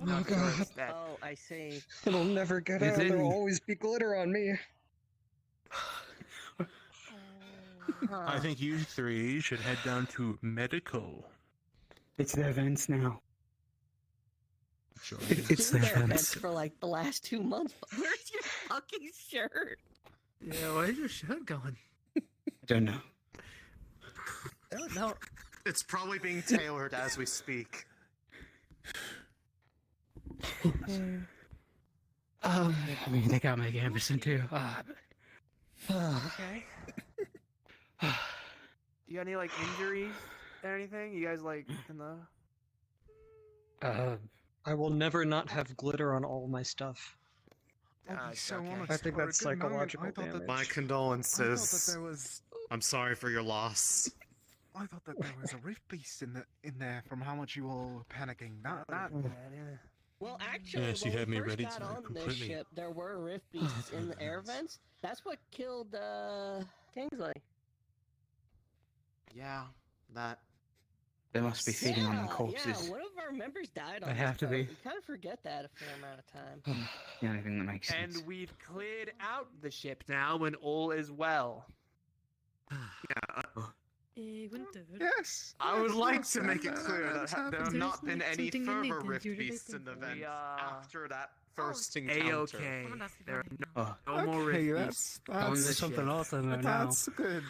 Oh god. Oh, I see. It'll never get out. There'll always be glitter on me. I think you three should head down to medical. It's their vents now. Sure. It's their Events vents. for like the last 2 months. But where's your fucking shirt? Yeah, where's your shirt going? I don't know. No. It's probably being tailored as we speak. I mean, they got my Gamberson too. Okay. You got any like injuries or anything? You guys like in the? I will never not have glitter on all my stuff. Okay. I think that's psychological damage. My condolences. I'm sorry for your loss. I thought that there was a rift beast in there from how much you all were panicking. Not bad, yeah. Well, actually, Yes, you when had we me first ready got to on this completely- ship, there were rift beasts in the air vents. That's what killed Kingsley. Yeah, that. They must be feeding on the Yeah, corpses. one of our members died on They this have to boat. be. We kind of forget that a fair amount of time. The only thing that makes sense. And we've cleared out the ship now, and all is well. Yes. I would like to make it clear that there have not been any further rift beasts in the vents after that first encounter. A-okay. There are no more Okay, rift that's beasts. There's something else in there now. That's good.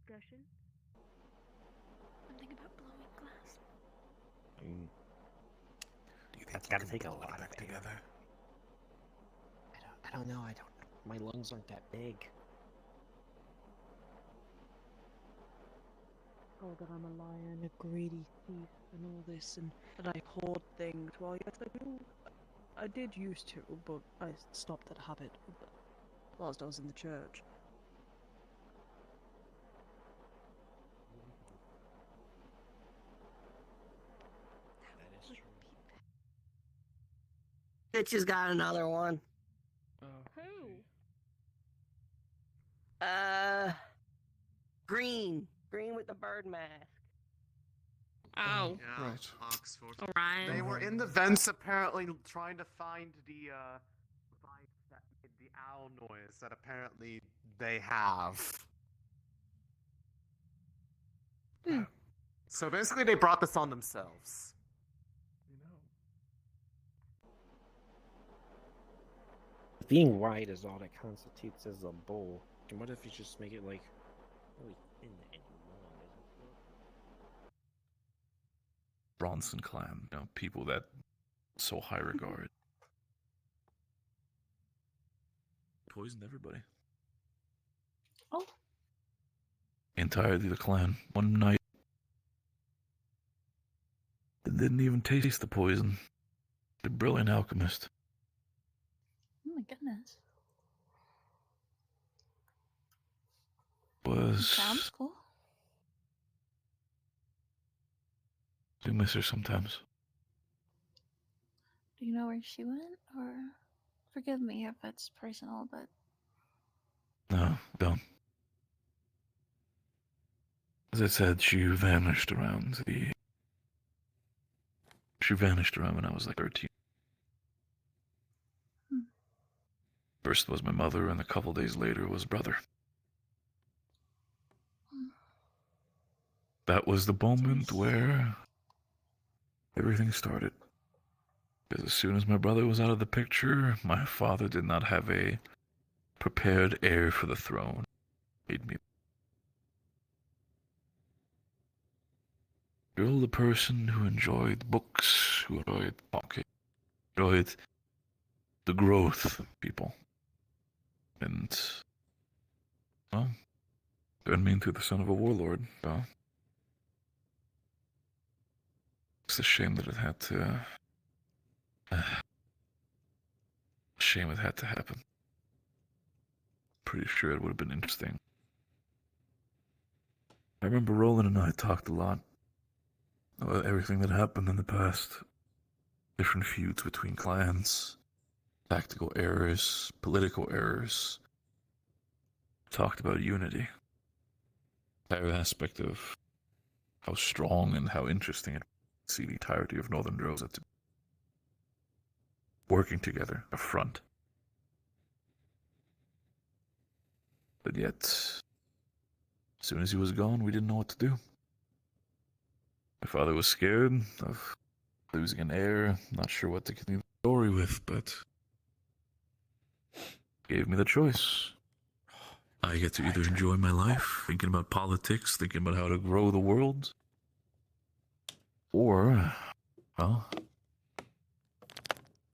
Discussion. Something about blowing glass. Do you think That's you gotta can take a pull it lot back of together? I don't know. My lungs aren't that big. Oh, that I'm a liar and a greedy thief and all this, and that I hoard things. Well, yes, I do. I did used to, but I stopped that habit whilst I was in the church. That is true. Bitch has got another one. Who? Green. Green with the bird mask. Oh. Yeah, Right. Oxford. Orion. They were in the vents apparently trying to find the device that made the owl noise that apparently they have. So basically they brought this on themselves. Being white is all that constitutes as a bull. And what if you just make it like really thin and long? Bronson clan, people that so high regard. Poisoned everybody. Oh. Entirely the clan. One night. They didn't even taste the poison. The brilliant alchemist. Oh my goodness. Was Sounds cool. do miss her sometimes. Do you know where she went? Or forgive me if it's personal, but No, don't. As I said, she vanished around when I was like 13. First was my mother, and a couple days later was brother. That was the moment where everything started. Because as soon as my brother was out of the picture, my father did not have a prepared heir for the throne. Made me still the person who enjoyed books, who enjoyed talking, enjoyed the growth of people. And, well, turned me into the son of a warlord, so it's a shame that it had to... shame it had to happen. Pretty sure it would have been interesting. I remember Roland and I talked a lot about everything that happened in the past. Different feuds between clans, tactical errors, political errors. Talked about unity. Entire aspect of how strong and how interesting it was to see the entirety of Northern Rosa working together, a front. But yet, as soon as he was gone, we didn't know what to do. My father was scared of losing an heir, not sure what to continue the story with, but gave me the choice. I get to either enjoy my life, thinking about politics, thinking about how to grow the world, or, well,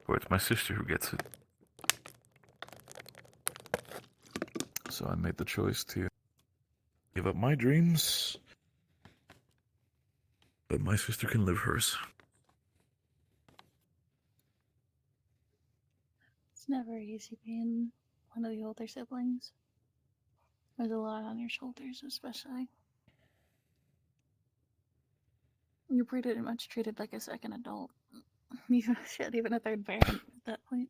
or it's my sister who gets it. So I made the choice to give up my dreams, but my sister can live hers. it's never easy being one of the older siblings. There's a lot on your shoulders, especially. You're pretty much treated like a second adult. Even a third parent at that point.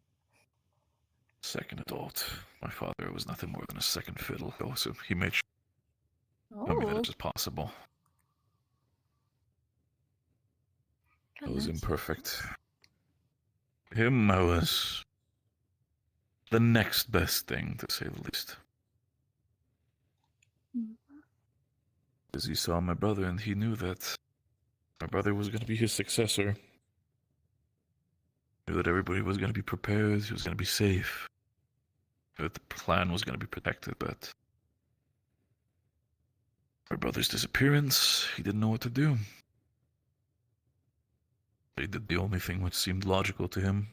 Second adult. My father was nothing more than a second fiddle, so he made sure of me that it was possible. I was imperfect. Him, I was the next best thing, to say the least. Because he saw my brother and he knew that my brother was going to be his successor. Knew that everybody was going to be prepared, he was going to be safe. That the clan was going to be protected, but my brother's disappearance, he didn't know what to do. He did the only thing which seemed logical to him.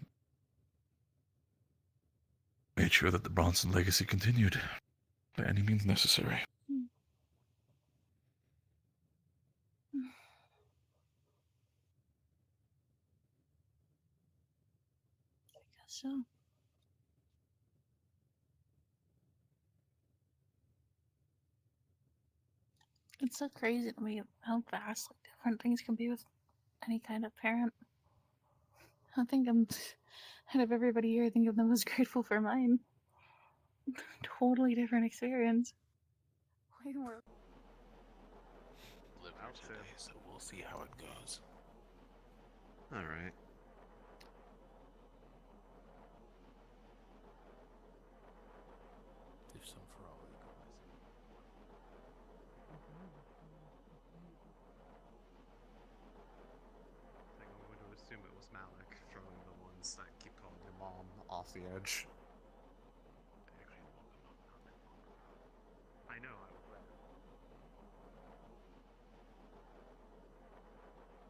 Made sure that the Bronson legacy continued, by any means necessary. I guess so. It's so crazy to me how vast different things can be with any kind of parent. I think I'm, out of everybody here, I think I'm the most grateful for mine. Totally different experience. Way more. Live here today, so we'll see how it goes. Alright. If some for all you guys. I think I'm going to assume it was Malik from the ones that keep calling your mom off the edge. I know, I was there.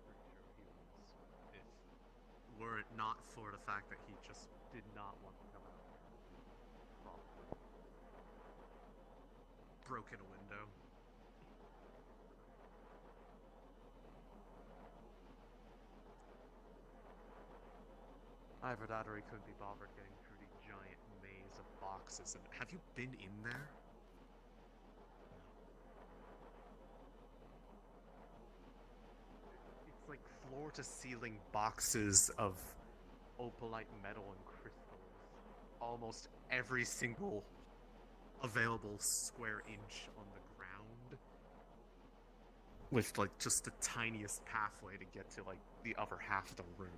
Pretty sure he was. If were it not for the fact that he just did not want to come out here, probably broken a window. Either that or he couldn't be bothered getting through the giant maze of boxes. And have you been in there? It's like floor-to-ceiling boxes of opalite metal and crystals. Almost every single available square inch on the ground. With, like, just the tiniest pathway to get to, like, the other half of the room.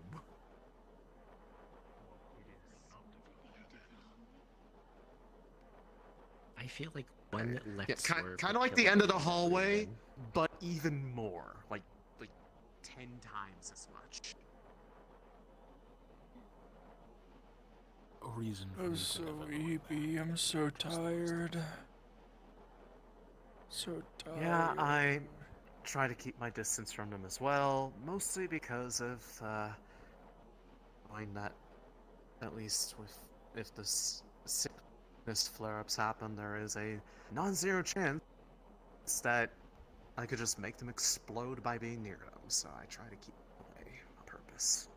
I feel like one left Yeah, swerve kind would of like kill the end of the everything ever hallway, again. but even more. Like 10 times as much. A reason for I'm you so to never sleepy. I'm so tired. So tired. Yeah, I try to keep my distance from them as well, mostly because of knowing that at least if this sickness flare-ups happen, there is a non-zero chance that I could just make them explode by being near them. So I try to keep away on purpose.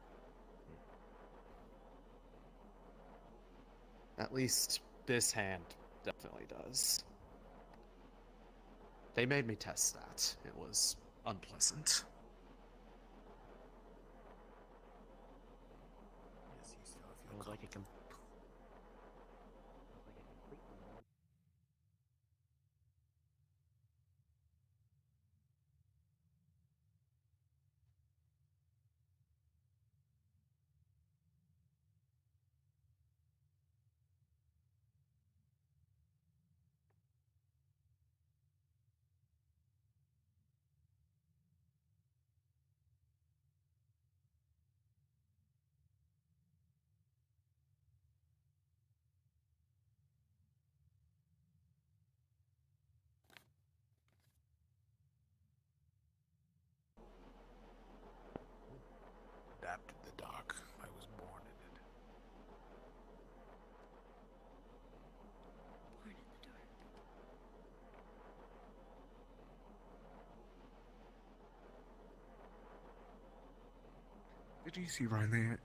At least this hand definitely does. They made me test that. It was unpleasant. Feels like a complete adapted the dark. I was born in it. Born in the dark. Did you see Riley in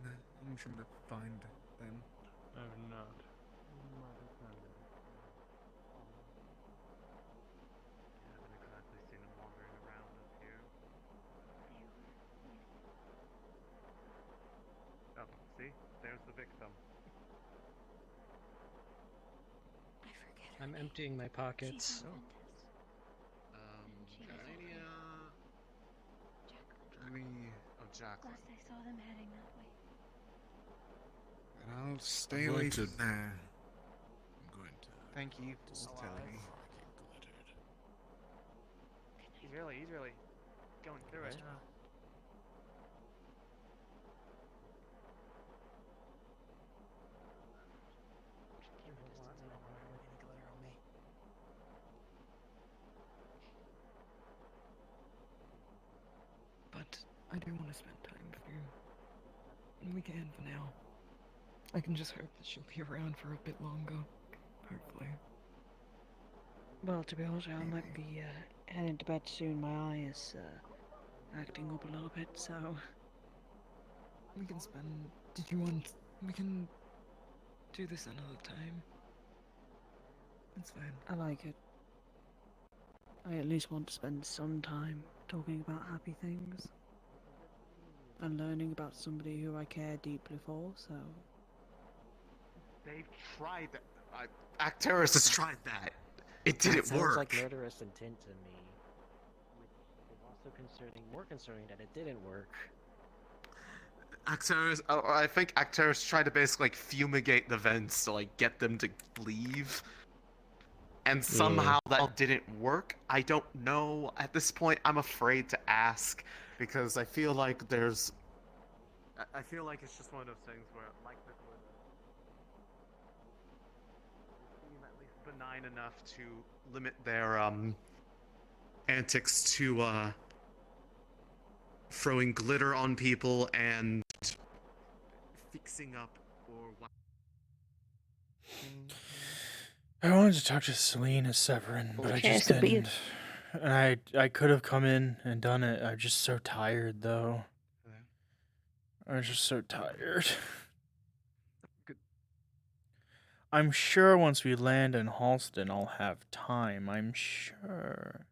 the mission to find them? I have not. I haven't exactly seen him wandering around up here. Oh, see? There's the victim. I forget. I'm emptying my pockets. Jalania... Oh, Jacqueline. Last I saw them heading that way. And I'll stay I'm away going from to- there. I'm going to. Thank you for telling me. Before I get glittered. He's really going through it. But I do want to spend time with you. And we can for now. I can just hope that she'll be around for a bit longer. Hopefully. Well, to be honest, I might be heading to bed soon. My eye is acting up a little bit, so. We can spend. Did you want. We can do this another time. It's fine. I like it. I at least want to spend some time talking about happy things. And learning about somebody who I care deeply for, so. They've tried that. Acteris has tried that. It didn't sounds work. like murderous intent to me, which is also more concerning that it didn't work. Acteris, I think Acteris tried to basically like fumigate the vents to like get them to leave. And somehow that didn't work. I don't know. At this point, I'm afraid to ask because I feel like there's. I feel like it's just one of those things where, like the glitter, they seem at least benign enough to limit their antics to throwing glitter on people and fixing up or what. I wanted to talk to Celine as Severin, but I Cheers just to beer. didn't. And I could have come in and done it. I'm just so tired, though. I'm just so tired. I'm sure once we land in Halston, I'll have time. I'm sure.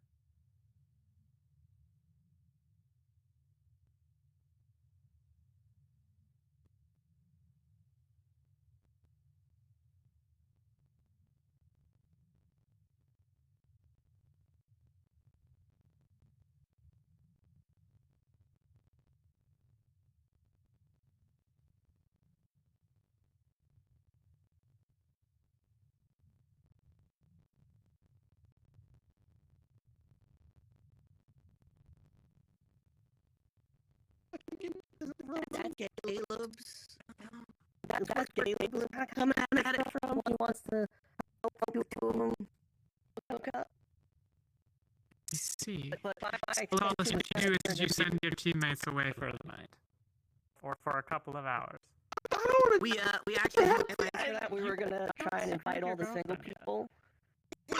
That Caleb's. That's Caleb's coming at it from. He wants to help you two of them hook up. I see. But my Well, all expectation you do is you send your teammates away for the night. Or for a couple of hours. We actually had plans for that. We were gonna try and invite all the single people.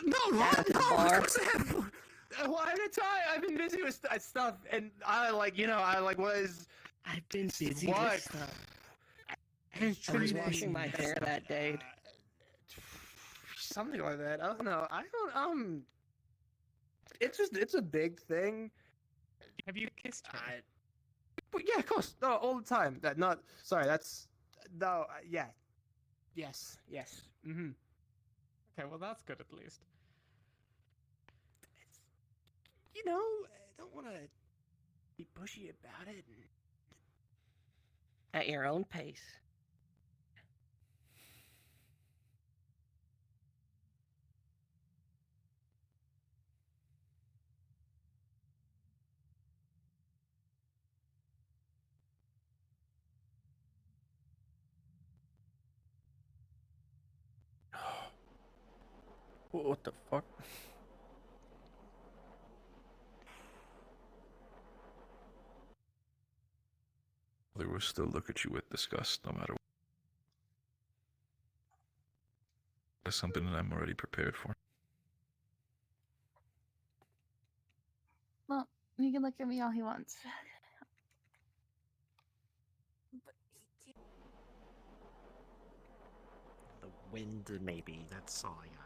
No, at the bar. Well, at a time, I've been busy with stuff, and I was. I've been busy what? with stuff. I was washing my hair that day. Something like that. I don't know. It's a big thing. Have you kissed her? But yeah, of course. No, all the time. Yeah. Yes. Mm-hmm. Okay, well that's good at least. I don't want to be pushy about it. At your own pace. What the fuck? They will still look at you with disgust no matter what. That's something that I'm already prepared for. Well, he can look at me all he wants. The wind, maybe. That's all I got.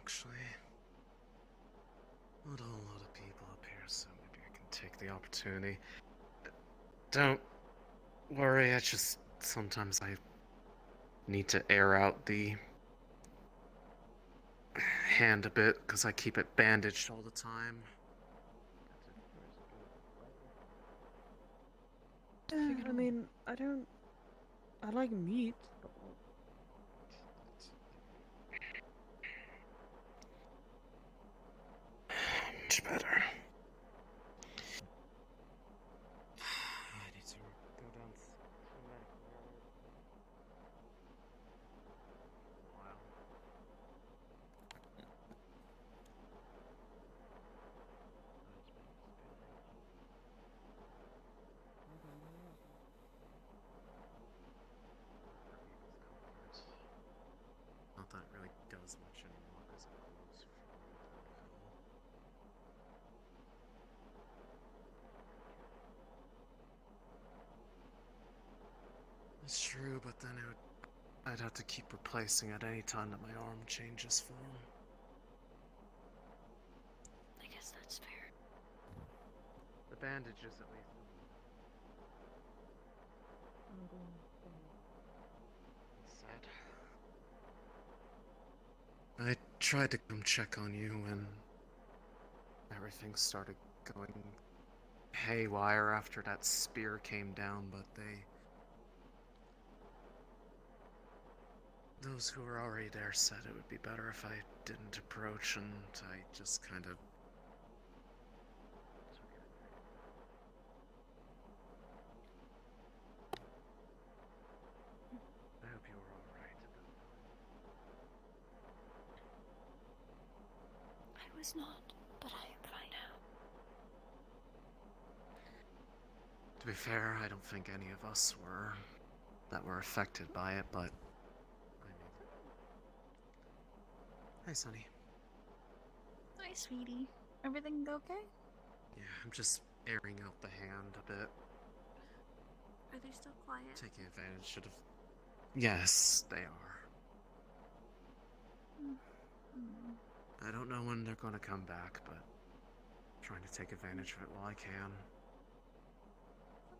Actually, not a whole lot of people up here, so maybe I can take the opportunity. Don't worry, I just sometimes I need to air out the hand a bit because I keep it bandaged all the time. I mean, I like meat, but much better. I need to go down to the medical area for a while. For people's comfort. Not that it really does much anymore because I'm closer from them now. It's true, but then I'd have to keep replacing it any time that my arm changes form. I guess that's fair. The bandages, at least. Sad. I tried to come check on you when everything started going haywire after that spear came down, but those who were already there said it would be better if I didn't approach, and I just kind of took it at face value. I hope you were alright at that time. I was not, but I am fine now. To be fair, I don't think any of us were affected by it, but Hi, Sonny. Hi, sweetie. Everything okay? Yeah, I'm just airing out the hand a bit. Are they still quiet? Taking advantage of... Yes, they are. I don't know when they're gonna come back, but I'm trying to take advantage of it while I can.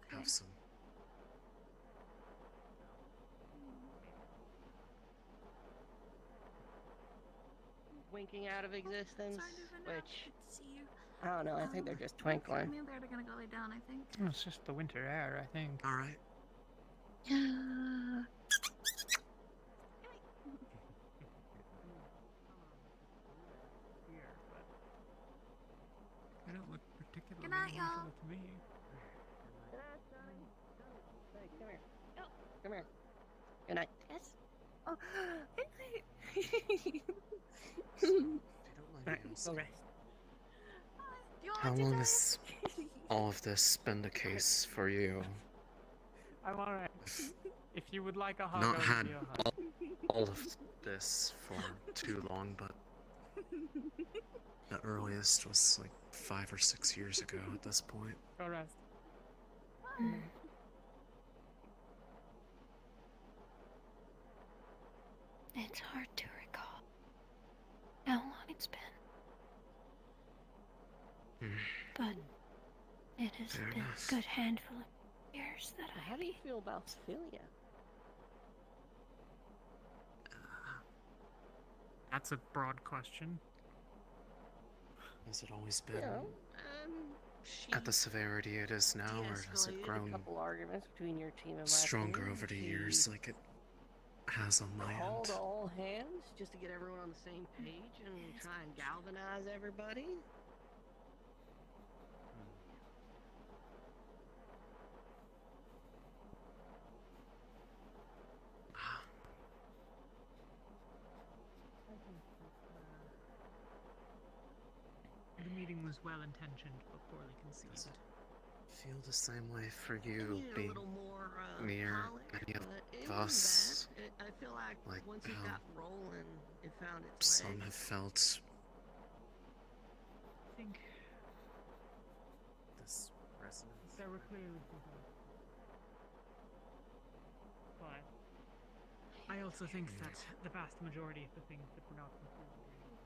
Okay. Have some... Winking out of existence, Sorry to which see you. I don't know. I think they're just twinkling. Maybe they're gonna go lay down, I think. Oh, it's just the winter air, I think. All right. Yeah. They don't look particularly Good night, y'all. unusual to me. Good night, Johnny. Johnny, hey, come here. Come here. Good night. Yes. Oh, good night. Okay. How long has all of this been the case for you? I'm alright. If you would like a hug, Not I'll had give you a hug. all of this for too long, but the earliest was like 5 or 6 years ago at this point. Go rest. It's hard to recall how long it's been. But it has Fair been enough. a good handful of years that How do you feel about Cecilia? That's a broad question. Has it always been You know, at the severity it is now, or has it de-escalated a grown couple arguments between your team and my stronger team. over the She years like it has on my called end? all hands just to get everyone on the same page and try and galvanize everybody. The meeting was well intentioned but poorly conceived. Feel the same way for you Needed a being little more near polish, any but it of wasn't us? bad. I feel like once it how got rolling, it found its some way. have felt I think this resonance. there were clearly some things. But I also think that the vast majority of the things that were not concluded were not.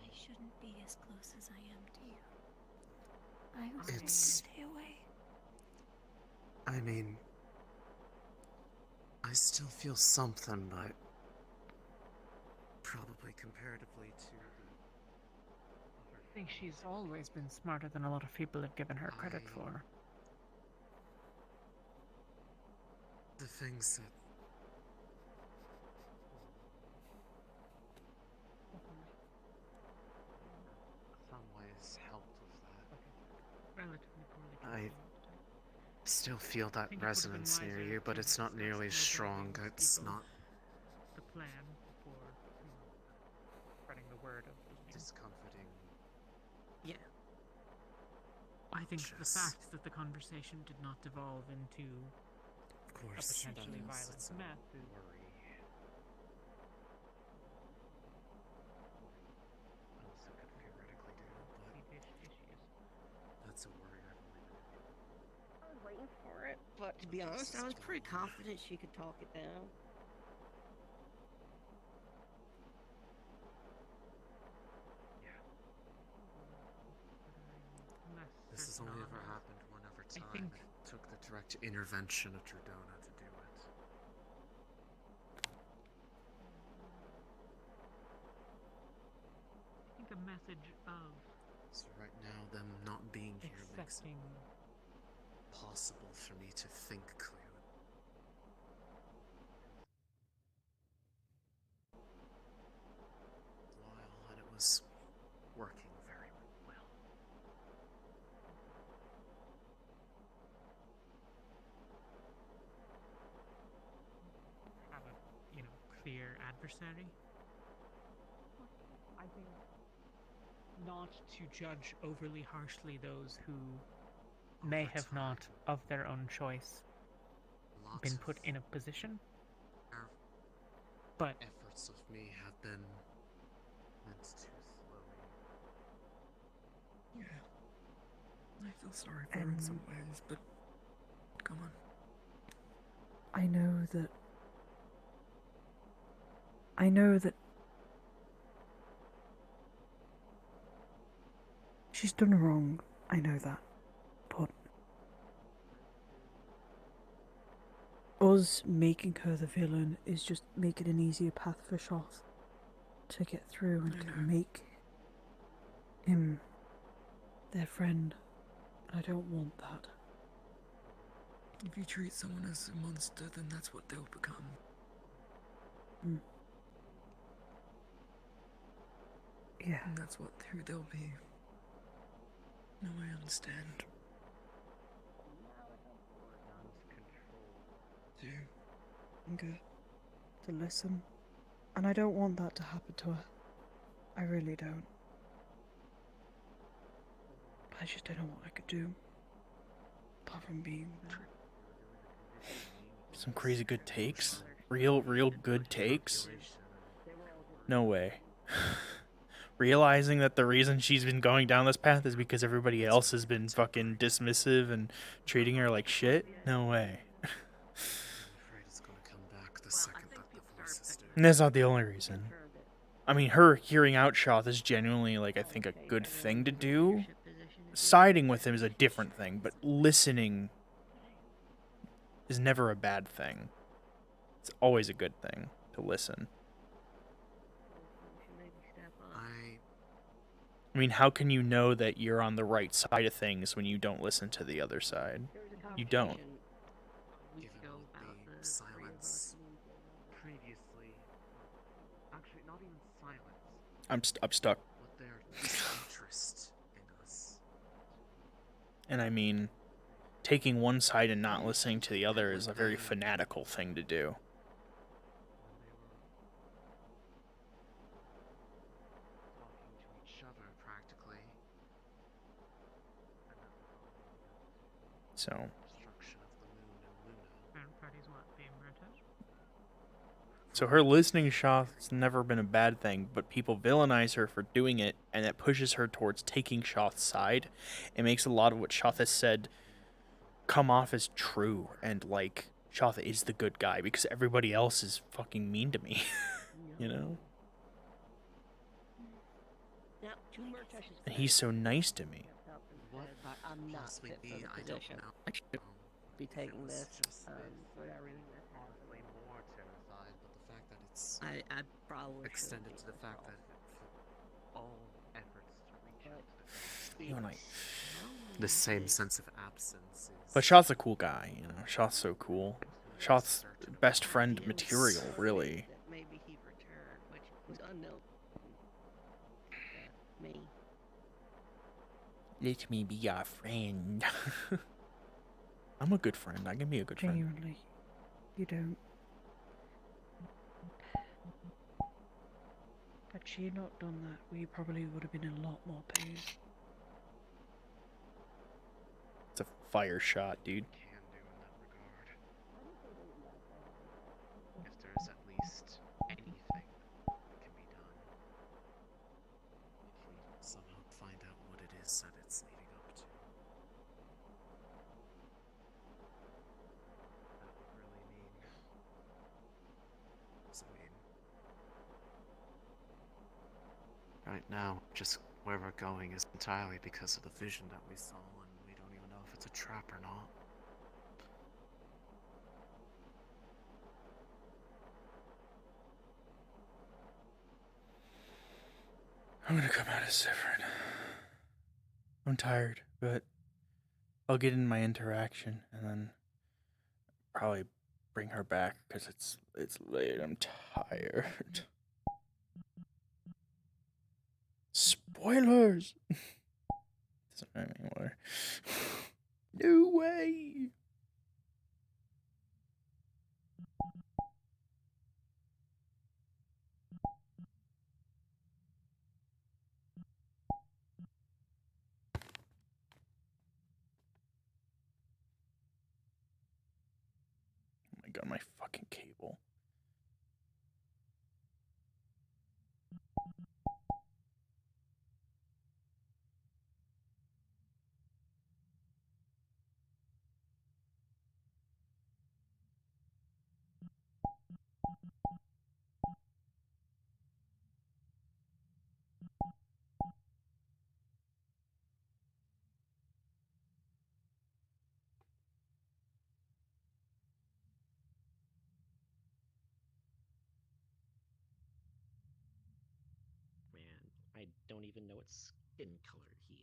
I shouldn't be as close as I am to you. I was trying to It's- stay away. I mean, I still feel something, but probably comparatively to I think she's always been smarter than a lot of people have given her credit for. the things that some ways helped with that. Relatively poorly I conceived. still feel that think it would've been resonance near wiser you, but to it's not discuss nearly as more strong. broadly with It's people not the plan before, spreading the word of the meeting. discomforting. Yeah. I think the Just- fact that the conversation did not devolve into Of course, a potentially that is- violent it's a mess is worry. I also could theoretically do, but that's a worry I've only been able I was waiting for it, but to be honest, I was pretty confident she could talk it down. This has only ever happened one other time, think- and it took the direct intervention of Dردona to do it. I think a message of So right now, them not being here makes it accepting possible for me to think clearly. While and it was working very well. have a, clear adversary. I think not to judge overly harshly those who may have not, of their own choice, been put in a position. But efforts of me have been meant to slowly. Yeah. I feel sorry for her in some ways, but come on. I know that she's done wrong. I know that. But us making her the villain is just making an easier path for Shoth to get through and to make him their friend. I don't want that. If you treat someone as a monster, then that's what they'll become. Yeah. And that's who they'll be. No, I understand. Anger. To listen. And I don't want that to happen to her. I really don't. I just don't know what I could do. Apart from being there. Some crazy good takes? Real good takes? No way. Realizing that the reason she's been going down this path is because everybody else has been fucking dismissive and treating her like shit? No way. And that's not the only reason. I mean, her hearing out Shoth is genuinely, like, I think a good thing to do. Siding with him is a different thing, but listening is never a bad thing. It's always a good thing to listen. I mean, how can you know that you're on the right side of things when you don't listen to the other side? You don't. Given all the silence previously, actually not even silence. I'm stuck. What their interest in us. And I mean, taking one side and not listening to the other is a very fanatical thing to do. Talking to each other practically. And that was all leading up to So. destruction of the moon and Luna. And parties what? Being British? So her listening to Shoth's never been a bad thing, but people villainize her for doing it, and that pushes her towards taking Shoth's side. It makes a lot of what Shoth has said come off as true, and like, Shoth is the good guy because everybody else is fucking mean to me. You know? And he's so nice to me. I'm not fit for the position. I should be taking this for everything that's happening. More terrified, but the fact that it's I probably extended to the fact that all efforts to reach out to the You and I. the same sense of absence is... But Shoth's a cool guy, you know. Shoth's so cool. Shoth's best friend material, really. Maybe he returned, which was unknown. Me. Let me be your friend. I'm a good friend. I can be a good friend. Genuinely. You don't. Had she not done that, we probably would have been in a lot more pain. It's a fire shot, dude. If there's at least anything that can be done. If we somehow find out what it is that it's leading up to. That would really mean... I mean... Right now, just where we're going is entirely because of the vision that we saw, and we don't even know if it's a trap or not. I'm gonna come out of Severin. I'm tired, but I'll get in my interaction and then probably bring her back because it's late. I'm tired. Spoilers. Doesn't matter anymore. No way. Oh my god, my fucking cable. I don't even know what skin color he is.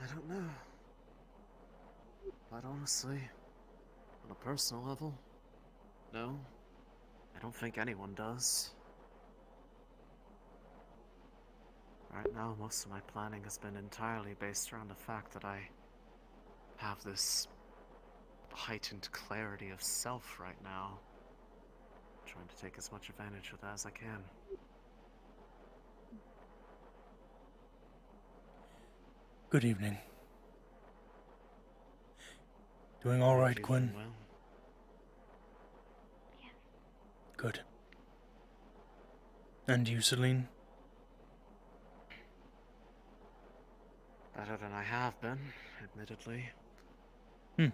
I don't know. But honestly, on a personal level, no, I don't think anyone does. Right now, most of my planning has been entirely based around the fact that I have this heightened clarity of self right now. Trying to take as much advantage of that as I can. Good evening. Doing all right, You've Quinn? been well. Good. And you, Celine? Better than I have been, admittedly. Hmm.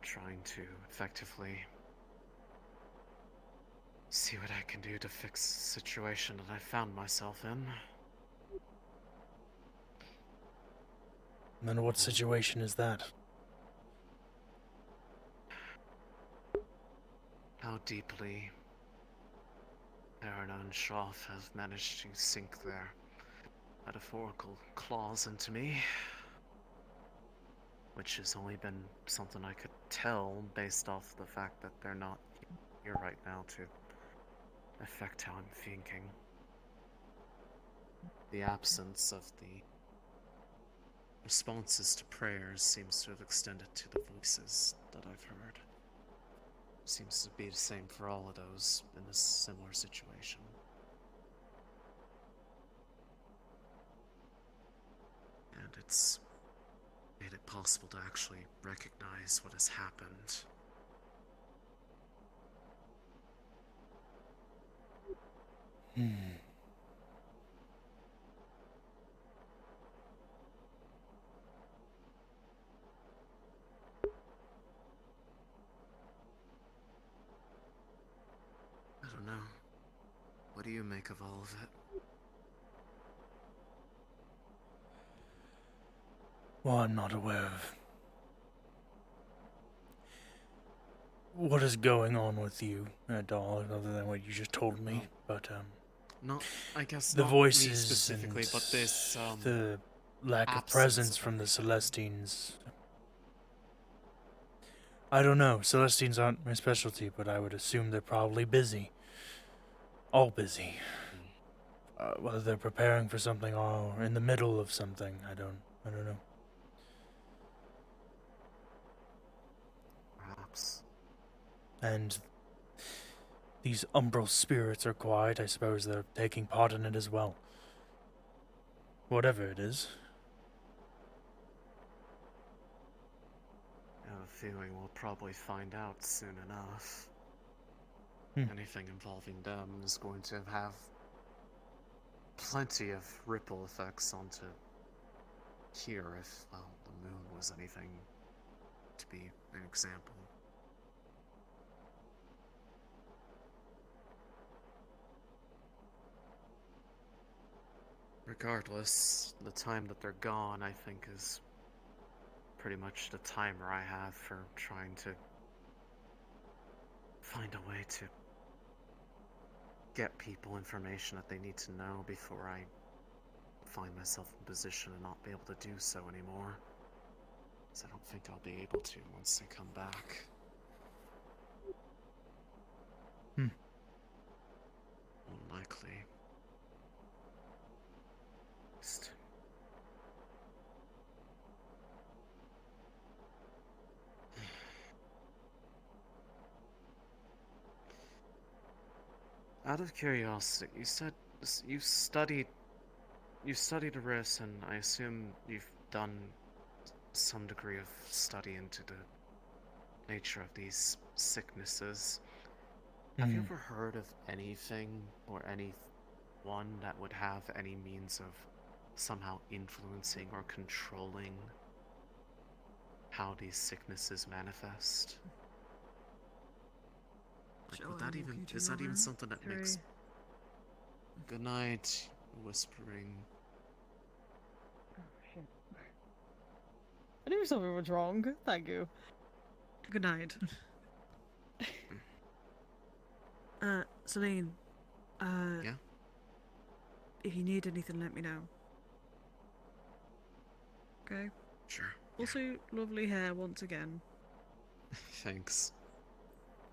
Trying to effectively see what I can do to fix the situation that I found myself in. And what situation is that? How deeply Aaron and Schroff have managed to sink their metaphorical claws into me. Which has only been something I could tell based off the fact that they're not here right now to affect how I'm thinking. The absence of the responses to prayers seems to have extended to the voices that I've heard. Seems to be the same for all of those in a similar situation. And it's made it possible to actually recognize what has happened. I don't know. What do you make of all of it? Well, I'm not aware of what is going on with you at all, other than what you just told me. But Not, I guess, the not voices me specifically, and but this the lack of presence from the Celestines. I don't know. Celestines aren't my specialty, but I would assume they're probably busy. All busy. Whether they're preparing for something or in the middle of something, I don't know. Perhaps. And these umbral spirits are quiet. I suppose they're taking part in it as well. Whatever it is. I have a feeling we'll probably find out soon enough. Anything involving them is going to have plenty of ripple effects onto here if, well, the moon was anything to be an example. Regardless, the time that they're gone, I think, is pretty much the timer I have for trying to find a way to get people information that they need to know before I find myself in a position to not be able to do so anymore. Because I don't think I'll be able to once they come back. Unlikely. Just... Out of curiosity, you said you studied Aris, and I assume you've done some degree of study into the nature of these sicknesses. Have you ever heard of anything or anyone that would have any means of somehow influencing or controlling how these sicknesses manifest? Like, would that is that even something that makes... Good night, whispering I knew something was wrong. Thank you. Good night. Celine. Yeah? If you need anything, let me know. Okay? Sure. Also, lovely hair once again. Thanks.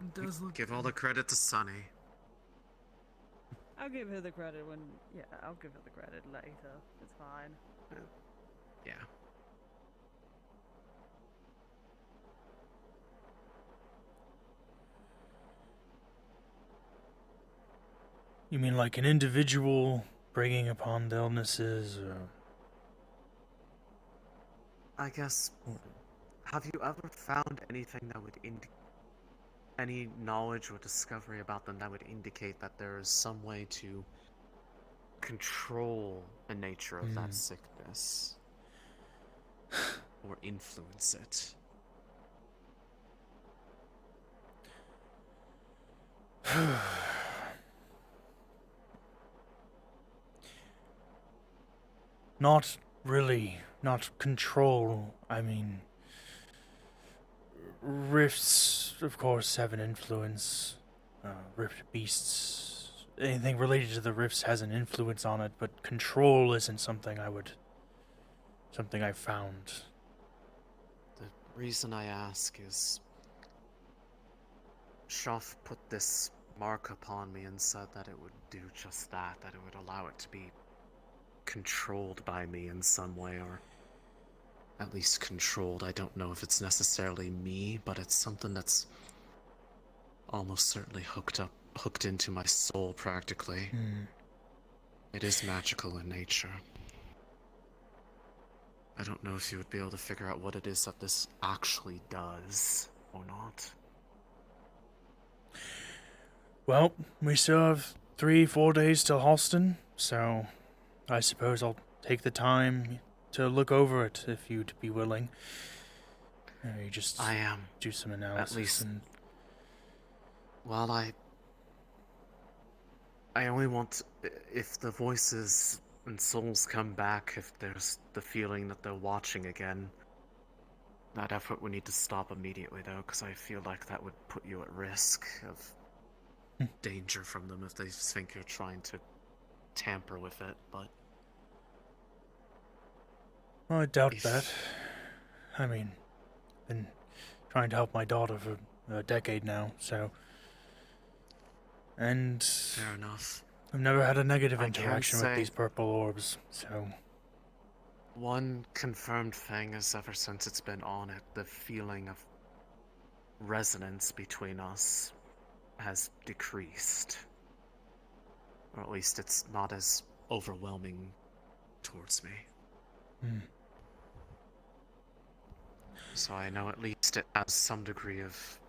It does look Give all the credit to Sunny. I'll give her the credit when... Yeah, I'll give her the credit later. It's fine. Yeah. You mean like an individual bringing upon the illnesses, or... I guess... Have you ever found anything that would any knowledge or discovery about them that would indicate that there is some way to control the nature of that sickness? Or influence it? Not really. Not control. I mean... Rifts, of course, have an influence. Rift beasts... Anything related to the rifts has an influence on it, but control isn't something something I've found. The reason I ask is... Shoff put this mark upon me and said that it would do just that it would allow it to be controlled by me in some way, or at least controlled. I don't know if it's necessarily me, but it's something that's almost certainly hooked into my soul practically. It is magical in nature. I don't know if you would be able to figure out what it is that this actually does, or not. Well, we still have 3-4 days till Halston, so I suppose I'll take the time to look over it if you'd be willing. Maybe just I am. Do some analysis At least, and... Well, I only want, if the voices and souls come back, if there's the feeling that they're watching again, that effort would need to stop immediately though, because I feel like that would put you at risk of danger from them if they think you're trying to tamper with it, but... Well, I doubt that. I mean, been trying to help my daughter for a decade now, so... And... Fair enough. I've never had a negative I can interaction with say- these purple orbs, so... One confirmed thing is ever since it's been on it, the feeling of resonance between us has decreased. Or at least it's not as overwhelming towards me. So I know at least it has some degree of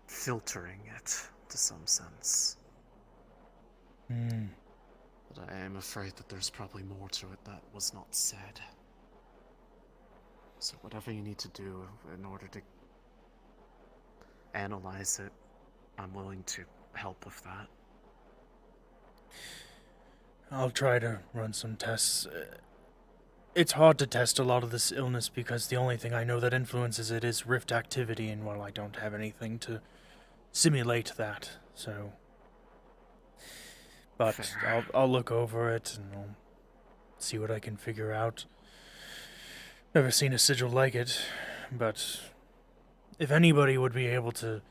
filtering it to some sense. But I am afraid that there's probably more to it that was not said. So whatever you need to do in order to analyze it, I'm willing to help with that. I'll try to run some tests. It's hard to test a lot of this illness because the only thing I know that influences it is rift activity, and well, I don't have anything to simulate that, so... But Fair. I'll look over it and I'll see what I can figure out. Never seen a sigil like it, but if anybody would be able to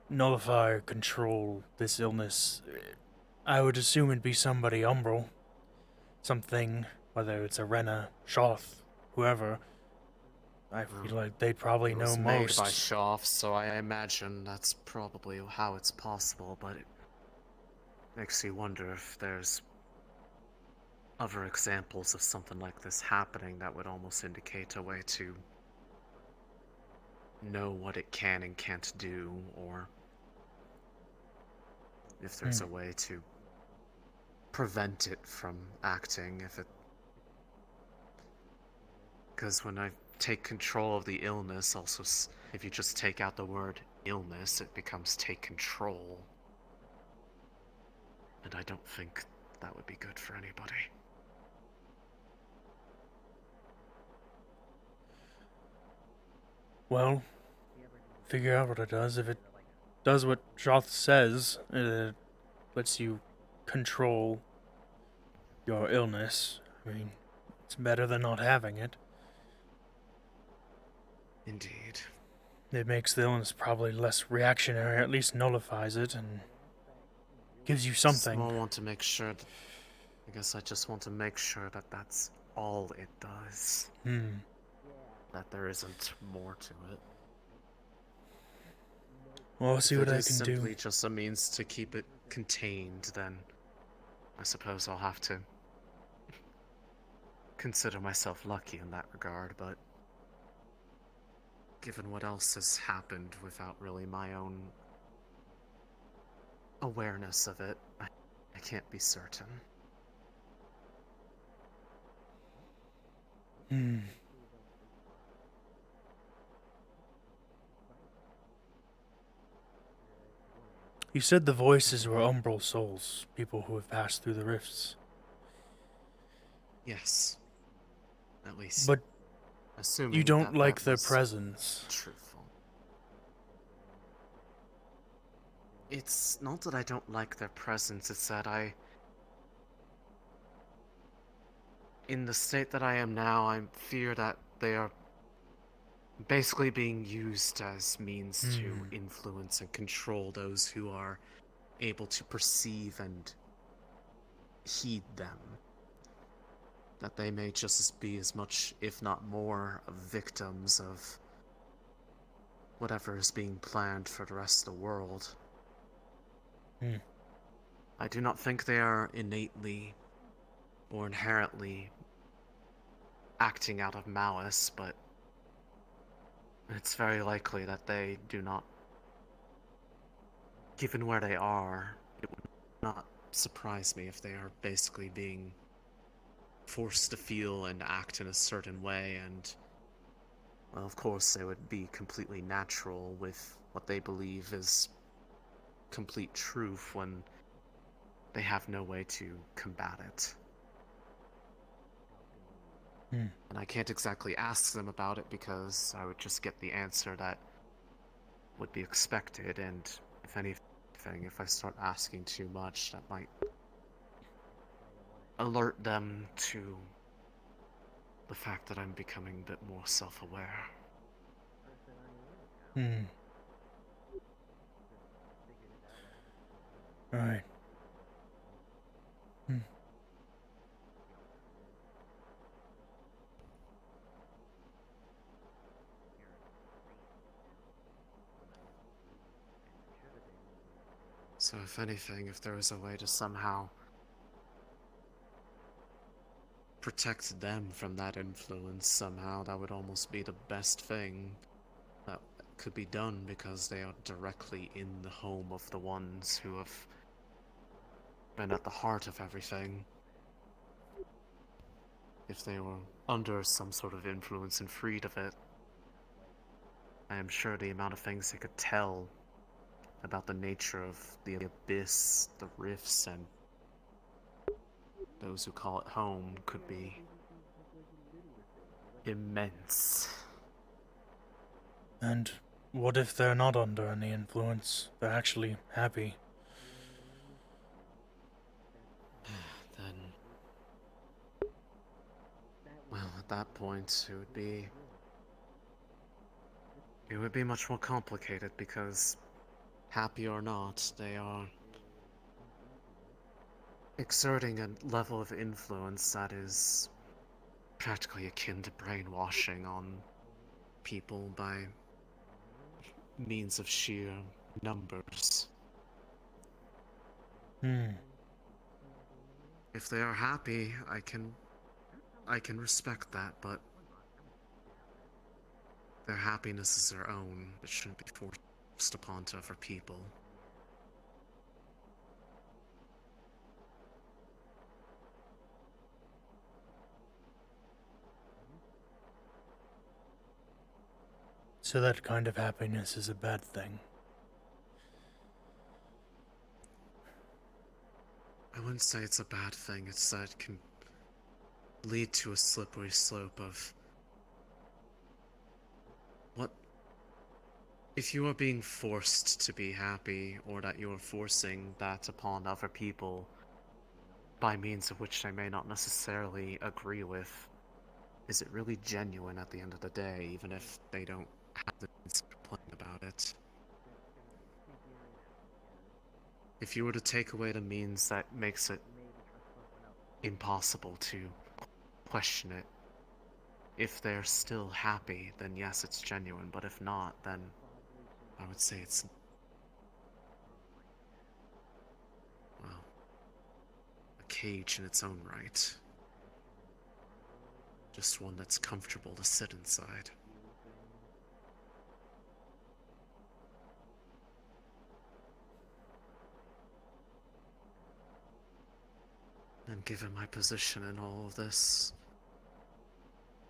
nullify or control this illness, I would assume it'd be somebody umbral. Something, whether it's Arena, Shoth, whoever. I feel like they'd probably It know was most. made by Shoff, so I imagine that's probably how it's possible, but it makes you wonder if there's other examples of something like this happening that would almost indicate a way to know what it can and can't do, or if there's a way to prevent it from acting, if it... Because when I take control of the illness, also, if you just take out the word illness, it becomes take control. And I don't think that would be good for anybody. Well, figure out what it does. If it does what Shoth says, it lets you control your illness. I mean, it's better than not having it. Indeed. It makes the illness probably less reactionary, or at least nullifies it, and gives you something. I want to make sure that, I guess I just want to make sure that that's all it does. That there isn't more to it. Well, I'll see what I can do. If it is simply just a means to keep it contained, then I suppose I'll have to consider myself lucky in that regard, but given what else has happened without really my own awareness of it, I can't be certain. You said the voices were umbral souls, people who have passed through the rifts. Yes. At least. But assuming you don't that like that their was presence. truthful. It's not that I don't like their presence, it's that in the state that I am now, I fear that they are basically being used as means to influence and control those who are able to perceive and heed them. That they may just be as much, if not more, victims of whatever is being planned for the rest of the world. I do not think they are innately or inherently acting out of malice, but it's very likely that they do not. Given where they are, it would not surprise me if they are basically being forced to feel and act in a certain way, and, well, of course, they would be completely natural with what they believe is complete truth when they have no way to combat it. And I can't exactly ask them about it because I would just get the answer that would be expected, and if anything, if I start asking too much, that might alert them to the fact that I'm becoming a bit more self-aware. Right. So if anything, if there was a way to somehow protect them from that influence somehow, that would almost be the best thing that could be done, because they are directly in the home of the ones who have been at the heart of everything. If they were under some sort of influence and freed of it, I am sure the amount of things they could tell about the nature of the abyss, the rifts, and those who call it home could be immense. And what if they're not under any influence? They're actually happy. Then, well, at that point, it would be much more complicated, because happy or not, they are exerting a level of influence that is practically akin to brainwashing on people by means of sheer numbers. If they are happy, I can respect that, but their happiness is their own. It shouldn't be forced upon to other people. So that kind of happiness is a bad thing. I wouldn't say it's a bad thing, it's that it can lead to a slippery slope of what If you are being forced to be happy, or that you are forcing that upon other people by means of which they may not necessarily agree with, is it really genuine at the end of the day, even if they don't have the means to complain about it? If you were to take away the means that makes it impossible to question it, if they're still happy, then yes, it's genuine, but if not, then I would say it's, well, a cage in its own right. Just one that's comfortable to sit inside. And given my position in all of this,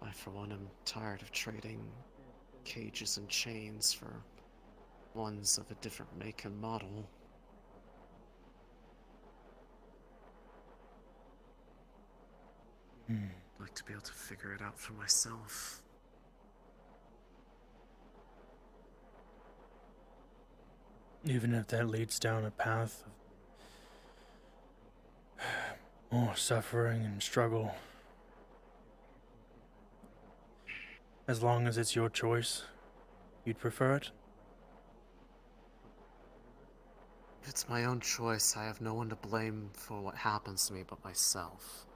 I for one am tired of trading cages and chains for ones of a different make and model. I'd like to be able to figure it out for myself. Even if that leads down a path of more suffering and struggle. As long as it's your choice, you'd prefer it? If it's my own choice, I have no one to blame for what happens to me but myself.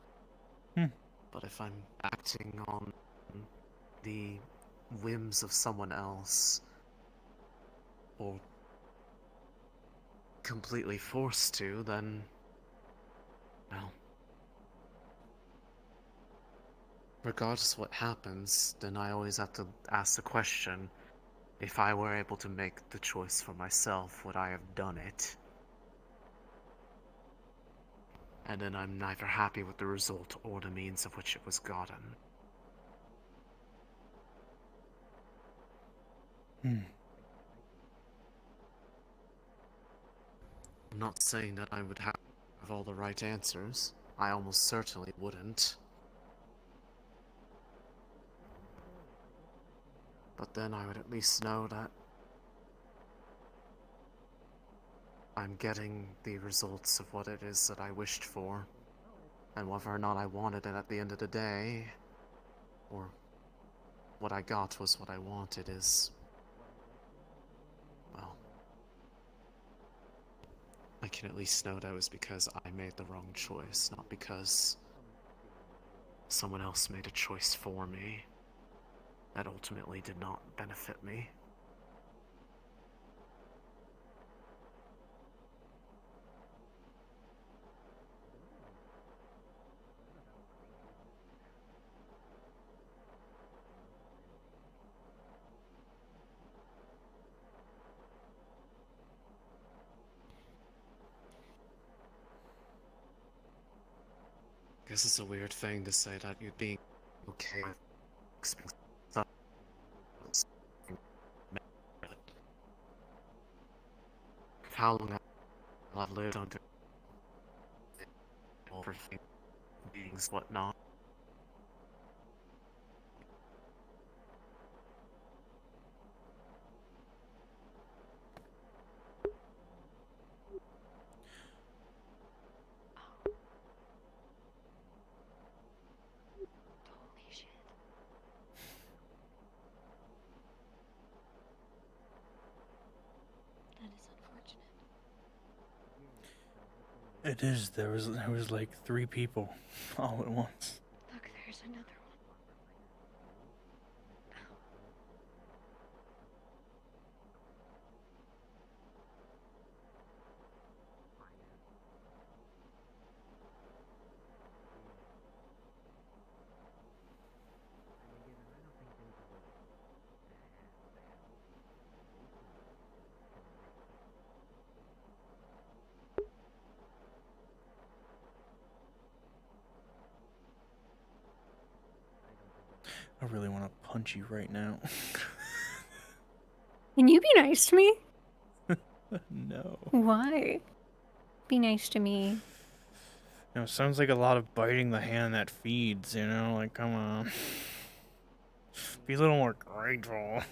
But if I'm acting on the whims of someone else, or completely forced to, then, well, regardless of what happens, then I always have to ask the question, if I were able to make the choice for myself, would I have done it? And then I'm neither happy with the result or the means of which it was gotten. I'm not saying that I would have all the right answers. I almost certainly wouldn't. But then I would at least know that I'm getting the results of what it is that I wished for. And whether or not I wanted it at the end of the day, or what I got was what I wanted, is, well, I can at least know that it was because I made the wrong choice, not because someone else made a choice for me that ultimately did not benefit me. I guess it's a weird thing to say that you'd be okay with experiencing stuff. How long I've lived under over beings, whatnot. That is unfortunate. It is. There was like 3 people all at once. Look, there's another one. I really want to punch you right now. Can you be nice to me? No. Why? Be nice to me. You know, sounds like a lot of biting the hand that feeds, you know? Like, come on. Be a little more grateful.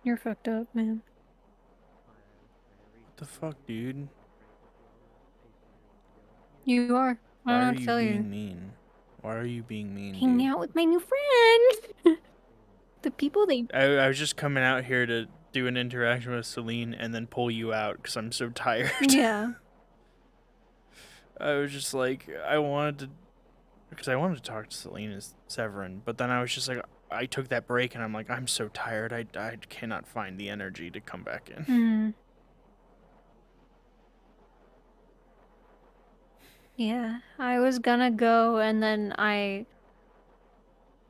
You're fucked up, man. What the fuck, dude? You are. I Why don't know are what to you tell being you. mean? Why are you being mean, Hanging dude? out with my new friends. The people they. I was just coming out here to do an interaction with Celine and then pull you out because I'm so tired. Yeah. I was just like, I wanted to talk to Celine and Severin, but then I was just like, I took that break and I'm like, I'm so tired. I cannot find the energy to come back in. Hmm. Yeah, I was gonna go, and then I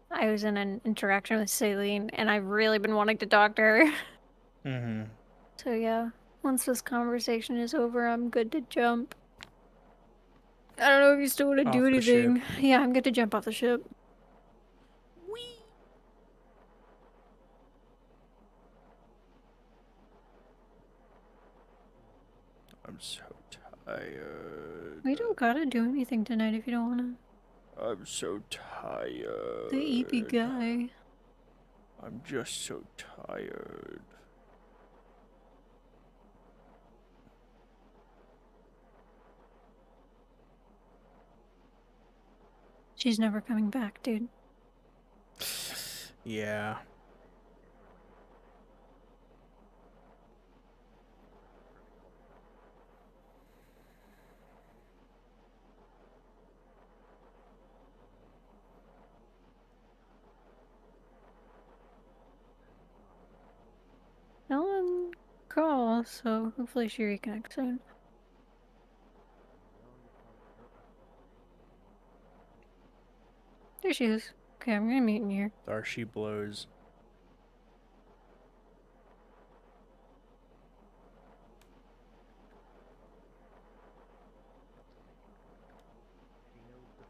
was in an interaction with Celine, and I've really been wanting to talk to her. Mm-hmm. So yeah, once this conversation is over, I'm good to jump. I don't know if you still want to do Off the ship. anything. Yeah, I'm good to jump off the ship. I'm so tired. We don't gotta do anything tonight if you don't wanna. I'm so tired. The EP guy. I'm just so tired. She's never coming back, dude. Yeah. No one calls, so hopefully she reconnects soon. There she is. Okay, I'm gonna meet in here. There she blows.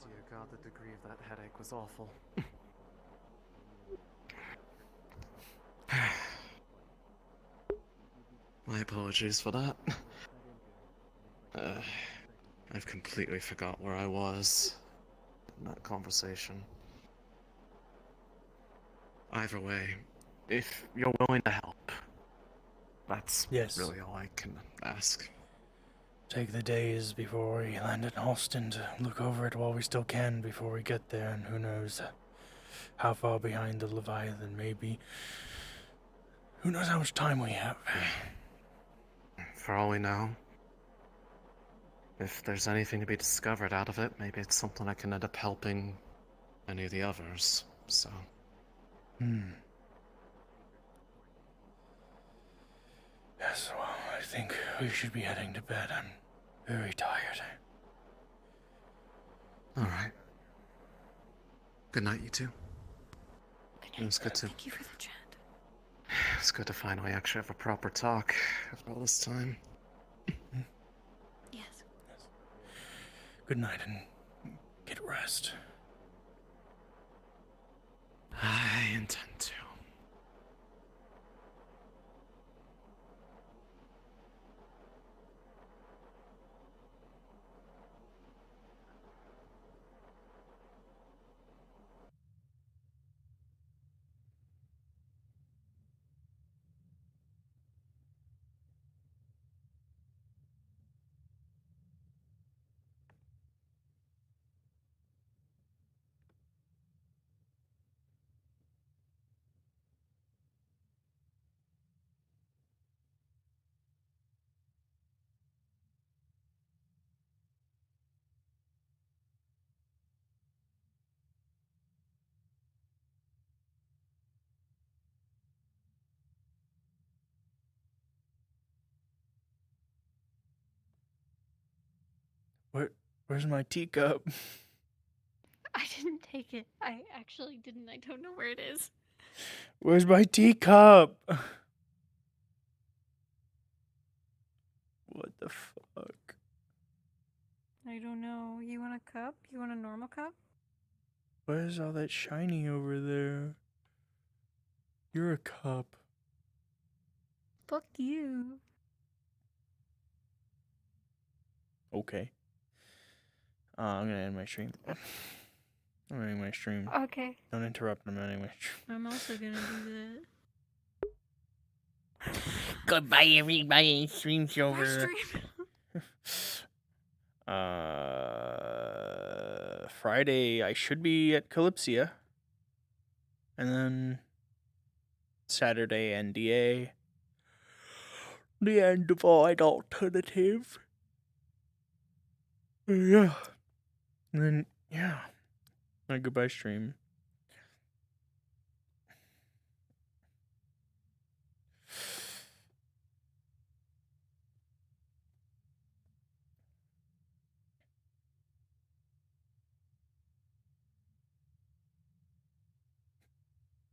Dear God, the degree of that headache was awful. My apologies for that. I've completely forgot where I was in that conversation. Either way, if you're willing to help, that's really all I can ask. Take the days before we land in Halston to look over it while we still can before we get there, and who knows how far behind the Leviathan may be. Who knows how much time we have. For all we know, if there's anything to be discovered out of it, maybe it's something I can end up helping any of the others, so... Yes, well, I think we should be heading to bed. I'm very tired. Alright. Good night, you two. It was good to... Thank you for the chat. It's good to finally actually have a proper talk after all this time. Yes. Good night and get rest. I intend to. Where's my teacup? I didn't take it. I actually didn't. I don't know where it is. Where's my teacup? What the fuck? I don't know. You want a cup? You want a normal cup? Where's all that shiny over there? You're a cup. Fuck you. Okay. I'm gonna end my stream. I'm ending my stream. Okay. Don't interrupt. I'm ending my stream. I'm also gonna do that. Goodbye, everybody. Stream's My over. stream. Friday, I should be at Calypsia. And then Saturday, NDA. The end of Void Alternative. Yeah. And then, yeah. My goodbye stream.